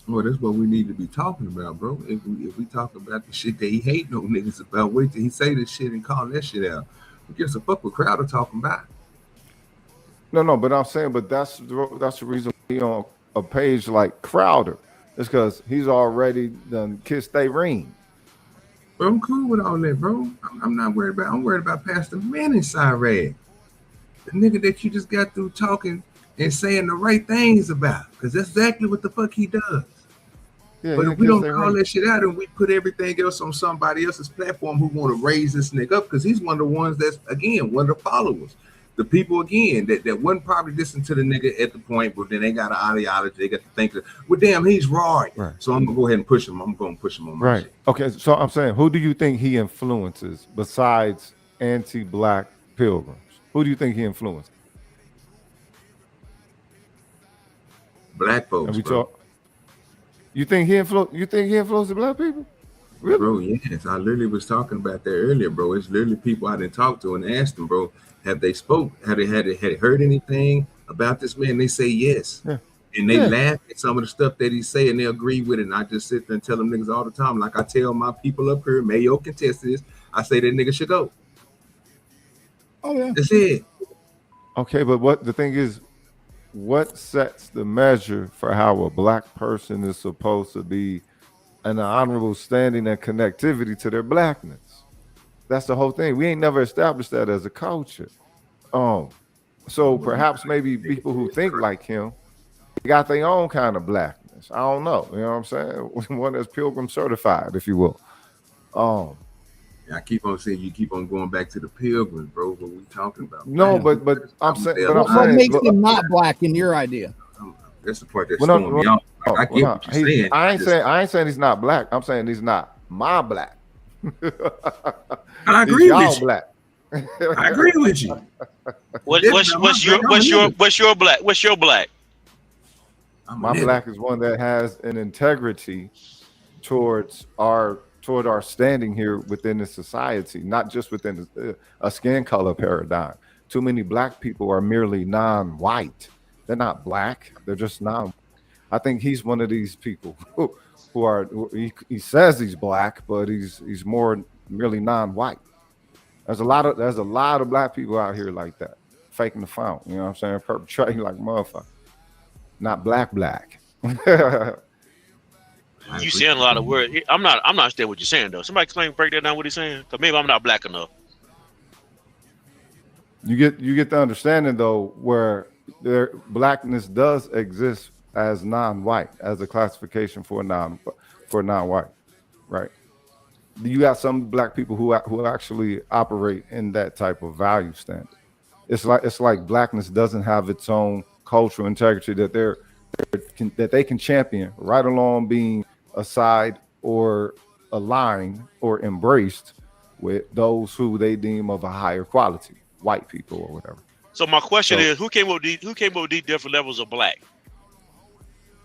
Well, that's what we need to be talking about, bro. If we talk about the shit that he hating on niggas about, wait till he say this shit and call that shit out. Who gives a fuck what Crowder talking about? No, but I'm saying, but that's the reason he on a page like Crowder. It's because he's already done kissed they ring. Bro, I'm cool with all that, bro. I'm not worried about. I'm worried about Pastor Manning Sirad, the nigga that you just got through talking and saying the right things about, because that's exactly what the fuck he does. Yeah, but if we don't call that shit out and we put everything else on somebody else's platform who want to raise this nigga up, because he's one of the ones that's, again, one of the followers. The people, again, that wouldn't probably listen to the nigga at the point, but then they got an ideology. They got to think, well, damn, he's right. So I'm going to go ahead and push him. I'm going to push him on my shit. Okay, so I'm saying, who do you think he influences besides anti-black pilgrims? Who do you think he influenced? Black folks, bro. You think he influenced the black people? Really? Bro, yes. I literally was talking about that earlier, bro. It's literally people I didn't talk to and asked them, bro, have they spoke? Had they heard anything about this man? They say yes. Yeah. And they laugh at some of the stuff that he say and they agree with it. And I just sit there and tell them niggas all the time. Like I tell my people up here, Mayo contest this, I say that nigga should go. Oh, yeah. That's it. Okay, but what the thing is, what sets the measure for how a black person is supposed to be an honorable standing and connectivity to their blackness? That's the whole thing. We ain't never established that as a culture. So perhaps maybe people who think like him got their own kind of blackness. I don't know. You know what I'm saying? One that's pilgrim certified, if you will. I keep on saying you keep on going back to the pilgrims, bro. What we talking about? No, but I'm saying, what makes him not black in your idea? That's the part that's throwing me off. I get what you're saying. I ain't saying he's not black. I'm saying he's not my black. I agree with you. Black. I agree with you. What's your black? What's your black? My black is one that has an integrity toward our standing here within the society, not just within a skin color paradigm. Too many black people are merely non-white. They're not black. They're just non. I think he's one of these people who are. He says he's black, but he's more merely non-white. There's a lot of black people out here like that, faking the fount. You know what I'm saying? Perpetrating like motherfucker. Not black. You saying a lot of words. I'm not understanding what you're saying though. Somebody break that down what he's saying. Cause maybe I'm not black enough. You get the understanding though where their blackness does exist as non-white, as a classification for non-white, right? You got some black people who actually operate in that type of value standard. It's like blackness doesn't have its own cultural integrity that they can champion right along being aside or aligned or embraced with those who they deem of a higher quality, white people or whatever. So my question is, who came up with these different levels of black?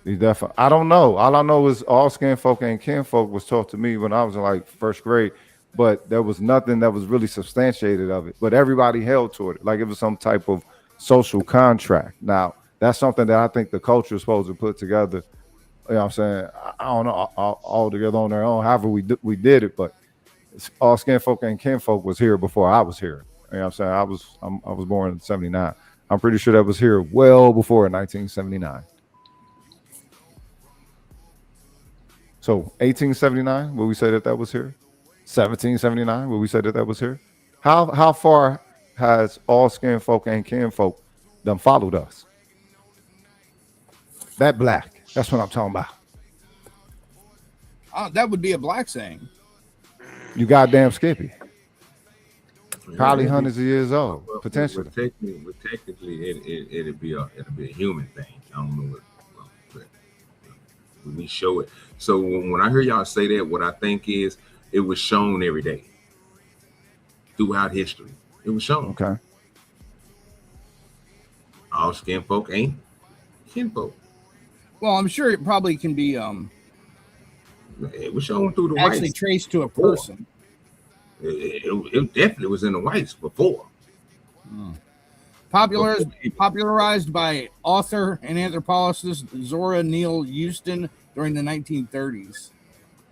I don't know. All I know is all skin folk and kinfolk was taught to me when I was in like first grade, but there was nothing that was really substantiated of it. But everybody held toward it, like it was some type of social contract. Now, that's something that I think the culture is supposed to put together. You know what I'm saying? I don't know, all together on their own. However we did it, but all skin folk and kinfolk was here before I was here. You know what I'm saying? I was born in 79. I'm pretty sure that was here well before 1979. So 1879, will we say that was here? 1779, will we say that was here? How far has all skin folk and kin folk done followed us. That black. That's what I'm talking about. That would be a black saying. You goddamn Skippy. Probably hundreds of years old, potentially. Technically, it'd be a human thing. I don't know but we show it. So when I hear y'all say that, what I think is it was shown every day throughout history. It was shown. Okay. All skin folk ain't kinfolk. Well, I'm sure it probably can be it was shown through the actually whites traced to a before. person. It definitely was in the whites before. Popularized by author and anthropologist Zora Neale Houston during the 1930s.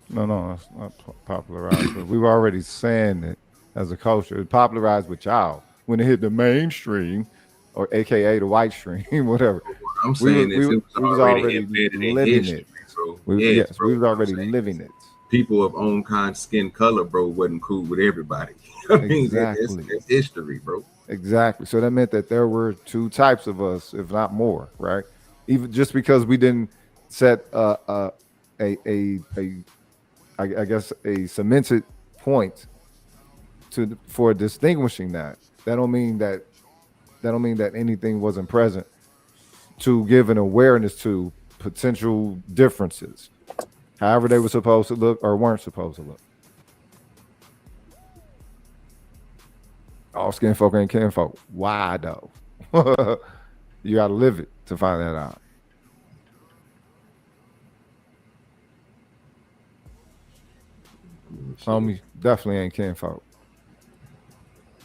No, that's not popularized. But we were already saying it as a culture. It popularized with y'all when it hit the mainstream, or AKA the white stream, whatever. I'm saying we was already embedded in living history, it. bro. We bro, was already living it. People of own kind, skin color, bro, wasn't cool with everybody. I mean, Exactly. that's history, bro. Exactly. So that meant that there were two types of us, if not more, right? Even just because we didn't set I guess a cemented point for distinguishing that don't mean that anything wasn't present to give an awareness to potential differences, however they were supposed to look or weren't supposed to look. All skin folk ain't kin folk. Why though? You gotta live it to find that out. Homie definitely ain't kin folk.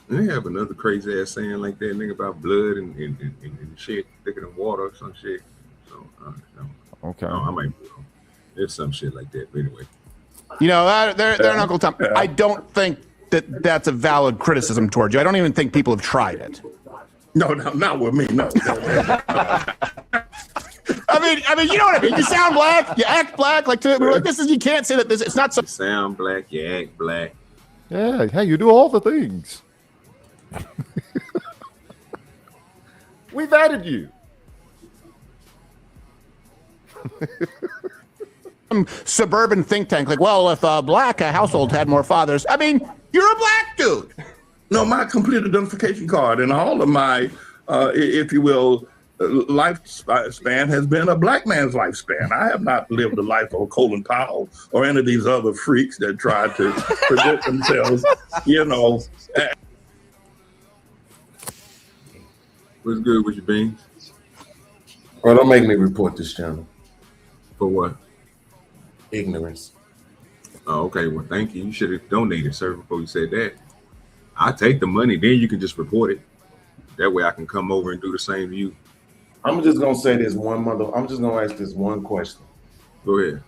They have another crazy ass saying like that, nigga, about blood and shit, thicker than water or some shit. So, okay. I might be wrong. There's some shit like that, but anyway. You know, they're an Uncle Tom. I don't think that's a valid criticism towards you. I don't even think people have tried it. No, not with me. No. I mean, you know what I mean. You sound black, you act black. Like this is, you can't say that this. It's not so. You sound black, you act black. Yeah, hey, you do all the things. We've added you. Some suburban think tank, like, well, if a black household had more fathers, I mean, you're a black dude. No, my complete identification card and all of my, if you will, lifespan has been a black man's lifespan. I have not lived the life of Colin Powell or any of these other freaks that try to present themselves, you know. What's good with your beans? Well, don't make me report this channel. For what? Ignorance. Oh, okay. Well, thank you. You should have donated, sir, before you said that. I take the money, then you can just report it. That way I can come over and do the same to you. I'm just gonna say this I'm just gonna ask this one question. Go ahead.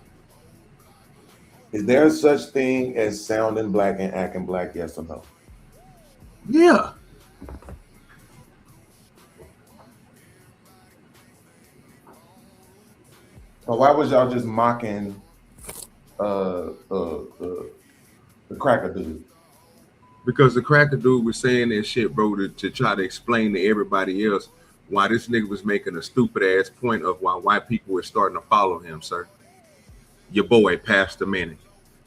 Is there such thing as sounding black and acting black? Yes or no? Yeah. So why was y'all just mocking the cracker dude? Because the cracker dude was saying that shit, bro, to try to explain to everybody else why this nigga was making a stupid ass point of why white people were starting to follow him, sir. Your boy, Pastor Manning.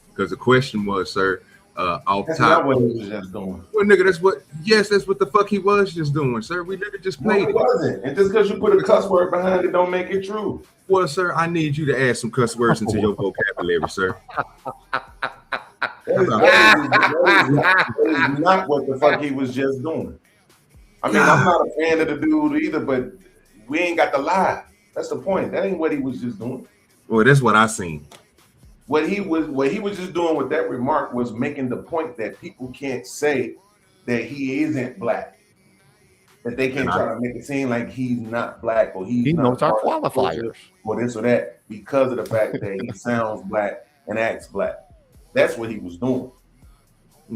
Because the question was, sir, off That's top. not what he was just doing. Well, nigga, that's what the fuck he was just doing, sir. We literally just played No, it wasn't. And just because you put a cuss word behind it don't make it true. Well, sir, I need you to add some cuss words into your vocabulary, sir. That is not what the fuck he was just doing. I mean, I'm not a fan of the dude either, but we ain't got to lie. That's the point. That ain't what he was just doing. Well, that's what I seen. What he was just doing with that remark was making the point that people can't say that he isn't black. That they can't try to make it seem like he's not black or he knows our qualifiers or this or that because of the fact that he sounds black and acts black. That's what he was doing.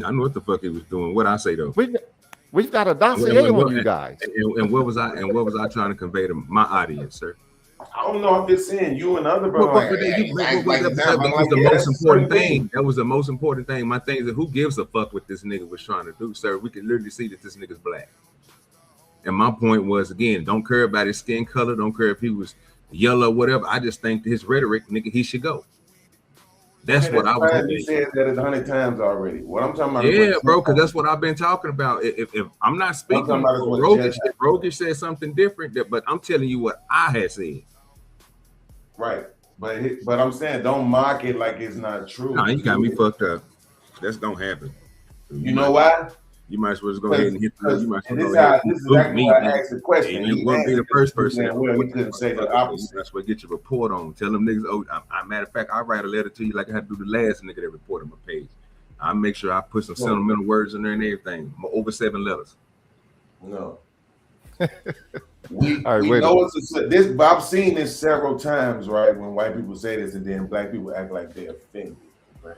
I know what the fuck he was doing. What I say though? We've got a dossier on you guys. And what was I trying to convey to my audience, sir? I don't know if it's saying you and other Well, brothers. that was the most important thing. That was the most important thing. My thing is that who gives a fuck what this nigga was trying to do, sir? We can literally see that this nigga's black. And my point was, again, don't care about his skin color, don't care if he was yellow, whatever. I just think his rhetoric, nigga, he should go. That's what I was saying. You said that 100 times already. What I'm talking about? Yeah, bro, because that's what I've been talking about. If I'm not speaking, Rogish said something different, but I'm telling you what I had said. Right, but I'm saying don't mock it like it's not true. Nah, you got me fucked up. That's gonna happen. You know why? You might as well just go ahead and hit. You might as well this go ahead is exactly why I asked the question. You wouldn't be the first person. Well, we couldn't say the opposite. That's what get your report on. Tell them niggas. Oh, matter of fact, I write a letter to you like I had to do the last nigga that reported my page. I make sure I put some sentimental words in there and everything. Over 7 letters. No. we know this. I've seen this several times, right? When white people say this, and then black people act like they're offended, right?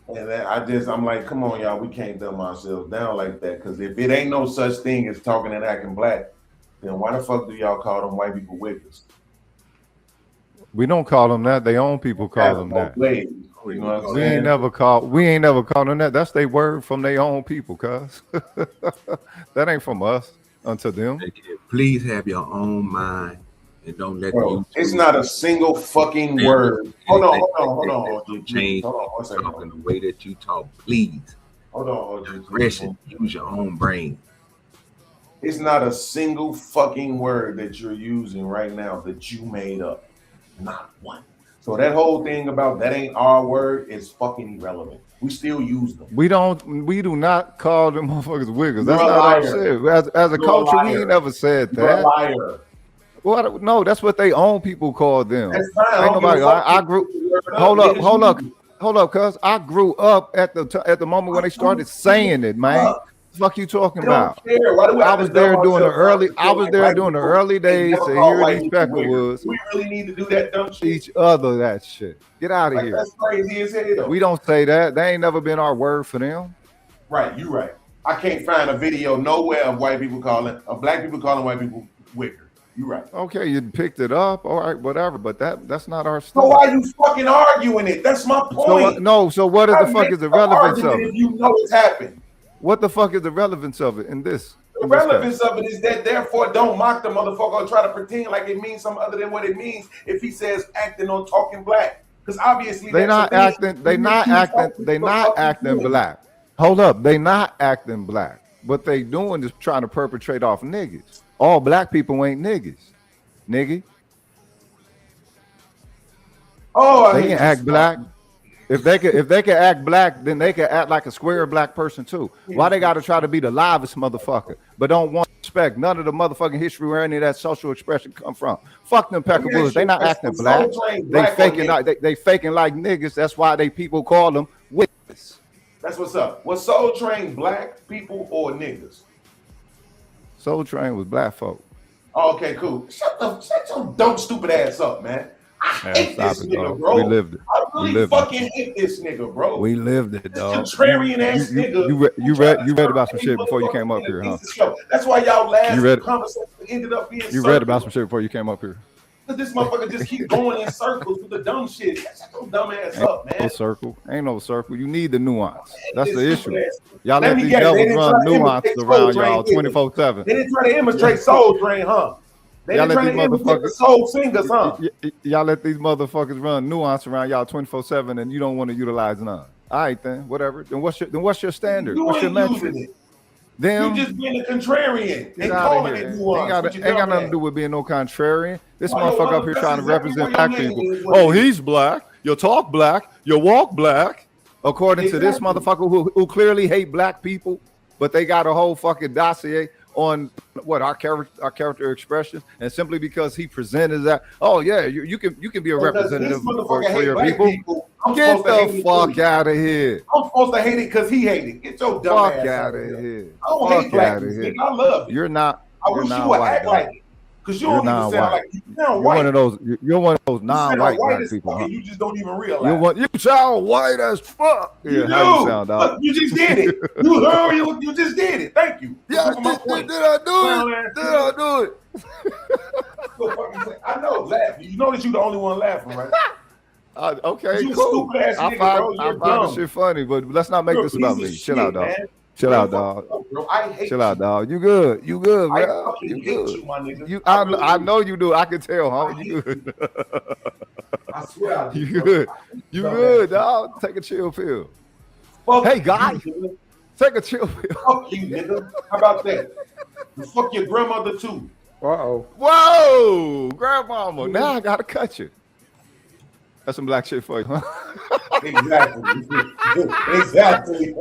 And then I'm like, come on, y'all, we can't dumb ourselves down like that. Because if it ain't no such thing as talking and acting black, then why the fuck do y'all call them white people wickers? We don't call them that. Their own people call them that. You know what I'm we saying? ain't never called them that. That's their word from their own people, cuz. That ain't from us unto them. Please have your own mind and don't let it's not a single fucking word. Hold on. Change talking the way that you talk, please. Hold on, aggression. Use your own brain. It's not a single fucking word that you're using right now that you made up. Not one. So that whole thing about that ain't our word is fucking irrelevant. We still use them. We do not call them motherfuckers wiggers. That's not our shit. As a culture, we ain't never said that. You're a liar. Well, no, that's what they own people call them. That's fine. Ain't nobody. I grew. Hold up, cuz I grew up at the moment when they started saying it, man. Fuck you talking about? I was there during the early days to hear these peckerwoods. We really need to do that dumb shit. Each other that shit. Get out of here. That's crazy as hell. We don't say that. They ain't never been our word for them. Right, you right. I can't find a video nowhere of black people calling white people wicker. You right. Okay, you picked it up. All right, whatever. But that's not our stuff. So why you fucking arguing it? That's my point. So what is the fuck is the relevance of it? If you know it's happened. What the fuck is the relevance of it in this? The relevance of it is that therefore don't mock the motherfucker or try to pretend like it means something other than what it means if he says acting or talking black. Because obviously they not acting black. Hold up, they not acting black. What they doing is trying to perpetrate off niggas. All black people ain't niggas. Nigga. Oh, they can act black. If they can act black, then they can act like a square black person too. Why they got to try to be the livest motherfucker, but don't want respect? None of the motherfucking history where any of that social expression come from. Fuck them peckerwoods. They not acting black. They faking like niggas. That's why they people call them witches. That's what's up. Was Soul Train black people or niggas? Soul Train was black folk. Oh, okay, cool. Shut your dumb stupid ass up, man. I hate this nigga, bro. We lived it. I really fucking hate this nigga, bro. We lived it, dog. Contrarian ass nigga. You read about some shit before you came up here, huh? That's why y'all last conversation ended up being. You read about some shit before you came up here. This motherfucker just keep going in circles with the dumb shit. Shut your dumb ass up, man. Ain't no circle. You need the nuance. That's the issue. Y'all let these devils run nuance around y'all 24/7. They didn't try to demonstrate Soul Train, huh? Y'all let these motherfuckers soul singers, huh? Y'all let these motherfuckers run nuance around y'all 24/7, and you don't want to utilize none. All right, then whatever. Then what's your standard? What's your metric? You just being a contrarian and calling it nuance. Ain't got nothing to do with being no contrarian. This motherfucker up here trying to represent black people. Oh, he's black. You talk black. You walk black. According to this motherfucker who clearly hate black people, but they got a whole fucking dossier on what our character expression, and simply because he presented that, oh yeah, you can be a representative for your people. Get the fuck out of here. I'm supposed to hate it because he hated it. Get your dumb ass out of here. I don't hate black people. I love it. You're not. I wish you would act like it. Because you don't even sound like you sound white. You're one of those non-white black people, huh? You just don't even realize. You sound white as fuck. You do. How you sound, dog? You just did it. You just did it. Thank you. Yeah, did I do it? Don't laugh. You know that you the only one laughing, right? Okay, You cool. stupid ass nigga, bro. I You're find dumb. this shit funny, but let's not make You're a this about piece of me. Chill shit, out, dog. man. Chill Man, out, fuck dog. you, bro. I hate Chill out, you. dog. You good? You good, I man? fucking You hate good? you, my nigga. I know you do. I can tell, huh? You good? I swear I do. You good? You good, dog? Take a chill pill. Fuck Hey, guy, you, nigga. take a chill pill. Fuck you, nigga. How about that? You fuck your grandmother too. Uh-oh. Whoa, grandmama. Now I gotta cut you. That's some black shit for you, huh? Exactly. Exactly.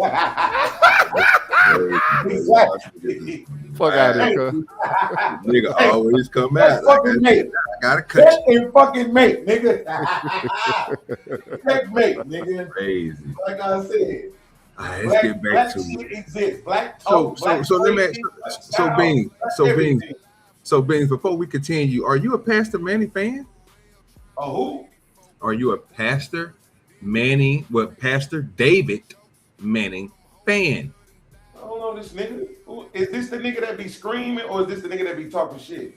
Exactly. Fuck out of here. Nigga always come That's out. fucking mate. I gotta cut Check and fucking mate, nigga. Checkmate, nigga. Crazy. Like I said. All right, let's get back to shit it. exists. Black So talk, black let me ask, crazy, so black Beans, style, so everything. Beans, so Beans, before we continue, are you a Pastor Manny fan? Oh, who? Are you a Pastor Manning, Pastor David Manning fan? I don't know this nigga. Who, is this the nigga that be screaming or is this the nigga that be talking shit?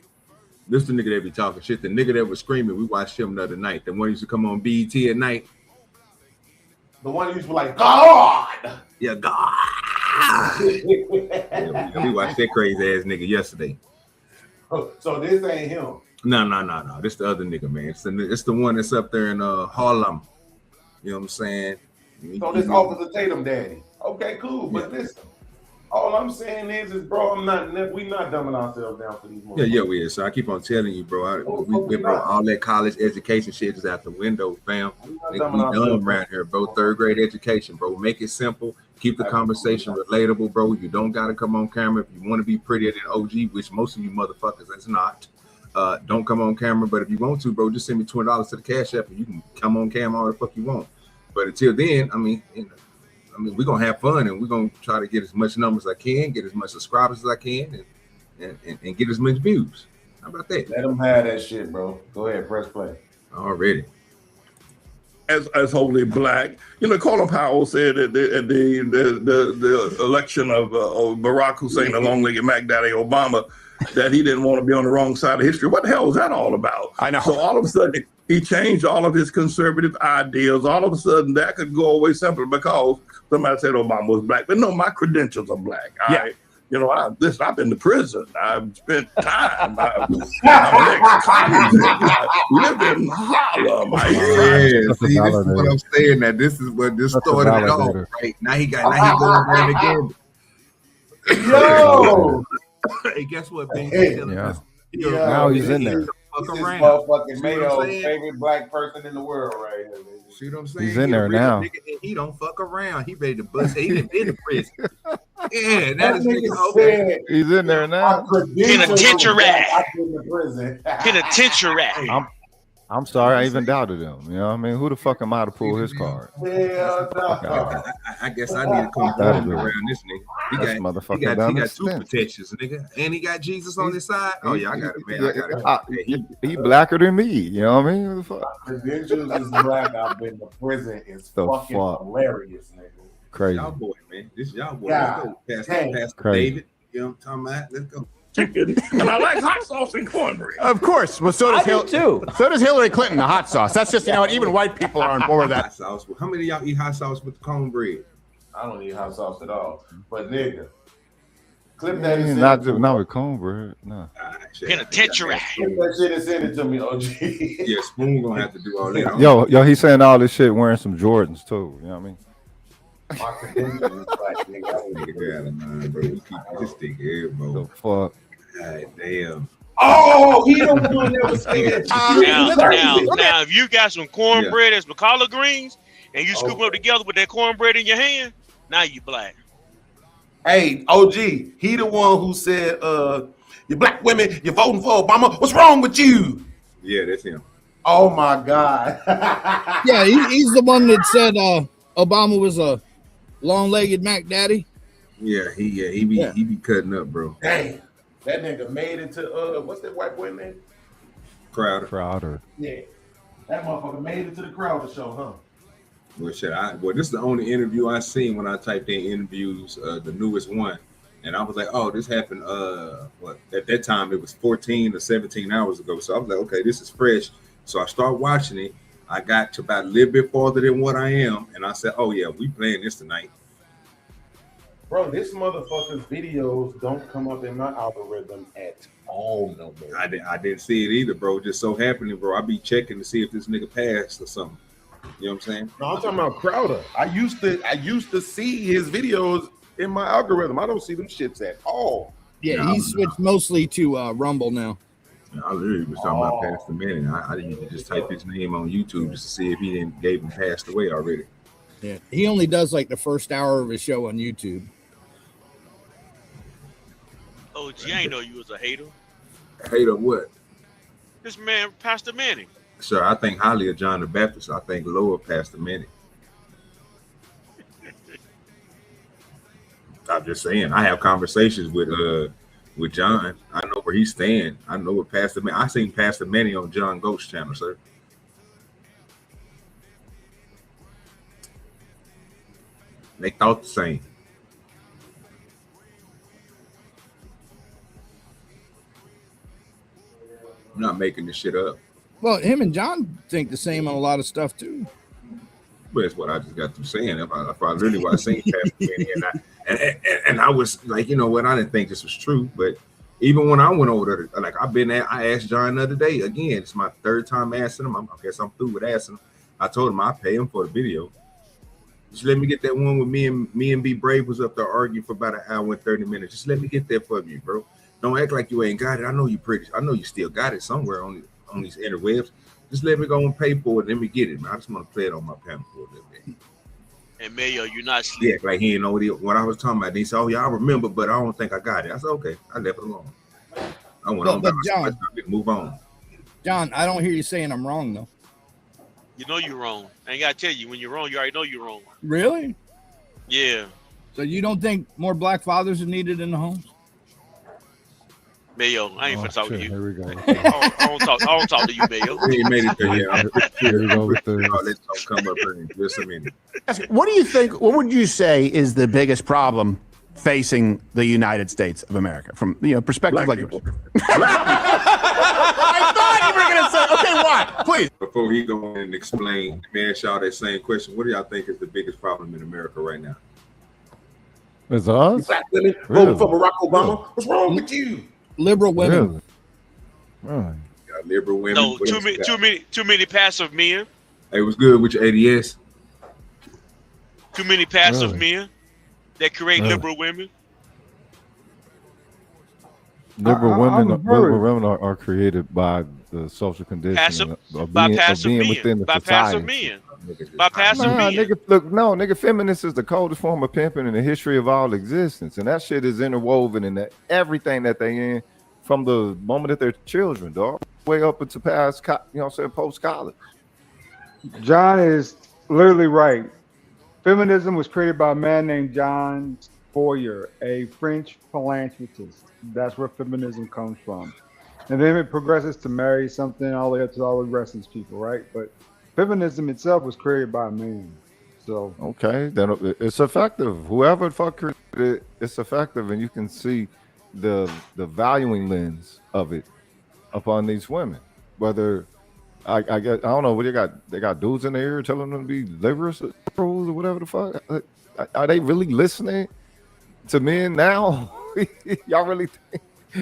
This the nigga that be talking shit. The nigga that was screaming, we watched him the other night. The one who used to come on BET at night. The one who used to be like, God! Yeah, God! Yeah, we watched that crazy ass nigga yesterday. So this ain't him. No. This the other nigga, man. It's the one that's up there in Harlem. You know what I'm saying? So this Officer Tatum daddy. Okay, cool. But listen, all I'm saying is bro, we not dumbing ourselves down for these motherfuckers. Yeah, we is. So I keep on telling you, bro. We bro, all that college education shit is out the window, fam. We dumb around here, bro. 3rd grade education, bro. Make it simple. Keep the conversation relatable, bro. You don't gotta come on camera if you want to be prettier than OG, which most of you motherfuckers is not. Don't come on camera, but if you want to, bro, just send me $20 to the Cash App and you can come on camera all the fuck you want. But until then, I mean, we're gonna have fun and we're gonna try to get as much numbers as I can, get as much subscribers as I can, and get as much views. How about that? Let them have that shit, bro. Go ahead, press play. Already. As wholly black, Colin Powell said at the election of Barack Hussein, the long-legged Mac Daddy Obama, that he didn't want to be on the wrong side of history. What the hell was that all about? I know. So all of a sudden, he changed all of his conservative ideas. All of a sudden, that could go away simply because somebody said Obama was black. But no, my credentials are black. Yeah. I've been to prison. I've spent time. I'm an ex-convict. I live in Harlem. See, this is what I'm saying. That this is what this started it off. Right now, he going around again. Yo. Hey, guess what, Ben? Yeah. Now he's in there. This is motherfucking Mayo's favorite black person in the world right here. See what I'm saying? He's in there now. He don't fuck around. He ready to bust. He been in the prison. Yeah, that is nigga okay. He's in there now. Penitentiary. Prison. Penitentiary. I'm sorry, I even doubted him. You know what I mean? Who the fuck am I to pull his card? Hell no. I guess I need to come around this nigga. He got two protections, nigga. And he got Jesus on his side. Oh, yeah, I got it, man. I got it. He blacker than me. You know what I mean? What the fuck? Credentials is black. I've been to prison. It's fucking hilarious, nigga. Crazy. Y'all boy, man. This is y'all boy. God. Let's go. Pastor David. You know what I'm talking about? Let's go. And I like hot sauce and cornbread. Of course. Well, so does too. So does Hillary Clinton, the hot sauce. That's just, even white people are on board with that. Hot sauce. How many of y'all eat hot sauce with cornbread? I don't eat hot sauce at all. But nigga, clip that and not with cornbread. No. Penitentiary. Clip that shit and send it to me, OG. Yeah, Spoon gonna have to do all that. Yo, he's saying all this shit wearing some Jordans too. You know what I mean? My credentials is black, nigga. I need to get out of mind, bro. We keep this thing here, bro. The fuck. God damn. Oh, he don't do never say that. Now, if you got some cornbread as collard greens and you scoop them up together with that cornbread in your hand, now you black. Hey, OG, he the one who said, you black women, you're voting for Obama. What's wrong with you? Yeah, that's him. Oh my God. Yeah, he's the one that said Obama was a long-legged Mac Daddy. Yeah, he be cutting up, bro. Damn. That nigga made it to what's that white boy name? Crowder. Yeah. That motherfucker made it to the Crowder show, huh? Well, this is the only interview I seen when I typed in interviews, the newest one, And I was like, oh, this happened. What at that time it was 14 or 17 hours ago. So I was like, okay, this is fresh. So I started watching it. I got to about a little bit farther than what I am, and I said, oh yeah, we playing this tonight. Bro, this motherfucker's videos don't come up in my algorithm at all no more. I didn't see it either, bro. Just so happening, bro. I be checking to see if this nigga passed or something. You know what I'm saying? No, I'm talking about Crowder. I used to see his videos in my algorithm. I don't see them shits at all. Yeah, he switched mostly to Rumble now. I literally was talking about Pastor Manning. I didn't just type his name on YouTube just to see if he gave him passed away already. Yeah, he only does like the first hour of his show on YouTube. Oh, gee, I ain't know you was a hater. Hater what? This man, Pastor Manning. Sir, I think highly of John the Baptist. I think low of Pastor Manning. I'm just saying. I have conversations with John. I know where he's staying. I know what Pastor Manning. I seen Pastor Manning on John Ghost channel, sir. They thought the same. I'm not making this shit up. Well, him and John think the same on a lot of stuff too. But that's what I just got through saying. If I really was saying Pastor Manning, and I was like, you know what? I didn't think this was true. But even when I went over there, like I asked John the other day. Again, it's my third time asking him. I guess I'm through with asking him. I told him I pay him for the video. Just let me get that one with me and B Brave was up there arguing for about an hour and 30 minutes. Just let me get that for you, bro. Don't act like you ain't got it. I know you pretty. I know you still got it somewhere on these interwebs. Just let me go and pay for it. Let me get it, man. I just want to play it on my panel for a little bit. And Mayo, you're not sleeping. Yeah, like he didn't know what I was talking about. He said, "Oh yeah, I remember, but I don't think I got it." I said, "Okay, I left it alone." I went on. But John, move on. John, I don't hear you saying I'm wrong though. You know you're wrong. I ain't gotta tell you when you're wrong. You already know you're wrong. Really? Yeah. So you don't think more black fathers are needed in the homes? Mayo, I ain't finna talk to you. Here we go. I don't talk to you, Mayo. He made it there. Yeah. Here we go with the. Let's come up here in just a minute. What do you think? What would you say is the biggest problem facing the United States of America from perspective like yours? I thought you were gonna say. Okay, why? Please. Before he go in and explain, man, ask y'all that same question. What do y'all think is the biggest problem in America right now? It's us. Black women voting for Barack Obama. What's wrong with you? Liberal women. Really? Got liberal women. No, too many passive men. Hey, what's good with your ADS? Too many passive men that create liberal women. Liberal women are created by the social condition of being within the society. By passive men. Nigga, feminist is the coldest form of pimping in the history of all existence, and that shit is interwoven in everything that they in from the moment that they're children, dog, way up into past, post college. John is literally right. Feminism was created by a man named John Fourier, a French philanthropist. That's where feminism comes from. And then it progresses to marry something all the way up to all the rest of these people, right? But feminism itself was created by a man. So okay, then it's effective. Whoever created it, it's effective, and you can see the valuing lens of it upon these women. Whether I don't know what they got dudes in their ear telling them to be liberals or whatever the fuck. Are they really listening to men now? Y'all really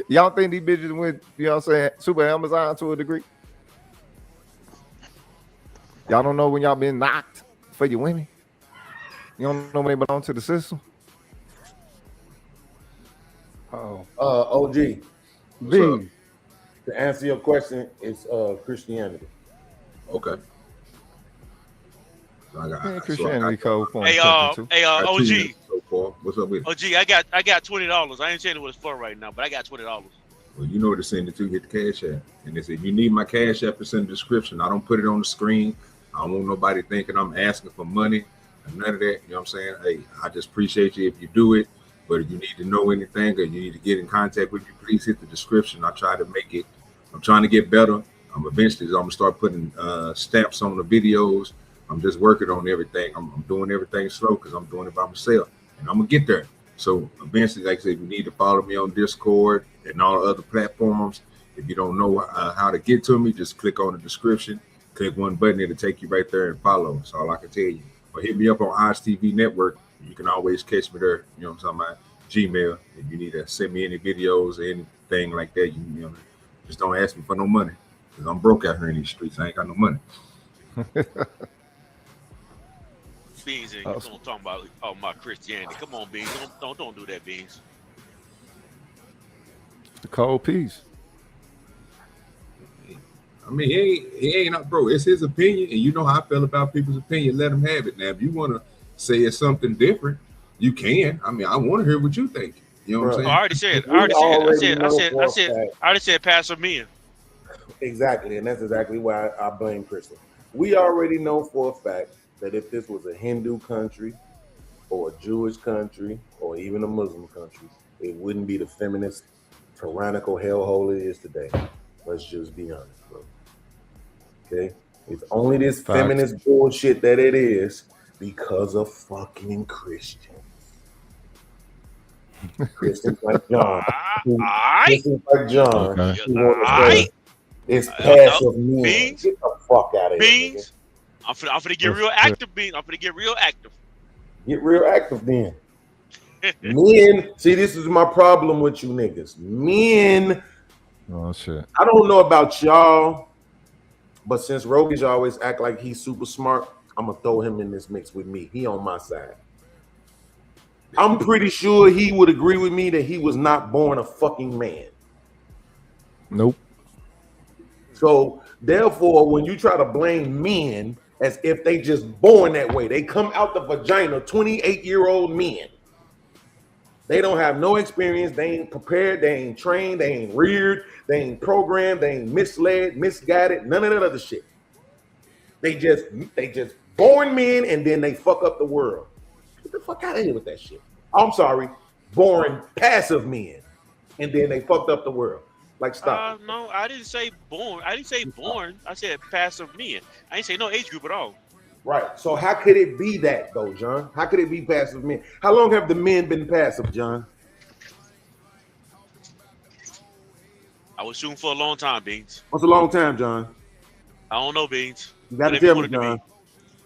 y'all think these bitches went, super Amazon to a degree? Y'all don't know when y'all been knocked for your women? You don't know when they belong to the system? OG. B. To answer your question, it's Christianity. Okay. Christianity code. Hey, OG. What's up with it? OG, I got $20. I ain't saying what it's for right now, but I got $20. Well, you know where to send it to. Hit the Cash App. And they said, you need my Cash App, it's in the description. I don't put it on the screen. I don't want nobody thinking I'm asking for money and none of that. You know what I'm saying? Hey, I just appreciate you if you do it. But if you need to know anything or you need to get in contact with me, please hit the description. I try to make it. I'm trying to get better. Eventually, I'm going to start putting stamps on the videos. I'm just working on everything. I'm doing everything slow because I'm doing it by myself. And I'm going to get there. So eventually, like I said, you need to follow me on Discord and all other platforms. If you don't know how to get to me, just click on the description, click one button, it'll take you right there and follow. That's all I can tell you. Or hit me up on OGDoDirty. You can always catch me there. You know what I'm talking about? Gmail. If you need to send me any videos or anything like that, you know, just don't ask me for no money. Because I'm broke out here in these streets. I ain't got no money. Beans, and you don't talk about my Christianity. Come on, Beans. Don't do that, Beans. The cold piece. I mean, he ain't up, bro. It's his opinion, and you know how I feel about people's opinion. Let them have it. Now, if you want to say it's something different, you can. I mean, I want to hear what you think. You know what I'm saying? I already said passive men. Exactly, and that's exactly why I blame Kristen. We already know for a fact that if this was a Hindu country or a Jewish country or even a Muslim country, it wouldn't be the feminist, tyrannical hellhole it is today. Let's just be honest, bro. Okay? It's only this feminist bullshit that it is because of fucking Christians. Christians like John. Christians like John. Okay. It's passive men. Beans? Get the fuck out of here. Beans? I'm finna get real active, Beans. I'm finna get real active. Get real active then. Men, see, this is my problem with you niggas. Men, oh shit. I don't know about y'all, but since Rogish always act like he's super smart, I'm gonna throw him in this mix with me. He on my side. I'm pretty sure he would agree with me that he was not born a fucking man. Nope. So therefore, when you try to blame men as if they just born that way, they come out the vagina, 28-year-old men. They don't have no experience. They ain't prepared. They ain't trained. They ain't reared. They ain't programmed. They ain't misled, misguided. None of that other shit. They just born men and then they fuck up the world. Get the fuck out of here with that shit. I'm sorry, born passive men and then they fucked up the world. Like stop. No, I didn't say born. I said passive men. I didn't say no age group at all. Right. So how could it be that though, John? How could it be passive men? How long have the men been passive, John? I was shooting for a long time, Beans. What's a long time, John? I don't know, Beans. You gotta tell me, John.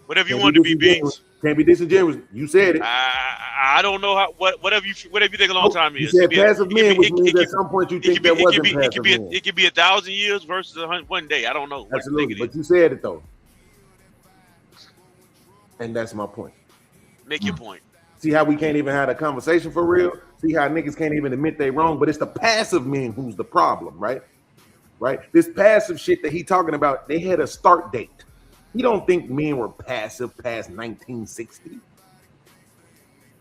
Whatever you want to be, Beans. Can't be disingenuous. You said it. I don't know how. Whatever you think a long time is. You said passive men, which means at some point you think that wasn't passive men. It could be 1,000 years versus 1 day. I don't know. Absolutely, but you said it though, and that's my point. Make your point. See how we can't even have a conversation for real? See how niggas can't even admit they wrong? But it's the passive men who's the problem, right? Right? This passive shit that he talking about, they had a start date. He don't think men were passive past 1960.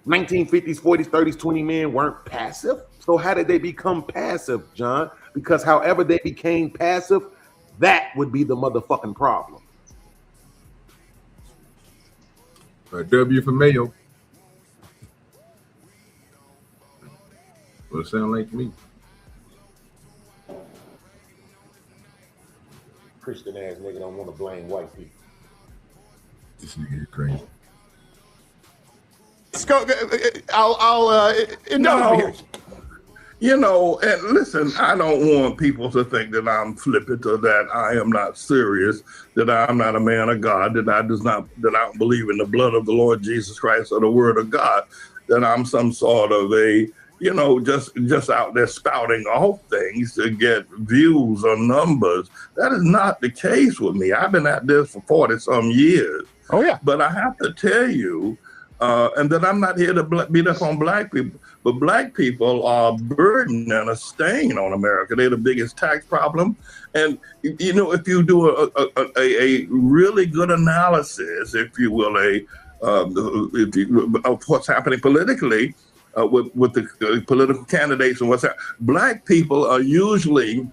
1950s, 40s, 30s, 20 men weren't passive. So how did they become passive, John? Because however they became passive, that would be the motherfucking problem. W for Mayo. Well, it sound like me. Christian ass nigga don't want to blame white people. This nigga is crazy. Let's go. I'll no. You know, and listen, I don't want people to think that I'm flippant or that I am not serious, that I'm not a man of God, that I don't believe in the blood of the Lord Jesus Christ or the word of God, that I'm some sort of a, you know, just out there spouting off things to get views or numbers. That is not the case with me. I've been at this for 40 some years. Oh yeah. But I have to tell you, and that I'm not here to beat up on black people, but black people are a burden and a stain on America. They're the biggest tax problem. And, you know, if you do a really good analysis, if you will, of what's happening politically with the political candidates and what's happening, black people are usually,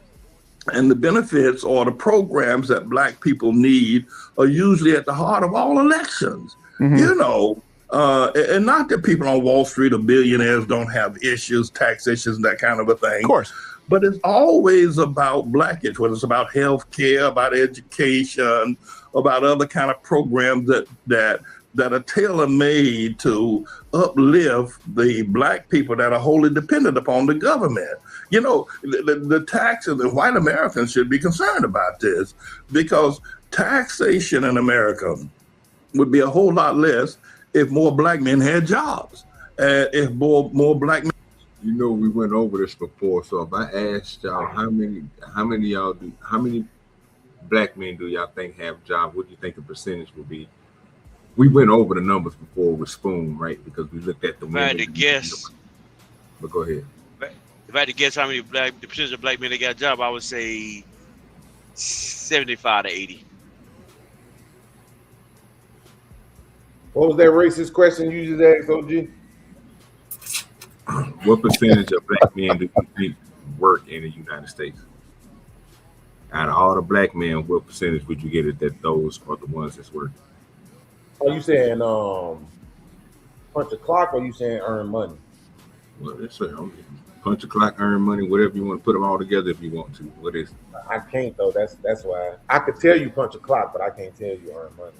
and the benefits or the programs that black people need are usually at the heart of all elections. Mm-hmm. You know, and not that people on Wall Street or billionaires don't have issues, tax issues, and that kind of a thing. Of course. But it's always about black issues, whether it's about health care, about education, about other kind of programs that that are tailor-made to uplift the black people that are wholly dependent upon the government. You know, the taxes, the white Americans should be concerned about this, because taxation in America would be a whole lot less if more black men had jobs. If more black men. You know, we went over this before, so if I asked y'all how many black men do y'all think have jobs, what do you think the percentage would be? We went over the numbers before with Spoon, right? Because we looked at the If I had to guess, but go ahead. if I had to guess how many the percentage of black men that got a job, I would say 75 to 80. What was that racist question you just asked, OG? What percentage of black men do you think work in the United States? Out of all the black men, what percentage would you get it that those are the ones that's working? Are you saying punch a clock, or you saying earn money? Well, that's it. Punch a clock, earn money, whatever you want to put them all together if you want to. What is it? I can't though. That's why I could tell you punch a clock, but I can't tell you earn money.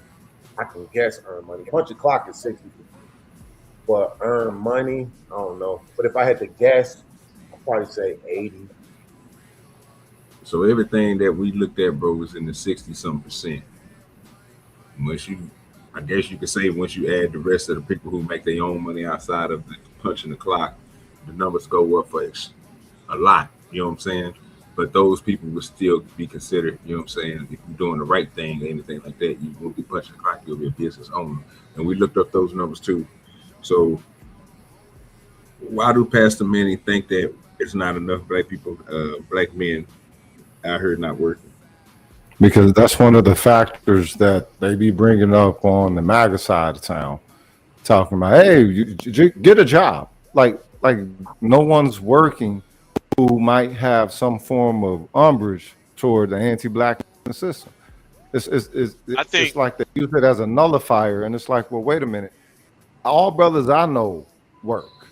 I can guess earn money. Punch a clock is 60. But earn money, I don't know. But if I had to guess, I'd probably say 80. So everything that we looked at, bro, was in the 60-something%. I guess you could say once you add the rest of the people who make their own money outside of the punching the clock, the numbers go up for a lot. You know what I'm saying? But those people would still be considered, you know what I'm saying, if you're doing the right thing or anything like that, you won't be punching the clock, you'll be a business owner. And we looked up those numbers too. So why do Pastor Manny think that it's not enough black men out here not working? Because that's one of the factors that they be bringing up on the MAGA side of town, talking about, hey, you get a job. Like no one's working who might have some form of umbrage toward the anti-black system. It's like they use it as a nullifier, and it's like, well, wait a minute. All brothers I know work,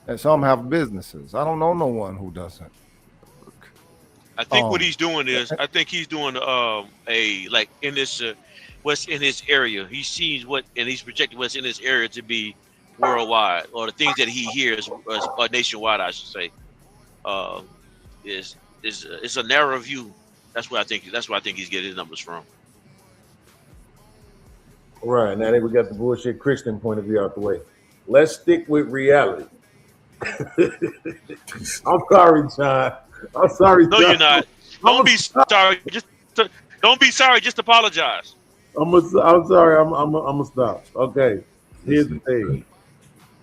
and some have businesses. I don't know no one who doesn't. I think what he's doing is, I think he's doing in this what's in his area. He sees what, and he's projecting what's in his area to be worldwide, or the things that he hears, or nationwide, I should say. It's a narrow view. That's where I think he's getting his numbers from. Right, now that we got the bullshit Christian point of view out the way, let's stick with reality. I'm sorry, John. I'm sorry. No, John. you're not. Don't be sorry. Don't be sorry. Just apologize. I'm sorry. I'm gonna stop. Okay. Here's the thing,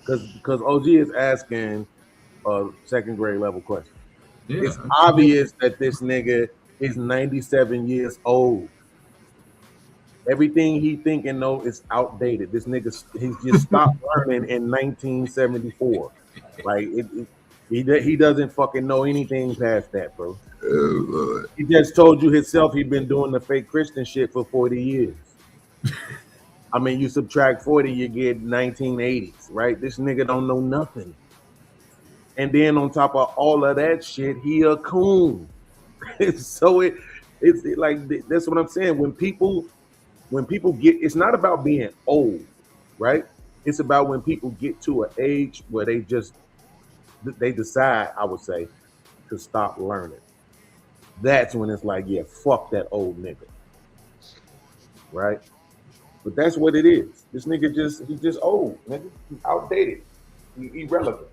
because OG is asking a second grade level question. Yeah. It's obvious that this nigga is 97 years old. Everything he thinking though is outdated. This nigga, he just stopped learning in 1974. Like he doesn't fucking know anything past that, bro. Oh, Lord. He just told you himself he'd been doing the fake Christian shit for 40 years. I mean, you subtract 40, you get 1980s, right? This nigga don't know nothing. And then on top of all of that shit, he a coon. So it's like, that's what I'm saying. When people get, it's not about being old, right? It's about when people get to an age where they decide, I would say, to stop learning. That's when it's like, yeah, fuck that old nigga, right? But that's what it is. This nigga he's just old, nigga. He's outdated. He's irrelevant.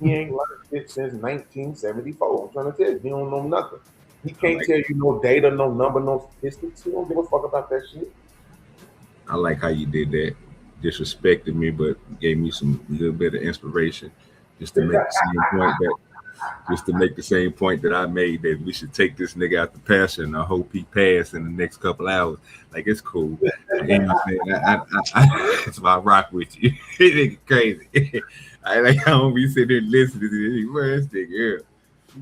He ain't learned shit since 1974. I'm trying to tell you, he don't know nothing. He can't tell you no data, no number, no statistics. He don't give a fuck about that shit. I like how you did that. Disrespected me, but gave me some little bit of inspiration just to make the same point that I made, that we should take this nigga out the pasture, and I hope he pass in the next couple hours. Like, it's cool. It's my rock with you. It crazy. I don't be sitting there listening to this. Where this nigga here?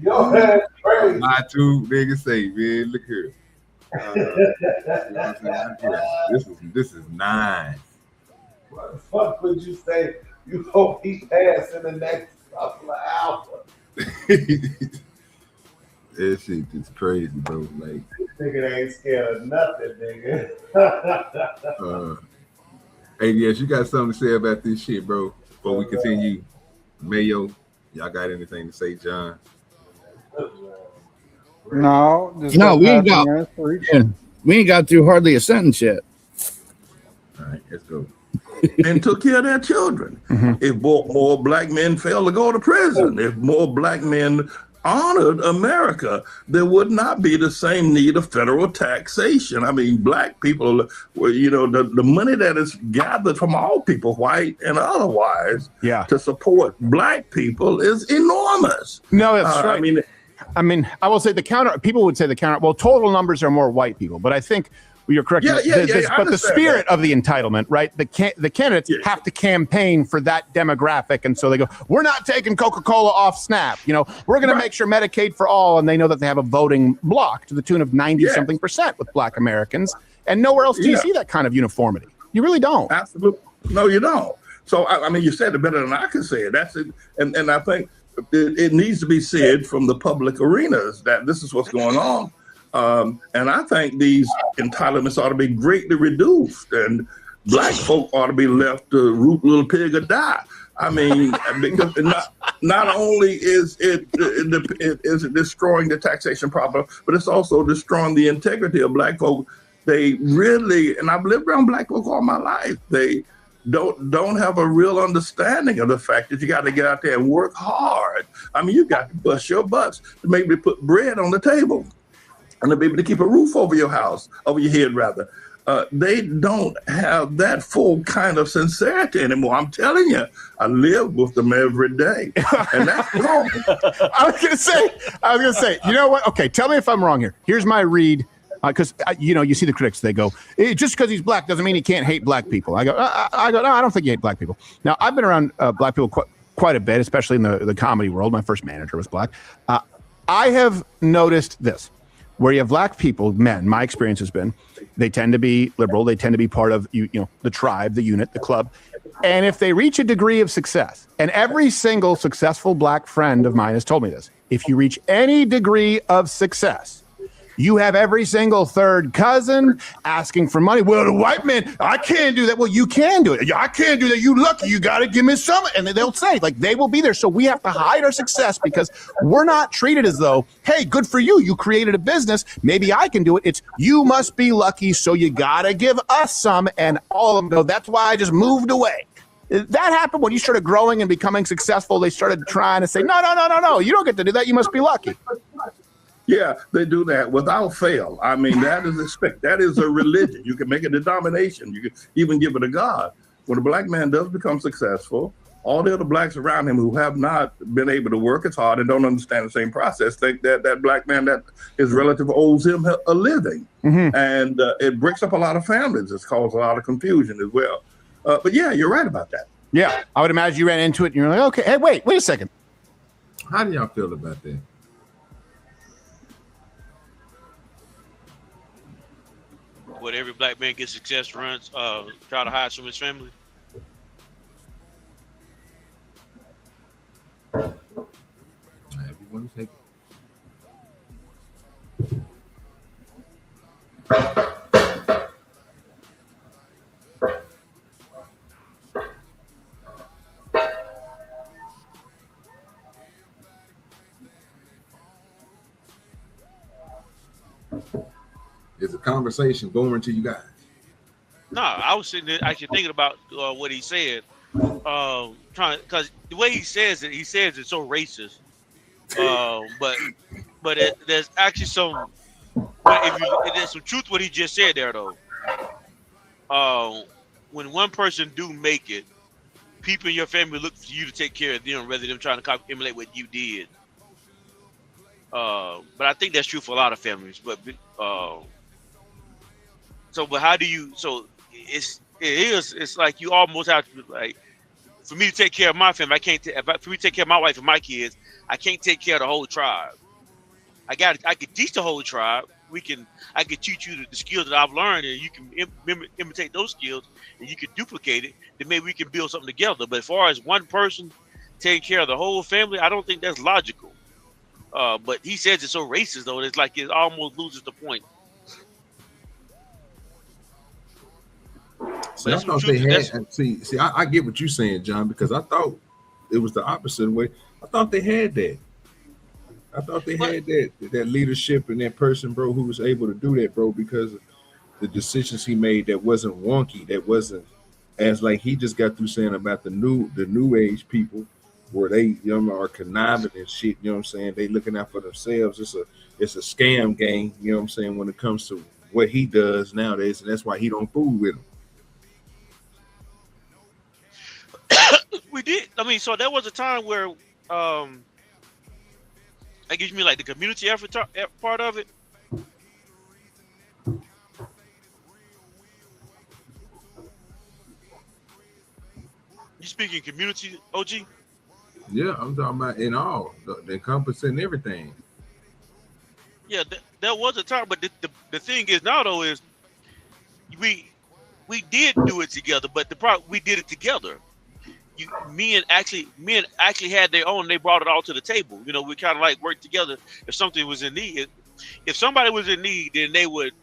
Yo, that's crazy. My two niggas say, man, look here. This is nice. What the fuck would you say? You hope he pass in the next couple of hours. That shit is crazy, bro. Like, this nigga ain't scared of nothing, nigga. Hey, yes, you got something to say about this shit, bro? Before we continue, Mayo, y'all got anything to say, John? No, just No, what's we ain't got. happening in the streets. Yeah, we ain't got through hardly a sentence yet. All right, let's go. And took care of their children. If more black men failed to go to prison, if more black men honored America, there would not be the same need of federal taxation. I mean, black people, the money that is gathered from all people, white and otherwise, to support black people is enormous. No, that's right. I mean, I will say people would say the counter, well, total numbers are more white people, but I think you're correct. But the spirit of the entitlement, right? The candidates have to campaign for that demographic. And so they go, we're not taking Coca-Cola off SNAP. We're going to make sure Medicaid for all. And they know that they have a voting block to the tune of 90-something% with black Americans. And nowhere else do you see that kind of uniformity. You really don't. Absolutely. No, you don't. So, I mean, you said it better than I can say it. That's it. And I think it needs to be said from the public arenas that this is what's going on. And I think these entitlements ought to be greatly reduced, and black folk ought to be left to root little pig or die. I mean, because not only is it destroying the taxation problem, but it's also destroying the integrity of black folk. They really, and I've lived around black folk all my life, they don't have a real understanding of the fact that you got to get out there and work hard. I mean, you got to bust your butts to maybe put bread on the table and to be able to keep a roof over your house, over your head rather. They don't have that full kind of sincerity anymore. I'm telling you, I live with them every day, and that's wrong. I was gonna say, you know what? Okay, tell me if I'm wrong here. Here's my read, because you see the critics. They go, just because he's black doesn't mean he can't hate black people. I go, no, I don't think you hate black people. Now, I've been around black people quite a bit, especially in the comedy world. My first manager was black. I have noticed this. Where you have black people, men, my experience has been, they tend to be liberal. They tend to be part of the tribe, the unit, the club. And if they reach a degree of success, and every single successful black friend of mine has told me this, if you reach any degree of success, you have every single third cousin asking for money. Well, the white man, I can't do that. Well, you can do it. I can't do that. You lucky. You got to give me some. And they'll say, they will be there. So we have to hide our success because we're not treated as though, hey, good for you. You created a business. Maybe I can do it. It's you must be lucky. So you got to give us some. And all of them go, that's why I just moved away. That happened when you started growing and becoming successful. They started trying to say, no. You don't get to do that. You must be lucky. Yeah, they do that without fail. I mean, that is a religion. You can make a denomination. You can even give it a God. When a black man does become successful, all the other blacks around him who have not been able to work as hard and don't understand the same process think that black man, that his relative owes him a living. And it breaks up a lot of families. It's caused a lot of confusion as well. But yeah, you're right about that. Yeah, I would imagine you ran into it and you're like, okay, hey, wait a second. How do y'all feel about that? What every black man gets success runs, try to hide from his family. Everyone take Is the conversation boring to you guys? No, I was sitting there actually thinking about what he said. Because the way he says it so racist. But there's actually some. There's some truth what he just said there though. When one person do make it, people in your family look for you to take care of them rather than trying to emulate what you did. But I think that's true for a lot of families. But how do you? So it's like you almost have to like. For me to take care of my family, I can't. For me to take care of my wife and my kids, I can't take care of the whole tribe. I could teach the whole tribe. I could teach you the skills that I've learned, and you can imitate those skills, and you can duplicate it. Then maybe we can build something together. But as far as one person taking care of the whole family, I don't think that's logical. But he says it's so racist though. It's like it almost loses the point. See, I thought they had. See, I get what you're saying, John, because I thought it was the opposite way. I thought they had that. I thought they had that leadership and that person, bro, who was able to do that, bro, because the decisions he made that wasn't wonky, that wasn't as like he just got through saying about the new age people where they are conniving and shit, you know what I'm saying? They looking out for themselves. It's a scam game, you know what I'm saying, when it comes to what he does nowadays, and that's why he don't fool with them. We did. I mean, so there was a time where I guess you mean like the community effort part of it. You speaking community, OG? Yeah, I'm talking about in all the encompassing everything. Yeah, there was a time, but the thing is now though is we did do it together, but the problem we did it together. Me and actually had their own. They brought it all to the table. You know, we kind of like worked together. If something was in need, if somebody was in need, then they would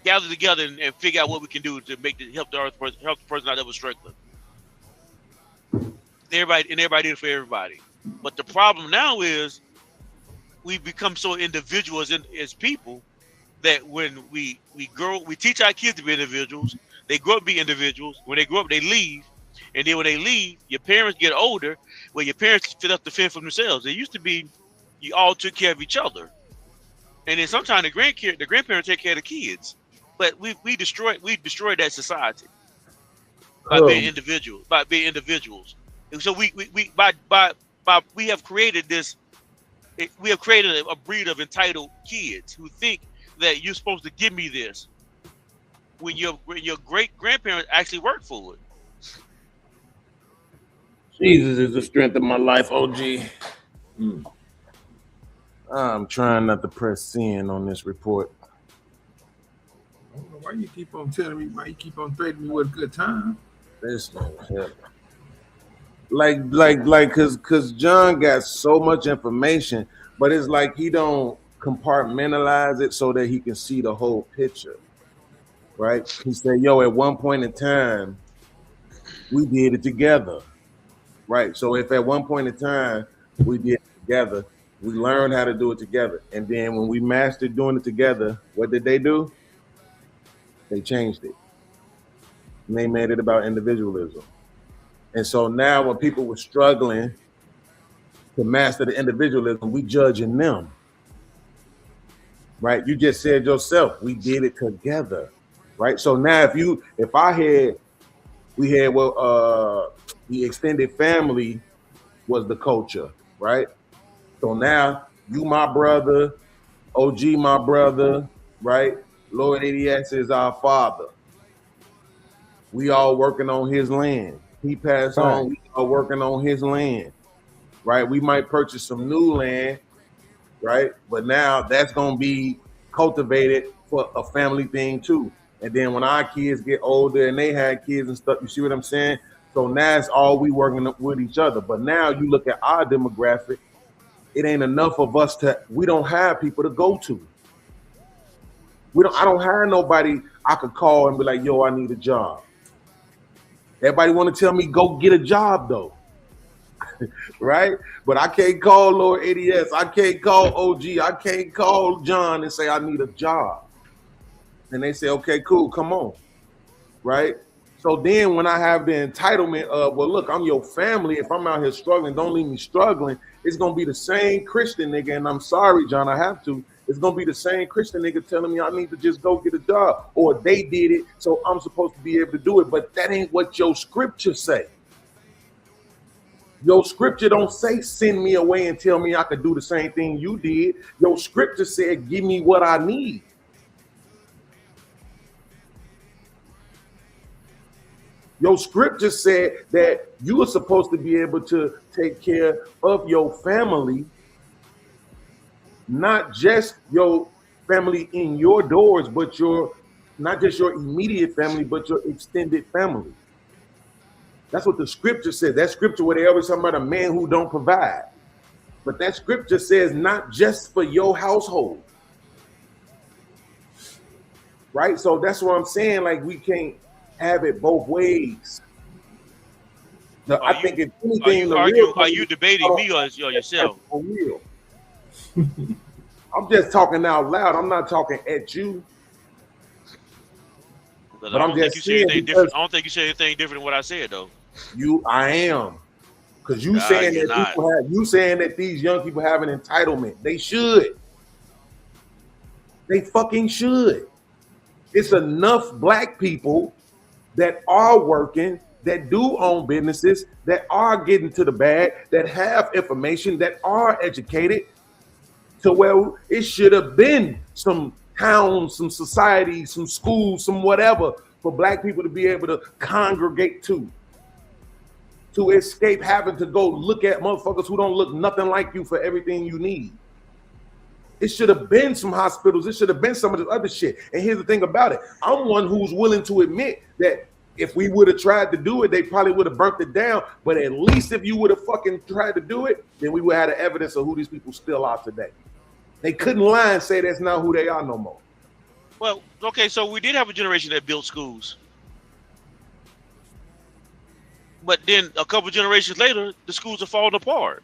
gather together and figure out what we can do to help the person out that was struggling. Everybody did it for everybody. But the problem now is we've become so individual as people that when we teach our kids to be individuals. They grow up to be individuals. When they grow up, they leave. And then when they leave, your parents get older. Well, your parents fit up to fend for themselves. It used to be you all took care of each other. And then sometimes the grandparents take care of the kids. But we destroyed that society by being individuals. And so we have created this. We have created a breed of entitled kids who think that you're supposed to give me this when your great grandparents actually worked for it. Jesus is the strength of my life, OG. I'm trying not to press sin on this report. I don't know why you keep on telling me, why you keep on threatening me with a good time. This man, cause John got so much information, but it's like he don't compartmentalize it so that he can see the whole picture. Right? He said, yo, at one point in time, we did it together. Right? So if at one point in time we did it together, we learned how to do it together. And then when we mastered doing it together, what did they do? They changed it. And they made it about individualism. And so now when people were struggling to master the individualism, we judging them. Right? You just said yourself, we did it together. Right. So now the extended family was the culture, right? So now you my brother, OG my brother, right? Lord ADS is our father. We all working on his land. He passed on, we all working on his land, right? We might purchase some new land, right? But now that's gonna be cultivated for a family thing too. And then when our kids get older and they had kids and stuff, you see what I'm saying? So now it's all we working with each other. But now you look at our demographic, it ain't enough of us we don't have people to go to. I don't have nobody I could call and be like, yo, I need a job. Everybody want to tell me go get a job though. Right? But I can't call Lord ADS. I can't call OG. I can't call John and say I need a job. And they say, okay, cool, come on, right? So then when I have the entitlement of, well, look, I'm your family. If I'm out here struggling, don't leave me struggling. It's going to be the same Christian nigga, and I'm sorry, John, I have to. It's going to be the same Christian nigga telling me I need to just go get a job, or they did it, so I'm supposed to be able to do it. But that ain't what your scripture say. Your scripture don't say send me away and tell me I could do the same thing you did. Your scripture said give me what I need. Your scripture said that you are supposed to be able to take care of your family, not just your family in your doors, but not just your immediate family, but your extended family. That's what the scripture says. That scripture where they always talk about a man who don't provide. But that scripture says not just for your household. right? So that's what I'm saying. Like, we can't have it both ways. I think if anything, the real Are you debating me or yourself? For real. I'm just talking out loud. I'm not talking at you. But But I I'm don't think just you said saying anything different. I don't think you said anything different than what I said though. I am. Because you saying you're that not. people have, you saying that these young people have an entitlement. They should. They fucking should. It's enough black people that are working, that do own businesses, that are getting to the bag, that have information, that are educated, to where it should have been some towns, some societies, some schools, some whatever for black people to be able to congregate to escape having to go look at motherfuckers who don't look nothing like you for everything you need. It should have been some hospitals. It should have been some of this other shit. And here's the thing about it. I'm one who's willing to admit that if we would have tried to do it, they probably would have burnt it down. But at least if you would have fucking tried to do it, then we would have had the evidence of who these people still are today. They couldn't lie and say that's not who they are no more. Well, okay, so we did have a generation that built schools. But then a couple generations later, the schools are falling apart.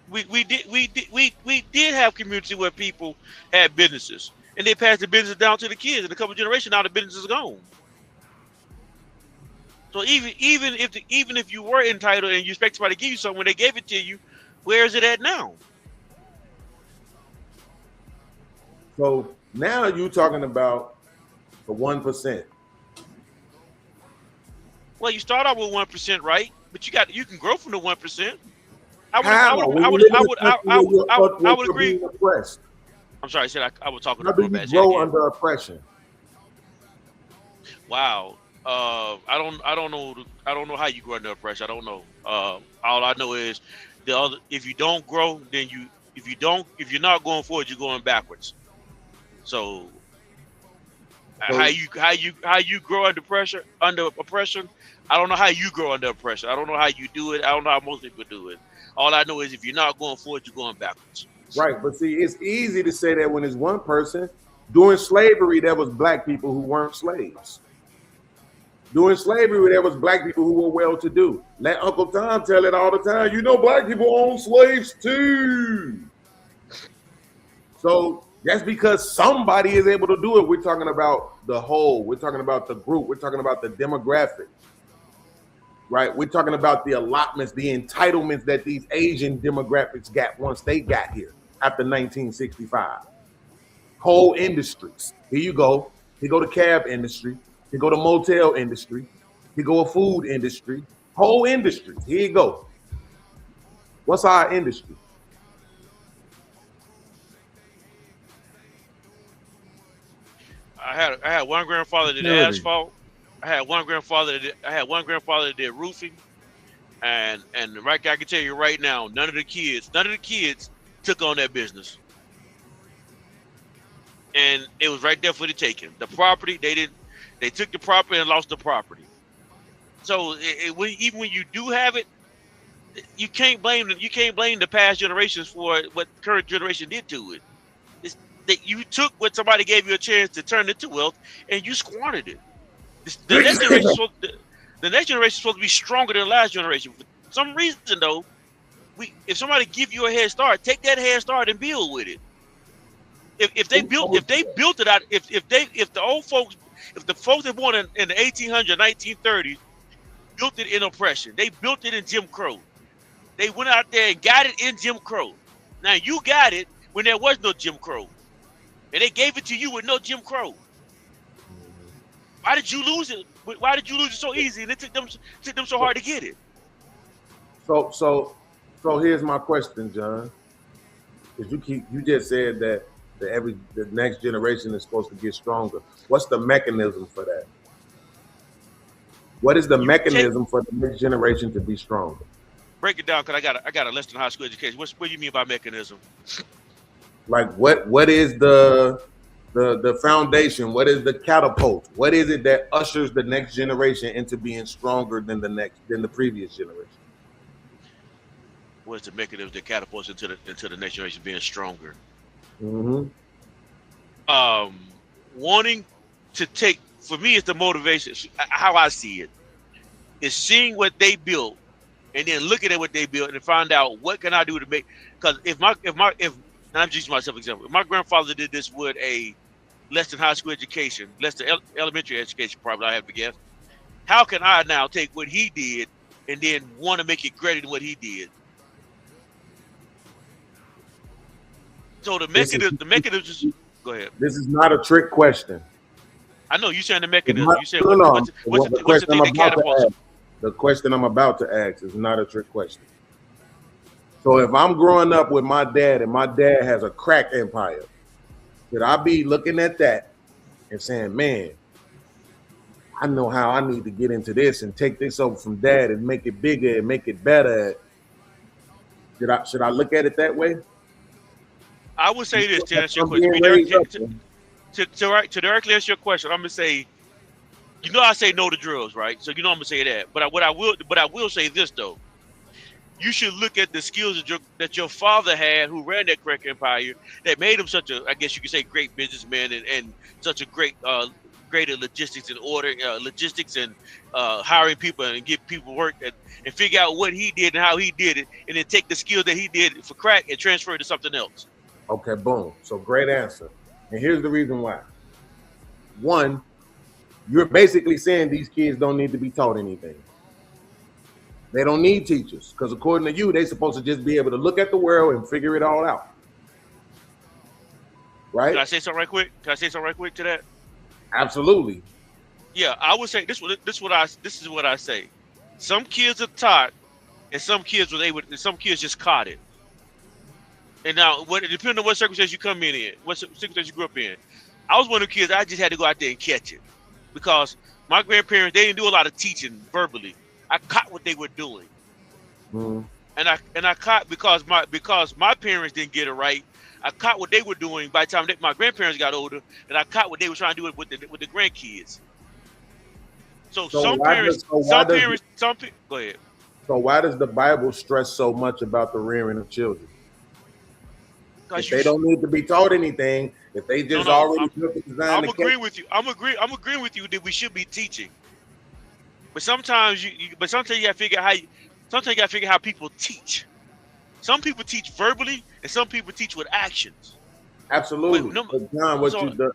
We did have community where people had businesses and they passed the business down to the kids. And a couple generations now the business is gone. So even if you were entitled and you expect somebody to give you something when they gave it to you, where is it at now? So now you're talking about the 1%. Well, you start out with 1%, right? But you can grow from the 1%. I would agree. I'm sorry, I said I was talking How about do you grow under oppression? Wow. I don't know how you grow under oppression. I don't know. All I know is if you don't grow, then if you're not going forward, you're going backwards. So how you grow under oppression, I don't know how you grow under oppression. I don't know how you do it. I don't know how most people do it. All I know is if you're not going forward, you're going backwards. Right, but see, it's easy to say that when it's one person. During slavery, there was black people who weren't slaves. During slavery, there was black people who were well-to-do. Let Uncle Tom tell it all the time. You know, black people own slaves too. So that's because somebody is able to do it. We're talking about the whole. We're talking about the group. We're talking about the demographic. Right? We're talking about the allotments, the entitlements that these Asian demographics got once they got here after 1965. Whole industries. Here you go. Here go the cab industry. Here go the motel industry. Here go a food industry. Whole industries. Here you go. What's our industry? I had one grandfather that did asphalt. I had one grandfather that did roofing, and right, I can tell you right now, none of the kids took on that business, and it was right there for the taking. The property they took the property and lost the property. So even when you do have it, you can't blame the past generations for what the current generation did to it. It's that you took what somebody gave you a chance to turn into wealth, and you squandered it. The next generation is supposed to be stronger than the last generation. For some reason, though, if somebody give you a head start, take that head start and build with it. If they built it out, if the folks that born in the 1800s, 1930s built it in oppression, they built it in Jim Crow. They went out there and got it in Jim Crow. Now you got it when there was no Jim Crow, and they gave it to you with no Jim Crow. Why did you lose it? Why did you lose it so easy? And it took them so hard to get it. So here's my question, John. Because you just said that the next generation is supposed to get stronger. What's the mechanism for that? What is the mechanism for the next generation to be stronger? Break it down, because I got a less than high school education. What do you mean by mechanism? Like what is the foundation? What is the catapult? What is it that ushers the next generation into being stronger than the previous generation? What's the mechanism that catapults into the next generation being stronger? Mm-hmm. wanting to take, for me, it's the motivation. How I see it is seeing what they built and then looking at what they built and find out what can I do to make. Because if and I'm just using myself as example. If my grandfather did this with a less than high school education, less than elementary education, probably I have to guess. How can I now take what he did and then want to make it greater than what he did? So the mechanism. Go ahead. This is not a trick question. I know you saying the mechanism. You said No. what's the thing that catapults? The question I'm about to ask is not a trick question. So if I'm growing up with my dad and my dad has a crack empire, should I be looking at that and saying, man, I know how I need to get into this and take this over from dad and make it bigger and make it better? Should I look at it that way? I would say this to answer your question. To directly answer your question, I'm gonna say, you know, I say no to drugs, right? So you know I'm gonna say that. But I will say this though. You should look at the skills that your father had, who ran that crack empire, that made him such a, I guess you could say, great businessman and such a great at logistics and hiring people and give people work and figure out what he did and how he did it, and then take the skills that he did for crack and transfer it to something else. Okay, boom. So great answer. And here's the reason why. One, you're basically saying these kids don't need to be taught anything. They don't need teachers, because according to you, they're supposed to just be able to look at the world and figure it all out. Right? Can I say something right quick? To that? Absolutely. Yeah, I would say this is what I say. Some kids are taught, and some kids just caught it. And now, depending on what circumstance you come in, what circumstance you grew up in. I was one of the kids, I just had to go out there and catch it. Because my grandparents, they didn't do a lot of teaching verbally. I caught what they were doing. Mm-hmm. And I caught because my parents didn't get it right. I caught what they were doing by the time my grandparents got older, and I caught what they were trying to do with the grandkids. So some parents, go ahead. So why does the Bible stress so much about the rearing of children? If they don't need to be taught anything, if they just already designed. I'm agreeing with you. I'm agreeing with you that we should be teaching. But sometimes you gotta figure how people teach. Some people teach verbally, and some people teach with actions. Absolutely. But John,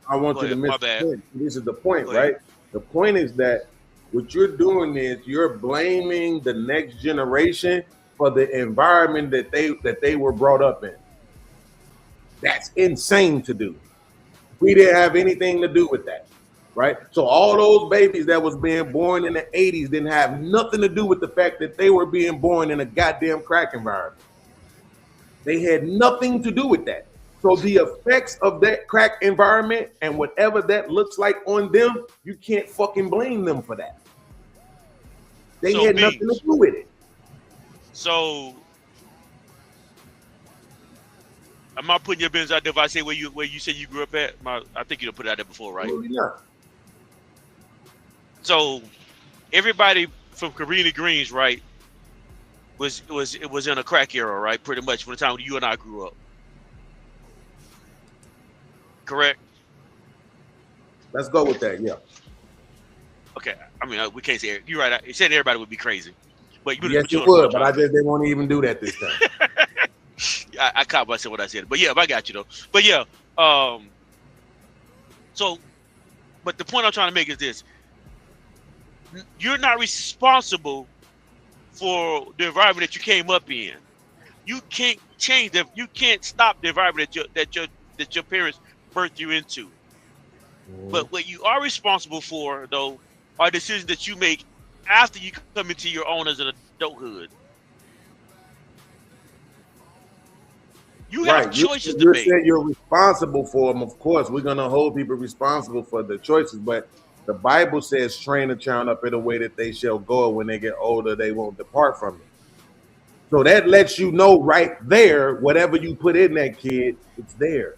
I want you to miss the point. This is the point, right? The point is that what you're doing is you're blaming the next generation for the environment that they were brought up in. That's insane to do. We didn't have anything to do with that, right? So all those babies that was being born in the 80s didn't have nothing to do with the fact that they were being born in a goddamn crack environment. They had nothing to do with that. So the effects of that crack environment and whatever that looks like on them, you can't fucking blame them for that. They had nothing to do with it. So I'm not putting your business out there if I say where you said you grew up at. I think you put it out there before, right? Yeah. So everybody from Karina Greens, right, was in a crack era, right? Pretty much from the time when you and I grew up. Correct? Let's go with that, yeah. Okay. I mean, we can't say you're right. You said everybody would be crazy. But yes, you would, but I just didn't want to even do that this time. I caught myself what I said, but yeah, I got you though. But yeah, so, but the point I'm trying to make is this: you're not responsible for the environment that you came up in. You can't change them. You can't stop the environment that your parents birthed you into. But what you are responsible for, though, are decisions that you make after you come into your own as an adulthood. You have choices to make. You said you're responsible for them. Of course, we're going to hold people responsible for the choices, but the Bible says train a child up in a way that they shall go. When they get older, they won't depart from it. So that lets you know right there, whatever you put in that kid, it's there.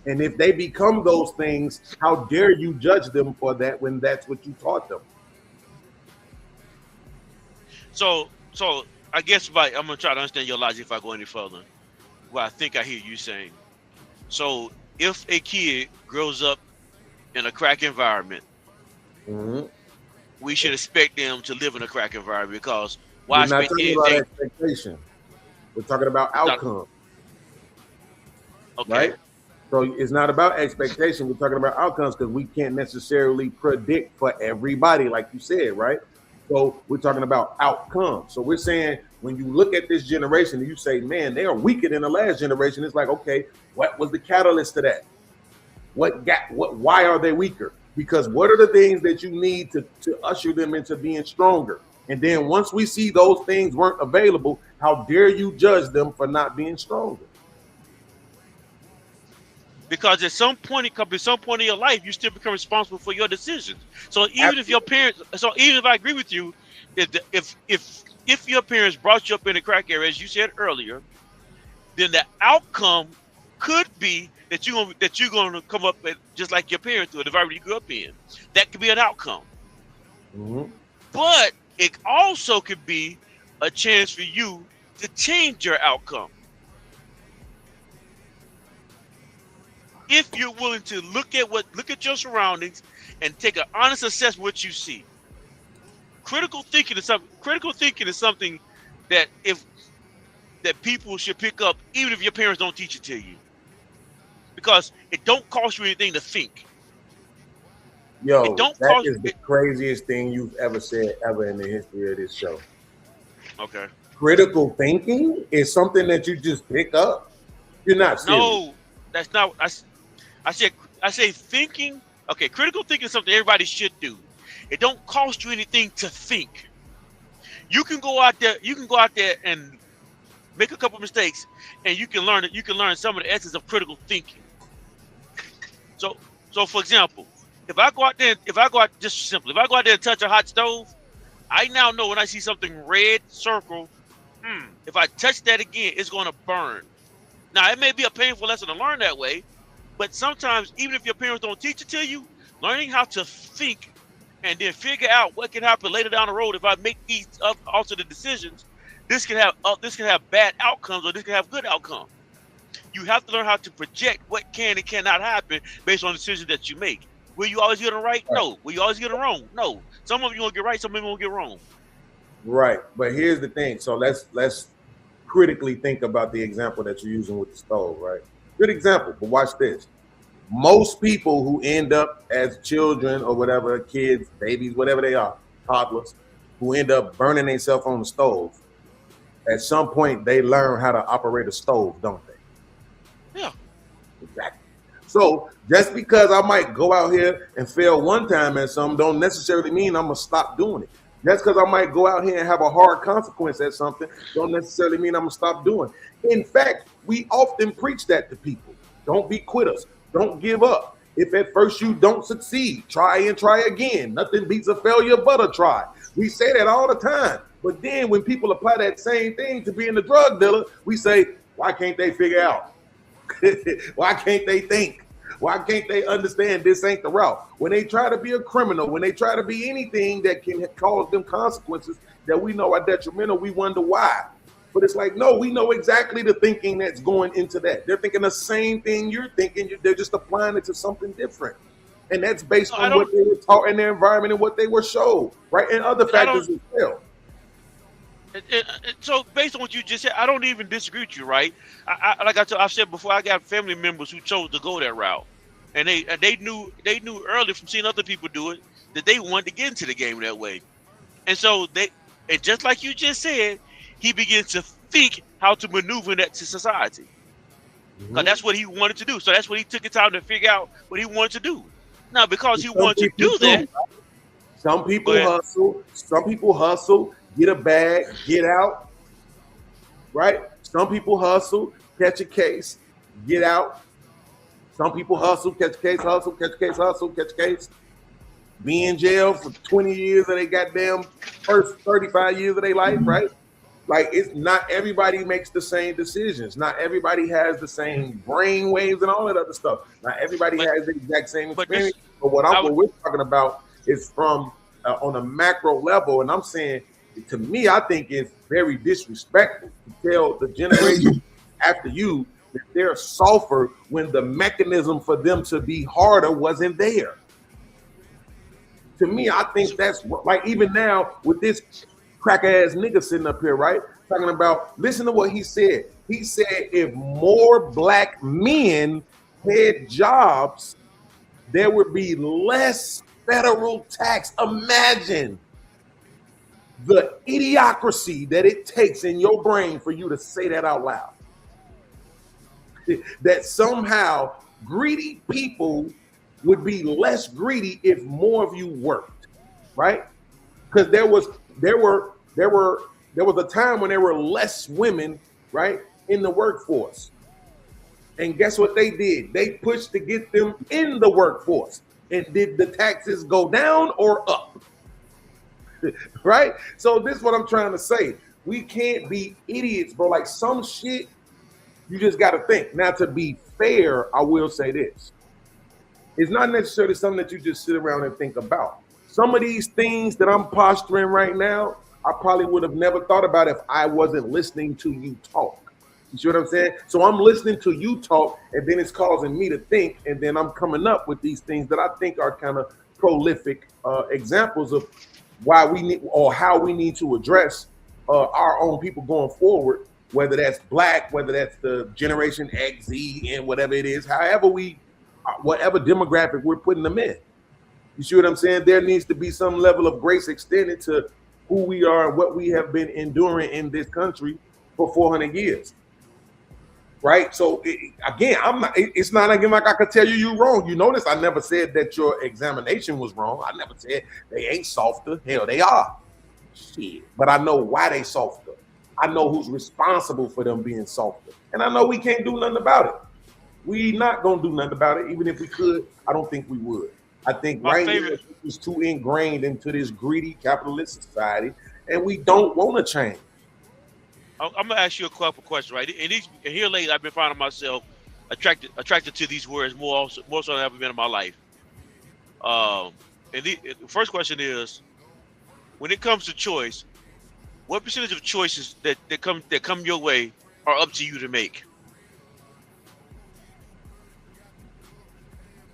And if they become those things, how dare you judge them for that when that's what you taught them? So I guess I'm going to try to understand your logic if I go any further. Well, I think I hear you saying. So if a kid grows up in a crack environment, Mm-hmm. we should expect them to live in a crack environment because why We're not expect talking about anything? expectation. We're talking about outcome, Okay. right? So it's not about expectation. We're talking about outcomes because we can't necessarily predict for everybody, like you said, right? So we're talking about outcomes. So we're saying when you look at this generation and you say, man, they are weaker than the last generation, it's like, okay, what was the catalyst to that? Why are they weaker? Because what are the things that you need to usher them into being stronger? And then once we see those things weren't available, how dare you judge them for not being stronger? Because at some point in your life, you still become responsible for your decisions. So even if your parents, so even if I agree with you, if your parents brought you up in the crack area, as you said earlier, then the outcome could be that you're gonna come up just like your parents do, the environment you grew up in. That could be an outcome. Mm-hmm. But it also could be a chance for you to change your outcome. If you're willing to look at your surroundings and take an honest assessment of what you see. Critical thinking is something that people should pick up even if your parents don't teach it to you. Because it don't cost you anything to think. Yo, that is the craziest thing you've ever said ever in the history of this show. Okay. Critical thinking is something that you just pick up. You're not serious. No, that's not. I say thinking. Okay, critical thinking is something everybody should do. It don't cost you anything to think. You can go out there and make a couple mistakes, and you can learn some of the essence of critical thinking. So for example, if I go out there and touch a hot stove, I now know when I see something red circle, if I touch that again, it's going to burn. Now, it may be a painful lesson to learn that way, but sometimes, even if your parents don't teach it to you, learning how to think and then figure out what can happen later down the road if I make these alternate decisions, this can have bad outcomes or this can have good outcomes. You have to learn how to project what can and cannot happen based on the decisions that you make. Will you always get it right? No. Will you always get it wrong? No. Some of you will get right, some of you will get wrong. Right. But here's the thing. So let's critically think about the example that you're using with the stove, right? Good example, but watch this. Most people who end up as children or whatever, kids, babies, whatever they are, toddlers, who end up burning themselves on the stove, at some point they learn how to operate a stove, don't they? Yeah. Exactly. So just because I might go out here and fail one time at something don't necessarily mean I'm going to stop doing it. Just because I might go out here and have a hard consequence at something don't necessarily mean I'm going to stop doing it. In fact, we often preach that to people. Don't be quitters. Don't give up. If at first you don't succeed, try and try again. Nothing beats a failure but a try. We say that all the time. But then when people apply that same thing to being a drug dealer, we say, why can't they figure out? Why can't they think? Why can't they understand this ain't the route? When they try to be a criminal, when they try to be anything that can cause them consequences that we know are detrimental, we wonder why. But it's like, no, we know exactly the thinking that's going into that. They're thinking the same thing you're thinking. They're just applying it to something different. And that's based on what they were taught in their environment and what they were showed, right? And other factors as well. So based on what you just said, I don't even disagree with you, right? I've said before, I got family members who chose to go that route, and they knew early from seeing other people do it that they wanted to get into the game that way, and so and just like you just said, he begins to think how to maneuver that to society, because that's what he wanted to do. So that's what he took the time to figure out what he wanted to do. Now, because he wanted to do that, some people hustle. Some people hustle. Get a bag, get out, right? Some people hustle, catch a case, get out. Some people hustle, catch a case, hustle, catch a case, hustle, catch a case. Be in jail for 20 years of their goddamn first 35 years of their life, right? Like, it's not everybody makes the same decisions. Not everybody has the same brain waves and all that other stuff. Not everybody has the exact same experience. But what we're talking about is from on a macro level, and I'm saying, to me, I think it's very disrespectful to tell the generation after you that they're softer when the mechanism for them to be harder wasn't there. to me, I think that's like even now with this crack ass nigga sitting up here, right? Talking about, listen to what he said. He said if more black men had jobs, there would be less federal tax. Imagine the idiocracy that it takes in your brain for you to say that out loud. That somehow greedy people would be less greedy if more of you worked, right? Because there was a time when there were less women, right, in the workforce. And guess what they did? They pushed to get them in the workforce. And did the taxes go down or up? Right? So this is what I'm trying to say. We can't be idiots, bro. Like some shit, you just got to think. Now, to be fair, I will say this. It's not necessarily something that you just sit around and think about. Some of these things that I'm posturing right now, I probably would have never thought about if I wasn't listening to you talk. You see what I'm saying? So I'm listening to you talk, and then it's causing me to think, and then I'm coming up with these things that I think are kind of prolific examples of why we need or how we need to address our own people going forward, whether that's black, whether that's the Generation X, Z, and whatever it is, whatever demographic we're putting them in. You see what I'm saying? There needs to be some level of grace extended to who we are and what we have been enduring in this country for 400 years. Right? So again, it's not again like I could tell you you're wrong. You notice I never said that your examination was wrong. I never said they ain't softer. Hell, they are. Shit. But I know why they softer. I know who's responsible for them being softer. And I know we can't do nothing about it. We not gonna do nothing about it. Even if we could, I don't think we would. I think now it's too ingrained into this greedy capitalist society, and we don't want to change. I'm gonna ask you a couple questions, right? And here lately, I've been finding myself attracted to these words more so than I've ever been in my life. And the first question is, when it comes to choice, what percentage of choices that come your way are up to you to make?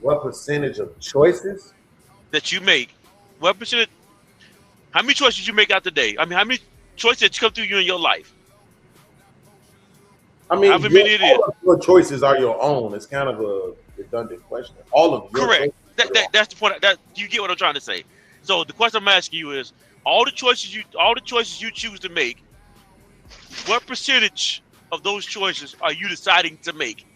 What percentage of choices that you make? What percentage? How many choices you make out the day? I mean, how many choices come through you in your life? I mean, however many it is. All of your choices are your own. It's kind of a redundant question. All of your correct. That's the point. That you get what I'm trying to say. So the question I'm asking you is: all the choices you choose to make, what percentage of those choices are you deciding to make?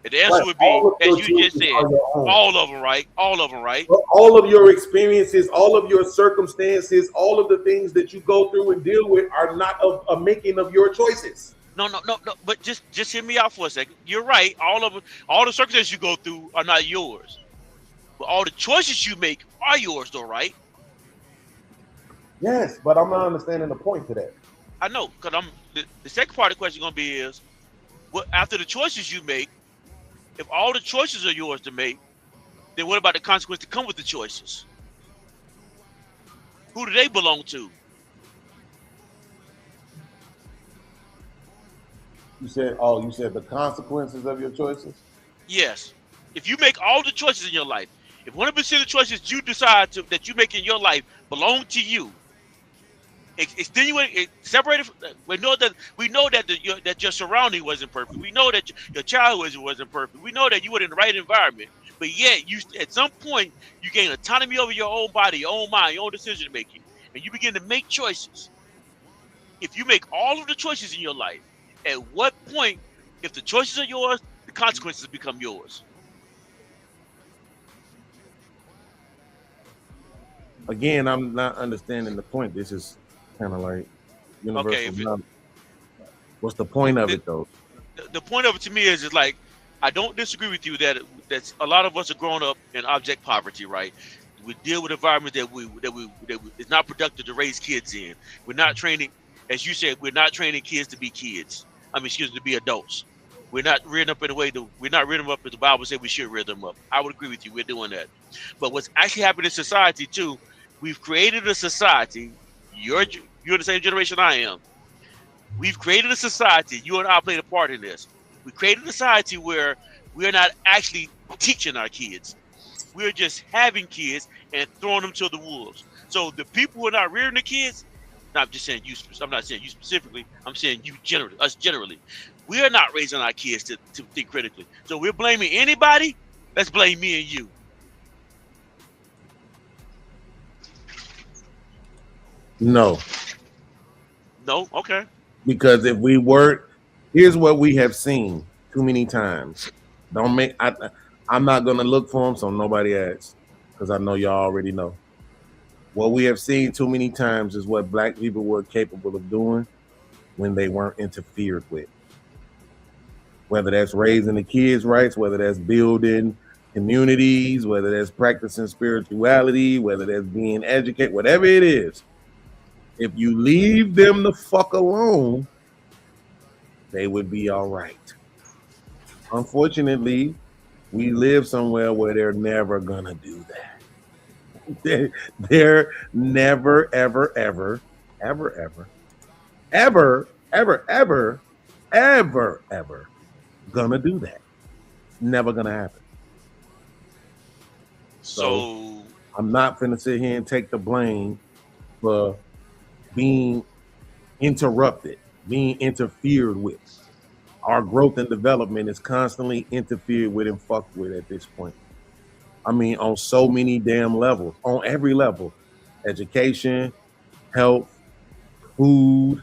And the answer would be, as you just said, all of them, right? All of them, right? All of your experiences, all of your circumstances, all of the things that you go through and deal with are not a making of your choices. No. But just hear me out for a second. You're right. All the circumstances you go through are not yours, but all the choices you make are yours, though, right? Yes, but I'm not understanding the point to that. I know, because the second part of the question going to be is, what after the choices you make? If all the choices are yours to make, then what about the consequences that come with the choices? Who do they belong to? You said the consequences of your choices? Yes. If you make all the choices in your life, if 100% of the choices you decide that you make in your life belong to you, separated. We know that your surrounding wasn't perfect. We know that your childhood wasn't perfect. We know that you were in the right environment. But yet, at some point, you gain autonomy over your own body, your own mind, your own decision making, and you begin to make choices. If you make all of the choices in your life, at what point, if the choices are yours, the consequences become yours? Again, I'm not understanding the point. This is kind of like universal knowledge. What's the point of it, though? The point of it to me is like, I don't disagree with you that a lot of us are growing up in abject poverty, right? We deal with environments that it's not productive to raise kids in. We're not training, as you said, we're not training kids to be kids. To be adults. We're not rearing up in a way we're not rearing them up as the Bible said we should rear them up. I would agree with you. We're doing that. But what's actually happening in society too, we've created a society. You're the same generation I am. We've created a society. You and I played a part in this. We created a society where we're not actually teaching our kids. We're just having kids and throwing them to the wolves. So the people who are not rearing the kids, I'm just saying you. I'm not saying you specifically. I'm saying you generally, us generally. We are not raising our kids to think critically. So we're blaming anybody. Let's blame me and you. No. No? Okay. Because if we weren't, here's what we have seen too many times. I'm not gonna look for them, so nobody asks, because I know y'all already know. What we have seen too many times is what black people were capable of doing when they weren't interfered with. Whether that's raising the kids' rights, whether that's building communities, whether that's practicing spirituality, whether that's being educated, whatever it is. If you leave them the fuck alone, they would be all right. Unfortunately, we live somewhere where they're never gonna do that. They're never, ever, ever, ever, ever, ever, ever, ever, ever, ever gonna do that. Never gonna happen. So I'm not gonna sit here and take the blame for being interrupted, being interfered with. Our growth and development is constantly interfered with and fucked with at this point. I mean, on so many damn levels, on every level. Education, health, food,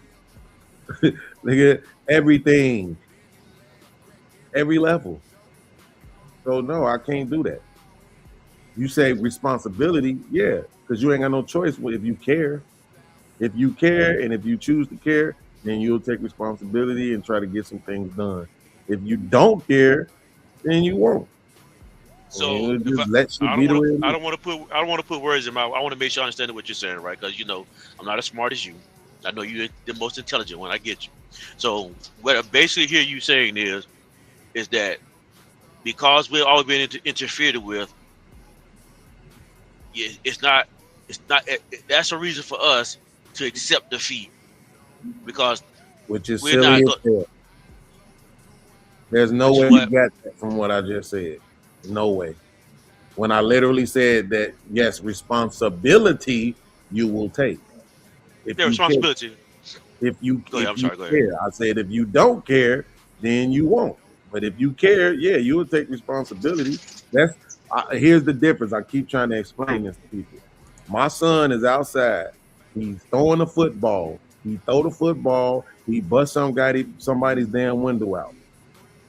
everything. Every level. So no, I can't do that. You say responsibility, yeah, because you ain't got no choice if you care. If you care and if you choose to care, then you'll take responsibility and try to get some things done. If you don't care, then you won't. So I don't want to put words in my. I want to make sure I understand what you're saying, right? Because I'm not as smart as you. I know you're the most intelligent one. I get you. So what I basically hear you saying is that because we're always being interfered with, it's not. That's a reason for us to accept defeat, because which is silly as hell. There's no way you got that from what I just said. No way. When I literally said that, yes, responsibility you will take. Responsibility. If you care, I said if you don't care, then you won't. But if you care, yeah, you will take responsibility. Here's the difference. I keep trying to explain this to people. My son is outside. He's throwing a football. He throw the football. He bust somebody's damn window out.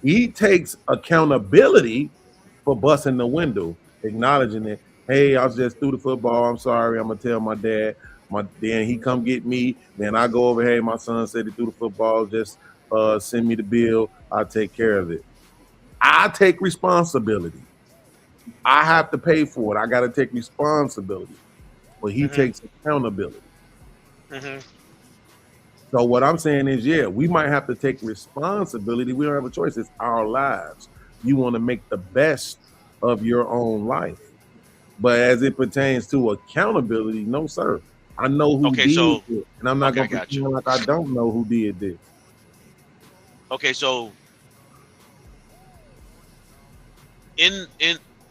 He takes accountability for busting the window, acknowledging it. Hey, I just threw the football. I'm sorry. I'm gonna tell my dad. Then he come get me. Then I go over. Hey, my son said he threw the football. Just send me the bill. I'll take care of it. I take responsibility. I have to pay for it. I got to take responsibility. But he takes accountability. So what I'm saying is, yeah, we might have to take responsibility. We don't have a choice. It's our lives. You want to make the best of your own life. But as it pertains to accountability, no, sir. I know who did it, and I'm not going to pretend like I don't know who did this. Okay, so in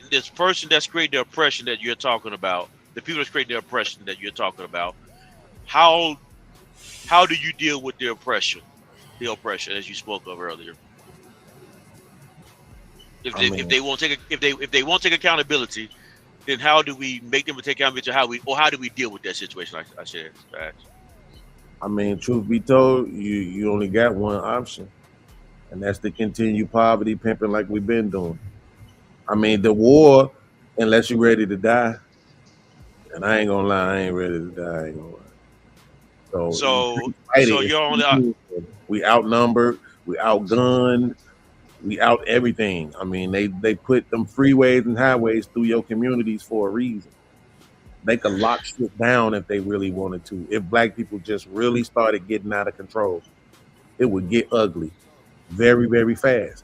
this person that's creating the oppression that you're talking about, the people that's creating the oppression that you're talking about, how do you deal with the oppression as you spoke of earlier? If they won't take accountability, then how do we make them take accountability? How do we deal with that situation? I said. I mean, truth be told, you only got one option, and that's to continue poverty pimping like we've been doing. I mean, the war, unless you're ready to die, and I ain't gonna lie, I ain't ready to die. I ain't gonna lie. So you're only we outnumbered, we outgunned, we out everything. I mean, they put them freeways and highways through your communities for a reason. They could lock shit down if they really wanted to. If black people just really started getting out of control, it would get ugly very, very fast.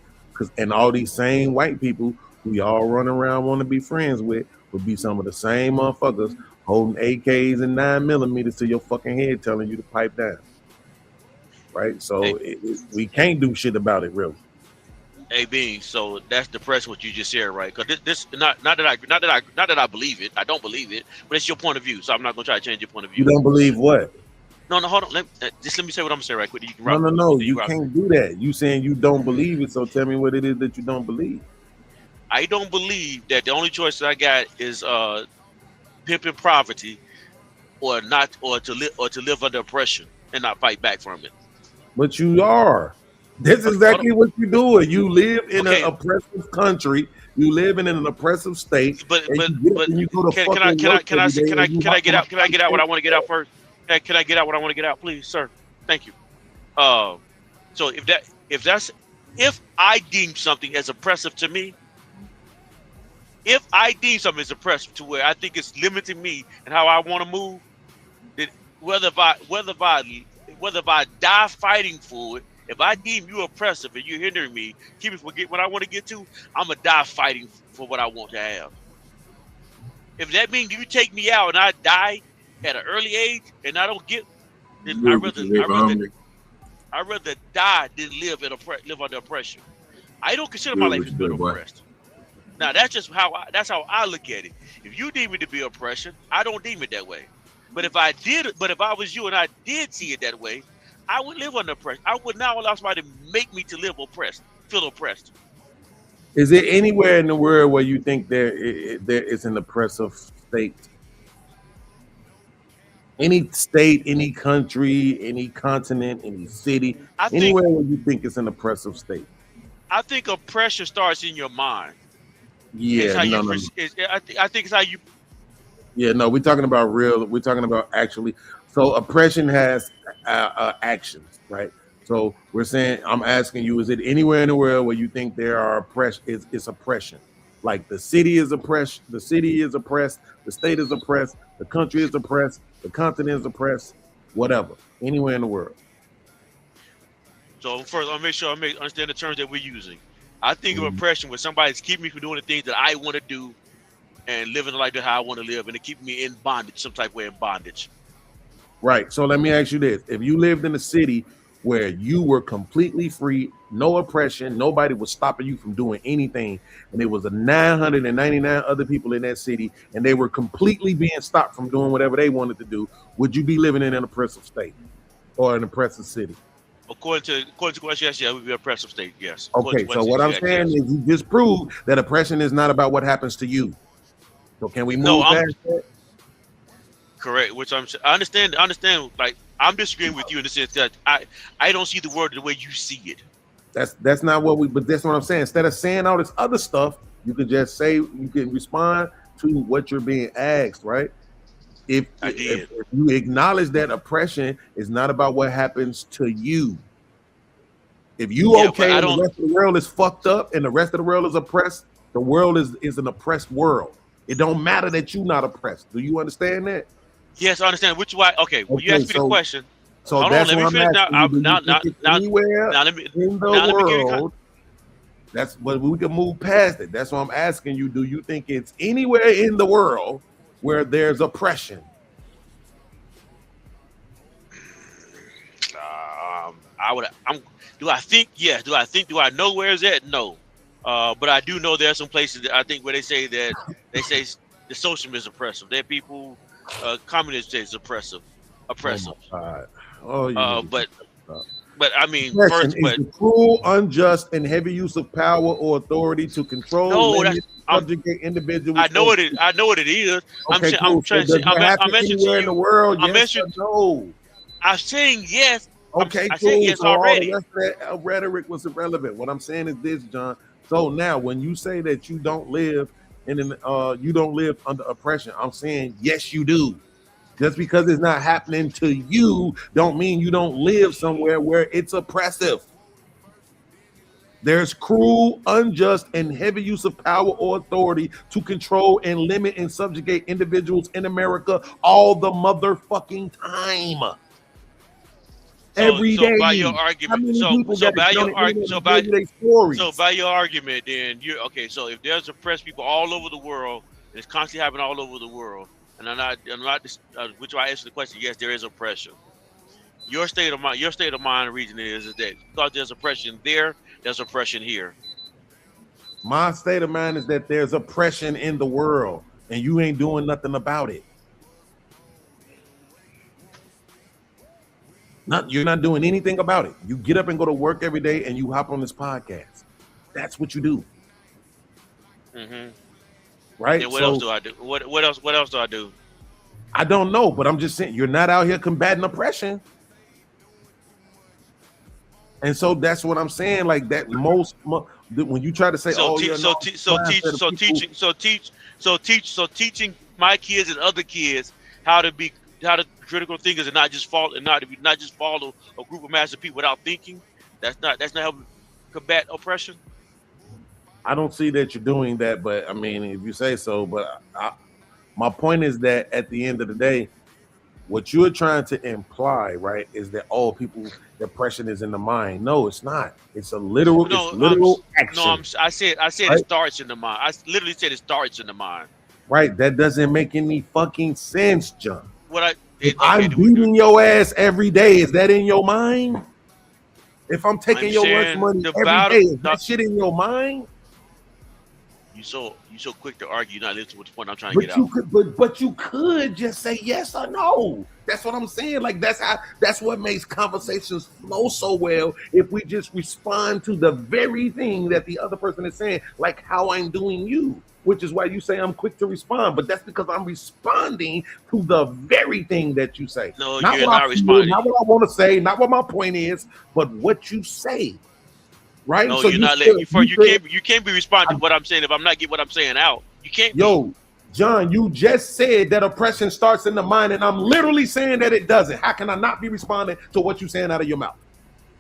And all these same white people who y'all run around want to be friends with would be some of the same motherfuckers holding AKs and 9mm to your fucking head telling you to pipe down. Right? So we can't do shit about it, really. A being. So that's depressing what you just said, right? Because this not that I believe it. I don't believe it, but it's your point of view. So I'm not gonna try to change your point of You view. don't believe what? No, hold on. Just let me say what I'm gonna say right quick. You can No, rock. no, no. You You rock. can't do that. You saying you don't believe it, so tell me what it is that you don't believe. I don't believe that the only choice that I got is pimping poverty, or not, or to live under oppression and not fight back from it. But you are. That's Hold exactly on. what you're doing. You live in an Okay, oppressive country. You live in an oppressive state, but and but you get up but and you go to can I fucking can I work can I every say day, and you can I hop get on out? Can I get out what a I want to get out first? Can I get out what I want to get out, please, sir? Thank you. So if I deem something as oppressive to me, if I deem something as oppressive to where I think it's limiting me and how I want to move, then whether if I die fighting for it, if I deem you oppressive and you're hindering me, keep me from get what I want to get to, I'm gonna die fighting for what I want to have. If that means you take me out and I die at an early age and I don't get, then Live with you, live humbly. I'd rather die than live under oppression. I don't consider my Live life with as you, being big boy. oppressed. Now that's how I look at it. If you deem it to be oppression, I don't deem it that way. But if I was you and I did see it that way, I would live under oppression. I would not allow somebody to make me to live oppressed, feel oppressed. Is there anywhere in the world where you think there is an oppressive state? Any state, any country, any continent, any city, I think anywhere where you think it's an oppressive state? oppression starts in your mind. It's Yeah, how you. no, no, no. I think it's how you. Yeah, no, we're talking about real. We're talking about actually. So oppression has actions, right? So we're saying, I'm asking you, is it anywhere in the world where you think there are it's oppression? Like the city is oppressed, the city is oppressed, the state is oppressed, the country is oppressed, the continent is oppressed, whatever. Anywhere in the world. So first, I'll make sure I understand the terms that we're using. I think of Mhm. oppression when somebody's keeping me from doing the things that I want to do and living the life that how I want to live, and it keep me in bondage, some type of way in bondage. Right. So let me ask you this. If you lived in a city where you were completely free, no oppression, nobody was stopping you from doing anything, and there was a 999 other people in that city, and they were completely being stopped from doing whatever they wanted to do, would you be living in an oppressive state or an oppressive city? According to question, yes, yeah, it would be an oppressive state, yes. Okay, so what I'm saying is you just proved that oppression is not about what happens to you. So can we move past that? Correct. Which I understand. Like I'm disagreeing with you in the sense that I don't see the world the way you see it. That's not what but that's what I'm saying. Instead of saying all this other stuff, you can just say, you can respond to what you're being asked, right? If you acknowledge that oppression is not about what happens to you. If you okay and the rest of the world is fucked up and the rest of the world is oppressed, the world is an oppressed world. It don't matter that you're not oppressed. Do you understand that? Yes, I understand. Which why? Okay, well, you asked me the question. So hold that's on, let what me I'm finish. asking you. Anywhere in the world, that's what we can move past it. That's what I'm asking you. Do you think it's anywhere in the world where there's oppression? Do I think yes? Do I know where it's at? No. But I do know there are some places that I think where they say the socialism is oppressive. There are people, communism is oppressive. But I mean, Oppression is the cruel, unjust, and heavy use of power or authority to control, limit, subjugate individuals. I know what it. I know what it is. Okay, I'm trying to say. I'm mentioning anywhere in the world. Yes or no? I'm saying yes. Okay, I cool. said yes so already. All the rest of that rhetoric was irrelevant. What I'm saying is this, John. So now, when you say that you don't live you don't live under oppression, I'm saying yes, you do. Just because it's not happening to you, don't mean you don't live somewhere where it's oppressive. There's cruel, unjust, and heavy use of power or authority to control and limit and subjugate individuals in America all the motherfucking time. Every day. So by your argument, so by your argument, then you're okay. So if there's oppressed people all over the world, and it's constantly happening all over the world, and I'm not which I answer the question, yes, there is oppression. Your state of mind and reason is that because there's oppression there, there's oppression here. My state of mind is that there's oppression in the world, and you ain't doing nothing about it. You're not doing anything about it. You get up and go to work every day, and you hop on this podcast. That's what you do. Mm-hmm. Right? And what else do I do? What else do I do? I don't know, but I'm just saying you're not out here combating oppression. And so that's what I'm saying. Like that, when you try to say, teaching my kids and other kids how to be critical thinkers and not just follow a group of massive people without thinking. That's not helping combat oppression. I don't see that you're doing that, but I mean, if you say so, but my point is that at the end of the day, what you're trying to imply, right, is that all people depression is in the mind. No, it's not. It's a literal, action. I said right? It starts in the mind. I literally said it starts in the mind. Right. That doesn't make any fucking sense, John. If I'm beating your ass every day, is that in your mind? If I'm taking your lunch money every day, is that shit in your mind? You so quick to argue, not listen to what the point I'm trying to get out. But you could just say yes or no. That's what I'm saying. Like that's what makes conversations flow so well if we just respond to the very thing that the other person is saying, like how I'm doing you, which is why you say I'm quick to respond. But that's because I'm responding to the very thing that you say. No, you're not responding. Not what I want to say, not what my point is, but what you say. Right? No, so you're not letting you can't be responding to what I'm saying if I'm not getting what I'm saying out. You can't. Yo, John, you just said that oppression starts in the mind, and I'm literally saying that it doesn't. How can I not be responding to what you're saying out of your mouth?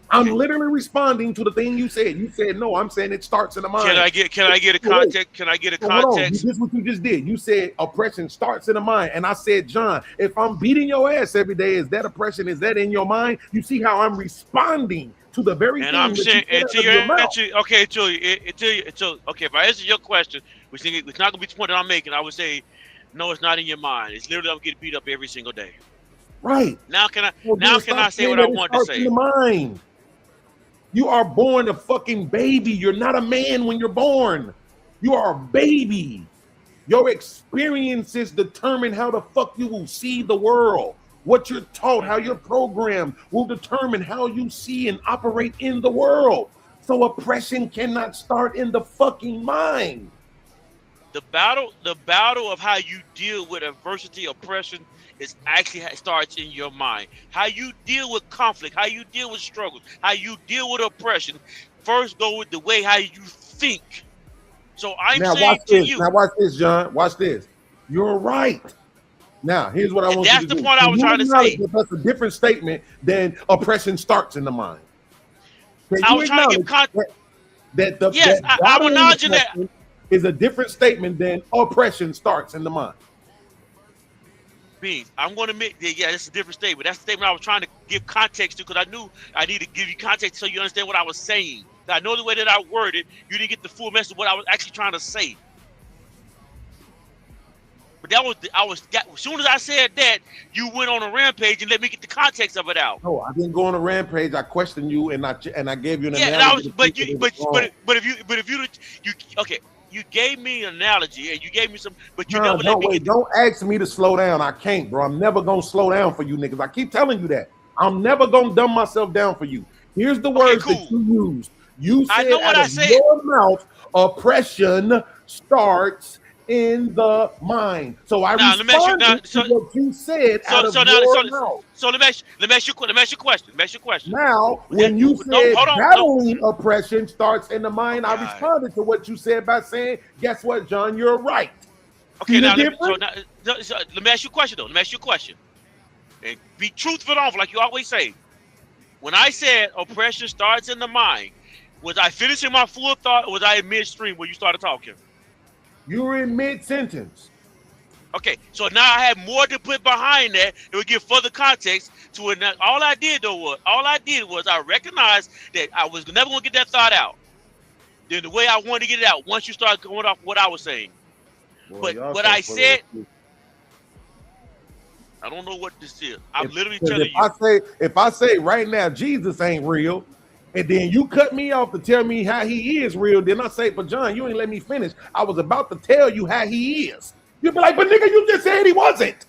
I'm literally responding to the thing you said. You said no. I'm saying it starts in the mind. Can I get a context? Can I get a context? This is what you just did. You said oppression starts in the mind, and I said, John, if I'm beating your ass every day, is that oppression? Is that in your mind? You see how I'm responding to the very thing. I'm saying until you answer. Okay, until okay. If I answer your question, which it's not going to be the point that I'm making, I would say, no, it's not in your mind. It's literally I'm getting beat up every single day. Right. Now can I say what I want to say? In the mind. You are born a fucking baby. You're not a man when you're born. You are a baby. Your experiences determine how the fuck you will see the world. What you're taught, how you're programmed will determine how you see and operate in the world. So oppression cannot start in the fucking mind. The battle of how you deal with adversity, oppression, is actually starts in your mind. How you deal with conflict, how you deal with struggles, how you deal with oppression, first go with the way how you think. So I'm saying to you. Now watch this, John. Watch this. You're right. Now, here's what I want you to do. That's the point I was trying to say. That's a different statement than oppression starts in the mind. I was trying to give context. I will acknowledge that. Is a different statement than oppression starts in the mind. Beans, I'm going to admit that, that's a different statement. That's the statement I was trying to give context to because I knew I need to give you context so you understand what I was saying. I know the way that I worded, you didn't get the full message of what I was actually trying to say. But as soon as I said that, you went on a rampage and let me get the context of it out. No, I didn't go on a rampage. I questioned you and I gave you an analogy. Okay. You gave me an analogy and you gave me some, but you never let me. Don't ask me to slow down. I can't, bro. I'm never gonna slow down for you niggas. I keep telling you that. I'm never gonna dumb myself down for you. Here's the words that you used. You said out of your mouth, oppression starts in the mind. So I responded to what you said out of your mouth. So let me ask you a question. Now, when you said battling oppression starts in the mind, I responded to what you said by saying, guess what, John? You're right. Okay, now let me ask you a question, though. Let me ask you a question. And be truthful and honest, like you always say. When I said oppression starts in the mind, was I finishing my full thought or was I in midstream when you started talking? You were in mid-sentence. Okay, so now I have more to put behind that. It would give further context to it. Now, all I did was I recognized that I was never going to get that thought out. Then the way I wanted to get it out, once you start going off what I was saying. Well, but what I said, I don't know what this is. I'm literally telling you. If I say right now Jesus ain't real, And then you cut me off to tell me how he is real. Then I say, but John, you ain't let me finish. I was about to tell you how he is. You'd be like, but nigga, you just said he wasn't.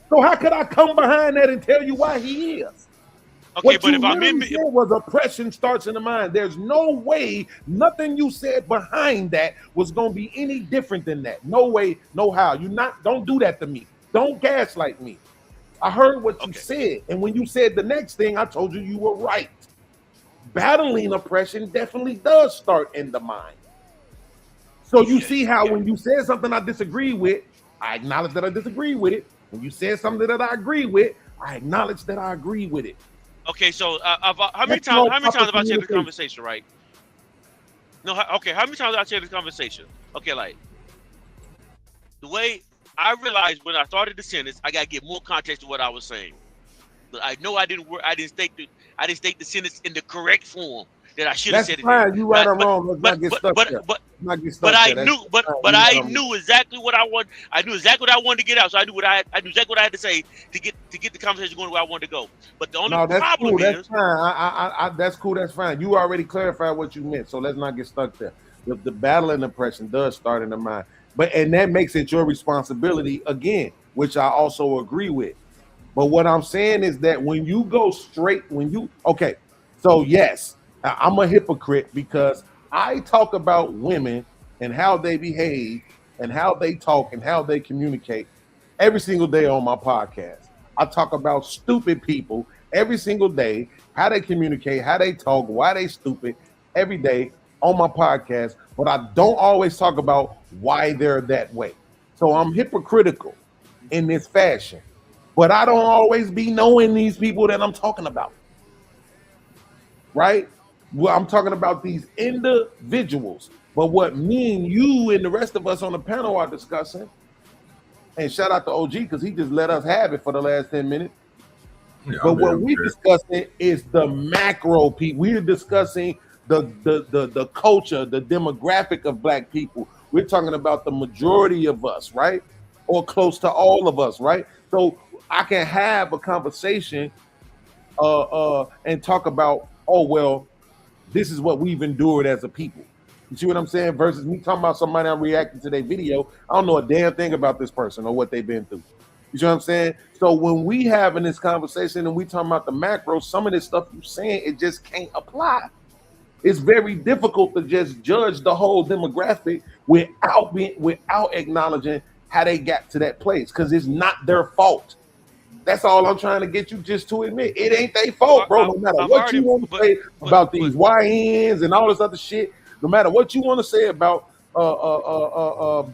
So how could I come behind that and tell you why he is? Okay, What but you if I'm in, literally said was oppression starts in the mind. There's no way nothing you said behind that was going to be any different than that. No way, no how. Don't do that to me. Don't gaslight me. I heard what you said. And when you said the next thing, I told you you were right. Battling oppression definitely does start in the mind. So you see how when you said something I disagree with, I acknowledge that I disagree with it. When you said something that I agree with, I acknowledge that I agree with it. okay, so how many times have I said this conversation, right? No, okay, how many times have I said this conversation? Okay, like the way I realized when I started the sentence, I gotta get more context to what I was saying. But I know I didn't state the sentence in the correct form that I should have said it. That's fine. You right or wrong. Let's not get stuck there. But I knew exactly what I want. I knew exactly what I wanted to get out. So I knew exactly what I had to say to get the conversation going where I wanted to go. But the only problem is that's fine. That's cool. That's fine. You already clarified what you meant. So let's not get stuck there. The battle and oppression does start in the mind. And that makes it your responsibility again, which I also agree with. But what I'm saying is that when you go straight, so yes, I'm a hypocrite because I talk about women and how they behave and how they talk and how they communicate every single day on my podcast. I talk about stupid people every single day, how they communicate, how they talk, why they stupid every day on my podcast, but I don't always talk about why they're that way. So I'm hypocritical in this fashion, but I don't always be knowing these people that I'm talking about, right? Well, I'm talking about these individuals, but what me and you and the rest of us on the panel are discussing, and shout out to OG because he just let us have it for the last 10 minutes. Yeah, but what we're discussing is the macro people. We're discussing the culture, the demographic of Black people. We're talking about the majority of us, right? Or close to all of us, right? So I can have a conversation and talk about, oh, well, this is what we've endured as a people. You see what I'm saying? Versus me talking about somebody I'm reacting to their video. I don't know a damn thing about this person or what they've been through. You see what I'm saying? So when we having this conversation and we talking about the macro, some of this stuff you're saying, it just can't apply. It's very difficult to just judge the whole demographic without acknowledging how they got to that place, because it's not their fault. That's all I'm trying to get you just to admit. It ain't their fault, bro. No matter what you want to say about these YNs and all this other shit, no matter what you want to say about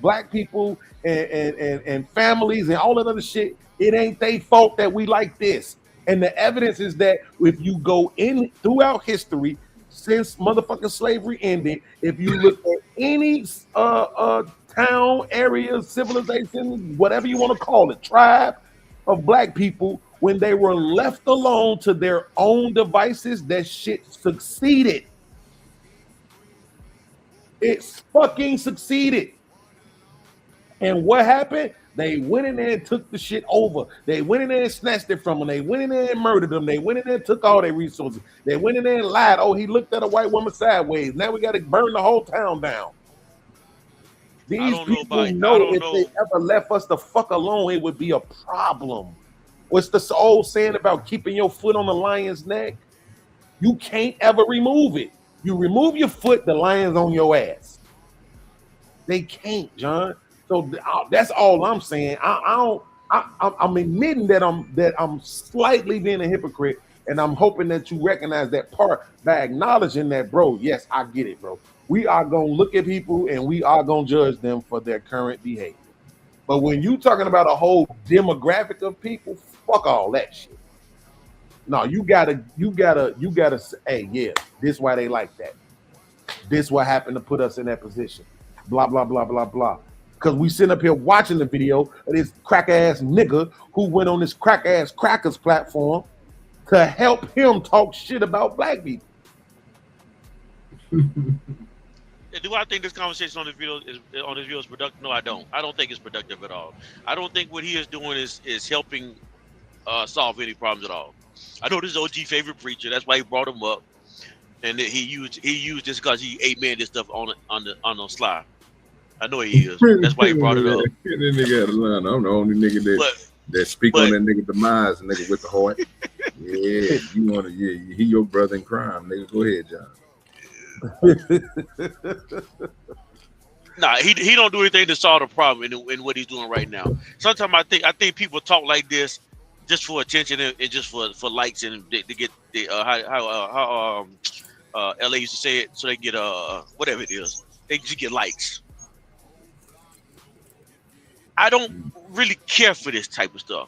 Black people and families and all that other shit, it ain't their fault that we like this. And the evidence is that if you go in throughout history, since motherfucking slavery ended, if you look at any town, area, civilization, whatever you want to call it, tribe of Black people, when they were left alone to their own devices, that shit succeeded. It's fucking succeeded. And what happened? They went in there and took the shit over. They went in there and snatched it from them. They went in there and murdered them. They went in there and took all their resources. They went in there and lied. Oh, he looked at a white woman sideways. Now we got to burn the whole town down. These people know if they ever left us the fuck alone, it would be a problem. What's the old saying about keeping your foot on the lion's neck? You can't ever remove it. You remove your foot, the lion's on your ass. They can't, John. So that's all I'm saying. I'm admitting that I'm slightly being a hypocrite, and I'm hoping that you recognize that part by acknowledging that, bro. Yes, I get it, bro. We are gonna look at people and we are gonna judge them for their current behavior. But when you talking about a whole demographic of people, fuck all that shit. No, you gotta say, hey, yeah, this why they like that. This what happened to put us in that position. Blah, blah, blah, blah, blah. Because we sitting up here watching the video of this crack-ass nigga who went on this crack-ass crackers platform to help him talk shit about Black people. Do I think this conversation on this video is productive? No, I don't. I don't think it's productive at all. I don't think what he is doing is helping solve any problems at all. I know this is OG favorite preacher. That's why he brought him up. and he used this because he amen this stuff on the sly. I know he is. That's why he brought it up. That nigga out of line. I'm the only nigga that speak on that nigga demise, nigga with the heart. Yeah, you wanna he your brother in crime, nigga. Go ahead, John. Nah, he don't do anything to solve the problem in what he's doing right now. Sometimes I think people talk like this just for attention and just for likes and to get the how LA used to say it, so they get whatever it is, they just get likes. I don't really care for this type of stuff.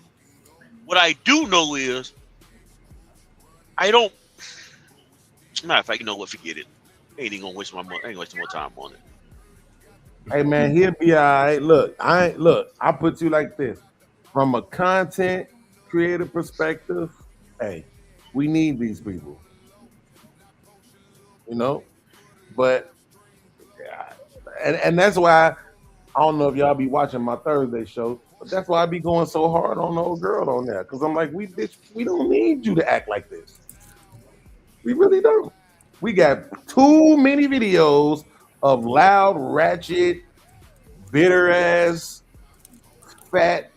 What I do know is I don't. Matter of fact, you know what? Forget it. I ain't even gonna waste my money. I ain't wasting more time on it. Hey man, he'll be all right. Look, I put you like this. From a content creator perspective, hey, we need these people. You know? But and that's why I don't know if y'all be watching my Thursday show, but that's why I be going so hard on the old girl on there. Cause I'm like, we don't need you to act like this. We really don't. We got too many videos of loud, ratchet, bitter ass, fat,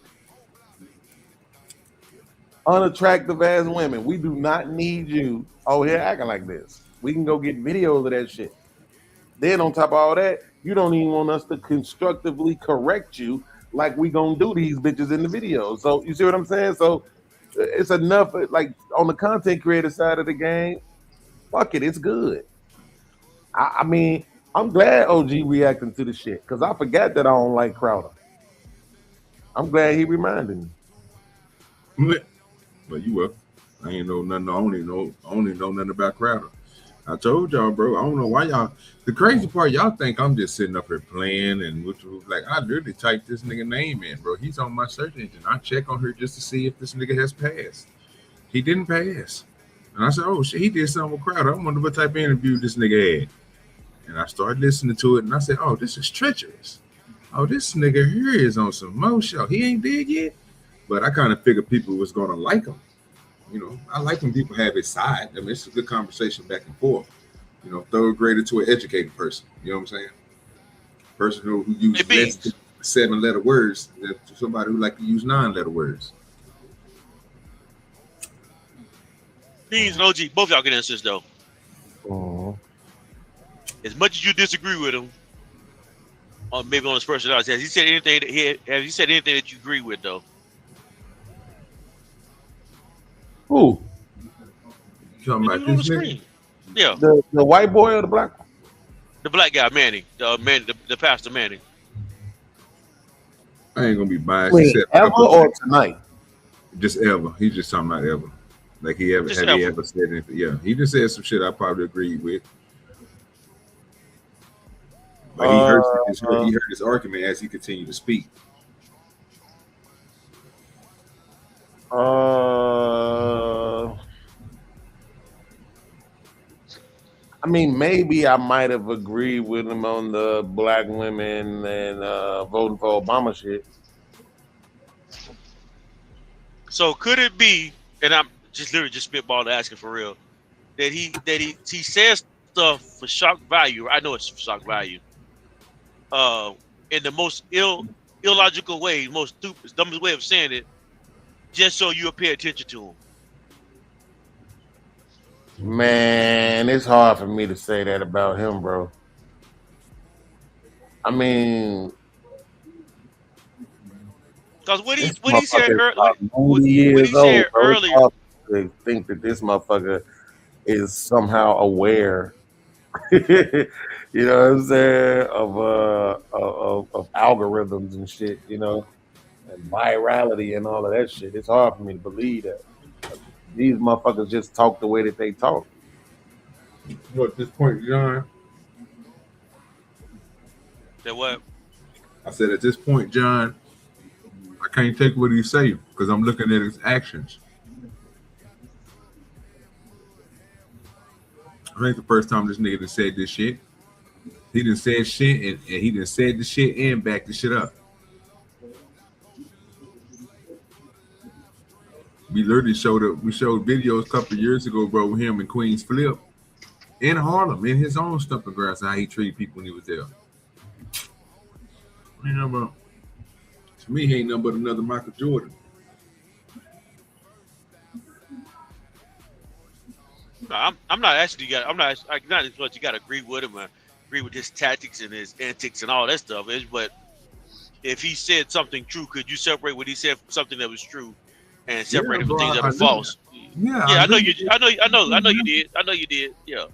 unattractive ass women. We do not need you out here acting like this. We can go get videos of that shit. Then on top of all that, you don't even want us to constructively correct you like we gonna do these bitches in the videos. So you see what I'm saying? So it's enough. Like on the content creator side of the game, fuck it, it's good. I mean, I'm glad OG reacting to the shit because I forgot that I don't like Crowder. I'm glad he reminded me. But you will. I ain't know nothing. I only know nothing about Crowder. I told y'all, bro. I don't know why y'all. The crazy part, y'all think I'm just sitting up here playing, and which was like I literally typed this nigga name in, bro. He's on my search engine. I check on her just to see if this nigga has passed. He didn't pass, and I said, "Oh shit, he did something with Crowder. I wonder what type of interview this nigga had." And I started listening to it, and I said, "Oh, this is treacherous. Oh, this nigga here is on some mo show. He ain't dead yet." But I kind of figured people was gonna like him. You know, I like when people have his side. I mean, it's a good conversation back and forth. You know, third grader to an educated person. You know what I'm saying? Person who uses less than 7-letter words than to somebody who like to use 9-letter words. Beans and OG, both y'all can answer this though. As much as you disagree with him, or maybe on his personality, has he said anything that you agree with though? Who? Talking about this nigga? Yeah. The white boy or the black one? The black guy, Manning. The pastor Manning. I ain't gonna be biased. Wait, ever or tonight? Just ever. He's just talking about ever. Like he ever he ever said anything? Yeah, he just said some shit I probably agreed with. But he heard his argument as he continued to speak. I mean, maybe I might have agreed with him on the black women and voting for Obama shit. So could it be, and I'm just literally just spitballing asking for real, that he says stuff for shock value? I know it's for shock value. In the most illogical way, most stupid, dumbest way of saying it, just so you'll pay attention to him. Man, it's hard for me to say that about him, bro. I mean, because what he said earlier, they think that this motherfucker is somehow aware. You know what I'm saying? Of algorithms and shit, you know, and virality and all of that shit. It's hard for me to believe that these motherfuckers just talk the way that they talk. Well, at this point, John. That what? I said at this point, John, I can't take what he say because I'm looking at his actions. I think the first time this nigga done said this shit, he done said shit and he done said the shit and backed the shit up. We literally showed videos a couple of years ago, bro, with him and Queen's Flip. in Harlem, in his own stumping grounds, how he treated people when he was there. You know, bro. To me, he ain't nothing but another Michael Jordan. No, I'm not asking you. I'm not as much you got to agree with him, or agree with his tactics and his antics and all that stuff. But if he said something true, could you separate what he said from something that was true, and separate it from things that are false? Yeah, I know you did. Yeah.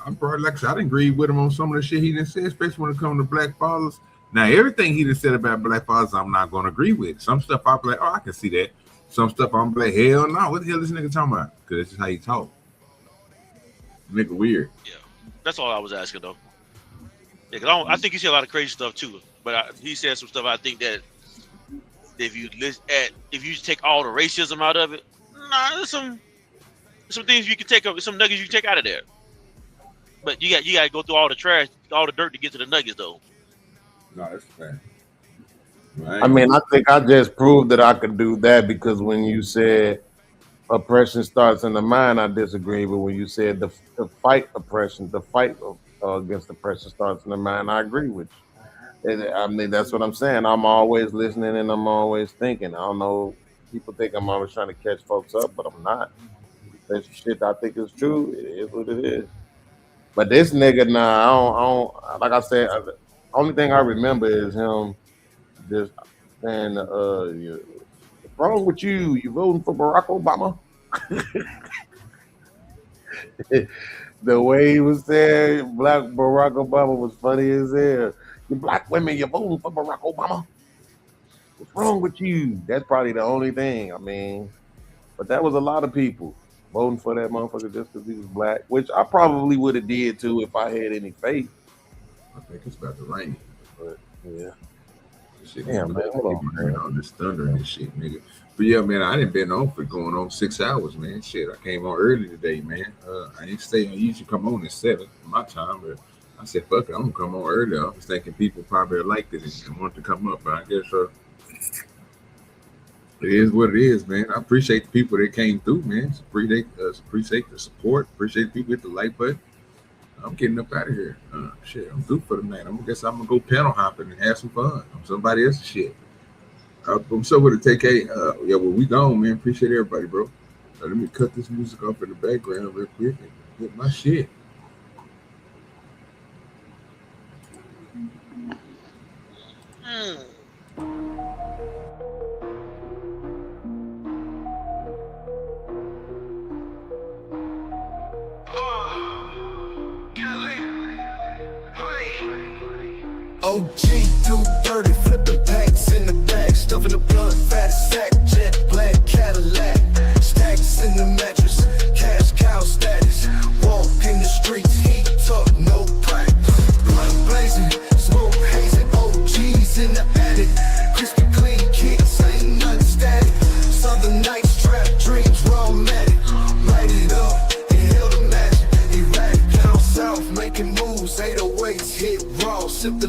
I'm probably like I said, I didn't agree with him on some of the shit he didn't say, especially when it comes to black fathers. Now, everything he done said about black fathers, I'm not going to agree with. Some stuff I'll be like, oh, I can see that. Some stuff I'm like, hell no, what the hell is this nigga talking about? Because that's just how he talk. Nigga weird. Yeah, that's all I was asking though. Yeah, 'cause I think he said a lot of crazy stuff too. But he said some stuff I think that if you take all the racism out of it, there's some things you can take up, some nuggets you can take out of there. But you got to go through all the trash, all the dirt to get to the nuggets though. No, that's fair. I mean, I think I just proved that I could do that, because when you said oppression starts in the mind, I disagree. But when you said the fight oppression, the fight against oppression starts in the mind, I agree with you. I mean, that's what I'm saying. I'm always listening and I'm always thinking. I don't know. People think I'm always trying to catch folks up, but I'm not. That's shit I think is true. It is what it is. But this nigga, I don't. Like I said, the only thing I remember is him just saying, "What's wrong with you? You voting for Barack Obama?" The way he was saying black Barack Obama was funny as hell. You black women, you voting for Barack Obama? What's wrong with you? That's probably the only thing. I mean, but that was a lot of people voting for that motherfucker just because he was black, which I probably would have did too if I had any faith. I think it's about to rain. But yeah. Shit, Damn, man, hold on, man. All this thunder and this shit, nigga. But yeah, man, I didn't been on for going on 6 hours, man. Shit, I came on early today, man. I ain't staying. I usually come on at 7 my time, but I said, fuck it, I'm gonna come on early. I was thinking people probably liked it and wanted to come up, but I guess it is what it is, man. I appreciate the people that came through, man. Appreciate the support. Appreciate the people with the like button. I'm getting up out of here. Shit, I'm through for the night. I guess I'm gonna go panel hopping and have some fun on somebody else's shit. I'm so with the TK. Yeah, well, we gone, man. Appreciate everybody, bro. Let me cut this music off in the background real quick and get my shit. OGDoDirty, flipping packs in the bag, stuffing the blood, fat sack, jet black Cadillac, stacks in the mattress, cash cow status, walk in the streets, heat talk, no practice, blunt blazing, smoke hazing, OGs in the attic, crispy clean kicks, ain't nothing static, southern nights, trap dreams, raw matic, light it up, inhale the magic, erratic down south, making moves, 808s hit raw, sip the